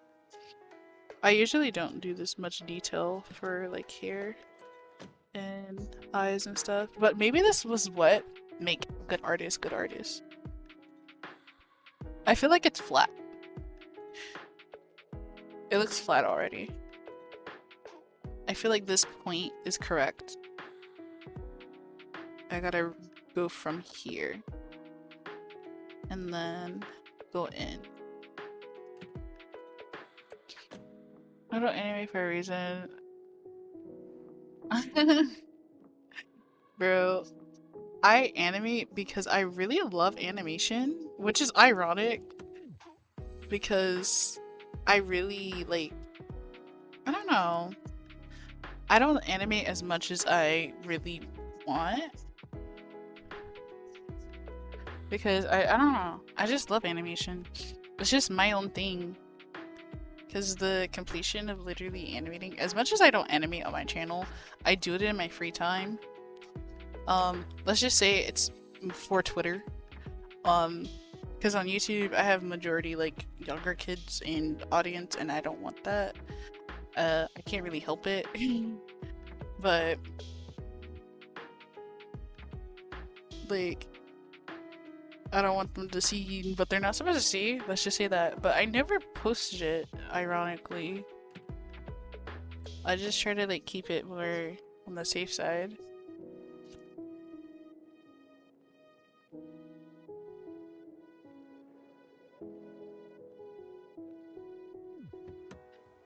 I usually don't do this much detail for like hair. and eyes and stuff. But maybe this was what make good artists good artists. I feel like it's flat. It looks flat already. I feel like this point is correct. I gotta go from here. And then go in. I don't animate for a reason. Bro, I animate because I really love animation, which is ironic because I really like, I don't know. I don't animate as much as I really want because I don't know. I just love animation. It's just my own thing. Because the completion of literally animating, as much as I don't animate on my channel, I do it in my free time. Let's just say it's for Twitter. Because on YouTube I have majority like younger kids and audience, and I don't want that. I can't really help it. But like, I don't want them to see what they're not supposed to see. Let's just say that. But I never posted it, ironically. I just try to like keep it more on the safe side.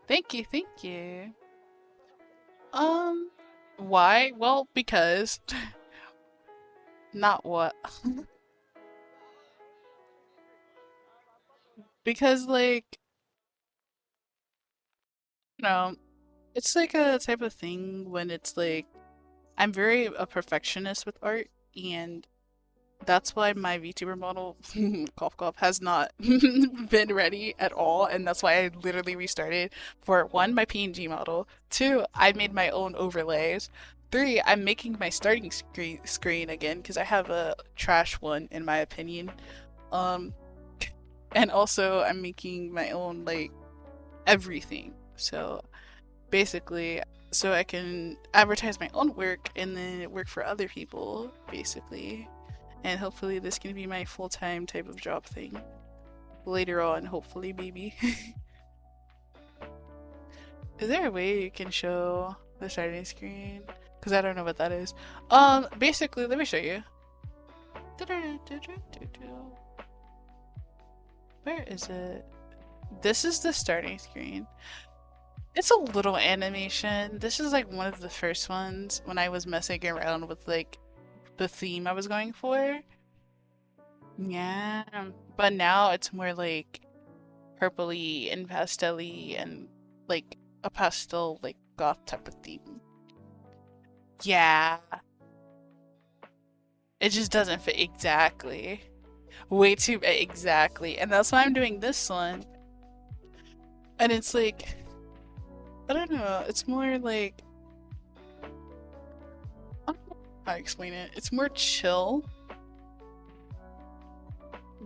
Thank you, thank you. Why? Well, because not what. Because like, you know, it's like a type of thing when it's like, I'm very a perfectionist with art, and that's why my VTuber model, cough cough, has not been ready at all, and that's why I literally restarted for 1, my PNG model, 2, I made my own overlays, 3, I'm making my starting screen again because I have a trash one in my opinion, and also I'm making my own like everything. So basically, so I can advertise my own work and then work for other people, basically. And hopefully this can be my full-time type of job thing. Later on, hopefully, maybe. Is there a way you can show the starting screen? Because I don't know what that is. Basically, let me show you. Where is it? This is the starting screen. It's a little animation. This is like one of the first ones when I was messing around with like the theme I was going for. Yeah, but now it's more like purpley and pastel-y and like a pastel like goth type of theme. Yeah. It just doesn't fit exactly. Way too exactly. And that's why I'm doing this one. And it's like, I don't know, it's more like, I don't know how to explain it. It's more chill.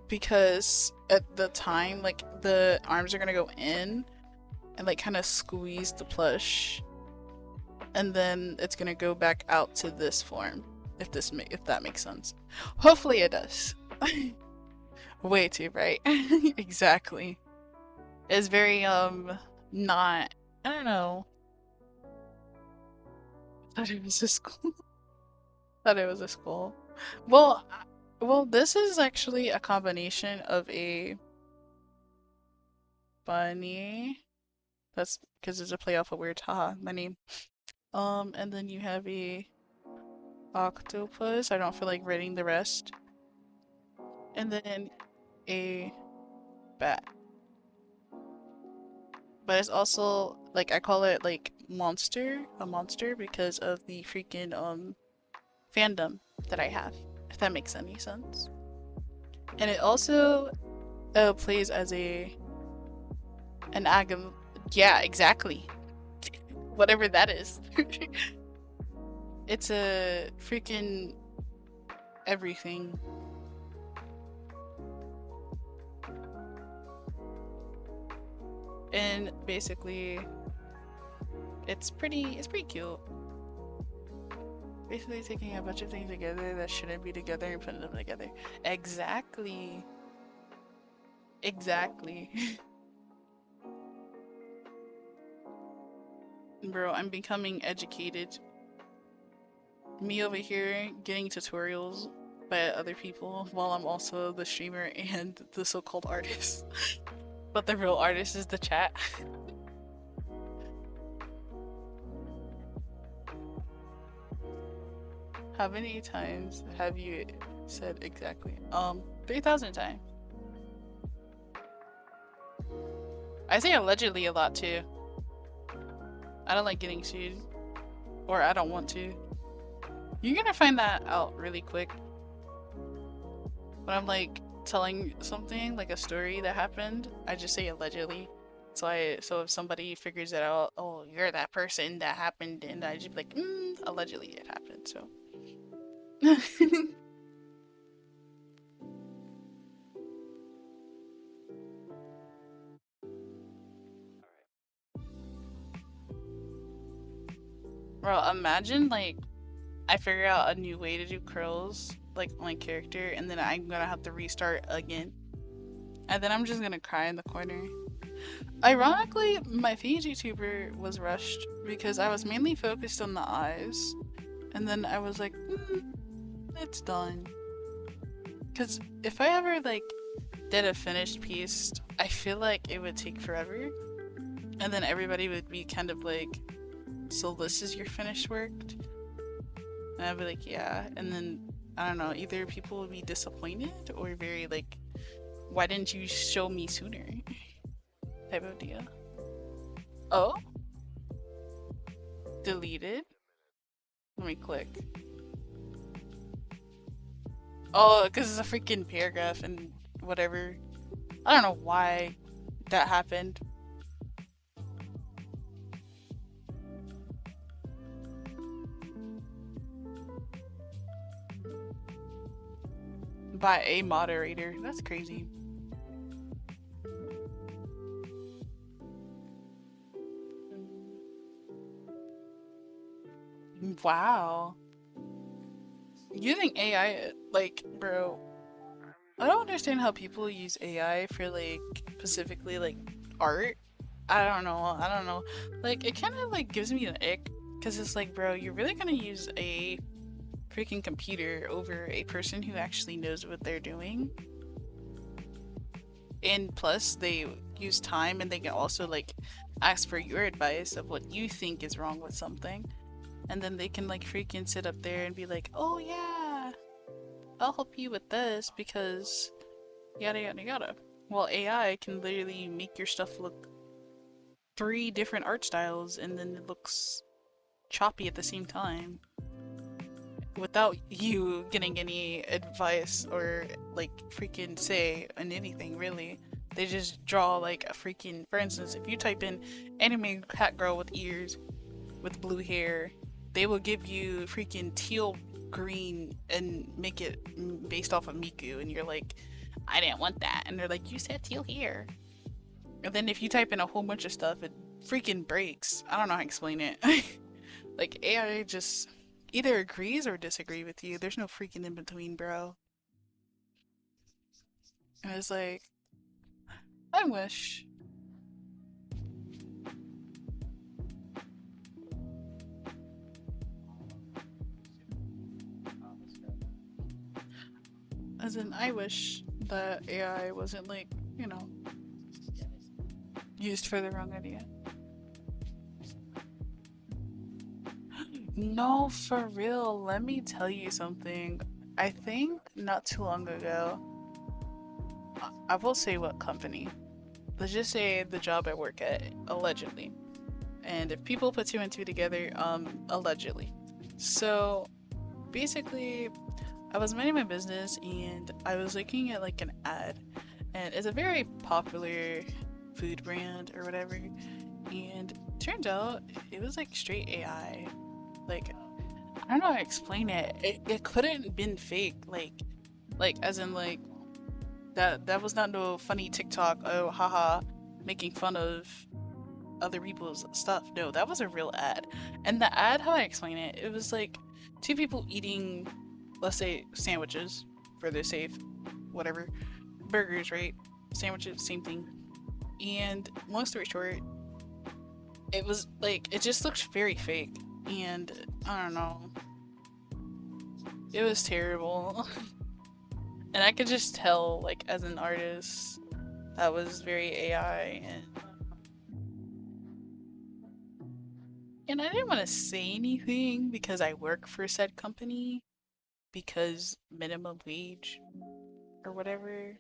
Because at the time, like, the arms are gonna go in and like kind of squeeze the plush. And then it's gonna go back out to this form. If that makes sense. Hopefully it does. Way too bright. Exactly. It's very, not, I don't know. Thought it was a school. Thought it was a school. Well, this is actually a combination of a bunny. That's because it's a play off a weird haha, my name. And then you have a octopus. I don't feel like reading the rest. And then a bat. But it's also, like, I call it, like, a monster because of the freaking, fandom that I have, if that makes any sense. And it also, plays as an agam, yeah, exactly. Whatever that is. It's a freaking everything. And basically, it's pretty cute. basically taking a bunch of things together that shouldn't be together and putting them together. Exactly. Exactly. Bro, I'm becoming educated. Me over here getting tutorials by other people while I'm also the streamer and the so-called artist. But the real artist is the chat. How many times have you said exactly? 3,000 times. I say allegedly a lot too. I don't like getting sued. Or I don't want to. You're gonna find that out really quick. When I'm like telling something, like a story that happened, I just say allegedly. So if somebody figures it out, oh, you're that person that happened, and I just be like, allegedly it happened, so. Bro, imagine like I figure out a new way to do curls, like my character, and then I'm gonna have to restart again. And then I'm just gonna cry in the corner. Ironically, my Fiji tuber was rushed because I was mainly focused on the eyes. And then I was like, it's done. Because if I ever like did a finished piece, I feel like it would take forever. And then everybody would be kind of like, so this is your finished work? And I'd be like, yeah. And then, I don't know, either people would be disappointed or very like, why didn't you show me sooner? Type of deal. Oh? Deleted? Let me click. Oh, because it's a freaking paragraph and whatever. I don't know why that happened. By a moderator. That's crazy. Wow. Using AI, like, bro, I don't understand how people use AI for, like, specifically, like, art. I don't know. Like, it kind of, like, gives me an ick, because it's like, bro, you're really gonna use a freaking computer over a person who actually knows what they're doing? And plus, they use time, and they can also, like, ask for your advice of what you think is wrong with something. And then they can like freaking sit up there and be like, oh yeah, I'll help you with this because yada yada yada. Well, AI can literally make your stuff look 3 different art styles and then it looks choppy at the same time. Without you getting any advice or like freaking say on anything really. They just draw like a freaking, for instance, if you type in anime cat girl with ears with blue hair, they will give you freaking teal green and make it based off of Miku, and you're like, I didn't want that, and they're like, you said teal hair. And then if you type in a whole bunch of stuff, it freaking breaks. I don't know how to explain it. Like AI just either agrees or disagree with you. There's no freaking in between, bro. And it's like, I wish. As in, I wish that AI wasn't like, you know, used for the wrong idea. No, for real, let me tell you something. I think not too long ago, I will say what company. Let's just say the job I work at, allegedly. And if people put 2 and 2 together, allegedly. So, basically, I was minding my business and I was looking at like an ad, and it's a very popular food brand or whatever, and turns out it was like straight AI. Like, I don't know how to explain it. It couldn't have been fake. Like as in like that was not no funny TikTok, oh haha, making fun of other people's stuff. No, that was a real ad. And the ad, how I explain it, it was like two people eating, let's say, sandwiches for their safe, whatever, burgers, right? Sandwiches, same thing. And long story short, it was like, it just looked very fake, and I don't know, it was terrible. And I could just tell, like, as an artist, that was very AI, and I didn't want to say anything because I work for said company, because minimum wage or whatever,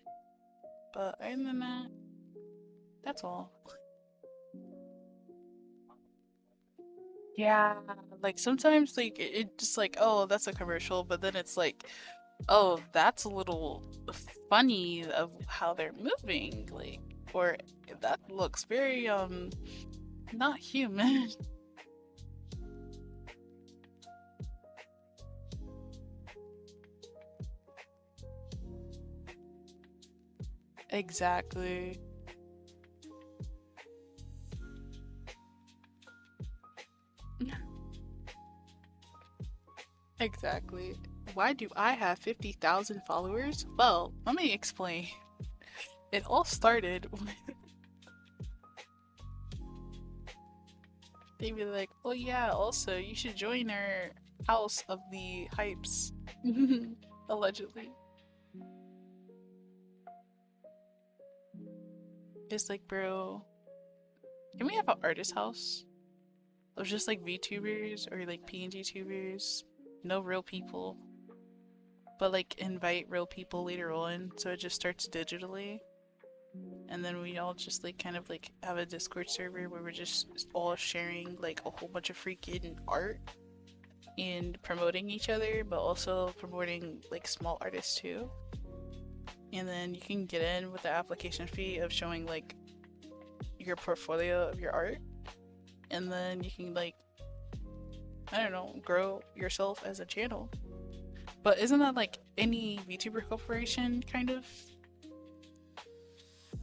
but other than that, that's all. Yeah, like sometimes like it just like, oh, that's a commercial, but then it's like, oh, that's a little funny of how they're moving, like, or that looks very not human. Exactly. Exactly. Why do I have 50,000 followers? Well, let me explain. It all started with they be like, oh yeah, also you should join our house of the hypes. Allegedly. It's like, bro, can we have an artist house? Of just like VTubers or like PNG tubers? No real people. But like invite real people later on, so it just starts digitally. And then we all just like kind of like have a Discord server where we're just all sharing like a whole bunch of freaking art and promoting each other, but also promoting like small artists too. And then you can get in with the application fee of showing like your portfolio of your art. And then you can like, I don't know, grow yourself as a channel. But isn't that like any VTuber corporation kind of?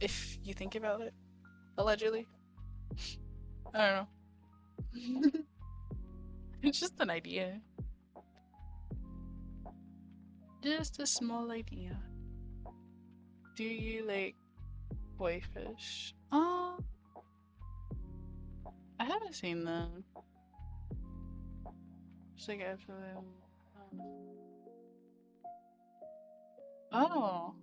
If you think about it, allegedly. I don't know. It's just an idea. Just a small idea. Do you like koi fish? I haven't seen them. Just like after them. Oh.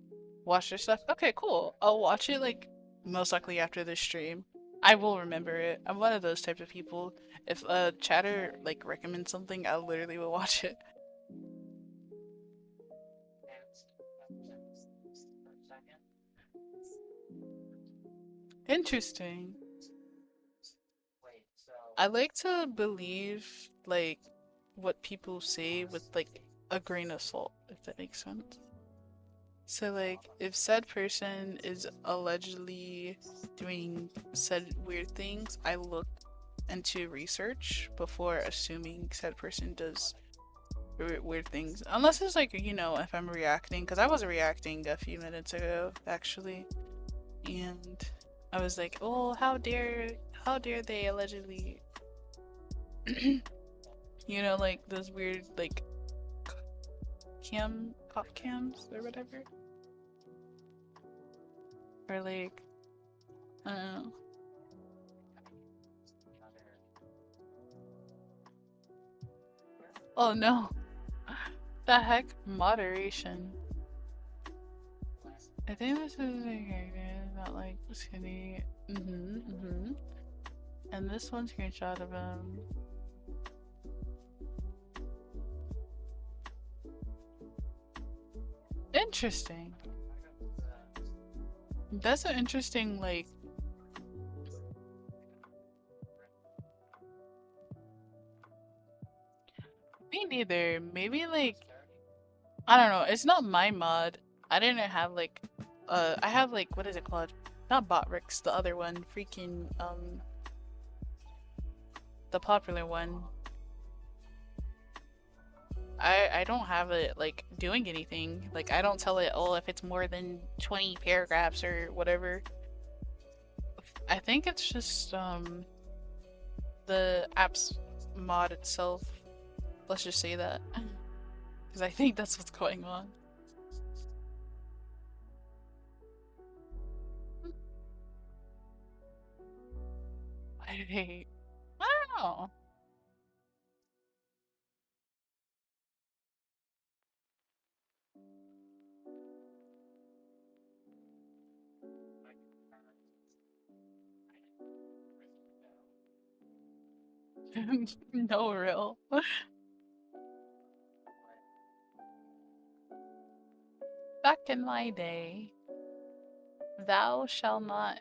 Watch their stuff? Okay, cool. I'll watch it like most likely after this stream. I will remember it. I'm one of those types of people. If a chatter like recommends something, I literally will watch it. Interesting. I like to believe like what people say with like a grain of salt, if that makes sense. So like, if said person is allegedly doing said weird things, I look into research before assuming said person does weird things. Unless it's like, you know, if I'm reacting, because I was reacting a few minutes ago, actually. And I was like, oh, how dare they allegedly, you know, like those weird, like, pop cams or whatever. Or like, I don't know. Oh no. The heck? Moderation. I think this is not like skinny. And this one screenshot of him. Interesting. That's an interesting, like, me neither. Maybe like, I don't know. It's not my mod. I didn't have like, I have like, what is it called? Not Botrix, the other one. Freaking, the popular one. I don't have it like doing anything. Like I don't tell it, oh, if it's more than 20 paragraphs or whatever. I think it's just the app's mod itself Let's just say that. Because I think that's what's going on. I don't know. No real. Back in my day, thou shall not.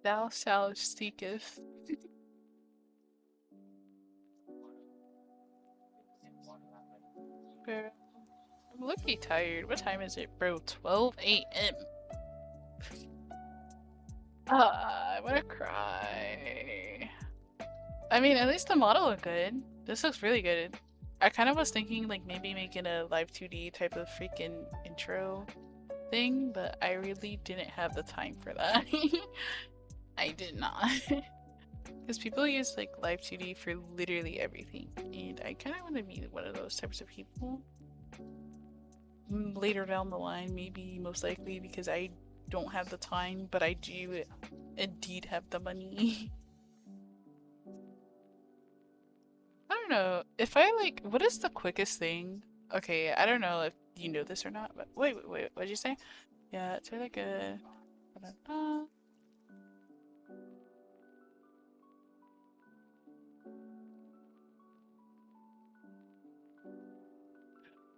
Thou shalt seeketh. Bro, I'm looking tired. What time is it, bro? 12 a.m. I wanna cry. I mean, at least the model looked good. This looks really good. I kind of was thinking like maybe making a live 2D type of freaking intro thing, but I really didn't have the time for that. I did not. Because people use like live 2D for literally everything, and I kind of want to be one of those types of people. Later down the line, maybe, most likely, because I don't have the time, but I do indeed have the money. I don't know, if I like, what is the quickest thing? Okay, I don't know if you know this or not, but wait, what'd you say? Yeah, it's really good. Da-da-da.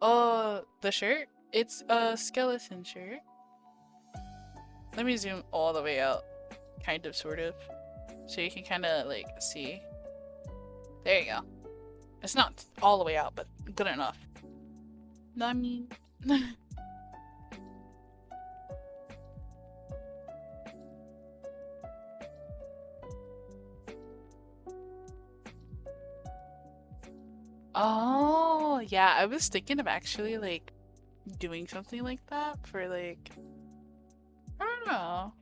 Oh, the shirt? It's a skeleton shirt. Let me zoom all the way out. Kind of, sort of. So you can kind of, like, see. There you go. It's not all the way out, but good enough. No, I mean... Oh, yeah, I was thinking of actually, like, doing something like that for, like, I don't know,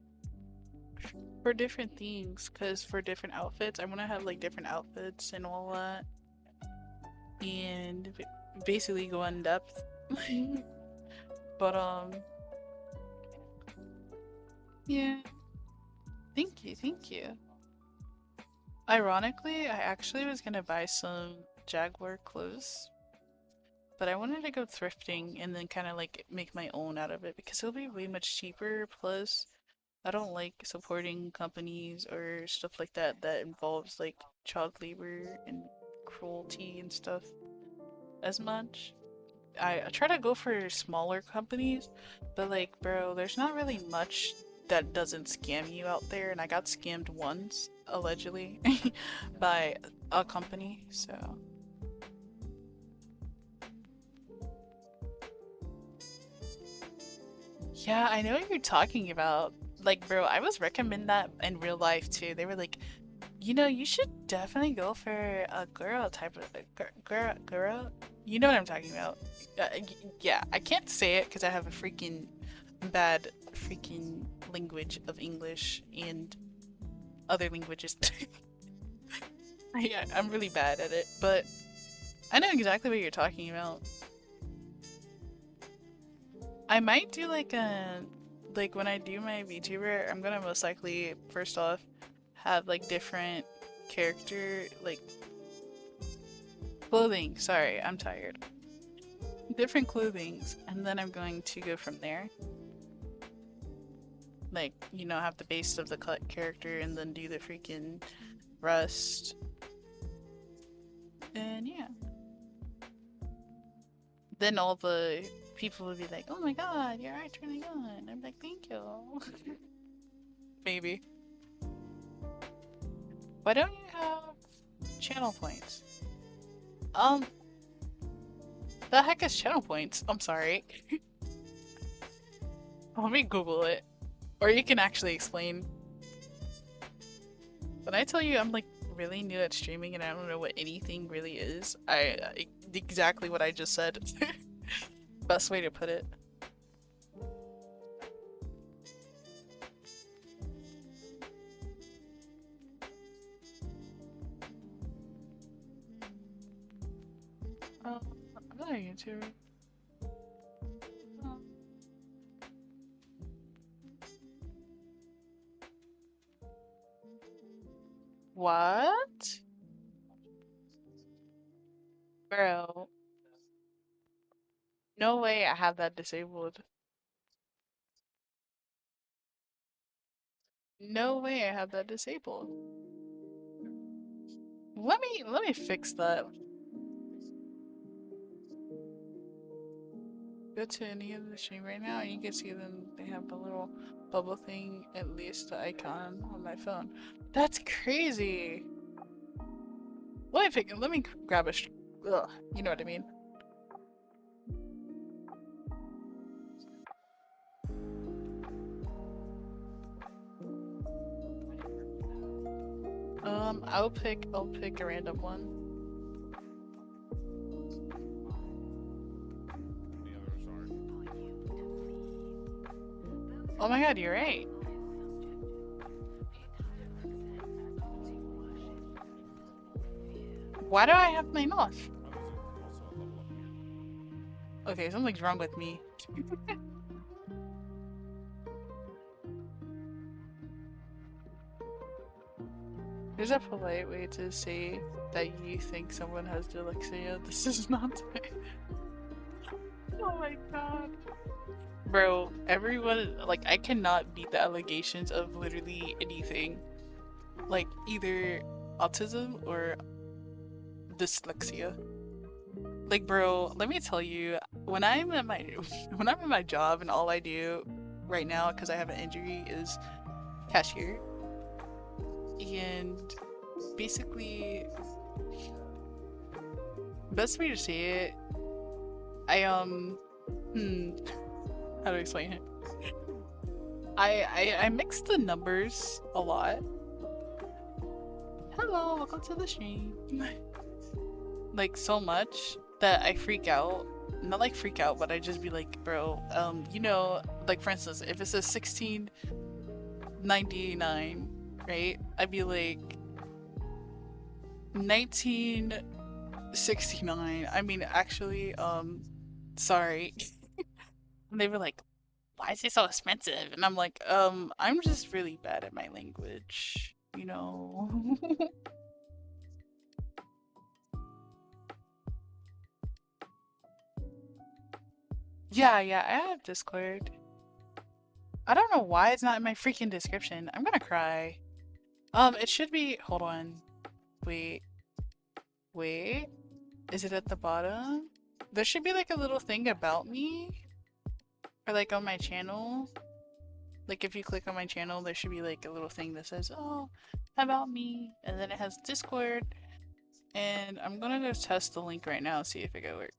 for different things, because for different outfits, I want to have, like, different outfits and all that, and basically go in depth. But, yeah, thank you. Ironically, I actually was gonna buy some Jaguar clothes, but I wanted to go thrifting and then kind of like make my own out of it because it'll be way much cheaper. Plus, I don't like supporting companies or stuff like that that involves like child labor and cruelty and stuff as much. I try to go for smaller companies, but like, bro, there's not really much that doesn't scam you out there, and I got scammed once, allegedly, by a company, so. Yeah, I know what you're talking about. Like, bro, I was recommended that in real life too. They were like, you know, you should definitely go for a girl type of girl. You know what I'm talking about. Yeah, I can't say it because I have a freaking bad freaking language of English and other languages. Yeah, I'm really bad at it, but I know exactly what you're talking about. I might do like a, like when I do my VTuber, I'm gonna most likely, first off, have like different character, like, clothing. Sorry, I'm tired. Different clothings, and then I'm going to go from there. Like, you know, have the base of the character and then do the freaking rest. And yeah. Then all the people will be like, oh my god, your art's really good. I'm like, thank you. Maybe. Why don't you have channel points? The heck is channel points? I'm sorry. Let me Google it. Or you can actually explain. When I tell you I'm like really new at streaming and I don't know what anything really is, exactly what I just said. Best way to put it. too. What? Bro. No way I have that disabled. No way I have that disabled. Let me fix that. Go to any of the stream right now and you can see them. They have a little bubble thing, at least the icon on my phone. That's crazy. Let me grab a ugh, you know what I mean. I'll pick a random one. Oh my god, you're right. Why do I have mine off? Okay, something's wrong with me. There's a polite way to say that you think someone has dyslexia. This is not Oh my god. Bro, everyone, like, I cannot beat the allegations of literally anything. Like, either autism or dyslexia. Like, bro, let me tell you, when I'm at my job and all I do right now, because I have an injury, is cashier. And basically, best way to say it, how do I explain it? I mix the numbers a lot. Hello, welcome to the stream. Like, so much that I freak out. Not like freak out, but I just be like, bro, you know, like for instance, if it says 1699, right? I'd be like 1969. I mean, actually, sorry. And they were like, why is it so expensive? And I'm like, I'm just really bad at my language, you know. Yeah, I have Discord. I don't know why it's not in my freaking description. I'm gonna cry. It should be, hold on. Wait. Is it at the bottom? There should be like a little thing about me. Or like on my channel. Like if you click on my channel, there should be like a little thing that says, oh, about me. And then it has Discord. And I'm gonna go test the link right now, see if it will work.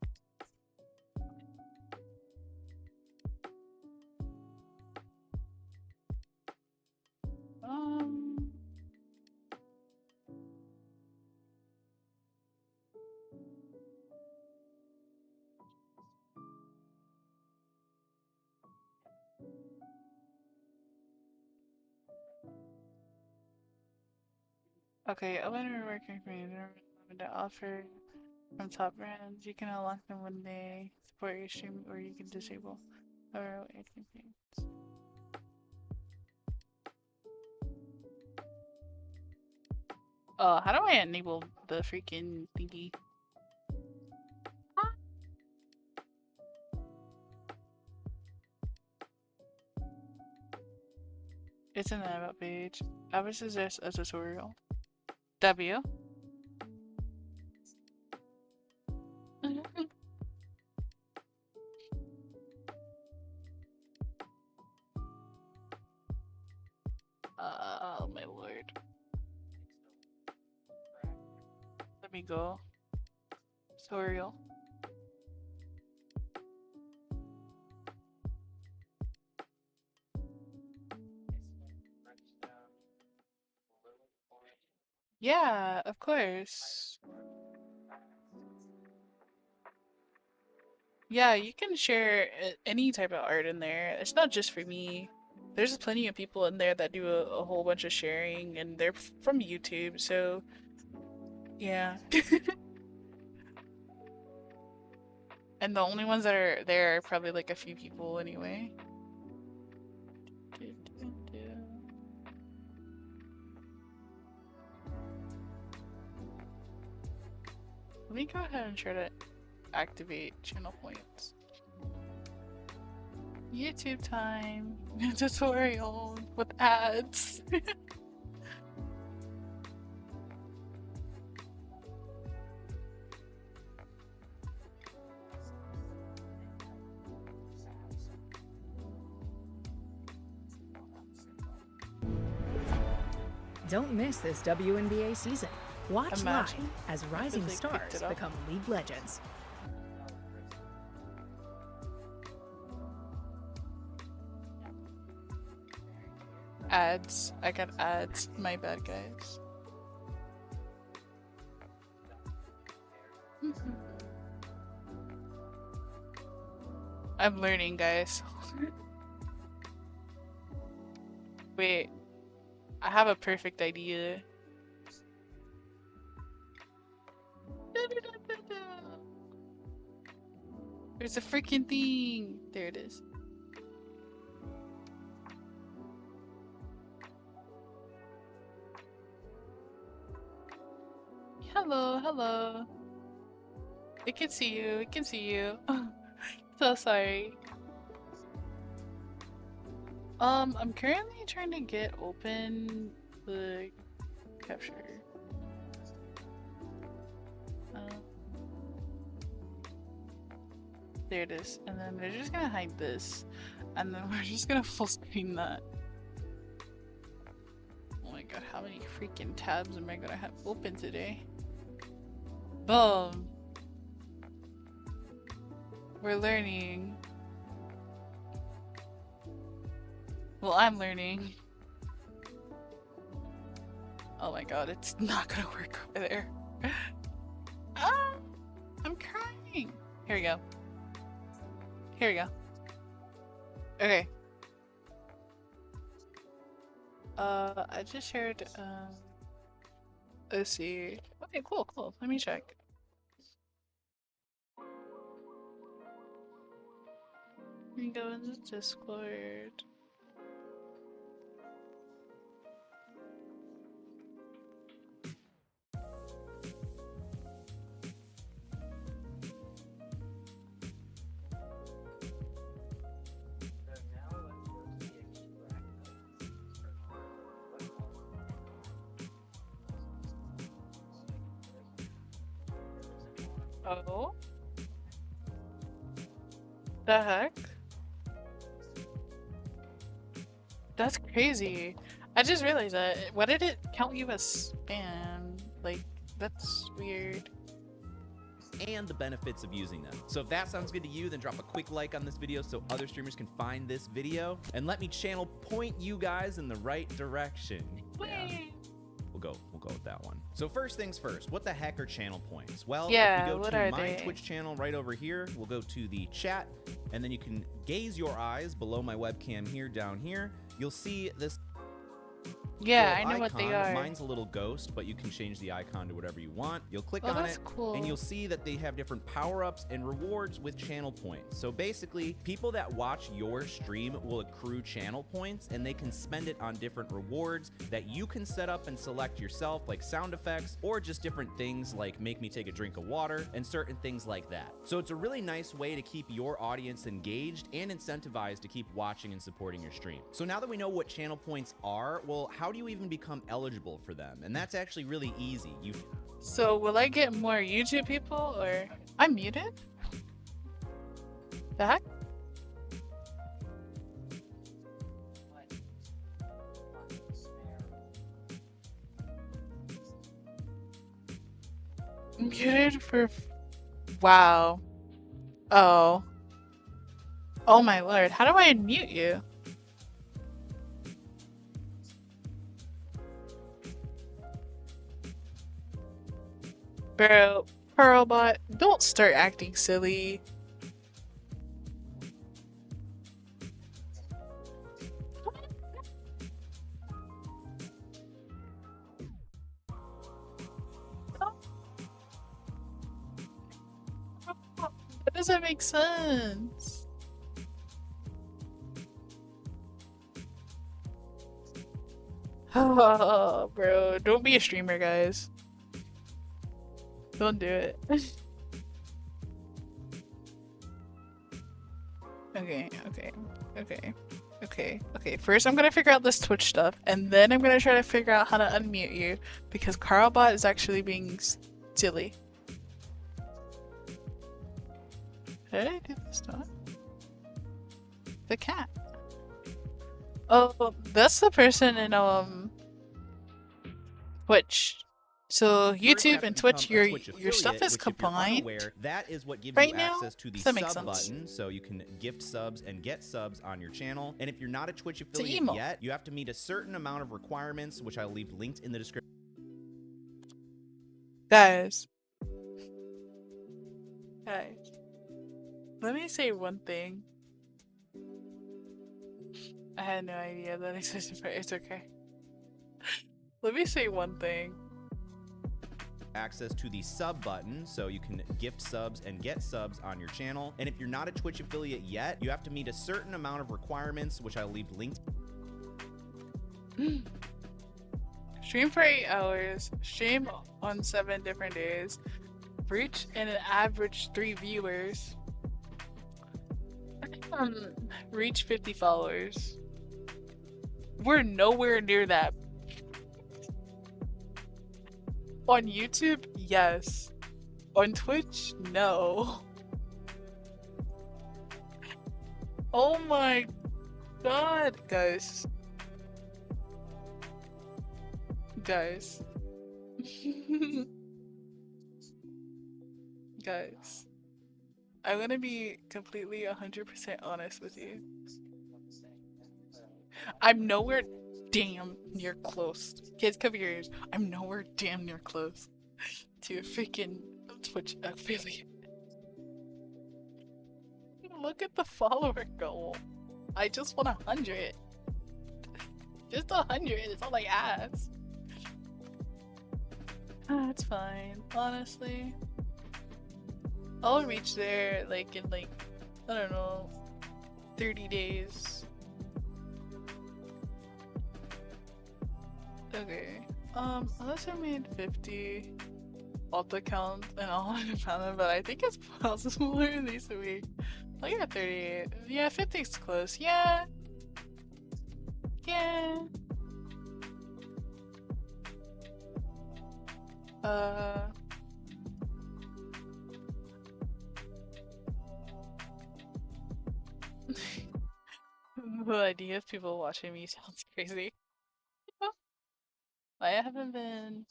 Okay, open working for you to offer from top brands. You can unlock them when they support your stream, or you can disable or ad campaigns. How do I enable the freaking thingy? It's in the about page. I would suggest a tutorial. W. Oh my lord. Let me go. Tutorial. Yeah, of course. Yeah, you can share any type of art in there. It's not just for me. There's plenty of people in there that do a whole bunch of sharing, and they're from YouTube, so yeah. And the only ones that are there are probably like a few people anyway. Let me go ahead and try to activate channel points. YouTube time tutorial with ads. Don't miss this WNBA season. Watch Imagine live as rising if they picked stars it up. become league legends. Ads. I got ads. My bad, guys. I'm learning, guys. Wait. I have a perfect idea. There's a freaking thing. There it is. Hello, hello. I can see you. I can see you. So sorry. I'm currently trying to get open the capture. There it is. And then they're just gonna hide this. And then we're just gonna full screen that. Oh my god, how many freaking tabs am I gonna have open today? Boom! We're learning. Well, I'm learning. Oh my god, it's not gonna work over there. Ah! I'm crying! Here we go. Here we go. Okay. I just shared, let's see. Okay, cool, cool. Let me check. Let me go into Discord. Oh? The heck? That's crazy. I just realized that. Why did it count you as spam? Like, that's weird. And the benefits of using them. So if that sounds good to you, then drop a quick like on this video so other streamers can find this video. And let me channel point you guys in the right direction. Yeah. We'll go with that one. So first things first, what the heck are channel points? Well, yeah, if you go to my they? Twitch channel right over here, we'll go to the chat, and then you can gaze your eyes below my webcam here, down here. You'll see this. Yeah, I know what they are. Mine's a little ghost, but you can change the icon to whatever you want. You'll click Oh, on that's it, cool. and you'll see that they have different power-ups and rewards with channel points. So basically, people that watch your stream will accrue channel points, and they can spend it on different rewards that you can set up and select yourself, like sound effects, or just different things like make me take a drink of water, and certain things like that. So it's a really nice way to keep your audience engaged and incentivized to keep watching and supporting your stream. So now that we know what channel points are, well, how do you even become eligible for them? And that's actually really easy. So will I get more YouTube people, or I'm muted? The heck? Muted for wow. Oh. Oh my lord, how do I unmute you? Bro, Pearlbot, don't start acting silly. does that make sense? Oh, bro, don't be a streamer, guys. Don't do it. Okay. First, I'm gonna figure out this Twitch stuff, and then I'm gonna try to figure out how to unmute you because Carlbot is actually being silly. Did I do this time? The cat. Oh, that's the person in Twitch. So YouTube and Twitch, your stuff is combined. That is what gives right you now? access to the Does that make sub sense? button, so you can gift subs and get subs on your channel. And if you're not a Twitch affiliate emo. yet, you have to meet a certain amount of requirements, which I'll leave linked in the description. Guys, let me say one thing. I had no idea that existed, but it's okay. Let me say one thing. Access to the sub button, so you can gift subs and get subs on your channel. And if you're not a Twitch affiliate yet, you have to meet a certain amount of requirements, which I'll leave linked. Stream for 8 hours, stream on 7 different days, reach an average 3 viewers, reach 50 followers. We're nowhere near that. On YouTube, yes. On Twitch, no. Oh my god, guys. Guys. Guys. I'm gonna be completely 100% honest with you. I'm nowhere damn near close. Kids, cover your ears. I'm nowhere damn near close to a freaking Twitch affiliate. Look at the follower goal. I just want 100. Just 100 is all I ask. It's fine, honestly. I'll reach there like in I don't know, 30 days. Okay. Unless I made 50 alt accounts and all independent, but I think it's possible at least a week. Look at 38. Yeah, 50's close. Yeah. Yeah. The idea of people watching me sounds crazy. I haven't been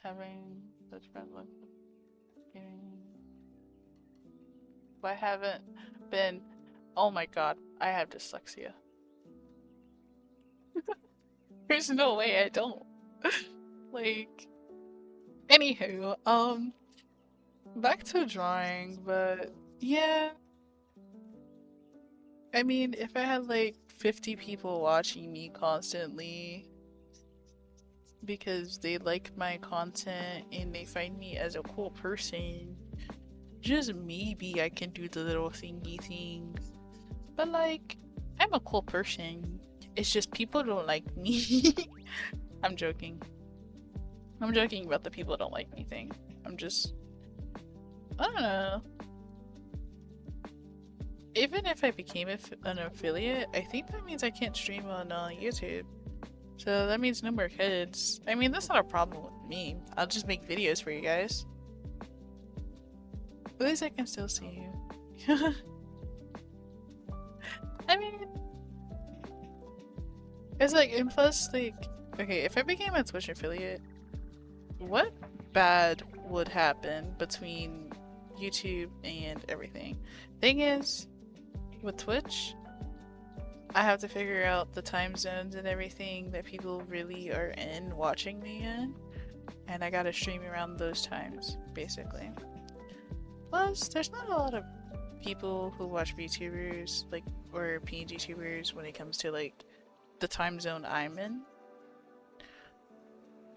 having such bad luck with getting. I haven't been. Oh my god, I have dyslexia. There's no way I don't. Like. Anywho, back to drawing, but yeah. I mean, if I had like 50 people watching me constantly because they like my content and they find me as a cool person, just maybe I can do the little thingy thing. But like, I'm a cool person. It's just people don't like me. I'm joking. I'm joking about the people don't like me thing. I'm just, I don't know. Even if I became an affiliate, I think that means I can't stream on YouTube. So that means no more kids. I mean, that's not a problem with me. I'll just make videos for you guys. At least I can still see you. I mean, it's like, and plus, like, okay, if I became a Twitch affiliate, what bad would happen between YouTube and everything? Thing is, with Twitch, I have to figure out the time zones and everything that people really are in watching me in, and I gotta stream around those times, basically. Plus, there's not a lot of people who watch VTubers, like, or PNG tubers when it comes to, like, the time zone I'm in.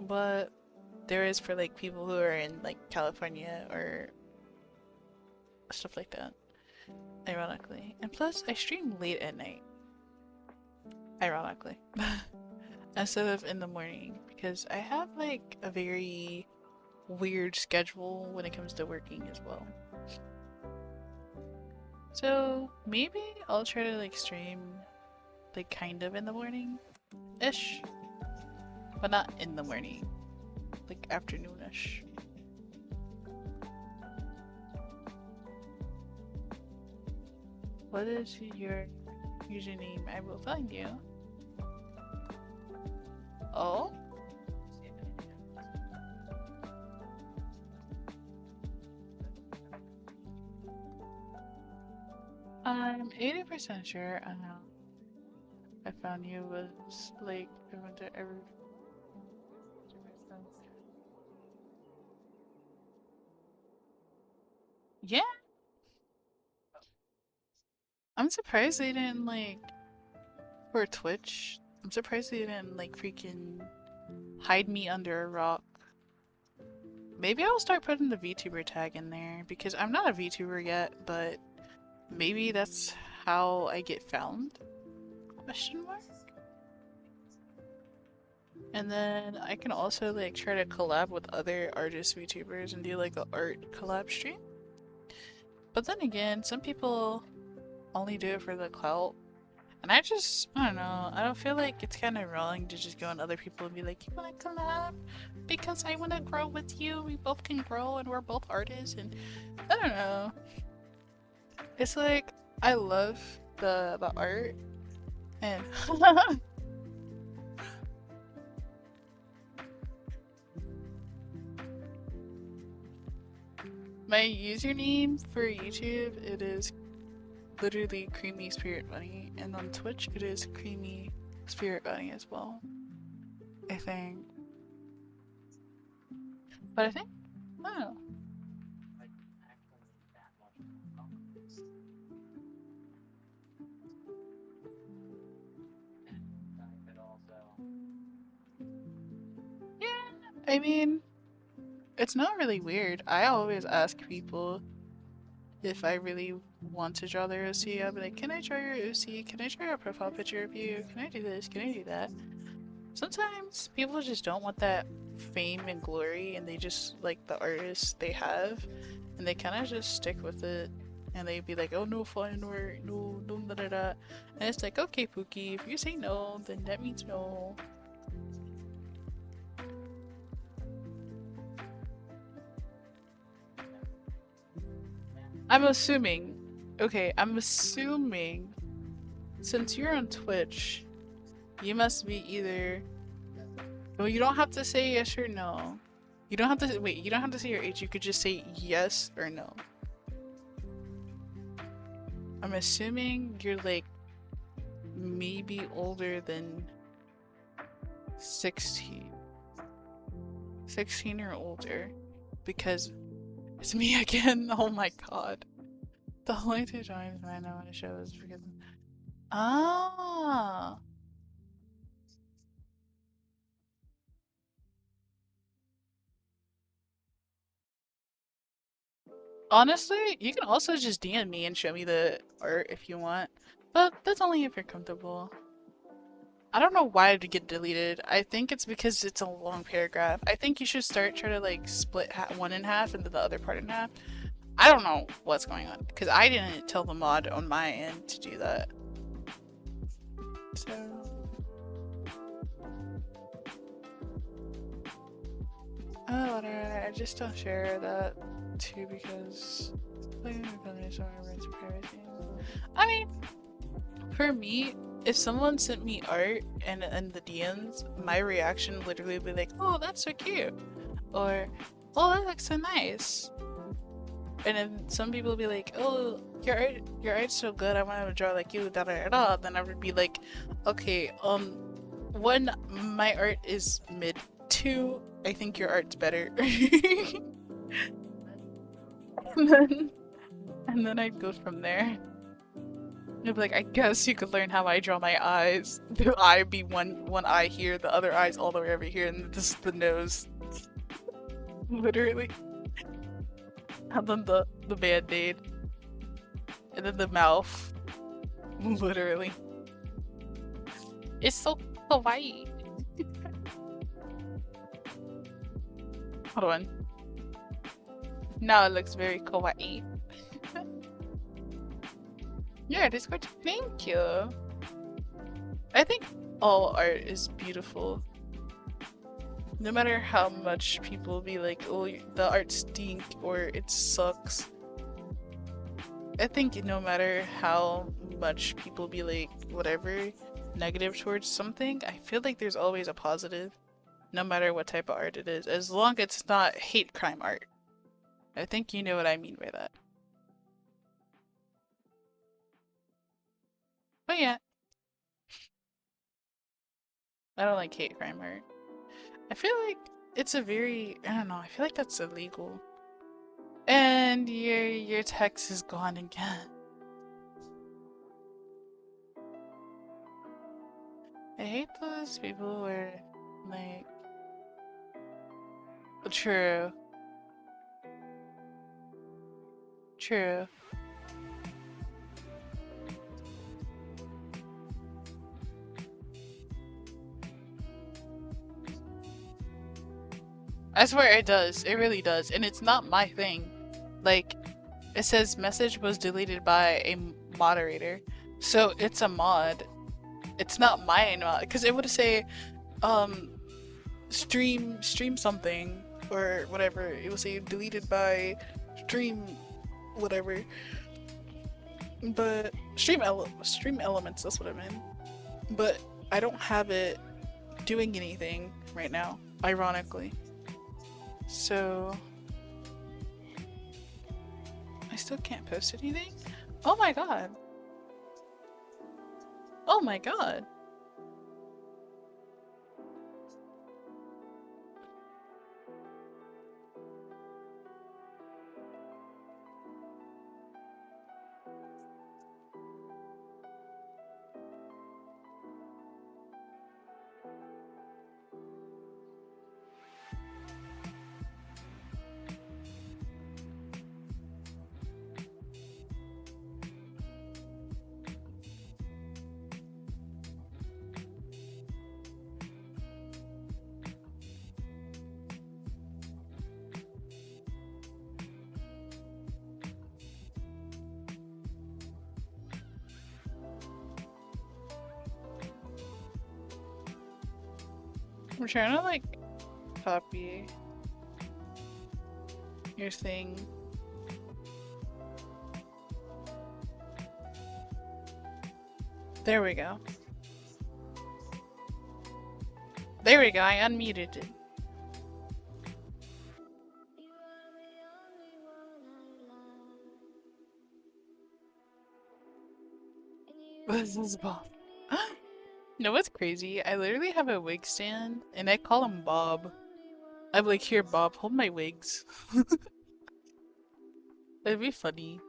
But there is for, like, people who are in, like, California or stuff like that. Ironically. And plus, I stream late at night. Ironically. Instead of in the morning. Because I have like a very weird schedule when it comes to working as well. So maybe I'll try to like stream like kind of in the morning-ish. But not in the morning. Like afternoon-ish. What is your username? I will find you. Oh? I'm 80% sure I found you was like I went to every. Yeah. I'm surprised they didn't like for Twitch. I'm surprised they didn't like freaking hide me under a rock. Maybe I'll start putting the VTuber tag in there because I'm not a VTuber yet, but maybe that's how I get found? Question mark? And then I can also like try to collab with other artist VTubers and do like an art collab stream. But then again, some people only do it for the clout. And I don't know, I don't feel like it's kind of wrong to just go on other people and be like, you want to collab? Because I want to grow with you, we both can grow and we're both artists, and I don't know. It's like, I love the art, and my username for YouTube, it is literally Kreamyspiritbunni, and on Twitch it is Kreamyspiritbunni as well, I think. But I think, I don't know. Yeah, I mean, it's not really weird. I always ask people if I really want to draw their OC. I'll be like, can I draw your OC? Can I draw a profile picture of you? Can I do this? Can I do that? Sometimes people just don't want that fame and glory, and they just like the artist they have, and they kind of just stick with it, and they'd be like, oh no, fine, or no, da da da, and it's like, okay Pookie, if you say no, then that means no. I'm assuming, since you're on Twitch, you must be either, well, you don't have to say yes or no. You don't have to, wait, you don't have to say your age, you could just say yes or no. I'm assuming you're like, maybe older than 16. 16 or older, because it's me again. Oh my god. The only two times I know when a show is because. Ah. Honestly, you can also just DM me and show me the art if you want, but that's only if you're comfortable. I don't know why it did get deleted. I think it's because it's a long paragraph. I think you should try to like split one in half and then the other part in half. I don't know what's going on because I didn't tell the mod on my end to do that. So oh, whatever. I just don't share that too because I mean, for me, if someone sent me art and the DMs, my reaction would literally be like, oh, that's so cute, or oh, that looks so nice. And then some people would be like, oh, your art's so good, I want to draw like you, da da da. Then I would be like, okay, one, my art is mid, two, I think your art's better. and then I'd go from there. I'd be like, I guess you could learn how I draw my eyes. The eye be one eye here, the other eye's all the way over here, and this is the nose. Literally. And then the band-aid. And then the mouth. Literally. It's so kawaii. Hold on. Now it looks very kawaii. Yeah, Discord, thank you. I think all art is beautiful. No matter how much people be like, oh, the art stink or it sucks. I think no matter how much people be like, whatever, negative towards something, I feel like there's always a positive. No matter what type of art it is. As long as it's not hate crime art. I think you know what I mean by that. But yeah. I don't like hate crime art. I feel like it's a very, I don't know, I feel like that's illegal. And your text is gone again. I hate those people who are like, true. True. I swear it does. It really does. And it's not my thing. Like, it says message was deleted by a moderator. So it's a mod. It's not mine. Because it would say, stream something or whatever. It will say deleted by stream whatever. But stream elements, that's what I meant. But I don't have it doing anything right now, ironically. So I still can't post anything? Oh my god. Oh my god. I'm trying to like copy your thing. There we go. There we go, I unmuted it. This is Bob. No, what's crazy? I literally have a wig stand and I call him Bob. I'm like, here Bob, hold my wigs. That'd be funny.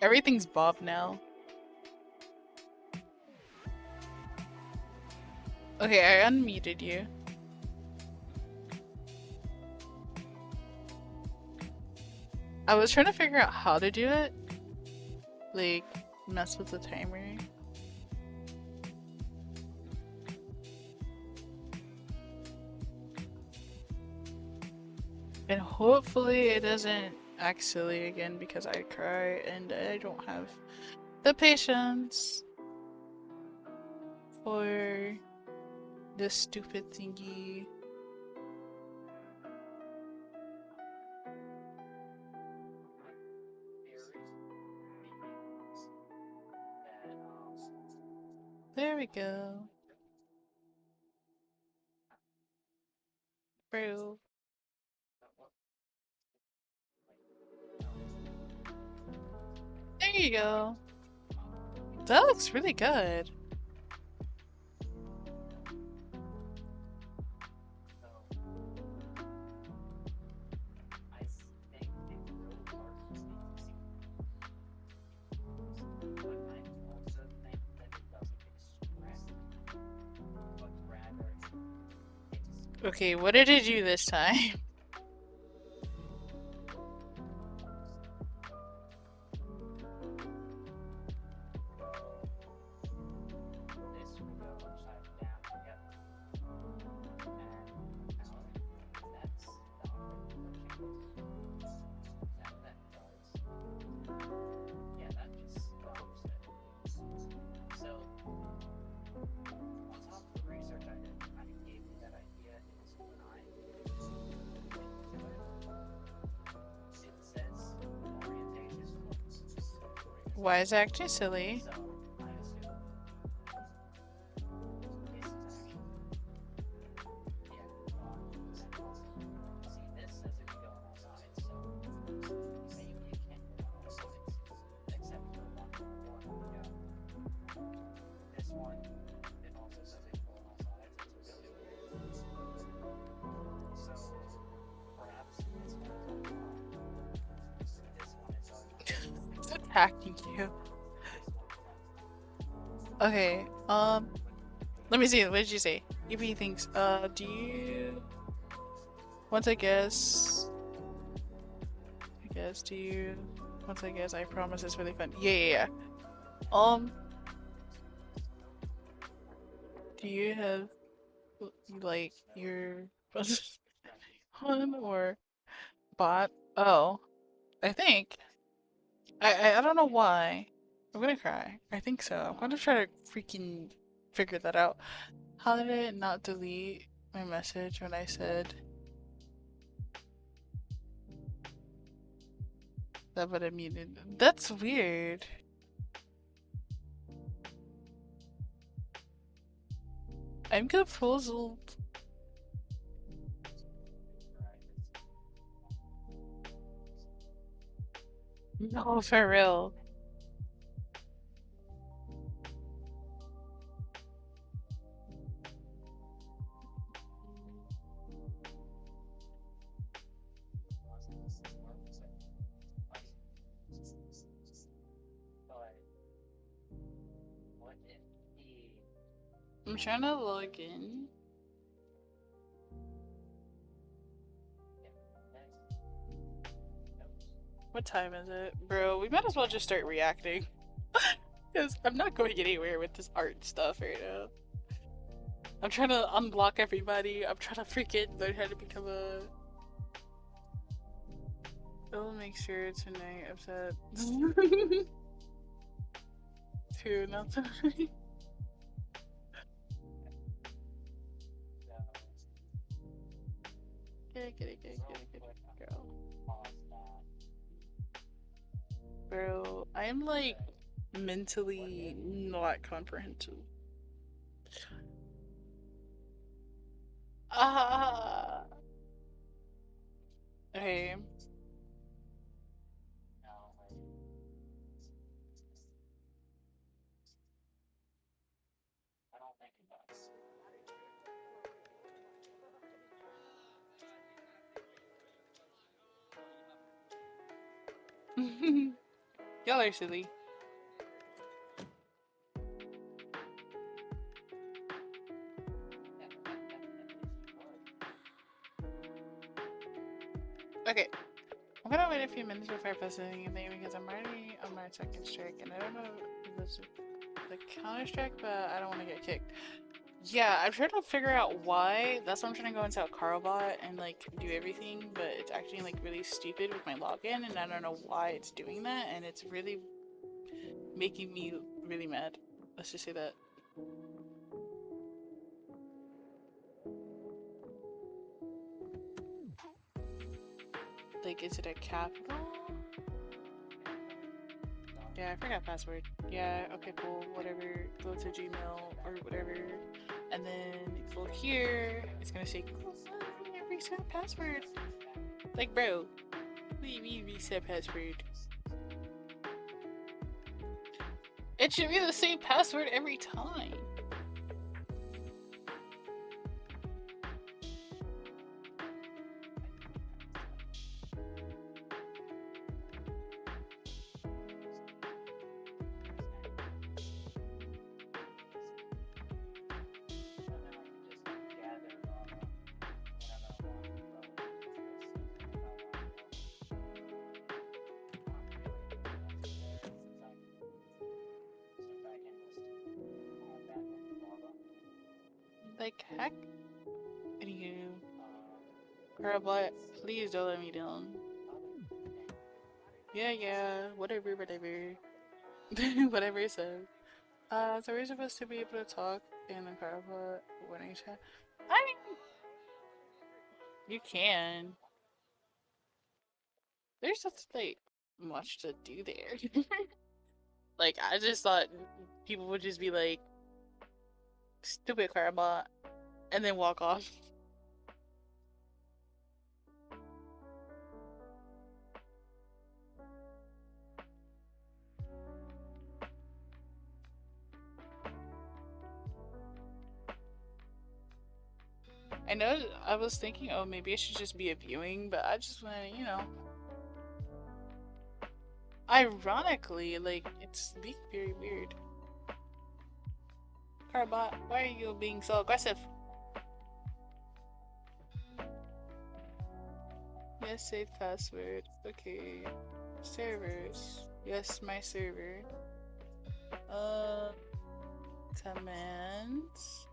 Everything's Bob now. Okay, I unmuted you. I was trying to figure out how to do it. Like, mess with the timer. And hopefully it doesn't act silly again because I cry and I don't have the patience for this stupid thingy. There we go. Bro. There you go. That looks really good. Okay, what did it do this time? Why is it actually silly? It's attacking you. Okay, let me see, what did you say? EP thinks, do you... Once I guess, do you... Once I guess, I promise it's really fun. Yeah. Do you have, like, your one or bot? Oh, I think. I don't know why. I'm gonna cry. I think so. I'm gonna try to freaking figure that out. How did it not delete my message when I said that, but I muted? That's weird. I'm confuzzled. No, for real. I'm trying to log in. What time is it? Bro, we might as well just start reacting. Because I'm not going anywhere with this art stuff right now. I'm trying to unblock everybody. I'm trying to freaking learn how to become a... It'll make sure tonight upset. Two, not tonight. Get it, girl. Bro, I'm like mentally not comprehensive. Okay. Y'all are silly. Okay, I'm gonna wait a few minutes before I post anything because I'm already on my second strike and I don't know if this is the counter strike, but I don't want to get kicked. Yeah, I'm trying to figure out why. That's why I'm trying to go into a Carlbot and like do everything, but it's acting like really stupid with my login and I don't know why it's doing that and it's really making me really mad. Let's just say that. Like, is it a capital? Yeah, I forgot password. Yeah, okay, cool, whatever. Go to Gmail or whatever. And then go here. It's gonna say, reset password. Like, bro, what do you mean reset password? It should be the same password every time. Like, heck? Anywho. Carlbot, please don't let me down. Yeah, whatever. Whatever it says. So we're supposed to be able to talk in the Carlbot when I chat. I mean, you can. There's just like much to do there. Like, I just thought people would just be like, stupid Carbot, and then walk off. I know I was thinking, oh, maybe it should just be a viewing, but I just went, you know. Ironically, like, it's being very weird. Carbot, why are you being so aggressive? Yes, save password. Okay. Servers. Yes, my server. Commands.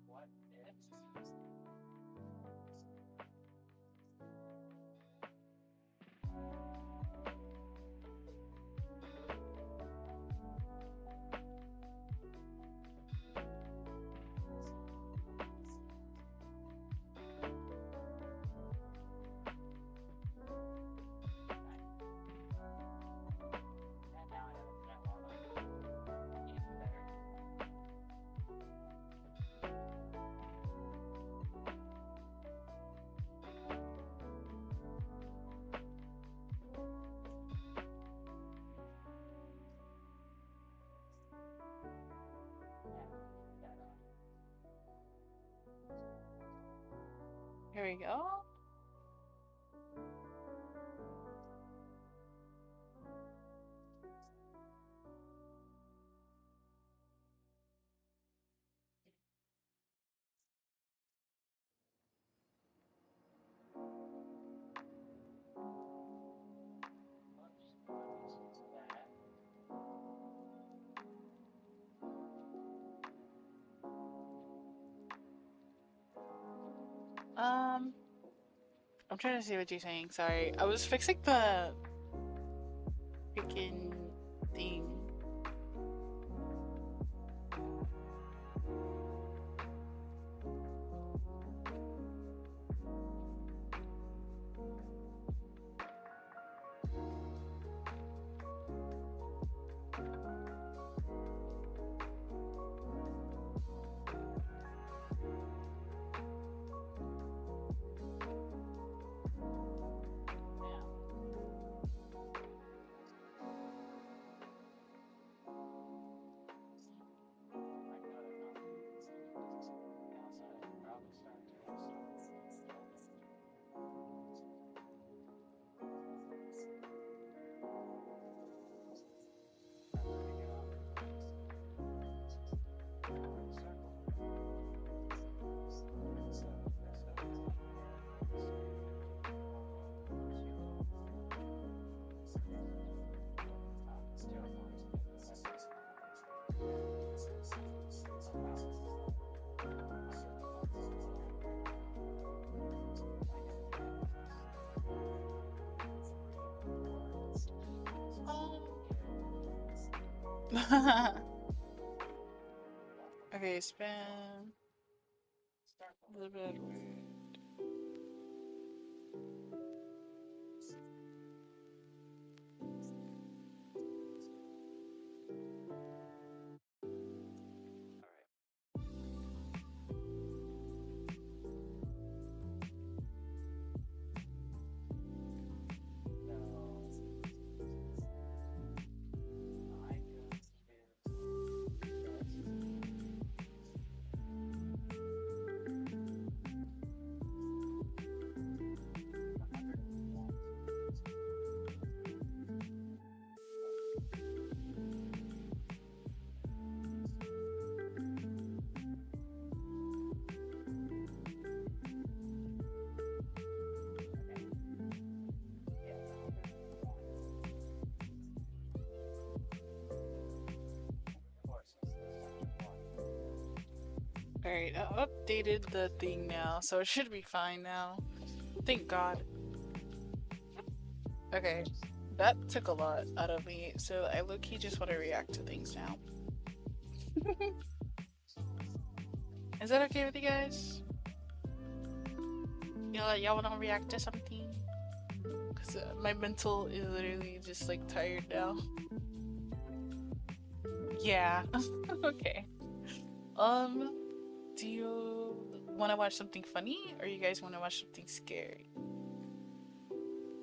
What if? And now I have internet login. Even better. Here we go. I'm trying to see what you're saying. Sorry, I was fixing the freaking thing. Okay, spam. A little bit weird. Alright, I updated the thing now, so it should be fine now. Thank God. Okay, that took a lot out of me, so I low-key just want to react to things now. Is that okay with you guys? Y'all want to react to something? Because my mental is literally just like tired now. Yeah. Okay. Do you want to watch something funny, or you guys want to watch something scary?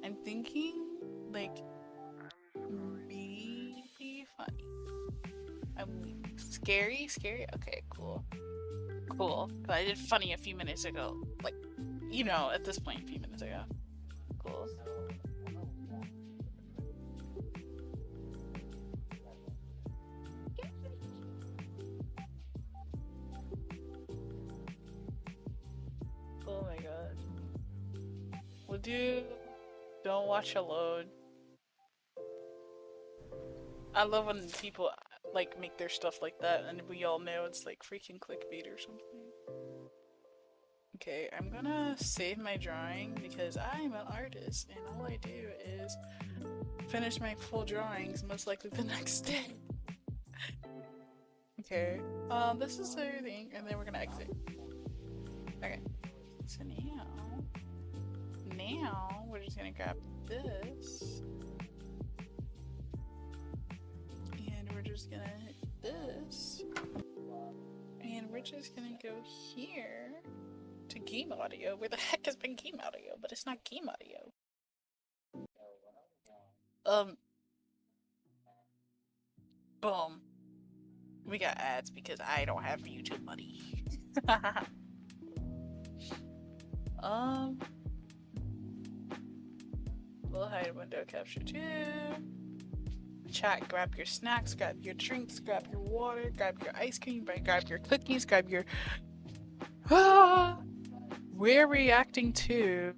I'm thinking like maybe funny. Scary? Okay, cool. Cool. 'Cause I did funny a few minutes ago. Like, you know, at this point, a few minutes ago. Cool. Oh my god. Would you don't watch alone? I love when people like make their stuff like that and we all know it's like freaking clickbait or something. Okay, I'm gonna save my drawing because I'm an artist and all I do is finish my full drawings most likely the next day. Okay, this is everything and then we're gonna exit. Okay, so now we're just gonna grab this and we're just gonna hit this and we're just gonna go here to game audio. Where the heck has been game audio? But it's not game audio. Boom. We got ads because I don't have YouTube money. We'll hide window capture too. Chat, grab your snacks, grab your drinks, grab your water, grab your ice cream, grab your cookies, grab your... We're reacting to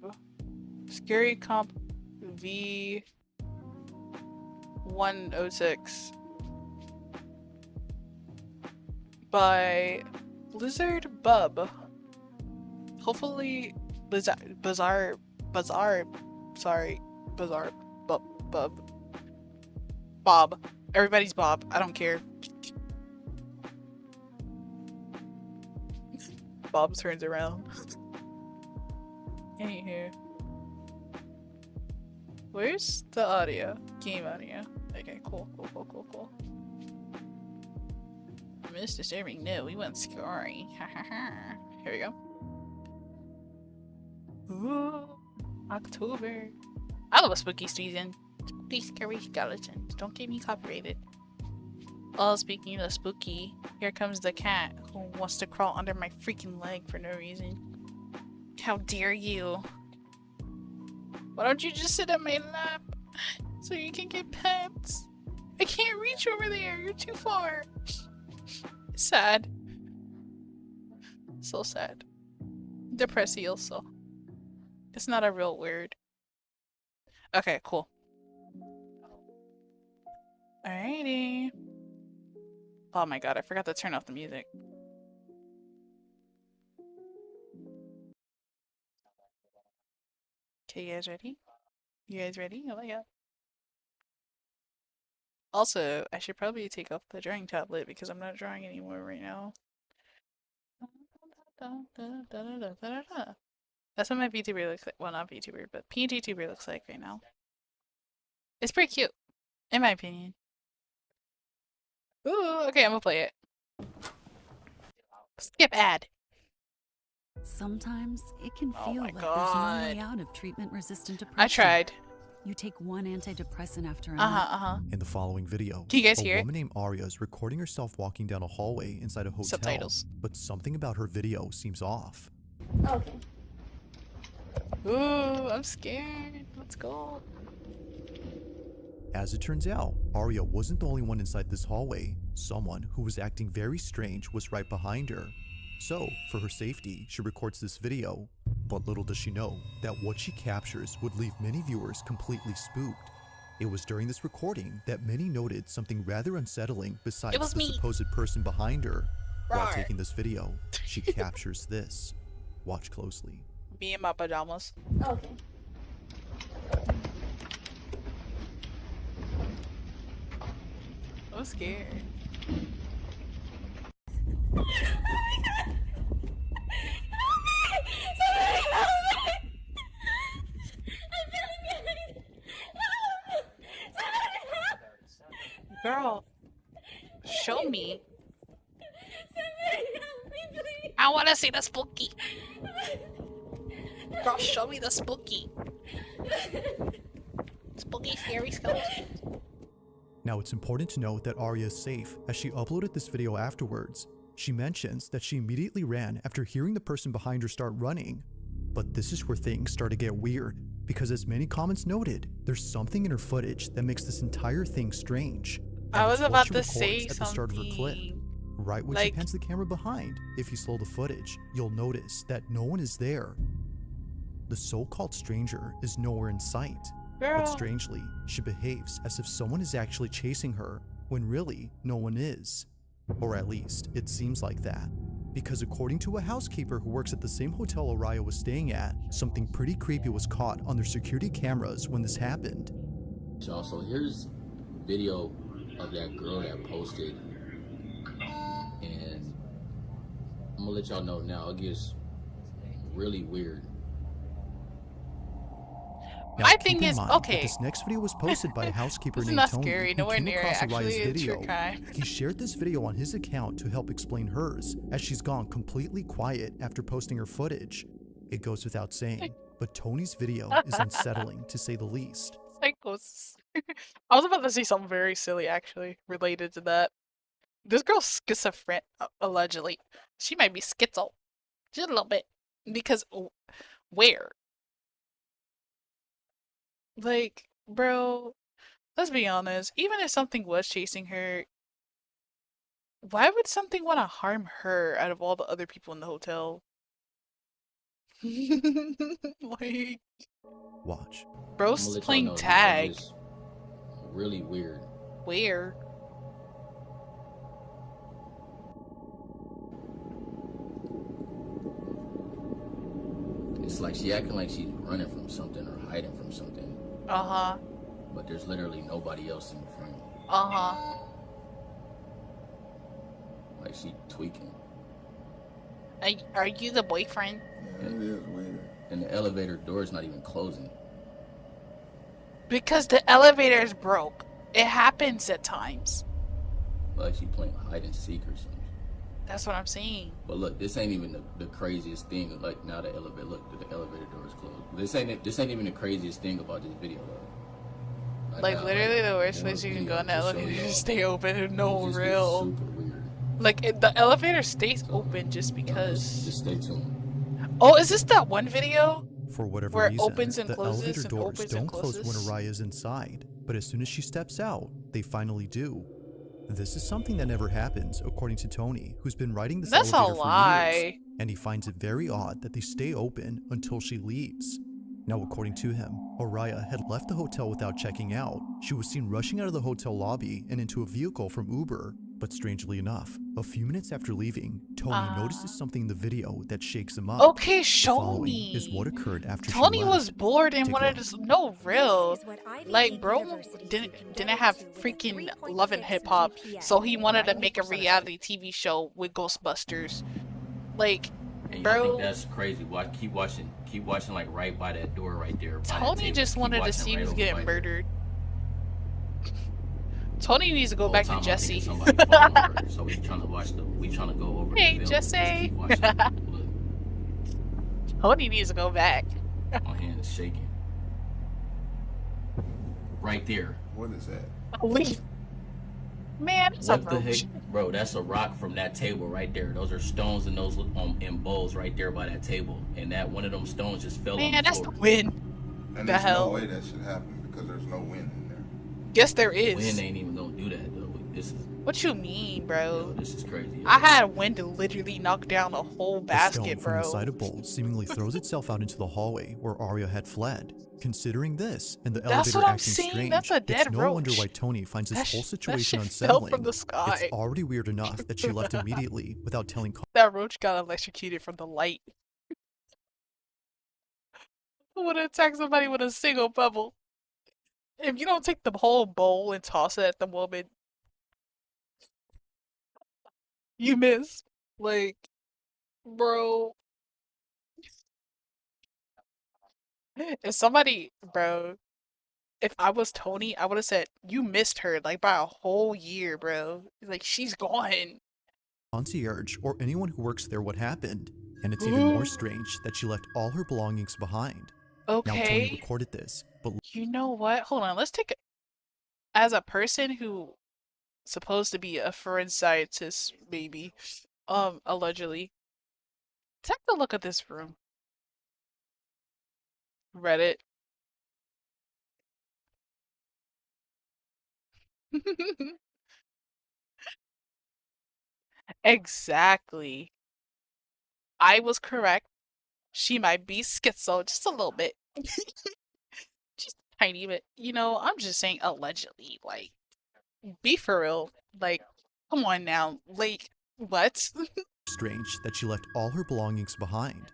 Scary Comp V106 by Blizzard Bub. Hopefully Bizarre Bob. Everybody's Bob. I don't care. Bob turns around. Anywho. Where's the audio? Game audio. Okay, cool. Missed disturbing. No, we went scary. Here we go. Ooh, October. I love a spooky season. Spooky, scary skeletons. Don't get me copyrighted. Oh, speaking of spooky, here comes the cat who wants to crawl under my freaking leg for no reason. How dare you? Why don't you just sit on my lap so you can get pets? I can't reach over there. You're too far. Sad. So sad. Depressioso. It's not a real word. Okay, cool. Alrighty. Oh my god, I forgot to turn off the music. Okay, you guys ready? You guys ready? Oh my god. Also, I should probably take off the drawing tablet because I'm not drawing anymore right now. That's what my VTuber looks like. Well, not VTuber, but PNGTuber looks like right now. It's pretty cute, in my opinion. Ooh, okay, I'm gonna play it. Skip ad. Sometimes it can feel like God. there's no way out of treatment-resistant depression. I tried. You take one antidepressant after another. In the following video, can you guys hear a woman named Aria is recording herself walking down a hallway inside a hotel. Subtitles. But something about her video seems off. Okay. Ooh, I'm scared. Let's go. As it turns out, Aria wasn't the only one inside this hallway. Someone who was acting very strange was right behind her. So, for her safety, she records this video. But little does she know that what she captures would leave many viewers completely spooked. It was during this recording that many noted something rather unsettling besides the supposed person behind her. While taking this video, she captures this. Watch closely. Me in my pajamas. Okay. I'm scared. Girl, show me. I want to see the spooky. Girl, show me the spooky. Spooky, scary skeletons. Now it's important to note that Arya is safe as she uploaded this video afterwards. She mentions that she immediately ran after hearing the person behind her start running. But this is where things start to get weird, because as many comments noted, there's something in her footage that makes this entire thing strange. And I was it's what about she to records say at the start of her clip. Right when she pans the camera behind, if you slow the footage, you'll notice that no one is there. The so-called stranger is nowhere in sight. Girl. But strangely, she behaves as if someone is actually chasing her, when really, no one is. Or at least, it seems like that. Because according to a housekeeper who works at the same hotel Araya was staying at, something pretty creepy was caught on their security cameras when this happened. So here's video of that girl that posted, and I'm gonna let y'all know now, it gets really weird. Now, My thing is, okay. This next video was posted by a housekeeper This is named not Tony, scary, who nowhere came near across it. Actually, Araya's it's video. true crime. He shared this video on his account to help explain hers, as she's gone completely quiet after posting her footage. It goes without saying, but Tony's video is unsettling to say the least. Psychos. I was about to say something very silly, actually, related to that. This girl's schizophrenic, allegedly. She might be schizo. Just a little bit. Because, where? Like, bro, let's be honest. Even if something was chasing her, why would something want to harm her out of all the other people in the hotel? Like, Watch. bro's playing tag. Really weird. Where? It's like she acting like she's running from something or hiding from something. Uh-huh. But there's literally nobody else in the frame. Uh-huh. Like she tweaking. Are you the boyfriend? And the elevator door is not even closing. Because the elevator is broke. It happens at times. Like she playing hide and seek or something. That's what I'm saying. But look, this ain't even the craziest thing. Like now the elevator, look, the elevator door is closed. This ain't even the craziest thing about this video though. Like literally the worst place you can go in the elevator is just stay open. No real. Like the elevator stays open just because. Just stay tuned. Oh, is this that one video? For whatever where it reason, opens and the closes elevator and doors opens don't and close when closes? Araya is inside, but as soon as she steps out, they finally do. This is something that never happens, according to Tony, who's been riding this That's a elevator for lie. years, and he finds it very odd that they stay open until she leaves. Now, according to him, Araya had left the hotel without checking out. She was seen rushing out of the hotel lobby and into a vehicle from Uber. But strangely enough, a few minutes after leaving, Tony notices something in the video that shakes him up. Okay, The show following me. is what occurred after Tony she left. was bored and Take a wanted look. to no real. Like bro didn't have freaking love and hip hop, so he wanted to make a reality TV show with Ghostbusters. Like, And bro, I think that's crazy. Keep watching like right by that door right there. by that Tony table. just Keep wanted to watching see right who's over getting by there. murdered. Tony needs to go back to Whole time I'm Jesse. thinking somebody following her, so we trying to go over Hey, the film. Jesse. Just keep watching. Tony needs to go back. My hand is shaking. Right there. What is that? Leave. Man, it's a What the roach. heck, bro? That's a rock from that table right there. Those are stones and those in bowls right there by that table. And that one of them stones just fell on Man, the that's floor. the wind. And The there's hell? no way that should happen because there's no wind in there. Yes, there is. Wind ain't even gonna do that though. This is What you mean, bro? Yo, this is crazy. I had wind to literally knock down a whole A stone basket, from bro. inside a bowl seemingly throws itself out into the hallway where Arya had fled. Considering this, and the That's elevator what I'm acting saying. strange, That's a it's dead no wonder roach. why Tony finds this whole That situation shit fell unsettling. from the It's sky. already weird enough that she left immediately without telling That roach got electrocuted from the light. Who would attack somebody with a single pebble? If you don't take the whole bowl and toss it at the woman, you miss. Like, bro. If somebody, bro, if I was Tony, I would have said, you missed her, like, by a whole year, bro. Like, she's gone. concierge or anyone who works there what happened. And it's even more strange that she left all her belongings behind. Now Tony Okay. recorded this, but You know what? Hold on, let's take as a person who supposed to be a foreign scientist, maybe, allegedly. Take a look at this room. Reddit. Exactly. I was correct. She might be schizo just a little bit. Just a tiny bit. You know, I'm just saying allegedly. Like, be for real. Like, come on now. Like, what? strange that she left all her belongings behind.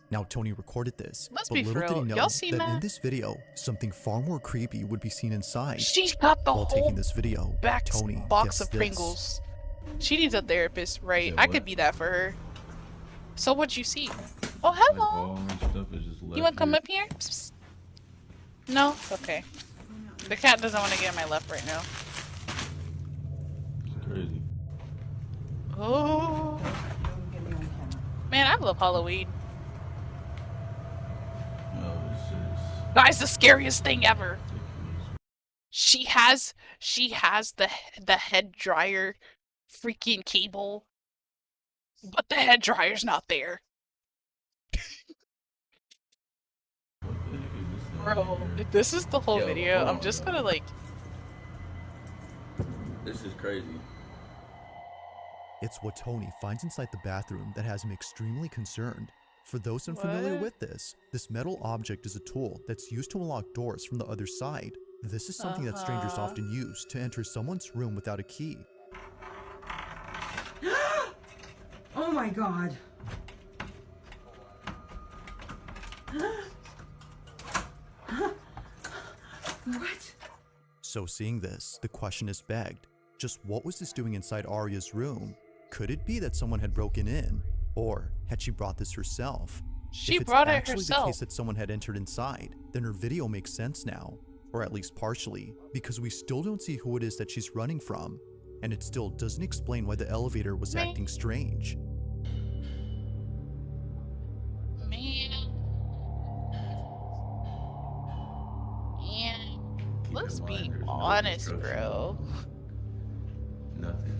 Now Tony recorded this, Let's but be for little did he real. know Y'all seen that in that? this video, something far more creepy would be seen inside. She's got the While whole taking this video, back Tony box gets of this. Pringles. She needs a therapist, right? said I what? could be that for her. So what'd you see? Oh, hello. All my stuff is just left You wanna come here. up here? Psst, psst. No? Okay. The cat doesn't want to get in my lap right now. It's crazy. Oh. Man, I love Halloween. Oh, this is Guys, the scariest thing ever. She has the head dryer freaking cable, but the head dryer's not there. Bro, if this is the whole Yo, video, hold I'm on, just yo. gonna like. This is crazy. It's what Tony finds inside the bathroom that has him extremely concerned. For those unfamiliar What? with this metal object is a tool that's used to unlock doors from the other side. This is something that strangers often use to enter someone's room without a key. Oh my god. What? So seeing this, the question is begged. Just what was this doing inside Arya's room? Could it be that someone had broken in? Or had she brought this herself? She If it's brought it actually the herself. case that someone had entered inside, then her video makes sense now. Or at least partially, because we still don't see who it is that she's running from. And it still doesn't explain why the elevator was acting strange. Man, let's be honest, bro. Nothing.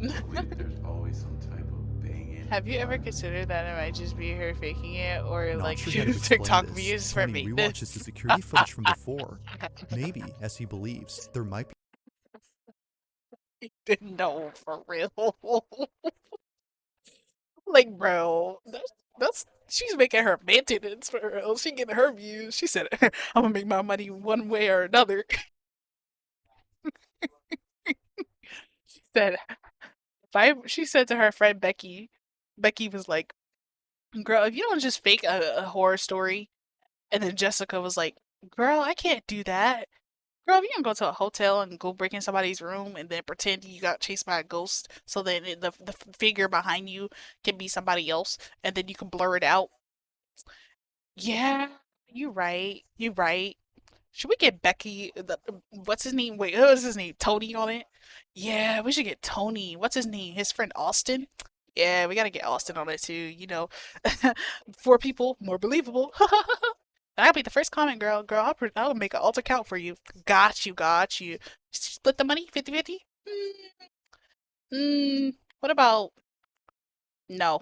There's always some type of banging. Have you ever considered that it might just be her faking it, or Not like sure how to explain TikTok this, views for Tony maintenance? rewatches the security footage from before. Maybe, as he believes, there might be No, for real. Like, bro, that's she's making her maintenance for real. She getting her views. She said, "I'm gonna make my money one way or another." She said, she said to her friend Becky, Becky was like, "Girl, if you don't just fake a horror story," and then Jessica was like, "Girl, I can't do that. Girl, if you can go to a hotel and go break in somebody's room and then pretend you got chased by a ghost, so then the figure behind you can be somebody else, and then you can blur it out." Yeah, you right. You right. Should we get Becky? What's his name? Wait, what is his name? Tony on it? Yeah, we should get Tony. What's his name? His friend Austin? Yeah, we gotta get Austin on it too. You know, 4 people, more believable. That'll be the first comment, girl. Girl, I'll make an alt account for you. Got you, got you. Split the money, 50-50? What about no?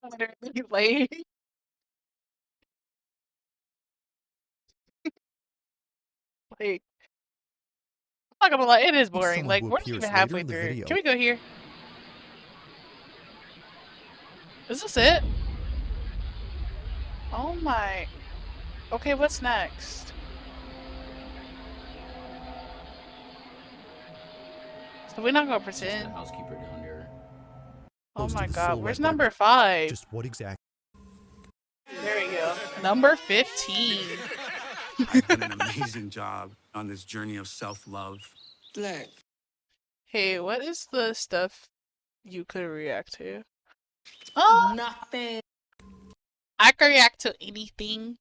Literally, like, like, I'm not gonna lie, it is boring. Someone Like, who we're not appears even later halfway in the through. video. Can we go here? Is this it? Oh my. Okay, what's next? So we're not gonna It's just pretend. the housekeeper down there. Oh Close to my the god, silhouette where's that number appears- 5? Just what exactly? There we go. Number 15. I've done an amazing job on this journey of self-love. Look. Hey, what is the stuff you could react to? Nothing. I can react to anything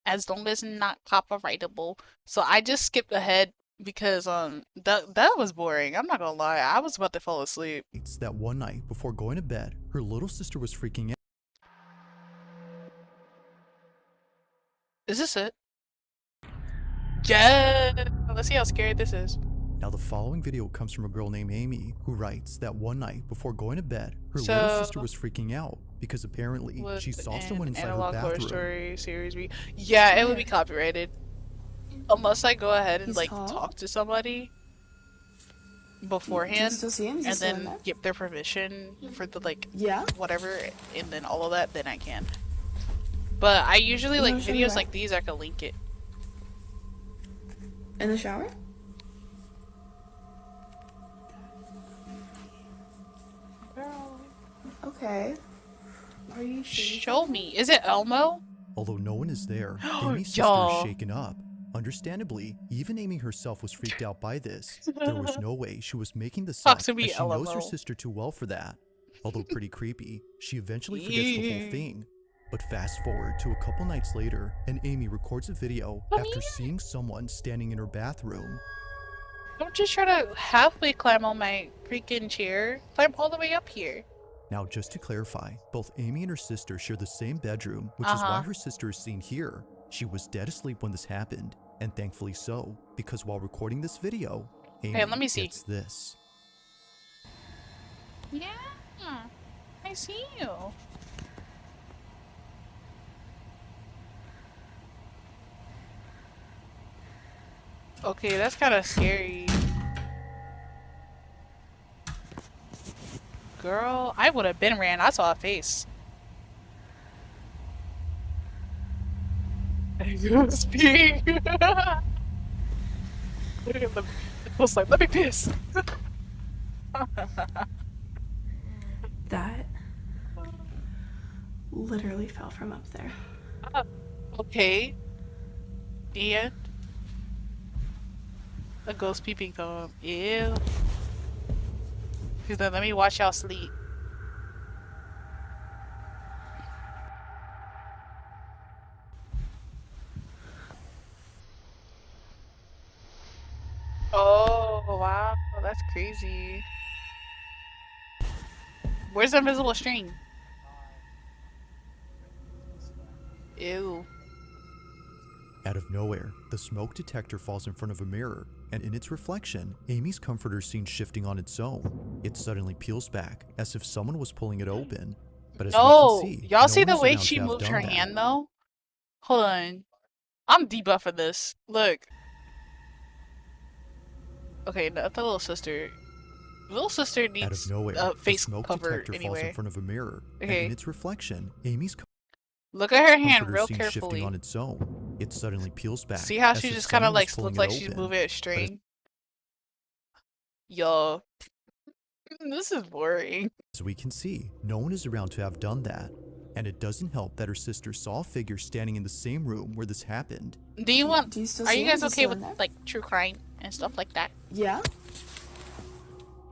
as long as it's not copyrightable. So I just skipped ahead because that was boring. I'm not gonna lie. I was about to fall asleep. It's that one night before going to bed, her little sister was freaking out. Is this it? Yeah. Let's see how scary this is. Now the following video comes from a girl named Amy who writes that one night before going to bed, her little So- sister was freaking out because apparently Was she saw an someone inside her Analog Horror bathroom. Story series B. Yeah, it would be copyrighted. Unless I go ahead and He's like tall? talk to somebody beforehand still see him? Is he and still in then there? get their permission for the like Yeah? whatever and then all of that, then I can. But I usually You like wanna show me videos where? like these, I can link it. In the shower? Okay. Are you sure? Show me. Is it Elmo? Although no one is there, Amy's sister Y'all. is shaken up. Understandably, even Amy herself was freaked out by this. There was no way she was making this Talk up, to me, as she knows her LMO. sister too well for that. Although pretty creepy, she eventually forgets the whole Yeah. thing. But fast forward to a couple nights later, and Amy records a video after seeing someone standing in her bathroom. Don't just try to halfway climb on my freaking chair. Climb all the way up here. Now, just to clarify, both Amy and her sister share the same bedroom, which is why her sister is seen here. She was dead asleep when this happened, and thankfully so, because while recording this video, Amy Okay, let me see. gets this. Yeah, I see you. Okay, that's kind of scary. Girl, I would have been ran. I saw a face. Speak. It was like, let me piss. That literally fell from up there. Okay. And a ghost peeping Tom. Ew. She's like, let me watch y'all sleep. Oh wow, that's crazy. Where's the invisible string? Ew. Out of nowhere, the smoke detector falls in front of a mirror, and in its reflection, Amy's comforter is seen shifting on its own. It suddenly peels back, as if someone was pulling it open. But as No, we can see, y'all no see one the is way around she to have moved done her that. hand though? Hold on. I'm debuffing this. Look. Okay, not the little sister. Little sister Out needs of nowhere, a the face smoke cover detector falls anyway. in front of a mirror, and Okay. in its reflection, Amy's Look at her hand comforter real is seen shifting carefully. on its own. It suddenly peels back. See how as she if just kind of someone was like pulling looks like it she's open. moving a But as string? Yo. This is boring. As we can see, no one is around to have done that. And it doesn't help that her sister saw a figure standing in the same room where this happened. Do you want? Do you still Are see you him? guys Is he okay still with in there? like true crime and stuff like that? Yeah?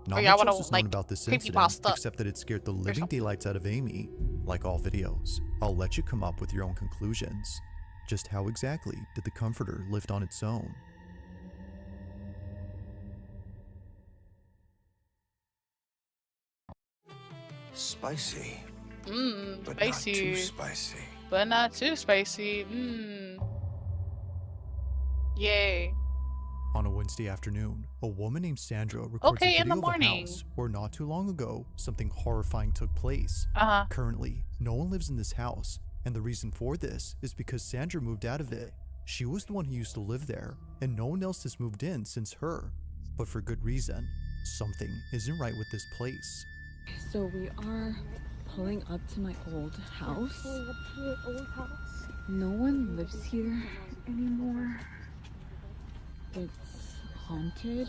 Not y'all much wanna, else is like, known about this creepy incident, pasta except that it scared the living daylights out of Amy. Like all videos, I'll let you come up with your own conclusions. Just how exactly did the comforter lift on its own? Spicy. Mmm, But not spicy. too spicy. But not too spicy. Mmm. Yay. On a Wednesday afternoon, a woman named Sandra records Okay, a in the video of a morning. house where not too long ago, something horrifying took place. Uh-huh. Currently, no one lives in this house, and the reason for this is because Sandra moved out of it. She was the one who used to live there, and no one else has moved in since her. but for good reason. Something isn't right with this place. So we are pulling up to my old house. No one lives here anymore. It's haunted.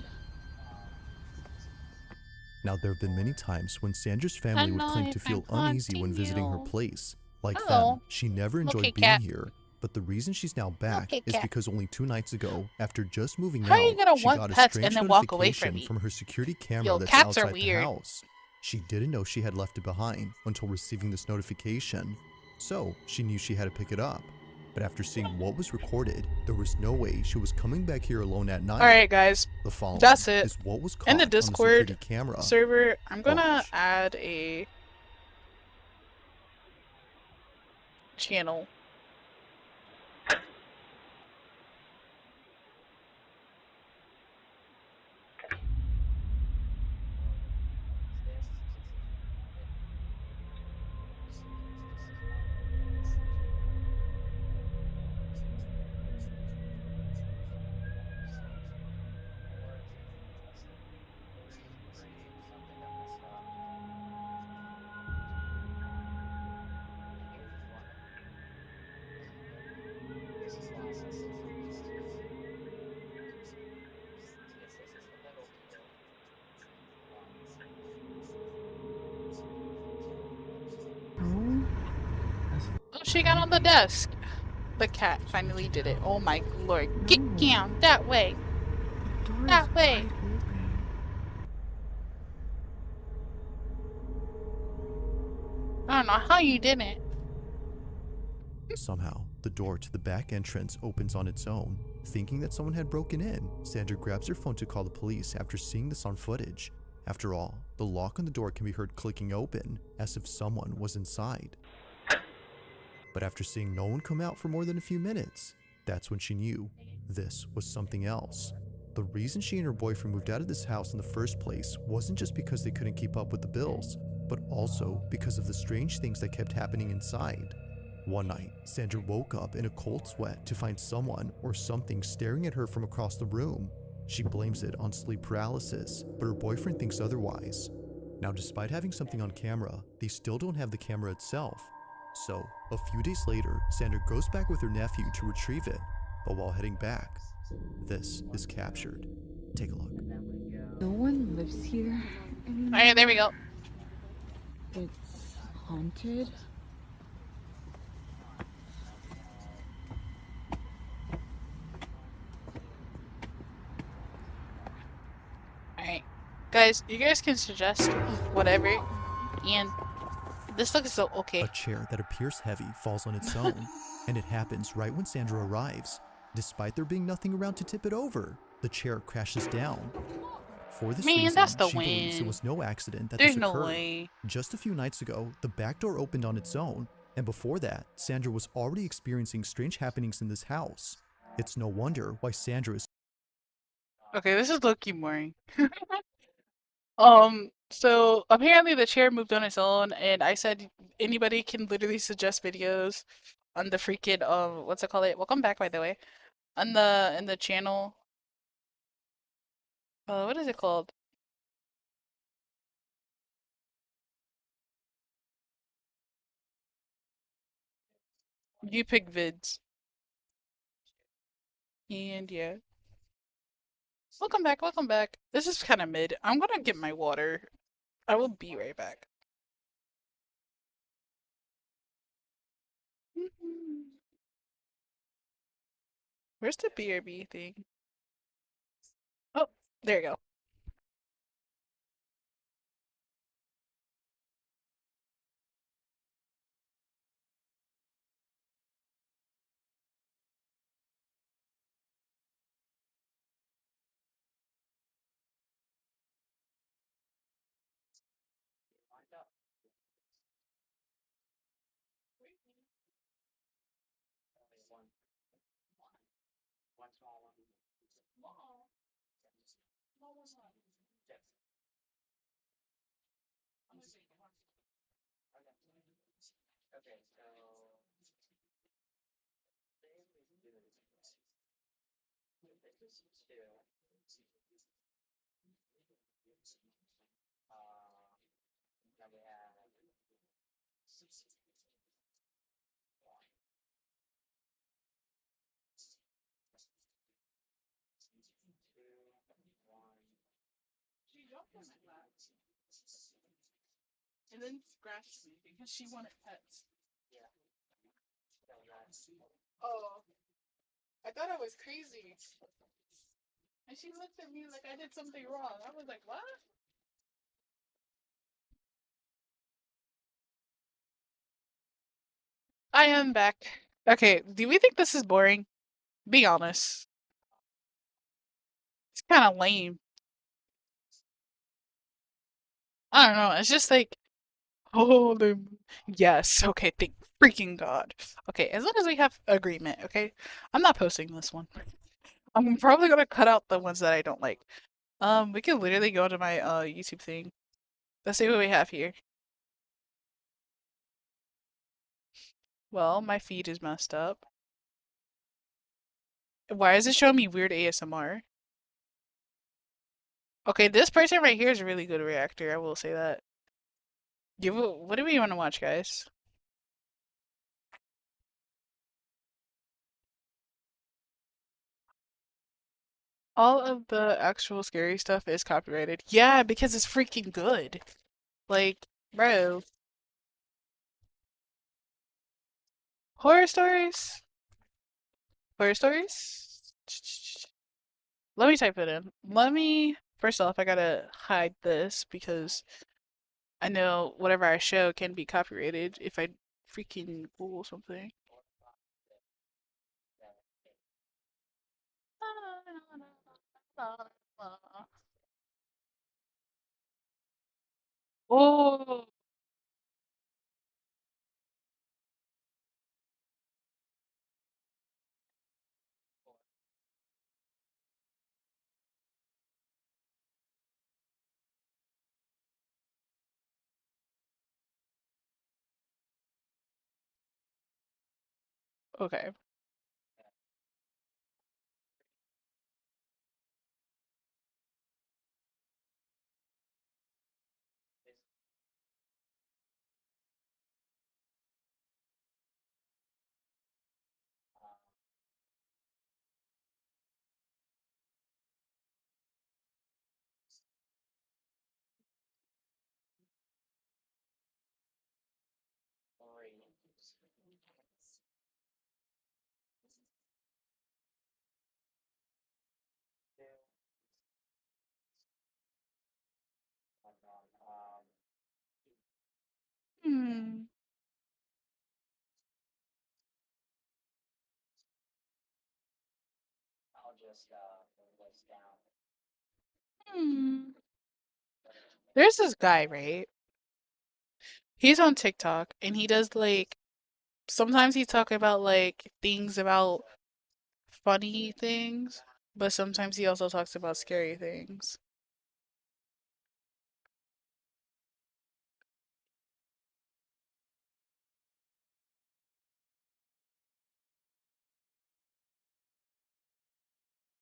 Now, there have been many times when Sandra's family would claim to feel uneasy when visiting her place. Like them, she never enjoyed being here. But the reason she's now back is because only 2 nights ago, after just moving How are you out, gonna she want got a pets strange and then walk away notification from me? from her security camera Yo, that's cats are outside the weird. house. She didn't know she had left it behind until receiving this notification. So, she knew she had to pick it up. But after seeing what was recorded, there was no way she was coming back here alone at night. Alright guys, The following that's it. is what was caught In the on Discord the security camera. server, I'm gonna Watch. add a channel. Oh, she got on the desk. The cat finally did it. Oh my lord. Get down that way. That way. I don't know how you did it. Somehow, the door to the back entrance opens on its own. Thinking that someone had broken in, Sandra grabs her phone to call the police after seeing this on footage. After all, the lock on the door can be heard clicking open, as if someone was inside. But after seeing no one come out for more than a few minutes, that's when she knew this was something else. The reason she and her boyfriend moved out of this house in the first place wasn't just because they couldn't keep up with the bills, but also because of the strange things that kept happening inside. One night, Sandra woke up in a cold sweat to find someone or something staring at her from across the room. She blames it on sleep paralysis, but her boyfriend thinks otherwise. Now, despite having something on camera, they still don't have the camera itself. So, a few days later, Sandra goes back with her nephew to retrieve it. But while heading back, this is captured. Take a look. No one lives here anymore. Alright, there we go. It's haunted. Alright. Guys, you guys can suggest whatever. And this looks so okay. A chair that appears heavy falls on its own, and it happens right when Sandra arrives. Despite there being nothing around to tip it over, the chair crashes down. For this reason, that's the she believes it wind. was no accident that There's this no occurred. way. Just a few nights ago, the back door opened on its own, and before that, Sandra was already experiencing strange happenings in this house. It's no wonder why Sandra is Okay, this is low-key boring. So apparently the chair moved on its own, and I said anybody can literally suggest videos on the freaking what's it called? Welcome back, by the way. On the in the channel. What is it called? You pick vids. And yeah. Welcome back, welcome back. This is kind of mid. I'm gonna get my water. I will be right back. Where's the BRB thing? Oh, there you go. Then we have 2, 1. She jumped on my lap and then scratched me because she wanted pets. Yeah. Oh, I thought I was crazy. And she looked at me like I did something wrong. I was like, what? I am back. Okay, do we think this is boring? Be honest. It's kind of lame. I don't know. It's just like, oh, yes. Okay, thank freaking God. Okay, as long as we have agreement, okay? I'm not posting this one. I'm probably gonna cut out the ones that I don't like. We can literally go to my YouTube thing. Let's see what we have here. Well, my feed is messed up. Why is it showing me weird ASMR? Okay, this person right here is a really good reactor, I will say that. What do we want to watch, guys? All of the actual scary stuff is copyrighted. Yeah, because it's freaking good. Like, bro. Horror stories? Horror stories? Let me type it in. First off, I gotta hide this because I know whatever I show can be copyrighted if I freaking Google something. Oh. Okay. Hmm. I'll just list down. Hmm. There's this guy, right? He's on TikTok and he does like sometimes he talk about like things about funny things, but sometimes he also talks about scary things.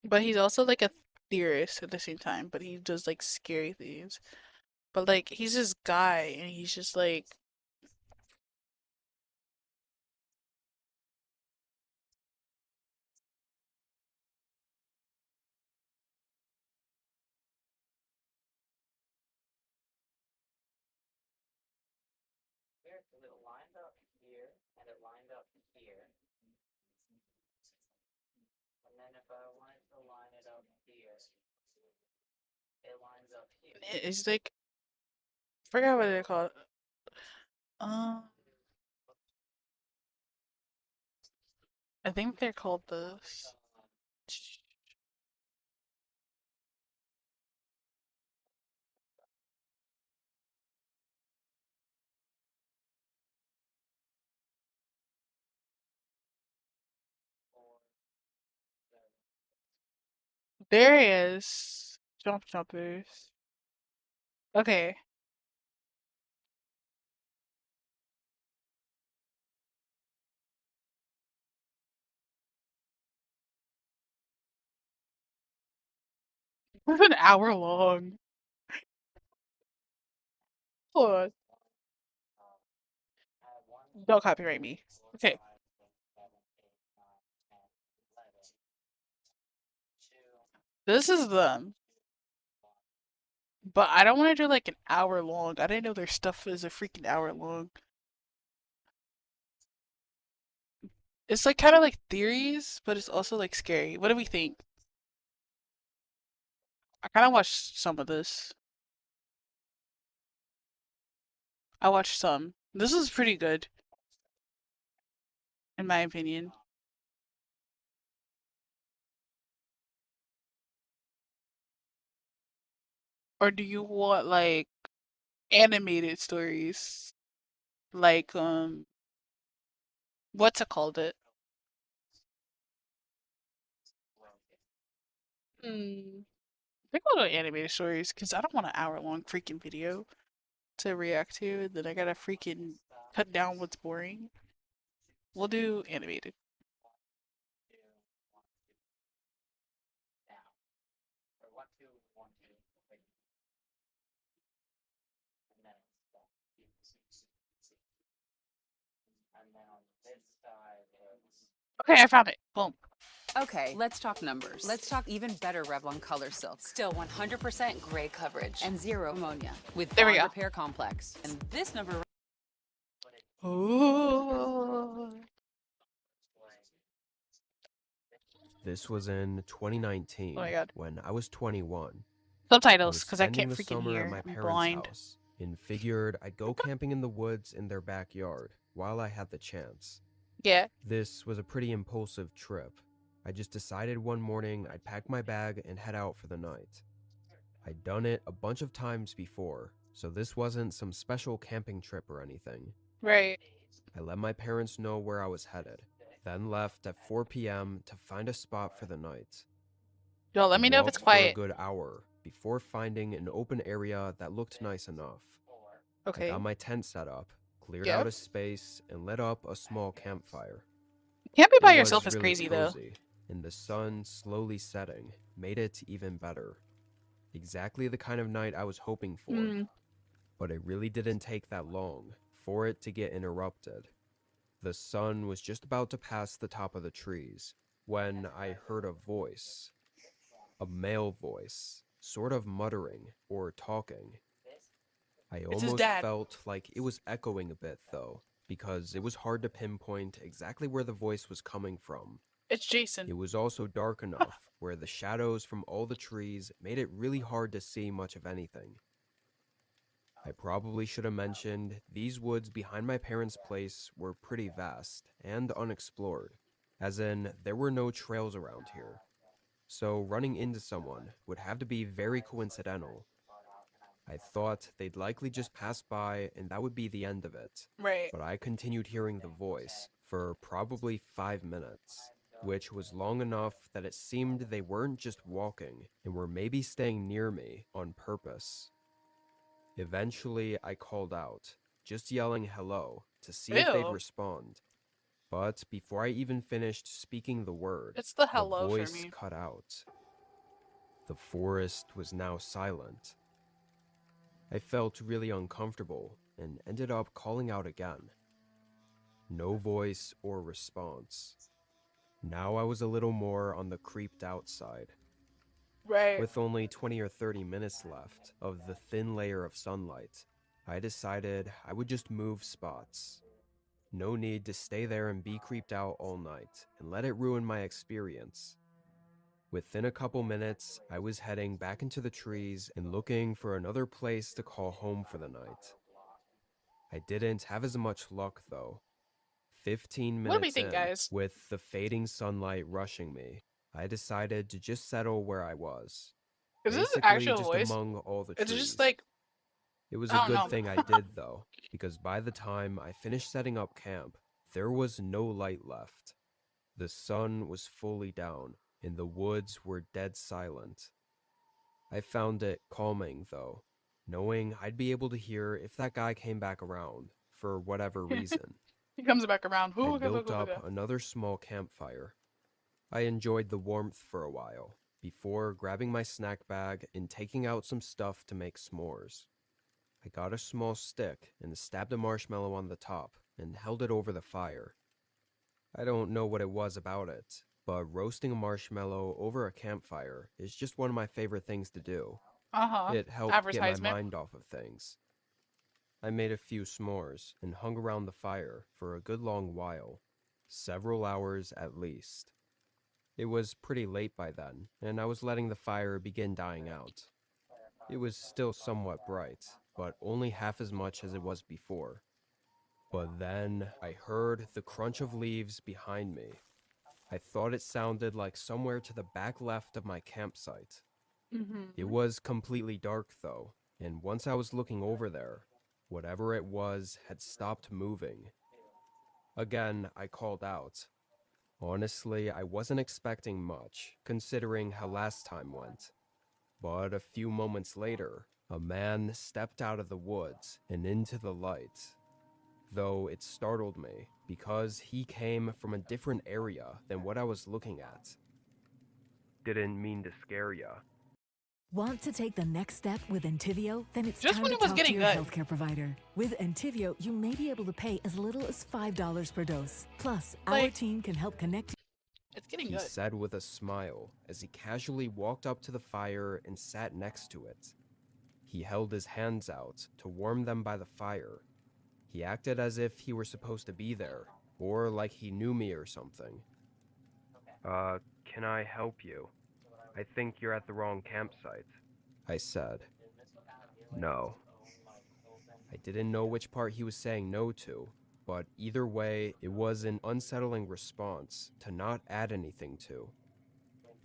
But he's also like a theorist at the same time, but he does like scary things. But like he's this guy and he's just like Weird, 'cause it lined up here and it lined up here. And then if I wanted to line it up here, it lines up here. it's like forgot what they call it. I think they're called this. There he is. Jumpers. Okay. It was an hour long. Hold on. Don't copyright me. Okay. This is them. But I don't want to do like an hour long. I didn't know their stuff is a freaking hour long. It's like kind of like theories, but it's also like scary. What do we think? I kind of watched some of this. I watched some. This is pretty good, in my opinion. Or do you want like animated stories? Like what's it called it? Hmm. I think I'll do animated stories because I don't want an hour long freaking video to react to, and then I gotta freaking cut down what's boring. We'll do animated. Okay, I found it. Boom. Okay, let's talk numbers. Let's talk even better Revlon Color Silk. Still 100% gray coverage and zero ammonia with There we bond go. repair complex. And this number. Ooh. This was in 2019 Oh my god. when I was 21. Subtitles, was because I spending can't the freaking summer at hear. my I'm parents' blind. house and figured I'd go camping in the woods in their backyard while I had the chance. Yeah. This was a pretty impulsive trip. I just decided one morning I'd pack my bag and head out for the night. I'd done it a bunch of times before, so this wasn't some special camping trip or anything. Right. I let my parents know where I was headed, then left at 4 p.m. to find a spot for the night. Yo, let me know if it's quiet. For a good hour before finding an open area that looked nice enough. Okay. I got my tent set up, cleared Yep. out a space, and lit up a small campfire. Camping by It yourself was is really crazy though. cozy, and the sun slowly setting made it even better. Exactly the kind of night I was hoping for. But it really didn't take that long for it to get interrupted. The sun was just about to pass the top of the trees when I heard a voice. A male voice, sort of muttering or talking. I It's his almost dad. felt like it was echoing a bit though, because it was hard to pinpoint exactly where the voice was coming from. It's Jason. It was also dark enough where the shadows from all the trees made it really hard to see much of anything. I probably should have mentioned these woods behind my parents' place were pretty vast and unexplored, as in there were no trails around here. So running into someone would have to be very coincidental. I thought they'd likely just pass by and that would be the end of it. Right. But I continued hearing the voice for probably 5 minutes, which was long enough that it seemed they weren't just walking and were maybe staying near me on purpose. Eventually, I called out, just yelling hello to see if they'd Ew. respond. But before I even finished speaking the word, It's the hello for voice me. cut out. The forest was now silent. I felt really uncomfortable and ended up calling out again. No voice or response. Now I was a little more on the creeped out side. Right. With only 20 or 30 minutes left of the thin layer of sunlight, I decided I would just move spots. No need to stay there and be creeped out all night and let it ruin my experience. Within a couple minutes, I was heading back into the trees and looking for another place to call home for the night. I didn't have as much luck though. 15 What do we minutes think, in, guys? with the fading sunlight rushing me, I decided to just settle where I was. Is this his Basically, actual just voice? among all the It's trees. just like It was I a don't good know. thing I did though, because by the time I finished setting up camp, there was no light left. The sun was fully down, and the woods were dead silent. I found it calming though, knowing I'd be able to hear if that guy came back around, for whatever reason. He comes back around. Who I comes built back up another small campfire. I enjoyed the warmth for a while, before grabbing my snack bag and taking out some stuff to make s'mores. I got a small stick and stabbed a marshmallow on the top and held it over the fire. I don't know what it was about it, but roasting a marshmallow over a campfire is just one of my favorite things to do. It helped get my Advertisement. mind off of things. I made a few s'mores and hung around the fire for a good long while, several hours at least. It was pretty late by then, and I was letting the fire begin dying out. It was still somewhat bright, but only half as much as it was before. But then I heard the crunch of leaves behind me. I thought it sounded like somewhere to the back left of my campsite. It was completely dark though, and once I was looking over there, whatever it was had stopped moving. Again, I called out. Honestly, I wasn't expecting much, considering how last time went. But a few moments later, a man stepped out of the woods and into the light. Though it startled me, because he came from a different area than what I was looking at. Didn't mean to scare ya. Want to take the next step with Entivio? Then it's Just time when to it was talk to getting your good. healthcare provider. With Entivio, you may be able to pay as little as $5 per dose. Plus, our Like- team can help connect. It's getting He good. said with a smile as he casually walked up to the fire and sat next to it. He held his hands out to warm them by the fire. He acted as if he were supposed to be there, or like he knew me or something. Can I help you? I think you're at the wrong campsite, I said. No. I didn't know which part he was saying no to, but either way, it was an unsettling response to not add anything to.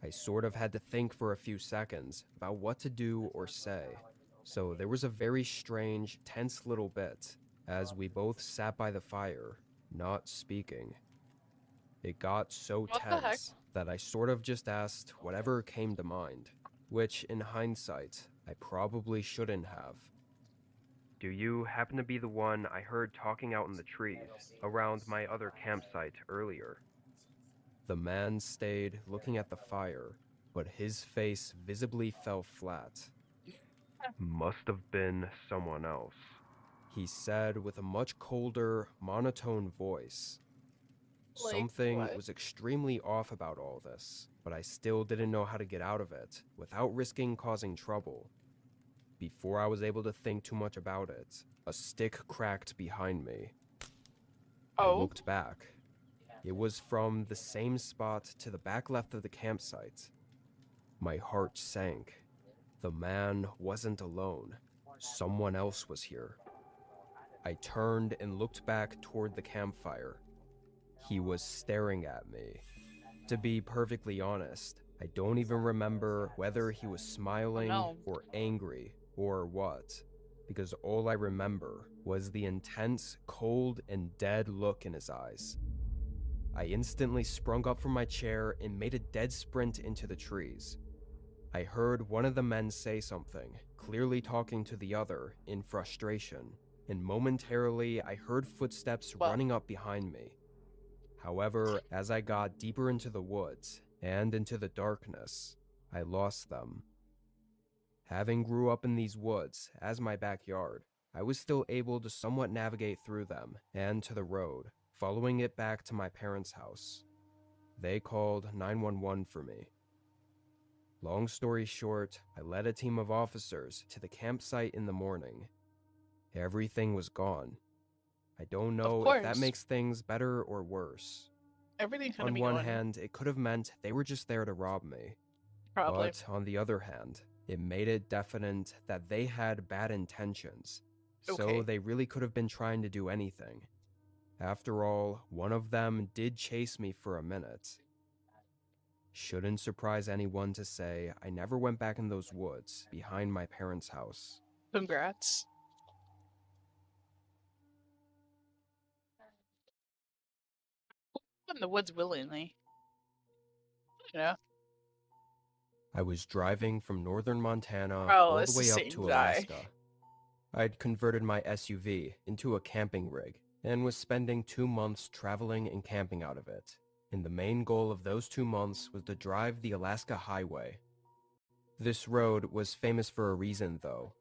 I sort of had to think for a few seconds about what to do or say, so there was a very strange, tense little bit as we both sat by the fire, not speaking. It got so What the heck? tense that I sort of just asked whatever came to mind, which in hindsight, I probably shouldn't have. Do you happen to be the one I heard talking out in the trees around my other campsite earlier? The man stayed looking at the fire, but his face visibly fell flat. Must have been someone else, he said with a much colder, monotone voice. Like, Something what? was extremely off about all this, but I still didn't know how to get out of it without risking causing trouble. Before I was able to think too much about it, a stick cracked behind me. I looked back. It was from the same spot to the back left of the campsite. My heart sank. The man wasn't alone. Someone else was here. I turned and looked back toward the campfire. He was staring at me. To be perfectly honest, I don't even remember whether he was smiling or angry or what, because all I remember was the intense, cold, and dead look in his eyes. I instantly sprung up from my chair and made a dead sprint into the trees. I heard one of the men say something, clearly talking to the other in frustration, and momentarily I heard footsteps running up behind me. However, as I got deeper into the woods and into the darkness, I lost them. Having grew up in these woods as my backyard, I was still able to somewhat navigate through them and to the road, following it back to my parents' house. They called 911 for me. Long story short, I led a team of officers to the campsite in the morning. Everything was gone. I don't know if that course. makes things better or worse. Everything's gonna On be one going. hand, it could have meant they were just there to rob me. Probably. But on the other hand, it made it definite that they had bad intentions. So Okay. they really could have been trying to do anything. After all, one of them did chase me for a minute. Shouldn't surprise anyone to say I never went back in those woods behind my parents' house. Congrats. In the woods willingly. Yeah. I was driving from northern Montana Oh, all it's the way the up same to guy. Alaska. I'd converted my SUV into a camping rig and was spending 2 months traveling and camping out of it. And the main goal of those 2 months was to drive the Alaska Highway. This road was famous for a reason, though.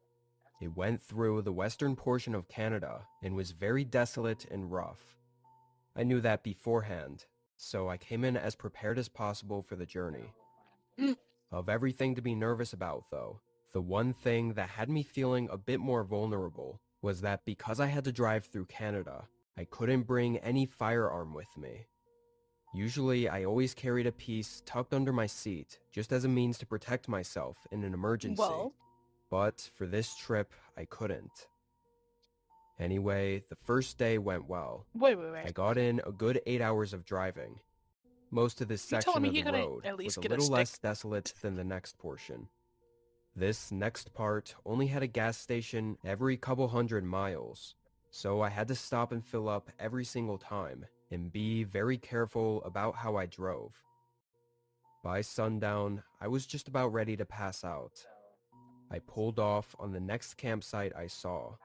It went through the western portion of Canada and was very desolate and rough. I knew that beforehand, so I came in as prepared as possible for the journey. Of everything to be nervous about, though, the one thing that had me feeling a bit more vulnerable was that because I had to drive through Canada, I couldn't bring any firearm with me. Usually, I always carried a piece tucked under my seat, just as a means to protect myself in an emergency. Well. But for this trip, I couldn't. Anyway, the first day went well. Wait. I got in a good 8 hours of driving. Most of this section of the road was a little less desolate than the next portion. This next part only had a gas station every couple 100 miles, so I had to stop and fill up every single time and be very careful about how I drove. By sundown, I was just about ready to pass out. I pulled off on the next campsite I saw.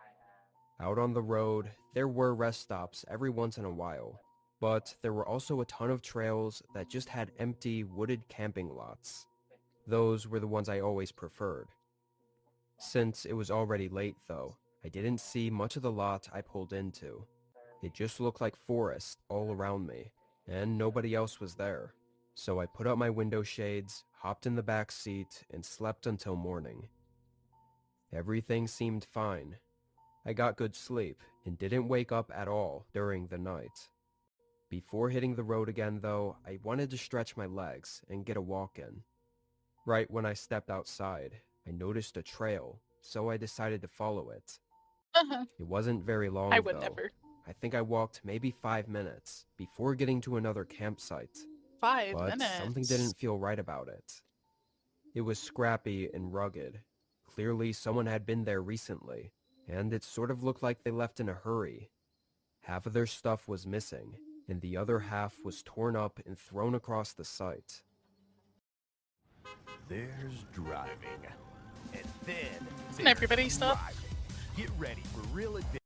Out on the road, there were rest stops every once in a while, but there were also a ton of trails that just had empty wooded camping lots. Those were the ones I always preferred. Since it was already late though, I didn't see much of the lot I pulled into. It just looked like forest all around me, and nobody else was there. So I put up my window shades, hopped in the back seat, and slept until morning. Everything seemed fine. I got good sleep and didn't wake up at all during the night. Before hitting the road again though, I wanted to stretch my legs and get a walk in. Right when I stepped outside, I noticed a trail, so I decided to follow it. It wasn't very long I would though. never. I think I walked maybe 5 minutes before getting to another campsite. 5 but minutes. something didn't feel right about it. It was scrappy and rugged. Clearly someone had been there recently, and it sort of looked like they left in a hurry. Half of their stuff was missing, and the other half was torn up and thrown across the site. There's driving. And then Doesn't everybody stop? Get ready for real adventure.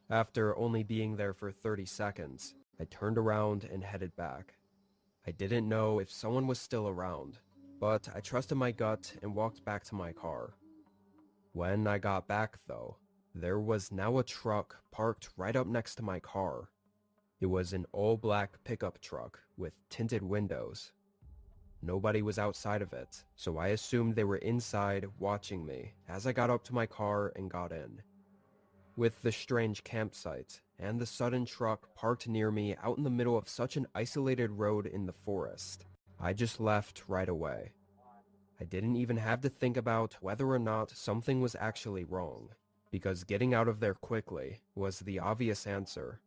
After only being there for 30 seconds, I turned around and headed back. I didn't know if someone was still around, but I trusted my gut and walked back to my car. When I got back though, there was now a truck parked right up next to my car. It was an all-black pickup truck with tinted windows. Nobody was outside of it, so I assumed they were inside watching me as I got up to my car and got in. With the strange campsite and the sudden truck parked near me out in the middle of such an isolated road in the forest, I just left right away. I didn't even have to think about whether or not something was actually wrong, because getting out of there quickly was the obvious answer.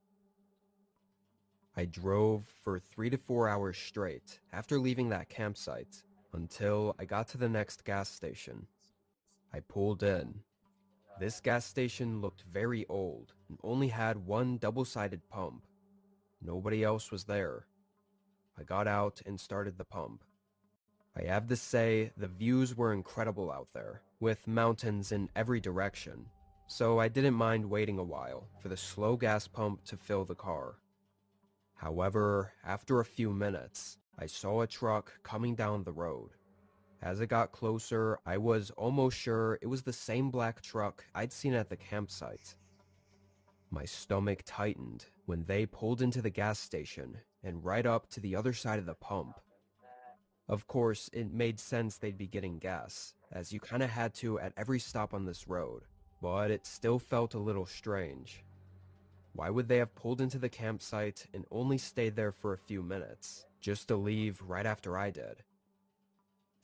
I drove for 3 to 4 hours straight after leaving that campsite until I got to the next gas station. I pulled in. This gas station looked very old and only had one double-sided pump. Nobody else was there. I got out and started the pump. I have to say, the views were incredible out there, with mountains in every direction, so I didn't mind waiting a while for the slow gas pump to fill the car. However, after a few minutes, I saw a truck coming down the road. As it got closer, I was almost sure it was the same black truck I'd seen at the campsite. My stomach tightened when they pulled into the gas station and right up to the other side of the pump. Of course, it made sense they'd be getting gas, as you kinda had to at every stop on this road, but it still felt a little strange. Why would they have pulled into the campsite and only stayed there for a few minutes, just to leave right after I did?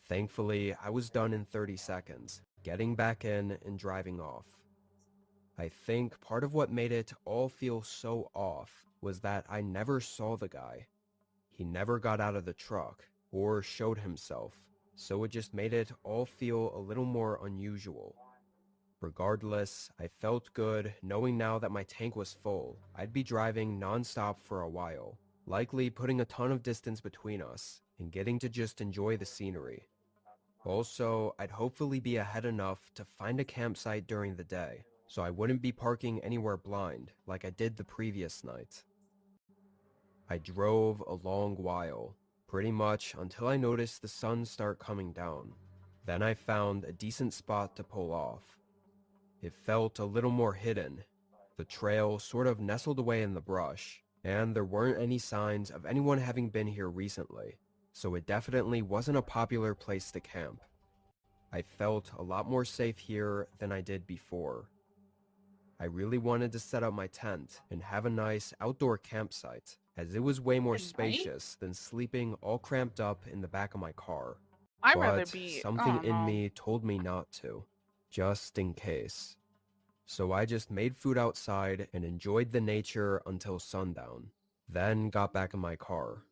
Thankfully, I was done in 30 seconds, getting back in and driving off. I think part of what made it all feel so off was that I never saw the guy. He never got out of the truck or showed himself, so it just made it all feel a little more unusual. Regardless, I felt good knowing now that my tank was full. I'd be driving non-stop for a while, likely putting a ton of distance between us and getting to just enjoy the scenery. Also, I'd hopefully be ahead enough to find a campsite during the day, so I wouldn't be parking anywhere blind like I did the previous night. I drove a long while, pretty much until I noticed the sun start coming down. Then I found a decent spot to pull off. It felt a little more hidden. The trail sort of nestled away in the brush, and there weren't any signs of anyone having been here recently, so it definitely wasn't a popular place to camp. I felt a lot more safe here than I did before. I really wanted to set up my tent and have a nice outdoor campsite, as it was way more spacious than sleeping all cramped up in the back of my car. I'd rather But be, something in me told me not to, just in case. So I just made food outside and enjoyed the nature until sundown, then got back in my car.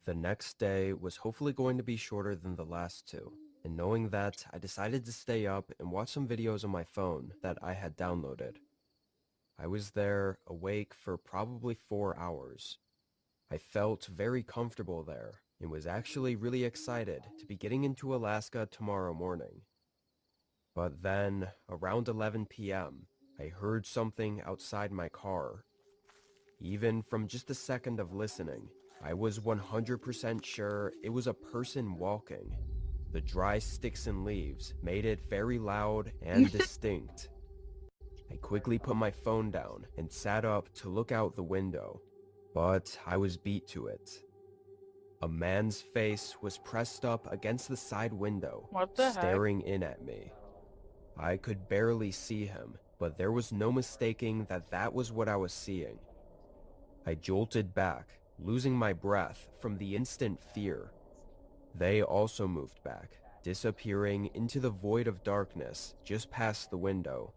The next day was hopefully going to be shorter than the last two, and knowing that, I decided to stay up and watch some videos on my phone that I had downloaded. I was there, awake for probably 4 hours. I felt very comfortable there, and was actually really excited to be getting into Alaska tomorrow morning. But then, around 11 p.m., I heard something outside my car. Even from just a second of listening, I was 100% sure it was a person walking. The dry sticks and leaves made it very loud and distinct. I quickly put my phone down and sat up to look out the window, but I was beat to it. A man's face was pressed up against the side window, staring in at me. I could barely see him, but there was no mistaking that that was what I was seeing. I jolted back, losing my breath from the instant fear. They also moved back, disappearing into the void of darkness just past the window.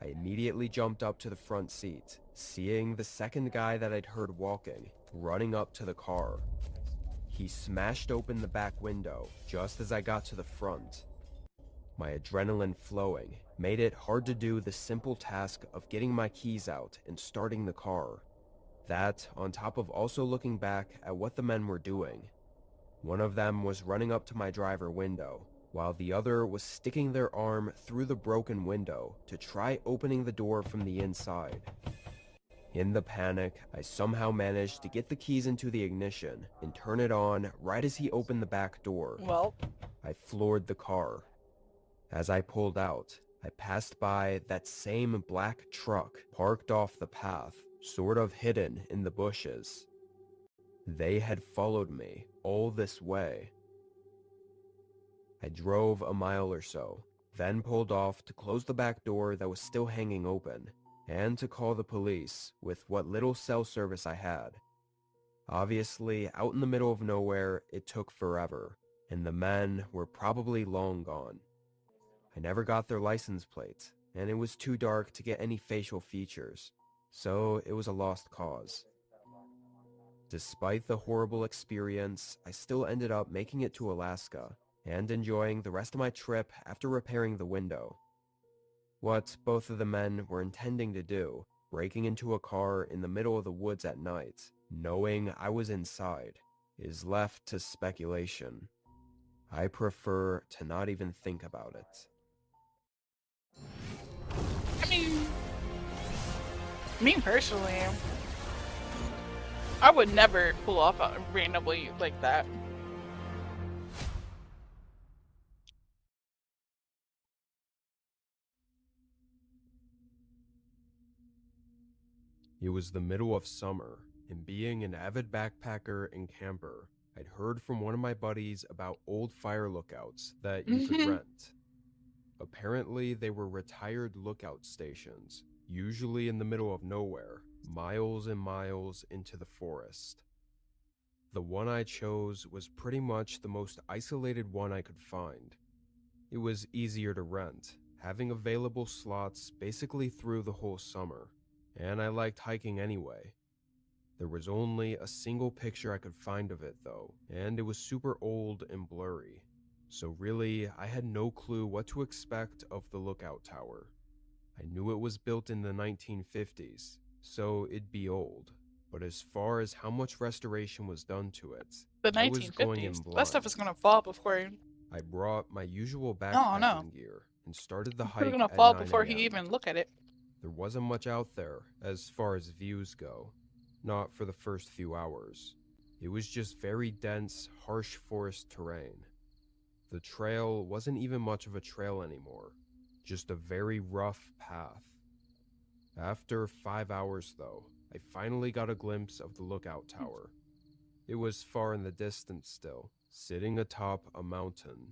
I immediately jumped up to the front seat, seeing the second guy that I'd heard walking, running up to the car. He smashed open the back window just as I got to the front. My adrenaline flowing made it hard to do the simple task of getting my keys out and starting the car. That, on top of also looking back at what the men were doing. One of them was running up to my driver window, while the other was sticking their arm through the broken window to try opening the door from the inside. In the panic, I somehow managed to get the keys into the ignition and turn it on right as he opened the back door. Well, I floored the car. As I pulled out, I passed by that same black truck parked off the path, sort of hidden in the bushes. They had followed me all this way. I drove a mile or so, then pulled off to close the back door that was still hanging open, and to call the police with what little cell service I had. Obviously, out in the middle of nowhere, it took forever, and the men were probably long gone. I never got their license plates, and it was too dark to get any facial features, so it was a lost cause. Despite the horrible experience, I still ended up making it to Alaska, and enjoying the rest of my trip after repairing the window. What both of the men were intending to do, breaking into a car in the middle of the woods at night, knowing I was inside, is left to speculation. I prefer to not even think about it. I mean, me personally, I would never pull off randomly like that. It was the middle of summer, and being an avid backpacker and camper, I'd heard from one of my buddies about old fire lookouts that you could rent. Apparently, they were retired lookout stations, usually in the middle of nowhere, miles and miles into the forest. The one I chose was pretty much the most isolated one I could find. It was easier to rent, having available slots basically through the whole summer, and I liked hiking anyway. There was only a single picture I could find of it though, and it was super old and blurry. So really, I had no clue what to expect of the lookout tower. I knew it was built in the 1950s, so it'd be old. But as far as how much restoration was done to it, The I was going in 1950s. blind. That stuff is gonna fall before. I brought my usual Oh backpacking no. gear and started the It's hike gonna at fall 9 before he a.m. even look at it. There wasn't much out there as far as views go, not for the first few hours. It was just very dense, harsh forest terrain. The trail wasn't even much of a trail anymore. just a very rough path. After 5 hours, though, I finally got a glimpse of the lookout tower. It was far in the distance still, sitting atop a mountain.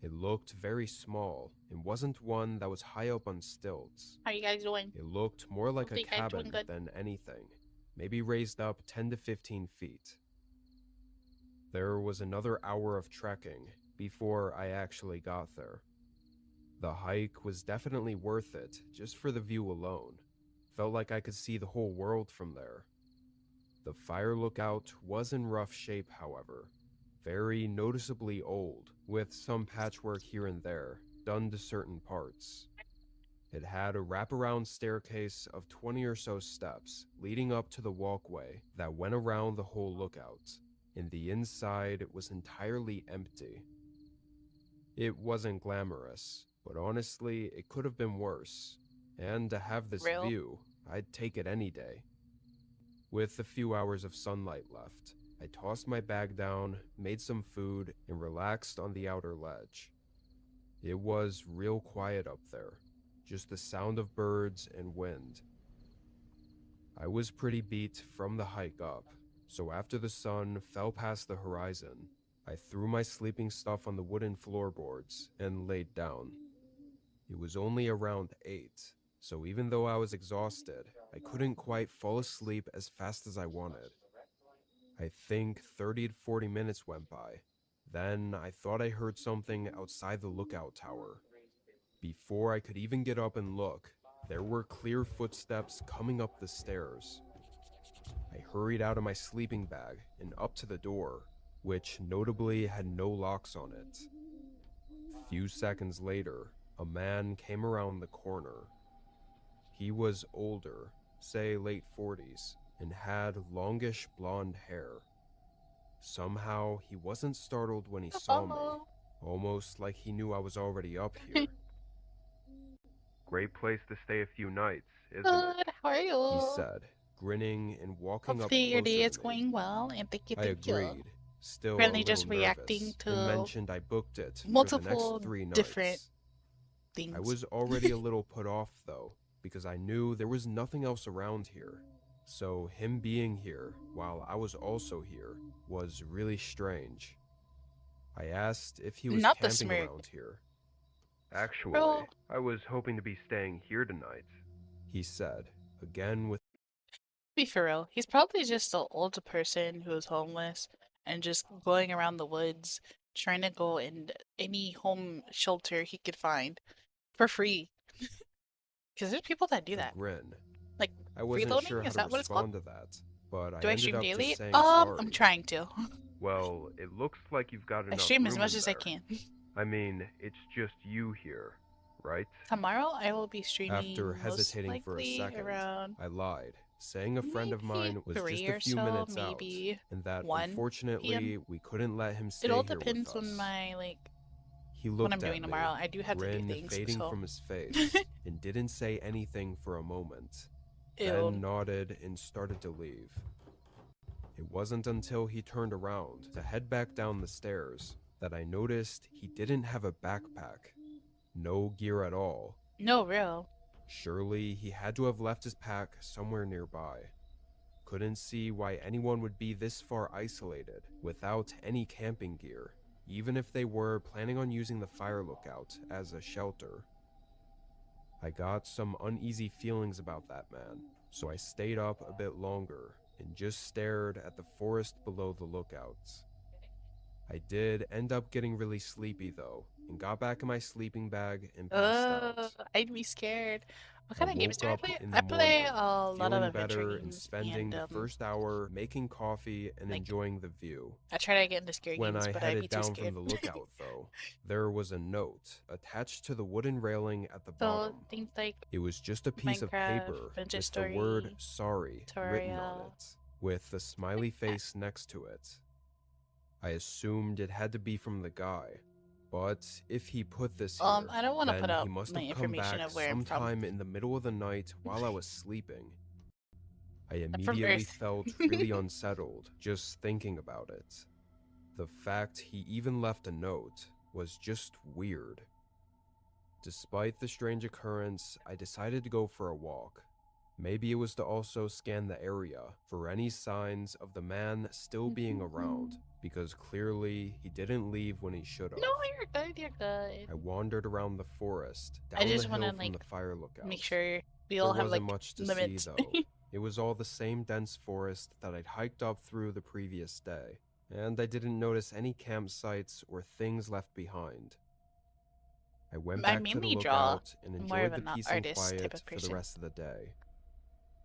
It looked very small and wasn't one that was high up on stilts. How you guys doing? It looked more like a Hope you guys doing cabin good. than anything, maybe raised up 10 to 15 feet. There was another hour of trekking before I actually got there. The hike was definitely worth it just for the view alone. Felt like I could see the whole world from there. The fire lookout was in rough shape, however. Very noticeably old, with some patchwork here and there, done to certain parts. It had a wraparound staircase of 20 or so steps leading up to the walkway that went around the whole lookout, and the inside was entirely empty. It wasn't glamorous, but honestly, it could have been worse. And to have this view, I'd take it any day. With a few hours of sunlight left, I tossed my bag down, made some food, and relaxed on the outer ledge. It was real quiet up there, just the sound of birds and wind. I was pretty beat from the hike up, so after the sun fell past the horizon, I threw my sleeping stuff on the wooden floorboards and laid down. It was only around 8, so even though I was exhausted, I couldn't quite fall asleep as fast as I wanted. I think 30 to 40 minutes went by. Then I thought I heard something outside the lookout tower. Before I could even get up and look, there were clear footsteps coming up the stairs. I hurried out of my sleeping bag and up to the door, which notably had no locks on it. A few seconds later, a man came around the corner. He was older, say late 40s, and had longish blonde hair. Somehow, he wasn't startled when he saw me, almost like he knew I was already up here. Great place to stay a few nights, isn't it? Good, how are you? He said, grinning and walking up Hopefully your closer day is to me. going well, and thank you. I agreed, still Apparently a just little reacting nervous, to and mentioned I booked it for the multiple next 3 nights. different things. I was already a little put off, though, because I knew there was nothing else around here. So him being here, while I was also here, was really strange. I asked if he was Not the camping smirk. around here. Actually, Bro. I was hoping to be staying here tonight, he said, again with... Be for real, he's probably just an older person who's homeless and just going around the woods trying to go in any home shelter he could find for free. Because there's people that do that. grin. Like, I wasn't freeloading? sure how Is to that what it's called? respond to that, but I Do I ended stream up daily? just saying sorry. I'm trying to. Well, it looks like you've got I enough stream as room much in as I there. can. I mean, it's just you here, right? Tomorrow I will be streaming After hesitating most for a likely second, around I lied, saying a friend of mine was just 3 a or few so, minutes maybe out, and that 1 unfortunately PM. we couldn't let him stay It all here depends with us. on my He what looked I'm doing at tomorrow. me, I do have to do grin things, fading so. from his face, and didn't say anything for a moment. Ew. Then nodded and started to leave. It wasn't until he turned around to head back down the stairs that I noticed he didn't have a backpack. No gear at all. No, real. Surely he had to have left his pack somewhere nearby. Couldn't see why anyone would be this far isolated without any camping gear, even if they were planning on using the fire lookout as a shelter. I got some uneasy feelings about that man, so I stayed up a bit longer and just stared at the forest below the lookouts. I did end up getting really sleepy though, and got back in my sleeping bag and passed out. I'd be scared. What I kind of games do I woke up play? in the I play morning, a lot of feeling adventure better and games, spending and the first hour making coffee and like, enjoying the view. I try to get into scary When games, I but I'd be headed too down scared. from the lookout though, there was a note attached to the wooden railing at the So bottom. things like It was just a piece of Minecraft, paper Adventure with Story, the word sorry written on tutorial. it, with a smiley face next to it. I assumed it had to be from the guy, but if he put this here, I don't want to then put up he must my have come information back of where I'm from. sometime in the middle of the night while I was sleeping. I I'm from immediately Earth. felt really unsettled just thinking about it. The fact he even left a note was just weird. Despite the strange occurrence, I decided to go for a walk. Maybe it was to also scan the area for any signs of the man still being around, because clearly he didn't leave when he should have. No, you're good, you're good. I wandered around the forest, I down the just hill want to, from like, the fire lookout. make sure we There all have, wasn't like, much to limits. see, though. It was all the same dense forest that I'd hiked up through the previous day, and I didn't notice any campsites or things left behind. I went I back to the mainly draw lookout and more of enjoyed the an peace and artist type quiet of for the person. rest of the day.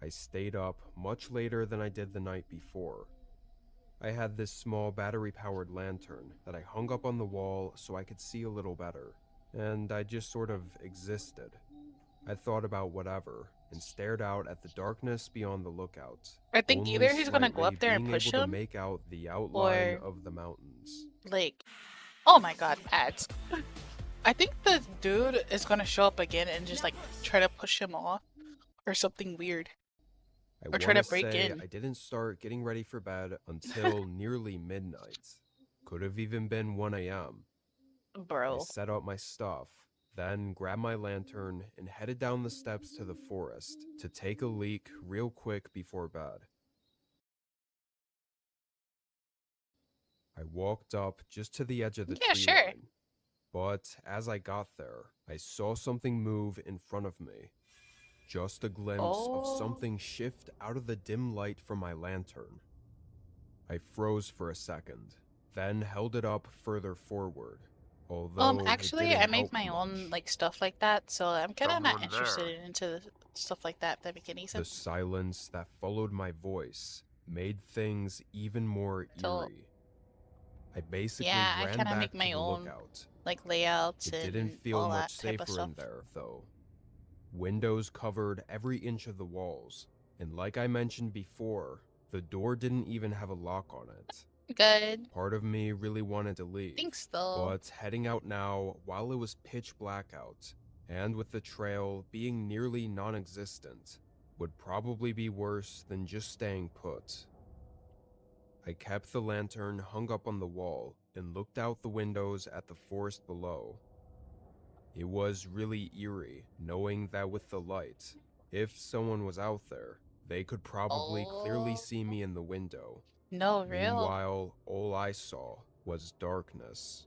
I stayed up much later than I did the night before. I had this small battery-powered lantern that I hung up on the wall so I could see a little better, and I just sort of existed. I thought about whatever, and stared out at the darkness beyond the lookout. I think only either he's gonna go slightly up there and being push able to him, make out the outline or of the mountains. like, oh my god, ads. I think the dude is gonna show up again and just like try to push him off or something weird. I Or try to wanna break say in. I didn't start getting ready for bed until nearly midnight. Could have even been 1 a.m. I Bro. set up my stuff, then grabbed my lantern and headed down the steps to the forest to take a leak real quick before bed. I walked up just to the edge of the tree line, but as I got there, I saw something move in front of me. Just a glimpse of something shift out of the dim light from my lantern. I froze for a second, then held it up further forward. Although Actually, it I didn't made help my much. own like stuff like that, so I'm kind of not Someone interested there. into stuff like that. If that make any The sense? silence that followed my voice made things even more So, eerie. I basically yeah, I ran kind of back make to my the own lookout. like layouts It and didn't feel all much that type of safer stuff. in there, though. Windows covered every inch of the walls, and like I mentioned before, the door didn't even have a lock on it. Good. Part of me really wanted to leave, Thanks, though. but heading out now while it was pitch black out, and with the trail being nearly non-existent, would probably be worse than just staying put. I kept the lantern hung up on the wall and looked out the windows at the forest below. It was really eerie, knowing that with the light, if someone was out there, they could probably clearly see me in the window. No, real. Meanwhile, all I saw was darkness.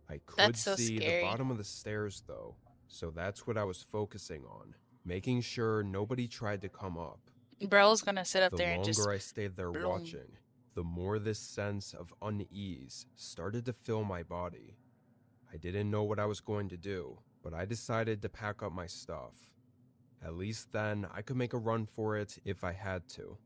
I could That's so see scary. the bottom of the stairs though, so that's what I was focusing on, making sure nobody tried to come up. Bro's gonna sit up The there and just longer I stayed there bloom. watching, the more this sense of unease started to fill my body. I didn't know what I was going to do, but I decided to pack up my stuff. At least then I could make a run for it if I had to.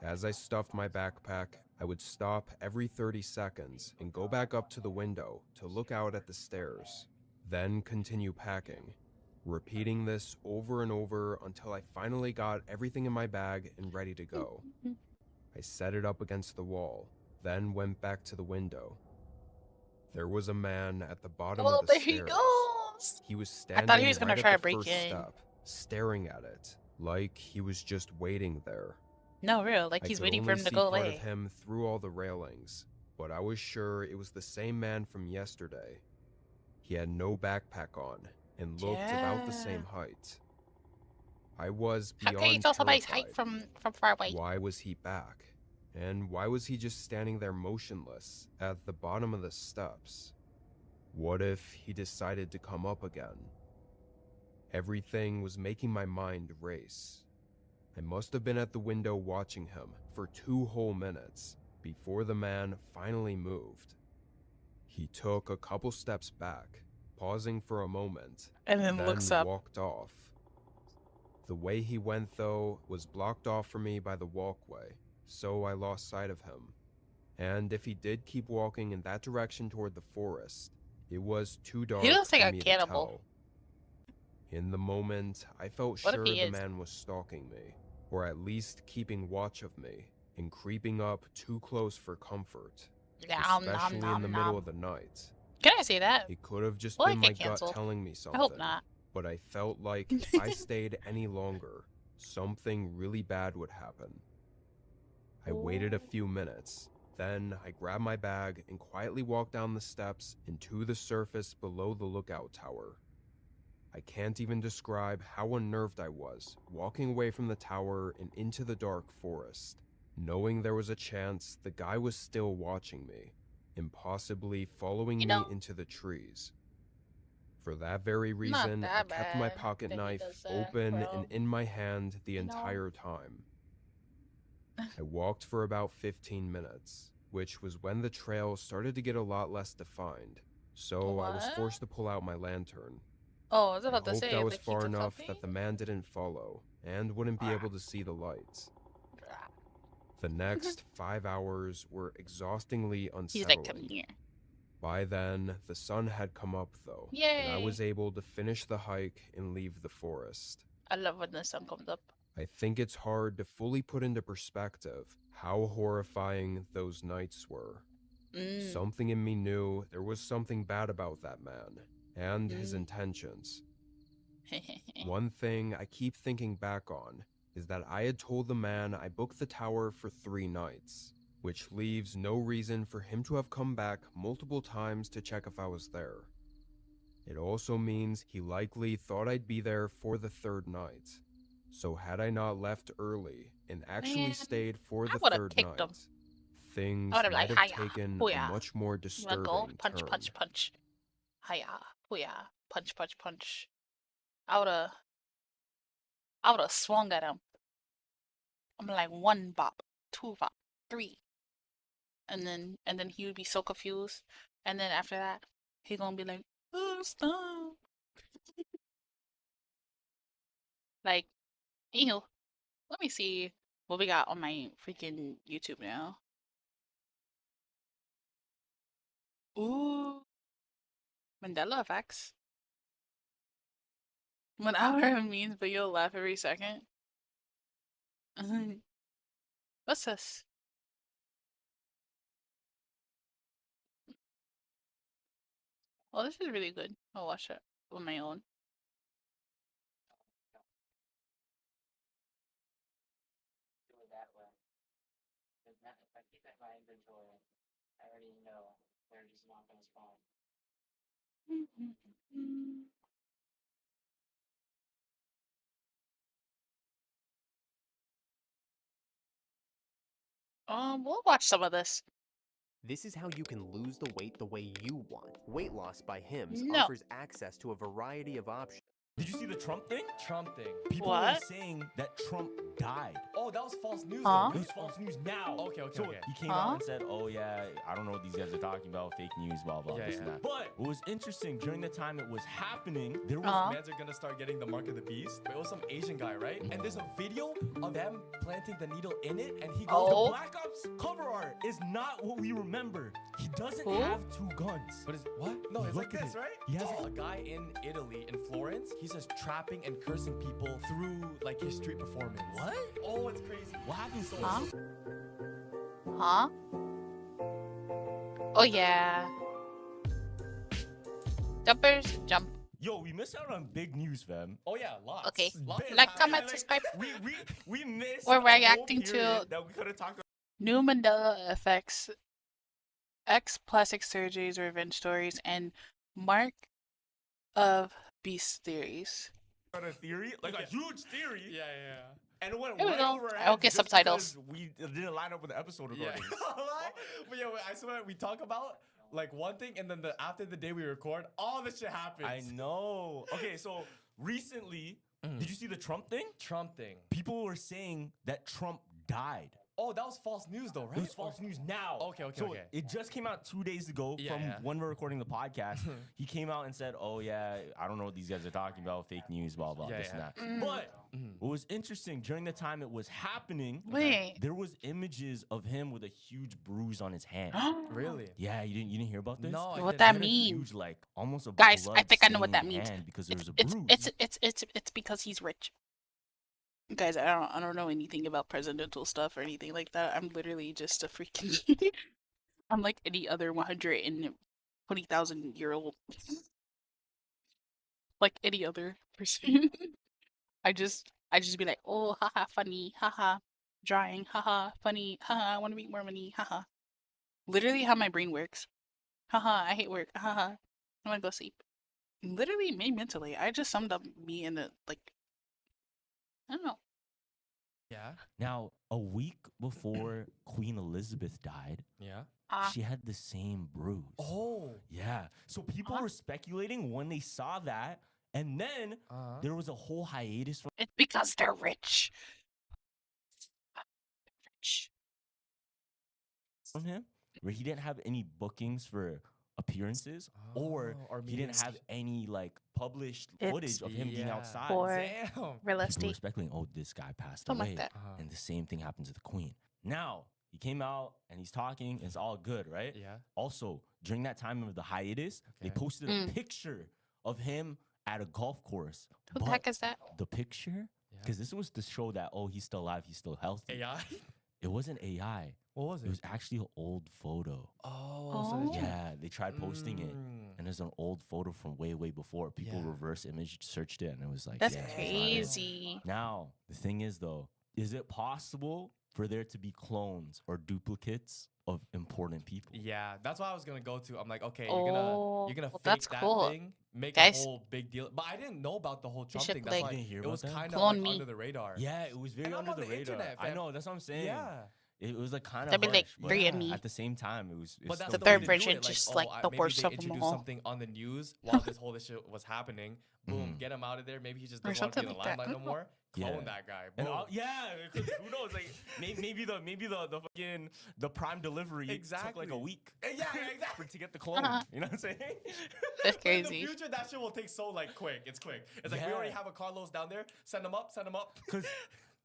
As I stuffed my backpack, I would stop every 30 seconds and go back up to the window to look out at the stairs, then continue packing, repeating this over and over until I finally got everything in my bag and ready to go. I set it up against the wall, then went back to the window. There was a man at the bottom of the there stairs. he goes. He was I standing thought he was gonna right try at to the break first in. step, staring at it, like he was just waiting there. No, real. Like I he's could waiting for only him to see go part away. of him through all the railings, but I was sure it was the same man from yesterday. He had no backpack on and looked about the same height. I was How beyond can you tell somebody's terrified. height from far away? Why was he back? And why was he just standing there motionless at the bottom of the steps? What if he decided to come up again? Everything was making my mind race. I must have been at the window watching him for 2 whole minutes before the man finally moved. He took a couple steps back, pausing for a moment, And then looks up. walked off. The way he went, though, was blocked off for me by the walkway, so I lost sight of him. And if he did keep walking in that direction toward the forest, it was too dark looks like for a me cannibal. to tell. In the moment, I felt What if sure he the is? man was stalking me, or at least keeping watch of me, and creeping up too close for comfort, Nom, especially nom, in the nom, middle nom. of the night. Can I say that? It could have just Will I been my get gut canceled? telling me I something. hope not. But I felt like if I stayed any longer, something really bad would happen. I waited a few minutes, Then I grabbed my bag and quietly walked down the steps and to the surface below the lookout tower. I can't even describe how unnerved I was, walking away from the tower and into the dark forest, knowing there was a chance the guy was still watching me, and possibly following me into the trees. For that very reason, I kept my pocket knife open and in my hand the entire time. I walked for about 15 minutes, which was when the trail started to get a lot less defined, so I was forced to pull out my lantern. Oh, I was I about to hoped say, I if was it far keeps it enough comfy. that the man didn't follow and wouldn't be able to see the lights. The next 5 hours were exhaustingly unsettling. He's like, come here. By then, the sun had come up though, Yay! and I was able to finish the hike and leave the forest. I love when the sun comes up. I think it's hard to fully put into perspective how horrifying those nights were. Something in me knew there was something bad about that man and his intentions. One thing I keep thinking back on is that I had told the man I booked the tower for 3 nights, which leaves no reason for him to have come back multiple times to check if I was there. It also means he likely thought I'd be there for the 3rd night. So had I not left early and actually stayed for the 3rd night, things might like, have taken a much more disturbing punch, turn. punch, punch. Hiya, hooya, punch, punch, punch. I would've swung at him. I'm like 1 bop, 2 bop, 3. And then he would be so confused. And then after that, he gonna be like, oh, stop. Like, ew. Let me see what we got on my freaking YouTube now. Ooh. Mandela effects. 1 hour means, but you'll laugh every second. What's this? Oh, this is really good. I'll watch it on my own. Do it that way. If I keep it in my inventory, I already know where he's not gonna spawn. We'll watch some of this. This is how you can lose the weight you want. Weight Loss by Hims No. offers access to a variety of options. Did you see the Trump thing? Trump thing. People were saying that Trump died. Oh, that was false news. Huh? It was false news now. Okay. So he came out and said, oh yeah, I don't know what these guys are talking about, fake news, blah, blah, this and that. But what was interesting, during the time it was happening, there was... Mans are gonna start getting the mark of the beast. But it was some Asian guy, right? And there's a video of them planting the needle in it, and he goes, The Black Ops cover art is not what we remember. He doesn't have 2 guns. What is what? No, it's like Look at this, it. right? He has a guy in Italy, in Florence. He's just trapping and cursing people through like his street performance. What? Oh, it's crazy. What happens to Huh? us? Huh? Oh yeah. Jumpers, jump. Yo, we missed out on big news, fam. Oh yeah, lots. Okay. Lots Like, comment, subscribe. We missed. We're a whole reacting to period that we could have talked about. New Mandela effects, X plastic surgeries, revenge stories, and mark of beast theories. On a theory, like a huge theory. Yeah. And it went Here we right go. over our I will heads get just subtitles. because we didn't line up with the episode Yeah. recording. But yeah, I swear we talk about like one thing, and then after the day we record, all this shit happens. I know. Okay, so recently, did you see the Trump thing? Trump thing. People were saying that Trump died. Oh, that was false news though, right? It was false news now. Okay. So it just came out 2 days ago from when we're recording the podcast. He came out and said, oh yeah, I don't know what these guys are talking about, fake news, blah, blah, this and that. But what was interesting, during the time it was happening, there was images of him with a huge bruise on his hand. Really? Yeah, you didn't hear about this? No, What He that had a mean? huge, like, almost a Guys, I think I know what that blood-stained means. hand because there was a bruise. It's because he's rich. Guys, I don't know anything about presidential stuff or anything like that. I'm literally just a freaking I'm like any other 120,000-year-old. Like any other person. I just be like, oh, haha, funny, haha, drawing, haha, funny, haha, I want to make more money, haha. Literally how my brain works. Haha, I hate work. Haha, I'm gonna go sleep. Literally me mentally. I just summed up me in a like. I don't know. Yeah. Now, a week before Queen Elizabeth died, Yeah. she had the same bruise. Oh. Yeah. So people were speculating when they saw that, and then there was a whole hiatus from. It's because they're rich. Rich. From him, where he didn't have any bookings for appearances, or he didn't have any like published footage of him being outside. For real People estate. were speculating, oh, this guy passed Something away, like that. and the same thing happened to the Queen. Now he came out and he's talking, it's all good, right? Yeah. Also, during that time of the hiatus, they posted a picture of him at a golf course. Who the heck is that? The picture, because this was to show that, oh, he's still alive, he's still healthy. AI? It wasn't AI. What was it? It was actually an old photo. Oh. Yeah, they tried posting it, and there's an old photo from way, way before. People reverse image searched it, and it was like, That's yeah, it's not it. crazy. Now, the thing is, though, is it possible for there to be clones or duplicates of important people? Yeah, that's what I was gonna go to. I'm like, okay, Oh, you're gonna well, fake that's that cool. thing, make Guys, a whole big deal. But I didn't know about the whole Trump should, thing. That's like, why You didn't hear it about was that? kind of Clone like me. under the radar. Yeah, it was very And I'm under on the the radar. internet, I fam. know, that's what I'm saying. Yeah. It was like kind of That'd be like but 3 and me. at the same time, it was But that's the the third way to do version, it. just oh, like the maybe worst they of them introduced all. something on the news while this whole shit was happening. Boom, get him out of there. Maybe he just Or doesn't want to be in the something like that. limelight no more. Clone Yeah. that guy. And Boom. yeah, 'cause who knows? Like maybe the fucking the prime delivery took like a week. Yeah, exactly. To get the clone. You know what I'm saying? That's But in crazy. the future, that shit will take so like quick. It's quick. It's like we already have a Carlos down there. Send him up. Send him up. Because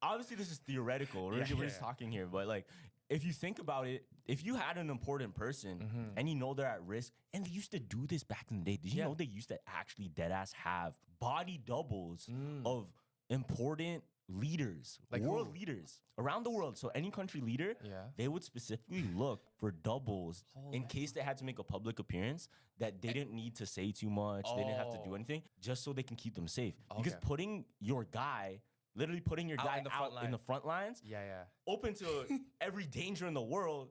obviously this is theoretical. We're just talking here, but like if you think about it, if you had an important person and you know they're at risk, and they used to do this back in the day. Did you know they used to actually deadass have body doubles of important leaders, Like world who? leaders around the world? So any country leader, they would specifically look for doubles in case they had to make a public appearance that they didn't need to say too much. They didn't have to do anything, just so they can keep them safe. Because putting your guy, literally putting your guy out in the front lines, open to every danger in the world,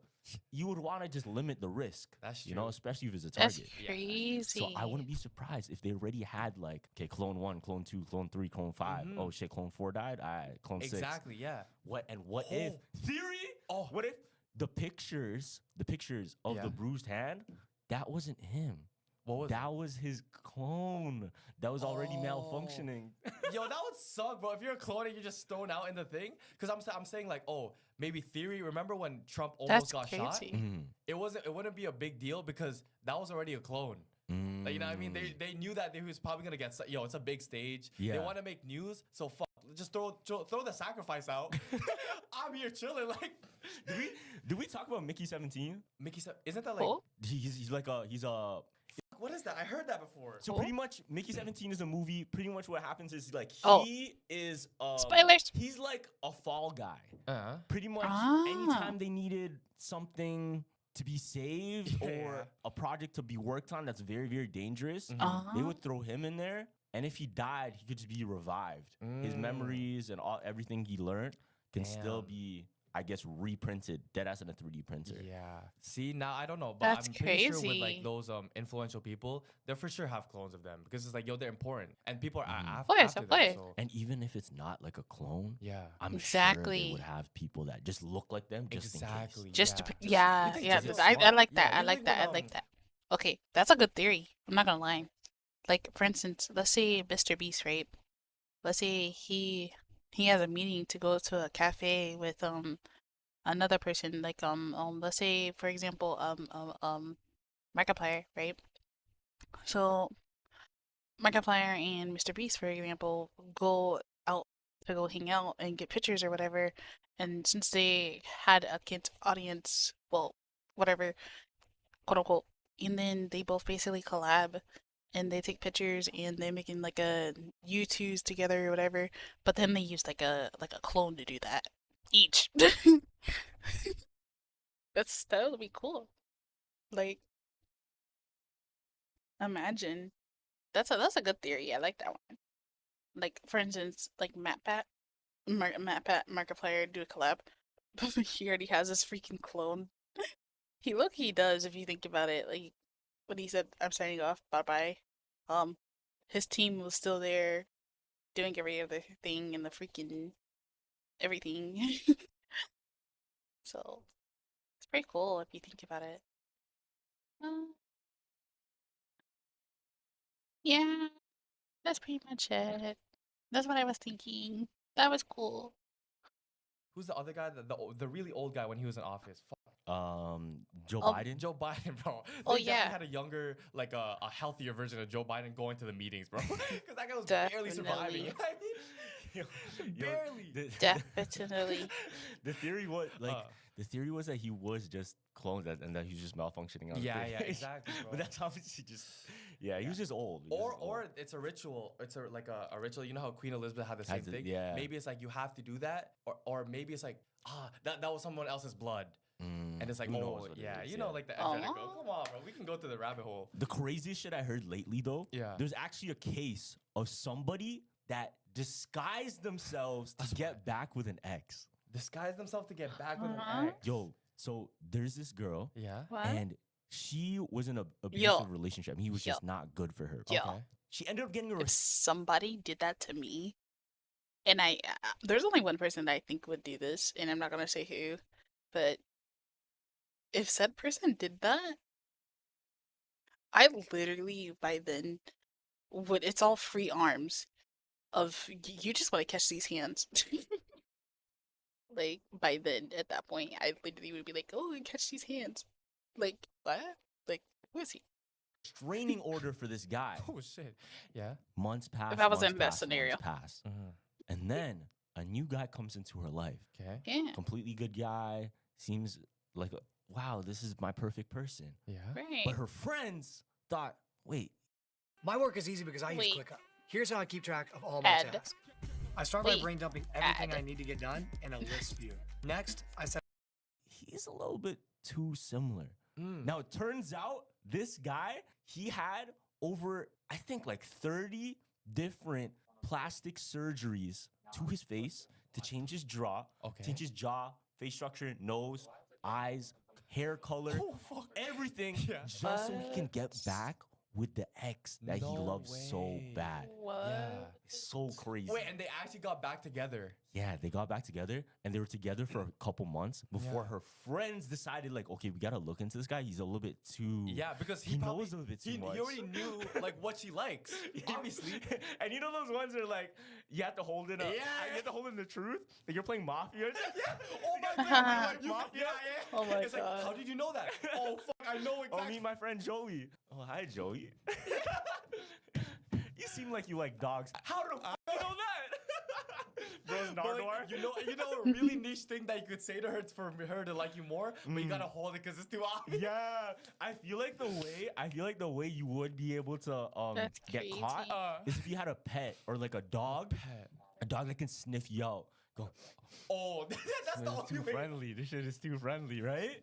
you would want to just limit the risk. That's you know, true. especially if it's a That's target. crazy. So I wouldn't be surprised if they already had like, okay, clone 1, clone 2, clone 3, clone 5. Oh shit, clone 4 died. All right, clone 6. Exactly. Yeah. What if theory? What if the pictures of the bruised hand, that wasn't him? What was that? Was his clone that was already malfunctioning. Yo, that would suck, bro. If you're a clone and you're just thrown out in the thing, because I'm saying like, oh, maybe theory. Remember when Trump almost got shot? It wouldn't be a big deal because that was already a clone. Like, you know what I mean? They knew that he was probably gonna get. Yo, it's a big stage. They want to make news, so fuck. Just throw the sacrifice out. I'm here chilling. Like, do we talk about Mickey 17? Isn't that like? He's a. What is that? I heard that before. So pretty much, Mickey 17 is a movie. Pretty much what happens is like he is spoilers. He's like a fall guy. Pretty much anytime they needed something to be saved or a project to be worked on that's very, very dangerous, they would throw him in there. And if he died, he could just be revived. His memories and everything he learned can still be, I guess, reprinted, deadass in a 3D printer. Yeah. See, now I don't know, but That's I'm pretty sure with crazy. like those influential people, they for sure have clones of them because it's like, yo, they're important and people are Of after course. them. So. And even if it's not like a clone, I'm sure Exactly. they would have people that just look like them just in case. Just to, Yeah. I like that. I like that. I like that. Okay, that's a good theory. I'm not gonna lie. Like, for instance, let's say Mr. Beast, right? Let's say he has a meeting to go to a cafe with another person, like let's say, for example, Markiplier, right? So Markiplier and Mr. Beast, for example, go out to go hang out and get pictures or whatever, and since they had a kid's audience, well, whatever, quote unquote, and then they both basically collab and they take pictures and they're making like a U2s together or whatever, but then they use like a clone to do that each. That would be cool. Like, imagine. That's a good theory. I like that one. Like, for instance, like Markiplier do a collab. He already has this freaking clone. He low-key does if you think about it. Like when he said, "I'm signing off, bye-bye." Um, his team was still there doing every other thing and the freaking everything. So it's pretty cool if you think about it. Yeah, that's pretty much it. That's what I was thinking. That was cool. Who's the other guy? The really old guy when he was in office. Fuck. Joe Oh. Biden. Joe Biden, bro. Oh, They definitely yeah. had a younger, like a healthier version of Joe Biden going to the meetings, bro. Because that guy was barely surviving. You know what I mean? Barely. Definitely. The theory was the theory was that he was just cloned and that he was just malfunctioning on Yeah, the yeah, stage. exactly, bro. But that's obviously just he was just old. He was just old. Or it's a ritual. It's like a ritual. You know how Queen Elizabeth had the same thing? Yeah. Maybe it's like you have to do that. Or maybe it's like, that was someone else's blood. And it's like, Who knows oh, what it yeah, is, you know, yeah. like the energetic. Come on, bro. We can go to the rabbit hole. The craziest shit I heard lately, though, there's actually a case of somebody that disguised themselves to get back with an ex. Disguise themselves to get back with an ex. Yo, so there's this girl, What? and she was in an abusive relationship. He was just not good for her. Yo. Okay. She ended up getting a If somebody did that to me, and there's only one person that I think would do this, and I'm not gonna say who, but if said person did that, I literally by then it's all free arms of you just want to catch these hands. Like by then at that point, I literally would be like, oh, catch these hands. Like what? Like who is he? restraining order for this guy. Oh shit! Yeah. Months pass. If I was months in that pass, scenario. months pass. And then a new guy comes into her life. Okay. Yeah. Completely good guy. Seems like, wow, this is my perfect person. Yeah. Right. But her friends thought, wait. My work is easy because I use Wait. ClickUp. Here's how I keep track of all my Ed. tasks. I start by Wait. brain dumping everything Ed. I need to get done in a list view. Next, I set. He's a little bit too similar. Now, it turns out this guy, he had over, I think, like 30 different plastic surgeries to his face to change his jaw, change his jaw, face structure, nose, eyes, hair color, everything, just so he can get back with the ex that he loves so bad. What? Yeah. It's so crazy. Wait, and they actually got back together. Yeah, they got back together and they were together for a couple months before her friends decided, like, okay, we gotta look into this guy. He's a little bit too. Yeah, because he knows a little bit too much. He already knew like what she likes, obviously. And you know those ones are like you have to hold in you have to hold in the truth. Like you're playing Mafia. Yeah. Oh my god. Like Mafia. Oh my It's like, god. how did you know that? Oh fuck, I know exactly. Oh, meet my friend Joey. Oh, hi Joey. You seem like you like dogs. How the fuck you know that? Bros But, Nardwar. like, you know a really niche thing that you could say to her for her to like you more, but you gotta hold it because it's too obvious. Yeah, I feel like the way you would be able to That's get caught is if you had a pet or like a dog, a dog that can sniff you out. Go. Oh, that's the only too way. friendly. This shit is too friendly, right?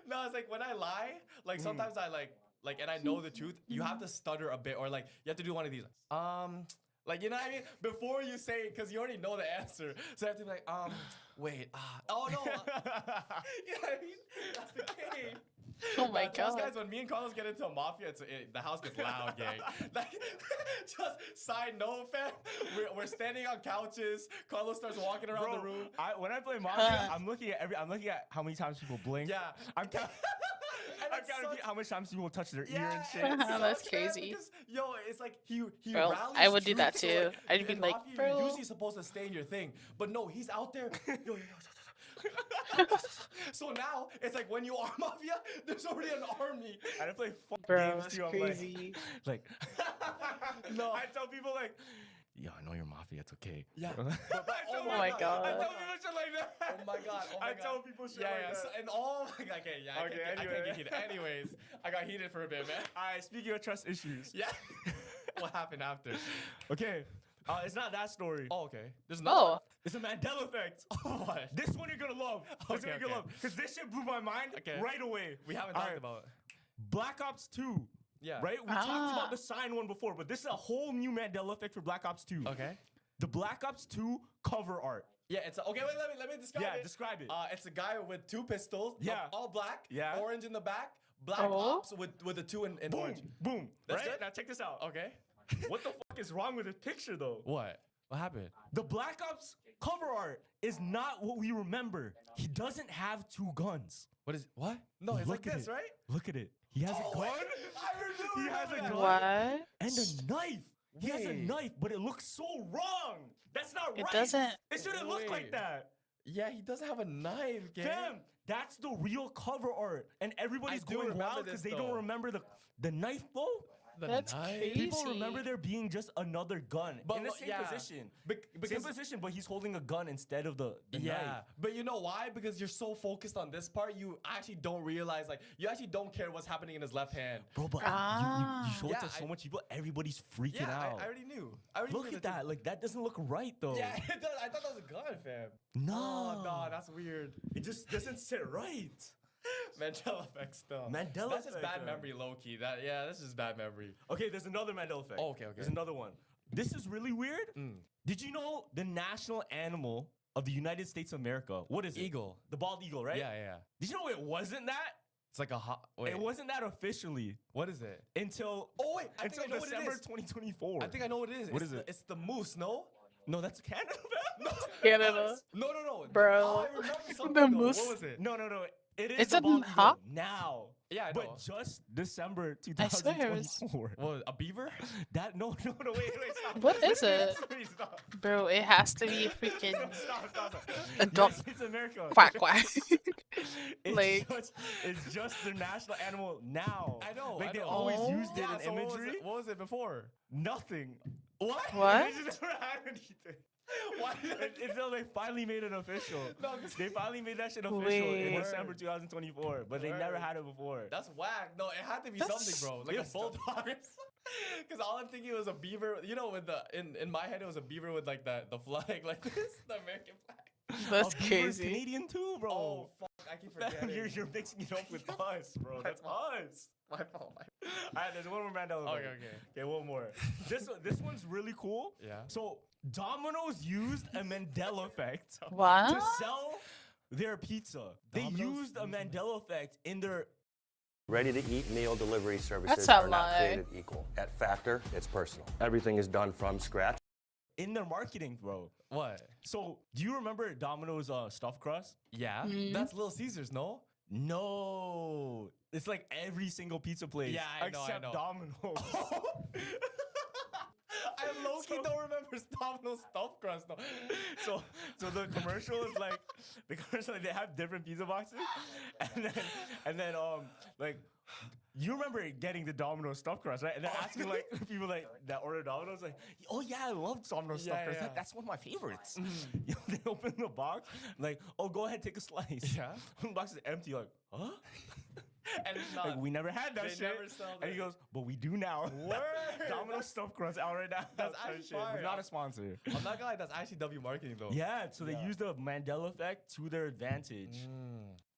No, it's like when I lie, like sometimes I like, and I know the truth, you have to stutter a bit, or like you have to do one of these, like, you know what I mean? Before you say it, because you already know the answer. So you have to be like, wait, oh no. You know what I mean? That's the game. Oh my Trust god. guys, when me and Carlos get into a mafia, the house gets loud, gang. Like, just side note, fam, we're standing on couches. Carlos starts walking around the room. When I play Mafia, I'm looking at how many times people blink. Yeah. I'm counting how much times people touch their ear and shit. That's crazy. Because, yo, it's like he Bro, rallies I would do truth, that so, too. I'd be in like, Mafia, bro. you're usually supposed to stay in your thing, but no, he's out there. Yo. So now it's like when you are Mafia, there's already an army. I didn't play Bro, games that's too. I'm crazy. like No. I tell people like, yo, I know you're Mafia. It's okay. Yeah. Oh my god. I tell people shit like that. Oh my god. I tell people shit like that. So, and all okay, yeah. I can't get heated. Anyways, I got heated for a bit, man. All right. Speaking of trust issues. Yeah. What happened after? Okay. It's not that story. Oh, okay. There's no. It's a Mandela effect. What? This one you're gonna love. This one you're gonna love. Because this shit blew my mind right away. We haven't talked about Black Ops 2. Yeah. Right? We talked about the sign one before, but this is a whole new Mandela effect for Black Ops 2. Okay. The Black Ops 2 cover art. Yeah, it's okay. Wait, let me describe it. Yeah, describe it. It's a guy with 2 pistols. Yeah. All black. Yeah. Orange in the back. Black Oh. ops with the 2 in Boom, orange. boom. That's right? good? Now check this out. Okay. What the fuck is wrong with this picture though? What happened? The Black Ops cover art is not what we remember. He doesn't have 2 guns. What? No, it's like Look at this, it. right? Look at it. He has a gun. He has a gun What? and a knife. He has a Wait. knife, but it looks so wrong. That's not It right. doesn't- It shouldn't look like Wait. that. Yeah, he doesn't have a knife, gang. Fam, that's the real cover art, and everybody's do going remember wild this, because they though. don't remember the knife though. That's crazy. People remember there being just another gun in the look, same yeah. position. Because Same position, but he's holding a gun instead of the knife. But you know why? Because you're so focused on this part, you actually don't realize, like, you actually don't care what's happening in his left hand. Bro, but you showed it to so much people, everybody's freaking out. I already knew. I already Look knew at that. Like, that doesn't look right, though. Yeah, it does. I thought that was a gun, fam. No. Oh, no, that's weird. It just doesn't sit right. Mandela effect stuff. Mandela That's just effect, bad yeah. memory, low key. That's just bad memory. Okay, there's another Mandela effect. Oh, okay. There's another one. This is really weird. Did you know the national animal of the United States of America? What is it? Eagle. The bald eagle, right? Yeah. Did you know it wasn't that? It's like a hot. Wait. It wasn't that officially What is it? until I think I know what it December is. 2024. I think I know what it is. What It's is the, it? It's the moose, no? No, that's Canada, man. Canada. No. Bro. Oh, I remember something, The though. moose. What was it? No. It is It's the a bald hawk? eagle now. Yeah, I know. But just December I swear it was- 2024. What, a beaver? That no, wait, stop. What is it? Stop. Bro, it has to be freaking Stop. adult Yes, it's America. quack quack. It's just their national animal now. I know. Like I they know. always used it Yeah, in so imagery. What was it before? Nothing. What? What? They just never had anything. Why? Until they finally made it official. No, 'cause- They finally made that shit official in Wait. December 2024, but they never had it before. That's whack. No, it had to be That's something, bro. Like a bulldog. Because all I'm thinking was a beaver. You know, with the in my head it was a beaver with like the flag like this, the American flag. That's A beaver's crazy. Canadian too, bro. Oh fuck! I keep forgetting. You're mixing it up with us, bro. That's us. My fault. Alright, there's one more Mandela. Okay. Okay, one more. This one's really cool. Yeah. So Domino's used a Mandela effect What? to sell their pizza. They used a Mandela effect in their Ready-to-eat meal delivery services That's a are not lie. created equal. At Factor, it's personal. Everything is done from scratch. in their marketing, bro. What? So do you remember Domino's stuffed crust? Yeah. Mm. That's Little Caesars, no? No, it's like every single pizza place. Yeah, I know, except Domino's. I low-key don't remember Domino's stuffed crust though. So the commercial is like they have different pizza boxes, and then like you remember getting the Domino's stuffed crust, right? And then asking like people like that order Domino's like, oh yeah, I love Domino's stuffed crust. yeah. That's one of my favorites. You know, they open the box like, oh go ahead take a slice. Yeah. The box is empty. Like, huh? And it's not. Like we never had that They shit. never sell And he that. goes, but we do now. Word. Domino's stuffed crust out right now. That's Type actually shit. We're fire. not a sponsor. I'm not gonna lie, that's actually W marketing though. Yeah, so they used the Mandela effect to their advantage.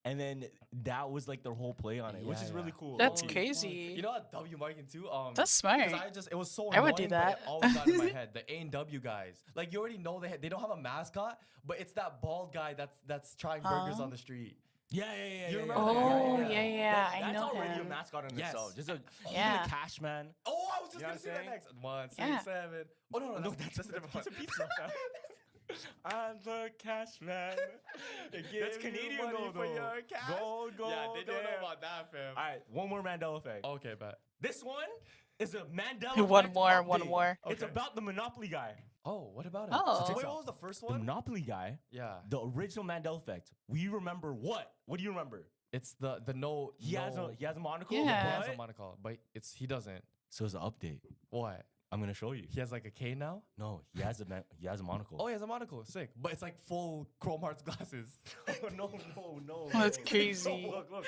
And then that was like their whole play on it, which is really cool. That's Okay. crazy. You know what W marketing too? That's smart. It was so I would annoying, do but that. it always got in my head. The A&W guys. Like you already know they don't have a mascot, but it's that bald guy that's trying burgers on the street. Yeah. You remember Oh, that? yeah, I That's know already him. a mascot in Yes. itself. Just a Yeah. cash man. Oh, I was just You know gonna what say I'm that saying? next. 1, 6, Yeah. 7. Oh no, that's a different one. Pizza, fam. I'm the cash man. That's Give Canadian you money though. for your cash. Gold. Yeah, they don't know about that, fam. All right, one more Mandela effect. Okay, bet. This one is a Mandela One effect more, one update. more. It's Okay. about the Monopoly guy. Oh, what about it? Oh. So wait, what was the first The one? Monopoly guy. Yeah. The original Mandela effect. We remember what? What do you remember? It's the no. He has a monocle. Yeah. He has but- a monocle, but he doesn't. So it's an update. What? I'm gonna show you. He has like a K now? No, he has a monocle. Oh, he has a monocle. Sick. But it's like full Chrome Hearts glasses. no. That's crazy. Look.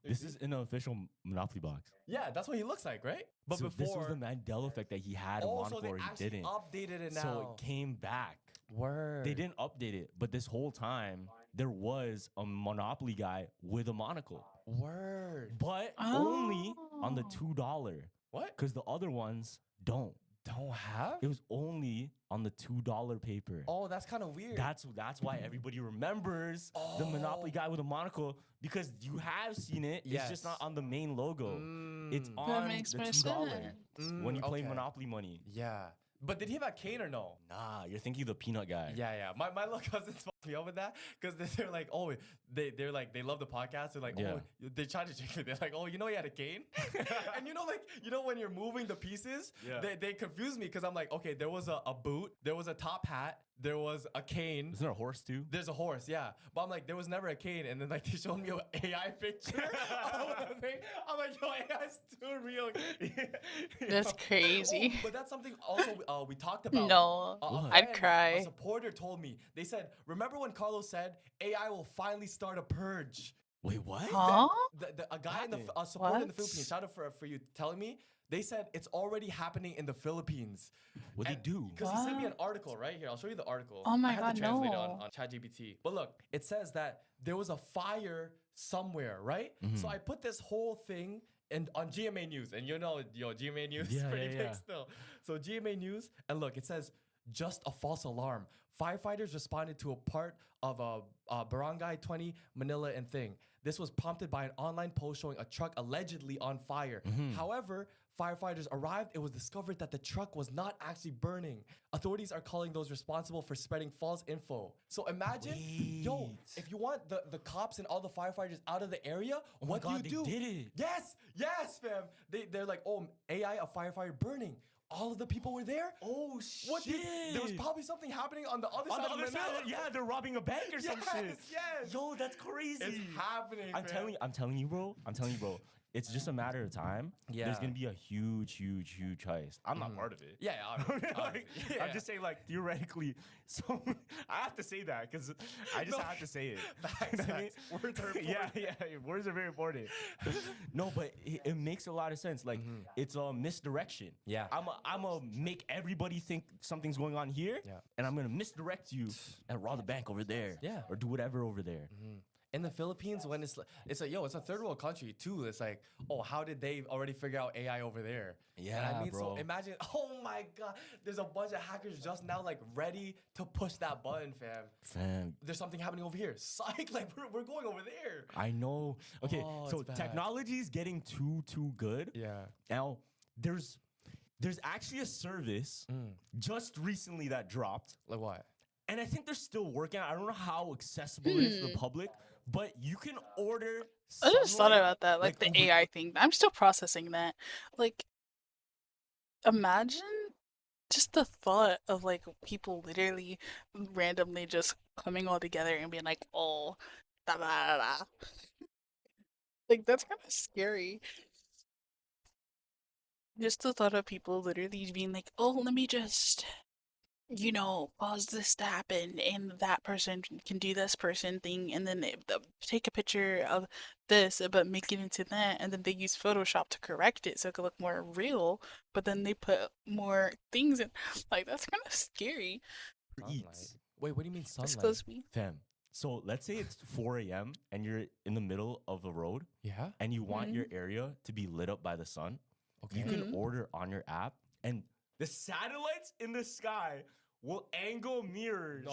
This is in an official Monopoly box. Yeah, that's what he looks like, right? But So before, this was the Mandela effect that he had a oh, monocle so they or he actually didn't. updated it now. So it came back. Word. They didn't update it, but this whole time there was a Monopoly guy with a monocle, Word. but only on the $2. What? Because the other ones don't. don't have? It was only on the $2 paper. Oh, that's kind of weird. That's why everybody remembers the Monopoly guy with a monocle, because you have seen it. It's just not on the main logo. It's on makes the more $2 when you play okay. Monopoly money. Yeah. But did he have a cane or no? Nah, you're thinking the peanut guy. Yeah. My little cousins fucked me up with that because they're like, oh, they're like, they love the podcast. They're like, oh, they tried to trick me. They're like, oh, you know, he had a cane. And you know, when you're moving the pieces, they confuse me because I'm like, okay, there was a boot, there was a top hat, there was a cane. Isn't there a horse too? There's a horse, yeah. But I'm like, there was never a cane. And then like they showed me an AI picture of the thing. I'm like, yo, AI's too real. That's crazy. Oh, but that's something also we talked about. No, I'd cry. A supporter told me. They said, remember when Carlos said AI will finally start a purge? Wait, what? Huh? A guy in the supporter in the Philippines. Shout out for you telling me. They said it's already happening in the Philippines. What'd they do? Because he sent me an article right here. I'll show you the article. Oh my I had God, to translate it no. on ChatGPT. But look, it says that there was a fire somewhere, right? So I put this whole thing on GMA News, and you know, GMA News is pretty big still. So GMA News, and look, it says just a false alarm. Firefighters responded to a part of a Barangay 20 Manila and thing. This was prompted by an online post showing a truck allegedly on fire. However, firefighters arrived, it was discovered that the truck was not actually burning. Authorities are calling those responsible for spreading false info. So imagine, yo, if you want the cops and all the firefighters out of the area, what do you do? They did it. Yes, fam. They're like, oh, AI, a firefighter burning. All of the people were there? Oh, shit. There was probably something happening on the other side. On the other side, yeah, they're robbing a bank or some shit. Yes. Yo, that's crazy. It's happening, I'm telling you, bro. It's just a matter of time. Yeah. There's gonna be a huge heist. I'm not part of it. Yeah, I'm just saying, like, theoretically. So I have to say that because I just have to say it. Facts. Words are important. Yeah. Words are very important. No, but it makes a lot of sense. Like, it's a misdirection. Yeah. I'm a make everybody think something's going on here. Yeah. And I'm gonna misdirect you and rob the bank over there. Yeah. Or do whatever over there. In the Philippines, when it's like, yo, it's a third world country too. It's like, oh, how did they already figure out AI over there? Yeah, I mean, bro. so imagine, oh my God, there's a bunch of hackers just now like ready to push that button, fam. There's something happening over here. Psych, like we're going over there. I know. Okay, so it's bad. technology is getting too good. Yeah. Now, there's actually a service just recently that dropped. Like what? And I think they're still working. I don't know how accessible it is to the public, but you can order. I just thought sunlight, about that, like the AI thing. I'm still processing that. Like, imagine just the thought of like people literally randomly just coming all together and being like, oh, da da da da. Like, that's kind of scary. Just the thought of people literally being like, oh, let me just, pause this to happen, and that person can do this person thing, and then they'll take a picture of this, but make it into that, and then they use Photoshop to correct it so it could look more real, but then they put more things in. Like, that's kind of scary. Eats. Wait, what do you mean sunlight? Excuse me. Fam. So let's say it's 4 a.m. and you're in the middle of a road. Yeah. And you want your area to be lit up by the sun. Okay. You can order on your app, and the satellites in the sky will angle mirrors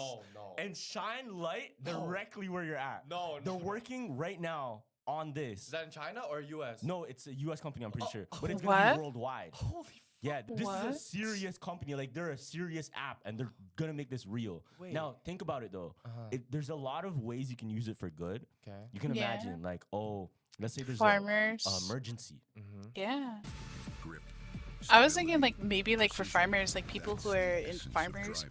and shine light directly where you're at. They're working right now on this. Is that in China or US? No, it's a US company, I'm pretty sure. But it's gonna be worldwide. Holy Yeah, this is a serious company. Like, they're a serious app, and they're gonna make this real. Wait. Now, think about it though. There's a lot of ways you can use it for good. Okay. You can imagine, like, oh, let's say there's Farmers. a emergency. Yeah. I was thinking, like, maybe like for farmers, like people who are in farmers,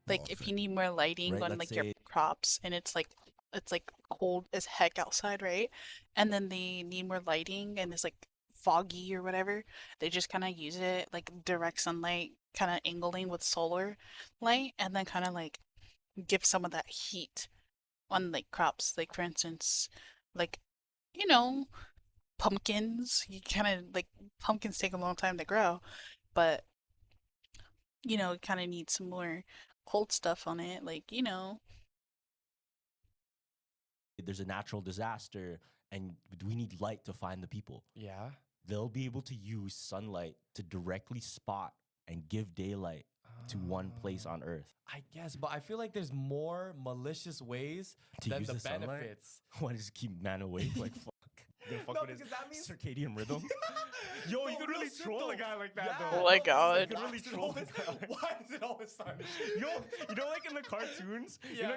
like if you need more lighting on like your crops, and it's like cold as heck outside, right? And then they need more lighting, and it's like foggy or whatever. They just kind of use it like direct sunlight, kind of angling with solar light, and then kind of like give some of that heat on like crops. Like, for instance, like, pumpkins. You kind of like, pumpkins take a long time to grow, but kind of need some more cold stuff on it, like, There's a natural disaster, and we need light to find the people. Yeah. They'll be able to use sunlight to directly spot and give daylight to one place on Earth. I guess, but I feel like there's more malicious ways To than use the the sunlight? benefits. Why does it keep man awake? Like, fuck. Gonna fuck No, with his because that means circadian rhythm. Yo, you could really troll a guy like that, Yeah. though. Oh my God. You could really troll the guy. Why is it always sun? Yo, you know, like in the cartoons, Yeah.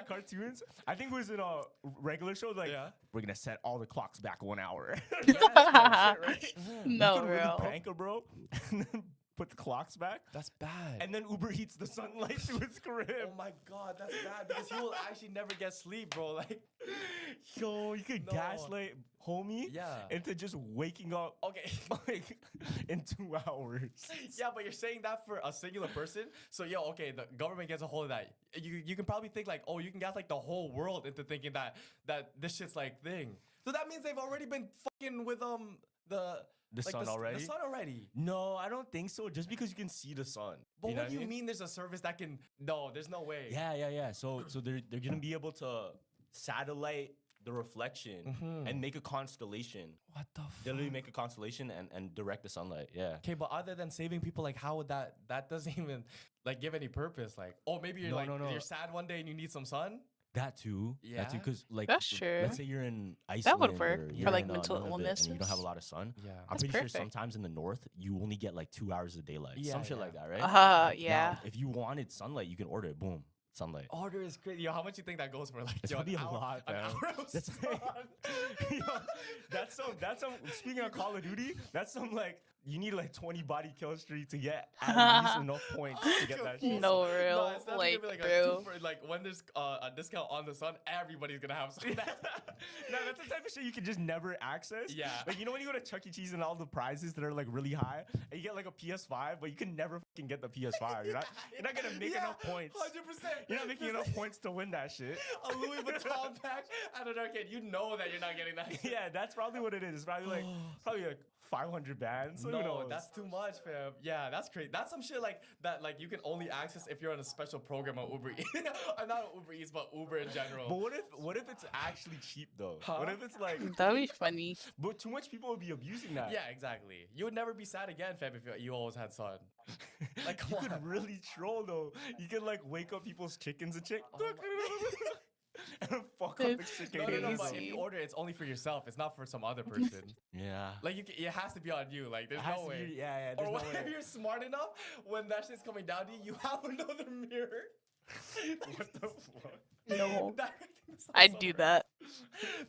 I think it was in a regular show, like, we're gonna set all the clocks back 1 hour. Shit, right? No, You could really bro. prank a bro and then put the clocks back. That's bad. And then Uber heats the sunlight to his crib. Oh my God, that's bad because he will actually never get sleep, bro. Like, Yo, you could No. gaslight homie into just waking up okay. like in 2 hours. Yeah, but you're saying that for a singular person. So, okay, the government gets a hold of that. You can probably think like, oh, you can gas like the whole world into thinking that this shit's like thing. So that means they've already been fucking with The sun already? The sun already. No, I don't think so. Just because you can see the sun. But You know what do you I mean there's a service that can? No, there's no way. Yeah. So they're gonna be able to satellite the reflection and make a constellation. What the fuck? They'll literally make a constellation and direct the sunlight. Yeah. Okay, but other than saving people, like how would that doesn't even like give any purpose? Like, oh, maybe you're No. you're sad one day and you need some sun. That too. Yeah? That too. Because like, That's true. let's say you're in Iceland. That would work or for, you're like, in, mental Nunavut illnesses. and you don't have a lot of sun. Yeah. I'm That's pretty perfect. sure sometimes in the north you only get like 2 hours of daylight. Yeah, Some shit yeah. like that, right? Yeah. Now, if you wanted sunlight, you can order it. Boom. Sunlight. Order is crazy. Yo, how much you think that goes for? Like, It's yo, probably an a hour- lot, an man. hour of That's sun. Yo, that's some. Speaking of Call of Duty, that's some like you need like 20 body kill streak to get at least enough points to get that shit. No, real. it's not Like, gonna be bro. like when there's a discount on the sun, everybody's gonna have some. No, that's the type of shit you can just never access. Yeah. Like, you know when you go to Chuck E. Cheese and all the prizes that are like really high, and you get like a PS5, but you can never fucking get the PS5. You're not gonna make enough points. 100%. You're not making enough points to win that shit. A Louis Vuitton pack at an arcade. You know that you're not getting that. Yeah, that's probably what it is. It's probably like 500 bands. Who No, knows? that's too much, fam. Yeah, that's crazy. That's some shit like that. Like you can only access if you're on a special program on Uber Eats. Not Uber Eats, but Uber in general. But what if it's actually cheap though? Huh? What if it's like? That'd be funny. But too much people would be abusing that. Yeah, exactly. You would never be sad again, fam, if you always had sun. Like, You come could on. really troll though. You could like wake up people's chickens and chick. And fuck up the chicken. No, but if you order it, it's only for yourself. It's not for some other person. Yeah. Like it has to be on you. Like there's It has no to way. be- yeah, Or there's no what if way. you're smart enough when that shit's coming down to you, you have another mirror. What the fuck? No. That sounds I'd so do right. that.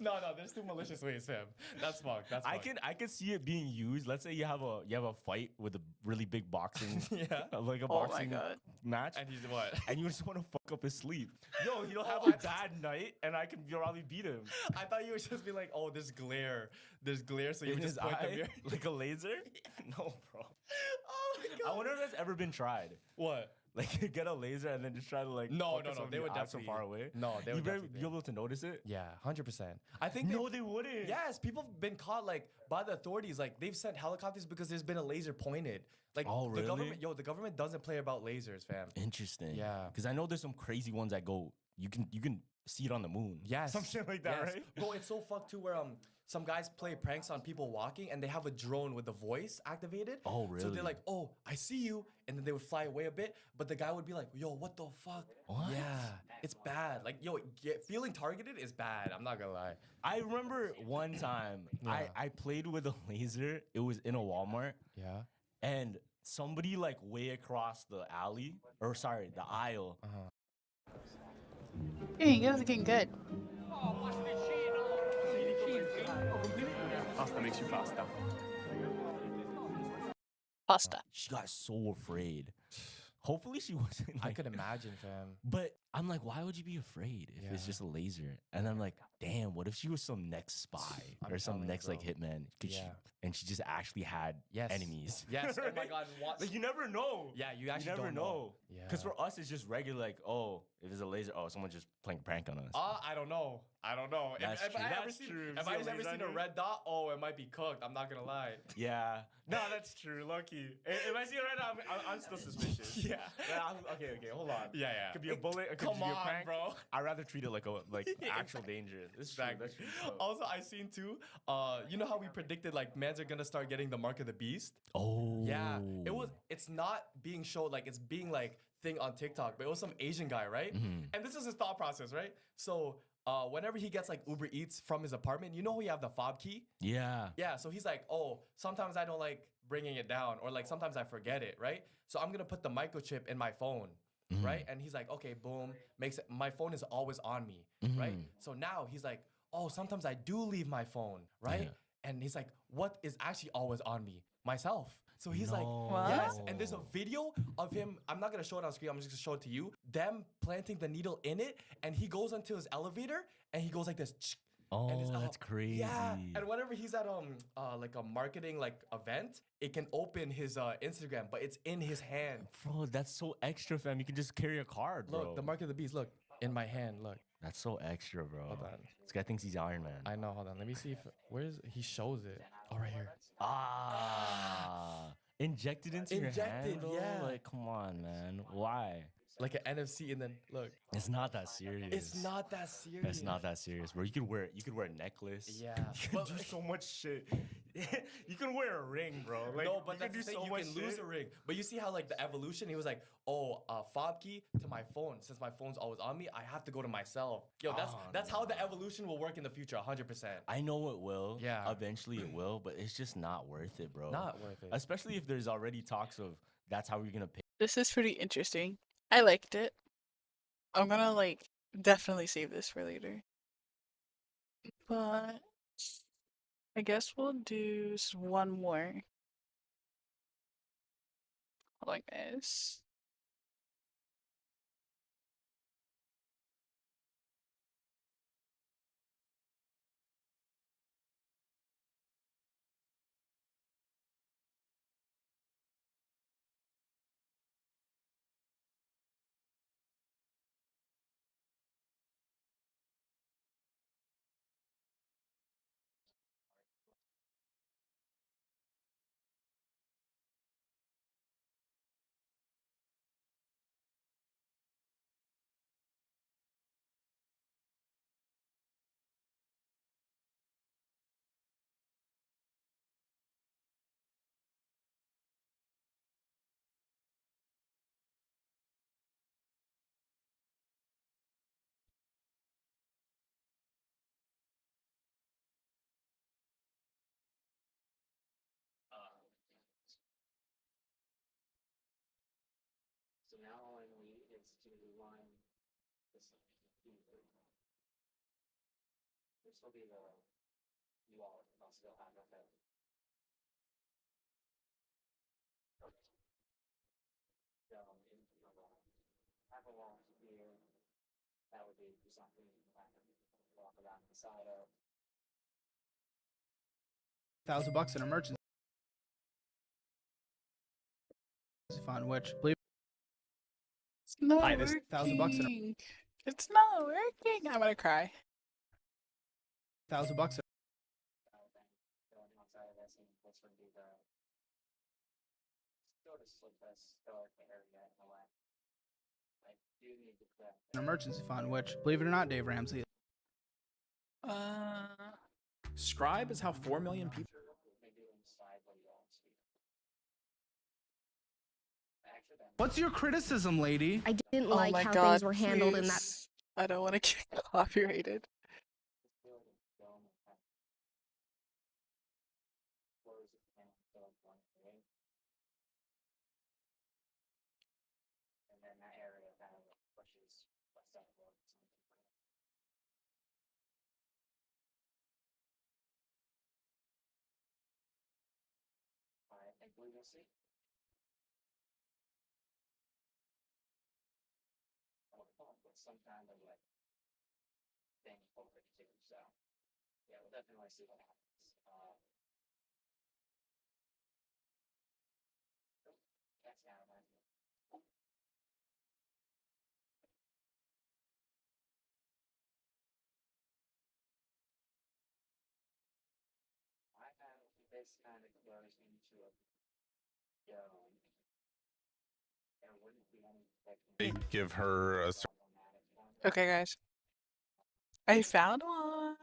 No, there's two malicious ways, fam. That's fucked. That's fucked. I can see it being used. Let's say you have a fight with a really big boxing Yeah. like a Oh my boxing God. match. And he's what? And you just want to fuck up his sleep. Yo, he'll have a bad night and I can probably beat him. I thought you would just be like, oh, there's glare. There's glare, so you In would just his point the eye? mirror. Like a laser? No, bro. Oh my god. I wonder if that's ever been tried. What? Like get a laser and then just try to like No, focus no, on they the would eye definitely from far away. No, they You would better definitely be able to notice it. Yeah, 100%. I think No, they wouldn't. Yes, people have been caught like by the authorities. Like they've sent helicopters because there's been a laser pointed. Like Oh, the really? the government doesn't play about lasers, fam. Interesting. Yeah. Because I know there's some crazy ones that go. You can see it on the moon. Yes. Some shit like that, Yes. right? Bro, it's so fucked too where some guys play pranks on people walking and they have a drone with the voice activated. Oh, So really? they're like, oh, I see you. And then they would fly away a bit. But the guy would be like, yo, what the fuck? What? Yeah. It's bad. Like, yo, feeling targeted is bad. I'm not gonna lie. I remember one time Yeah. I played with a laser. It was in a Walmart. Yeah. And somebody like way across the alley, or sorry, the aisle. Hey, you guys are getting good. Pasta makes you faster. Pasta. She got so afraid. Hopefully she wasn't. I Like, could imagine, fam. but I'm like, why would you be afraid if it's Yeah. just a laser? And I'm like, damn, what if she was some next spy I'm or some telling you, next like bro. hitman? Yeah. And she just actually had Yes. enemies. Yes. Oh my Right? god. What? Like you never know. Yeah, you actually never don't know. Yeah. Because for us, it's just regular. Like, oh, if it's a laser, oh, someone's just playing a prank on us. I don't know. I don't know. That's If true. I ever That's seen, true. if See I the ever laser seen on a you? red dot, oh, it might be cooked. I'm not gonna lie. Yeah. No, that's true. Lucky. If I see it right now, I'm still suspicious. Yeah. Okay. Hold on. Yeah, yeah. Could be a bullet. It could Come just be a on, prank. bro. I'd rather treat it like actual danger. That's true. That's true. So- Also, I seen too. You know how we predicted like mans are gonna start getting the mark of the beast? Oh. Yeah. It's not being showed like it's being like thing on TikTok, but it was some Asian guy, right? And this is his thought process, right? So whenever he gets like Uber Eats from his apartment, you know we have the fob key? Yeah. Yeah, so he's like, oh, sometimes I don't like bringing it down, or like sometimes I forget it, right? So I'm gonna put the microchip in my phone, right? And he's like, okay, boom, makes it, my phone is always on me, right? So now he's like, oh, sometimes I do leave my phone, right? And he's like, what is actually always on me? Myself. So he's like, yes. And there's a video of him. I'm not gonna show it on screen. I'm just gonna show it to you. Them planting the needle in it, and he goes into his elevator, and he goes like this. Oh, that's crazy. Yeah, and whenever he's at like a marketing like event, it can open his Instagram, but it's in his hand. Bro, that's so extra, fam. You can just carry a card, bro. Look, the mark of the beast. Look in my hand. Look. That's so extra, bro. Hold on. This guy thinks he's Iron Man. I know. Hold on. Let me see if he shows it. Oh, right here. Injected into your hand, bro? Yeah. Like, come on, man. Why? Like an NFC, and then look. It's not that serious. It's not that serious. It's not that serious, bro. You could wear a necklace. Yeah. You can do so much shit. You can wear a ring, bro. Like, no, but you that's can the do thing. so You much can lose shit. a ring. But you see how like the evolution. He was like, oh, fob key to my phone. Since my phone's always on me, I have to go to myself. Yo, that's how the evolution will work in the future. 100%. I know it will. Yeah. Eventually it will, but it's just not worth it, bro. Not worth it. Especially if there's already talks of that's how we're gonna pay. This is pretty interesting. I liked it. I'm gonna like definitely save this for later. But I guess we'll do one more. Hold on, guys. So now all I need is to line this up. This will be the wall. I'll still have it. Okay. So have a wall here. That would be something you can kind of walk around the side of. $1,000 in emergency fund, which believe It's not buy this working. $1,000 It's not working. I'm gonna cry. $1,000. Going outside of this, and this would be the sort of slick dark area in the way. I do need to clip. An emergency fund, which believe it or not, Dave Ramsey. Scribe is how 4 million people. What's your criticism, lady? I didn't Oh like my how God, things were handled in that. please. I don't want to get copyrighted. And then that area kind of pushes west upward. I think we will see. With some kind of like thing over it too. So yeah, we'll definitely see what happens. That's now this kind of goes into a there wouldn't be any They give her a Okay, guys. I found one.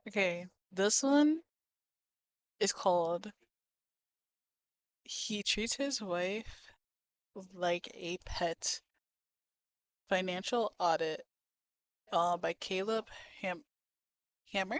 Okay, this one is called He Treats His Wife Like a Pet. Financial Audit by Caleb Hammer.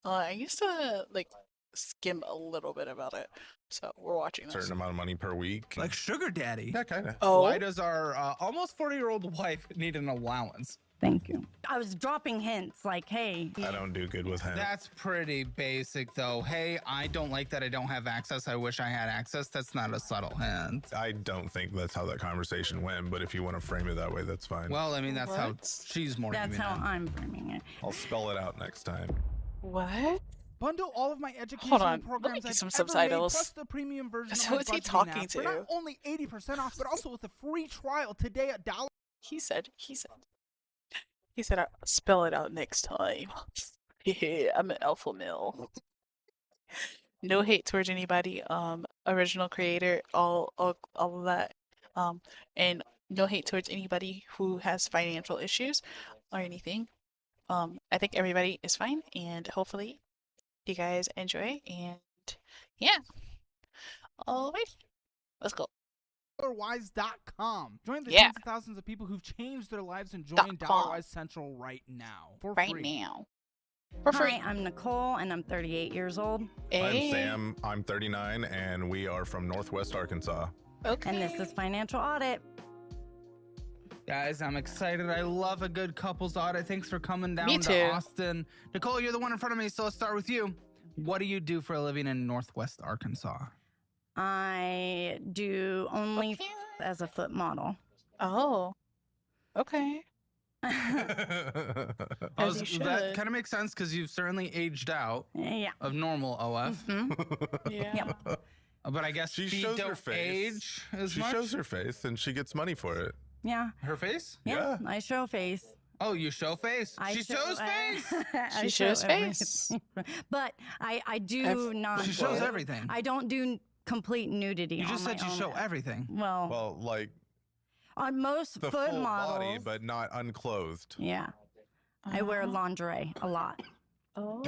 I used to like skim a little bit about it, so we're watching this. certain amount of money per week. Like sugar daddy. Yeah, kind of. Oh, Why does our almost 40-year-old wife need an allowance? Thank you. I was dropping hints like, hey. I don't do good with him. That's pretty basic, though. Hey, I don't like that I don't have access. I wish I had access. That's not a subtle hint. I don't think that's how that conversation went, but if you want to frame it that way, that's fine. Well, I mean, that's how she's more. That's how I'm framing it. I'll spell it out next time. What? Bundle all of my educational Hold on, let me programs get I've some ever subtitles. made, plus the premium version So of my what's he budgeting talking app for to? not only 80% off, but also with a free trial today at $1. He said, I'll spell it out next time. I'm an alpha male. No hate towards anybody. Original creator, all of that. And no hate towards anybody who has financial issues or anything. I think everybody is fine, and hopefully you guys enjoy. And yeah, alright, let's go. DollarWise.com. Join the Yeah. tens of thousands of people who've changed their lives and join DollarWise Central right now. For free. For free. Hi, I'm Nicole, and I'm 38 years old. I'm Sam. I'm 39, and we are from Northwest Arkansas. Okay. And this is Financial Audit. Guys, I'm excited. I love a good couples audit. Thanks for coming down Me to too. Austin. Nicole, you're the one in front of me, so let's start with you. What do you do for a living in Northwest Arkansas? I do only as a foot model. Oh, okay. That kind of makes sense because you've certainly aged out of normal OF. Yeah. Yep. But I guess She feet shows her don't face. age as She much. shows her face, and she gets money for it. Yeah. Her face? Yeah. I show face. Oh, you show face? She shows face? I She show shows face. everything. But I do not. She shows everything. I don't do complete nudity. You just on said my you own show app. everything. Well, like on most the foot full models. body, but not unclothed. Yeah. I wear lingerie a lot. Oh.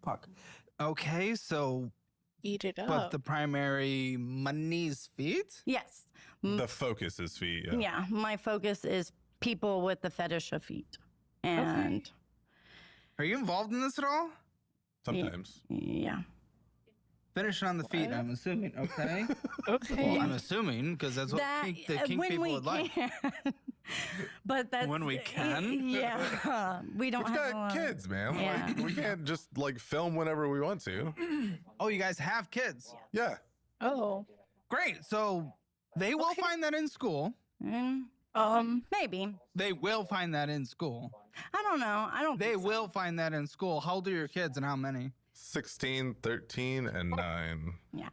Fuck. Okay, so. Eat it up. But the primary money's feet? Yes. The focus is feet. Yeah. Yeah. My focus is people with the fetish of feet. And. Are you involved in this at all? Sometimes. Yeah. Finishing on the feet, I'm assuming. Okay. Okay. Well, I'm assuming because that's what the kink when people we would like. can. But that's When we can? Yeah. We don't We've have a got lot of- kids, man. Yeah. Like, we can't just like film whenever we want to. Oh, you guys have kids? Yeah. Oh. Great. So they will find that in school. Maybe. They will find that in school. I don't know. I don't. They will find that in school. How old are your kids and how many? 16, 13, and 9. Yeah.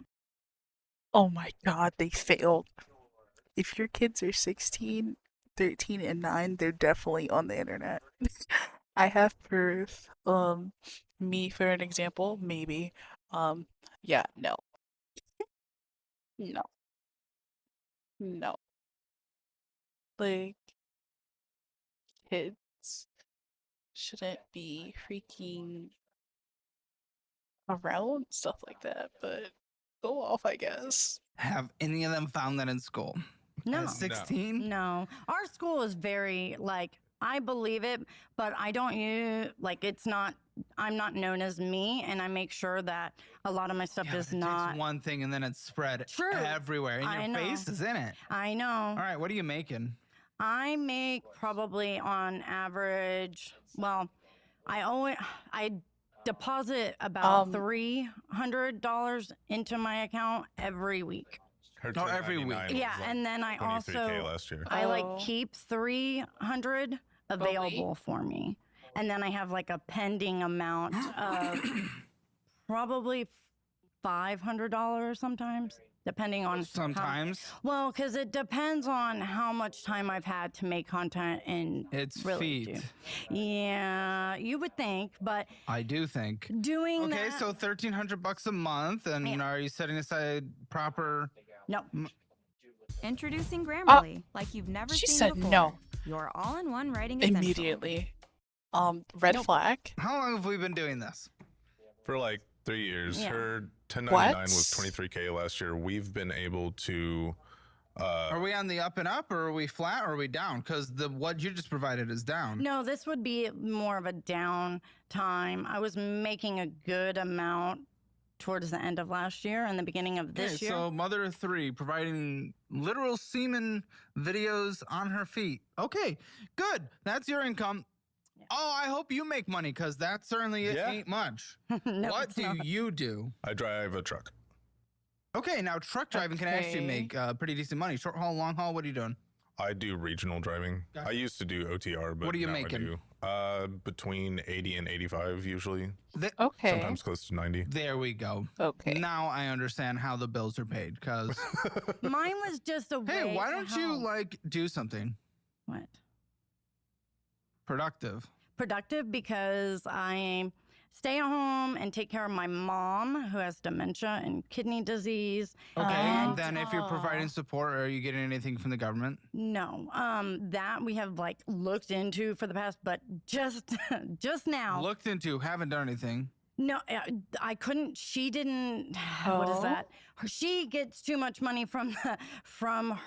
Oh my God, they failed. If your kids are 16, 13, and 9, they're definitely on the internet. I have proof. Me for an example, maybe. Yeah, no. No. No. Like, kids shouldn't be freaking around stuff like that, but go off, I guess. Have any of them found that in school? No. At 16? No. Our school is very, like, I believe it, but I don't use, like, it's not, I'm not known as me, and I make sure that a lot of my stuff is It not. takes one thing and then it's spread True. everywhere. And I your know. face is in it. I know. All right, what are you making? I make probably on average, well, I deposit about $300 into my account every week. Her Oh, every week. 1099 was Yeah, like and then I 23K also last year. I like keep 300 available for me, and then I have like a pending amount of probably $500 sometimes, depending on Sometimes. Well, because it depends on how much time I've had to make content and It's really feet. Yeah, you would think, but I do think. doing Okay, that. so $1,300 a month, and are you setting aside proper? No. Introducing Grammarly, like you've never She seen said before. no. Your all-in-one writing essential. Immediately. Red flag. How long have we been doing this? For like 3 years. Yeah. Her 1099 What? was 23K last year. We've been able to. Are we on the up and up, or are we flat, or are we down? Because what you just provided is down. No, this would be more of a down time. I was making a good amount towards the end of last year and the beginning of this Okay, year. so mother of three providing literal semen videos on her feet. Okay, good. That's your income. Oh, I hope you make money, because that certainly ain't much. No, what it's do not. you do? I drive a truck. Okay, now truck driving can actually Okay. make pretty decent money. Short haul, long haul, what are you doing? I do regional driving. Gotcha. I used to do OTR, but What are you now making? I do. Between 80 and 85 usually. Okay. Sometimes close to 90. There we go. Okay. Now I understand how the bills are paid, because Mine was just a way. hey, why to don't you help. like do something What? productive? Productive because I stay at home and take care of my mom who has dementia and kidney disease. Okay, And then if you're providing support, are you getting anything from the government? no, that we have like looked into for the past, but just now. Looked into, haven't done anything. No, I couldn't. She didn't. What is Oh. that? She gets too much money from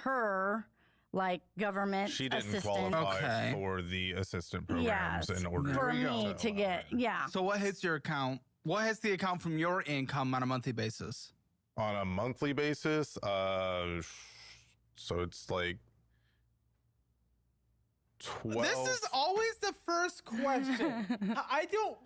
her like government She didn't assistance. qualify Okay. for the assistant programs Yes, in order for to me go. to get So what hits your account? What hits the account from your income on a monthly basis? On a monthly basis, so it's like 12. This is always the first question. I don't.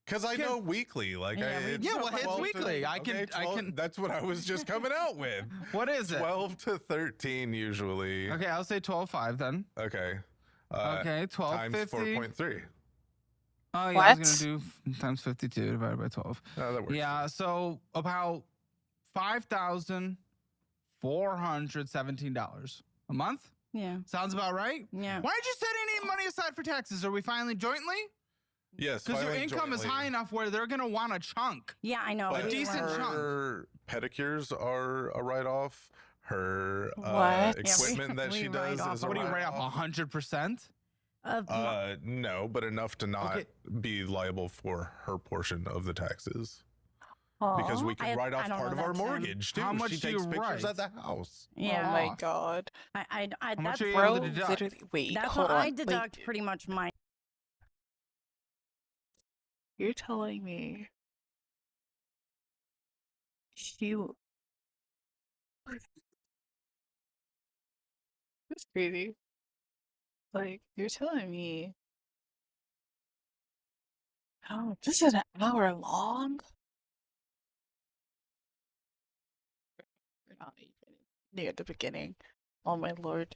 Because I know weekly, like Yeah, we- it's Yeah, well, it's 12 to- weekly. I okay, can. 12 That's what I was just coming out with. What is it? 12 to 13 usually. Okay, I'll say 12.5 then. Okay. Okay, Times 12.50. 4.3. Oh yeah, I What? was gonna do times 52 divided by 12. Oh, that works. Yeah, so about $5,417 a month. Yeah. Sounds about right. Yeah. Why did you set any money aside for taxes? Are we filing jointly? Yes. Because your filing income is jointly. high enough where they're gonna want a chunk. Yeah, I know. A But decent chunk. her pedicures are a write-off. Her What? equipment that we she write does off is a What do you write write-off. off? 100%? No, but enough to not Okay. be liable for her portion of the taxes. Aw. Because we I- can write I off don't part know of our that, Tim. mortgage too. How much she do takes you pictures write? at the house. Yeah. Oh my Off. god. I How much that's are you Bro, able to deduct? literally, wait, that's hold what I on. deduct Wait, pretty much my. you're telling me you. That's crazy. Like, you're telling me. Oh, this is an hour long? We're not even near the beginning. Oh my lord.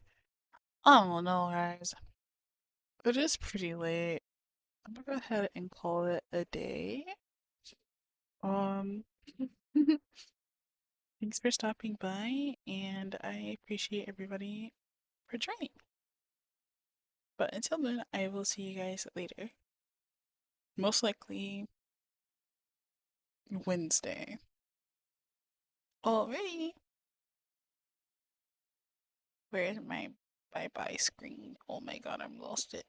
I don't know, guys. It is pretty late. I'm gonna go ahead and call it a day. Um, thanks for stopping by, and I appreciate everybody for joining. But until then, I will see you guys later. Most likely Wednesday. Alrighty. Where's my bye-bye screen? Oh my god, I've lost it.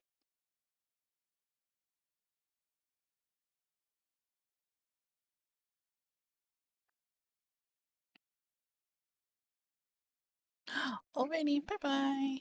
Alrighty, bye-bye.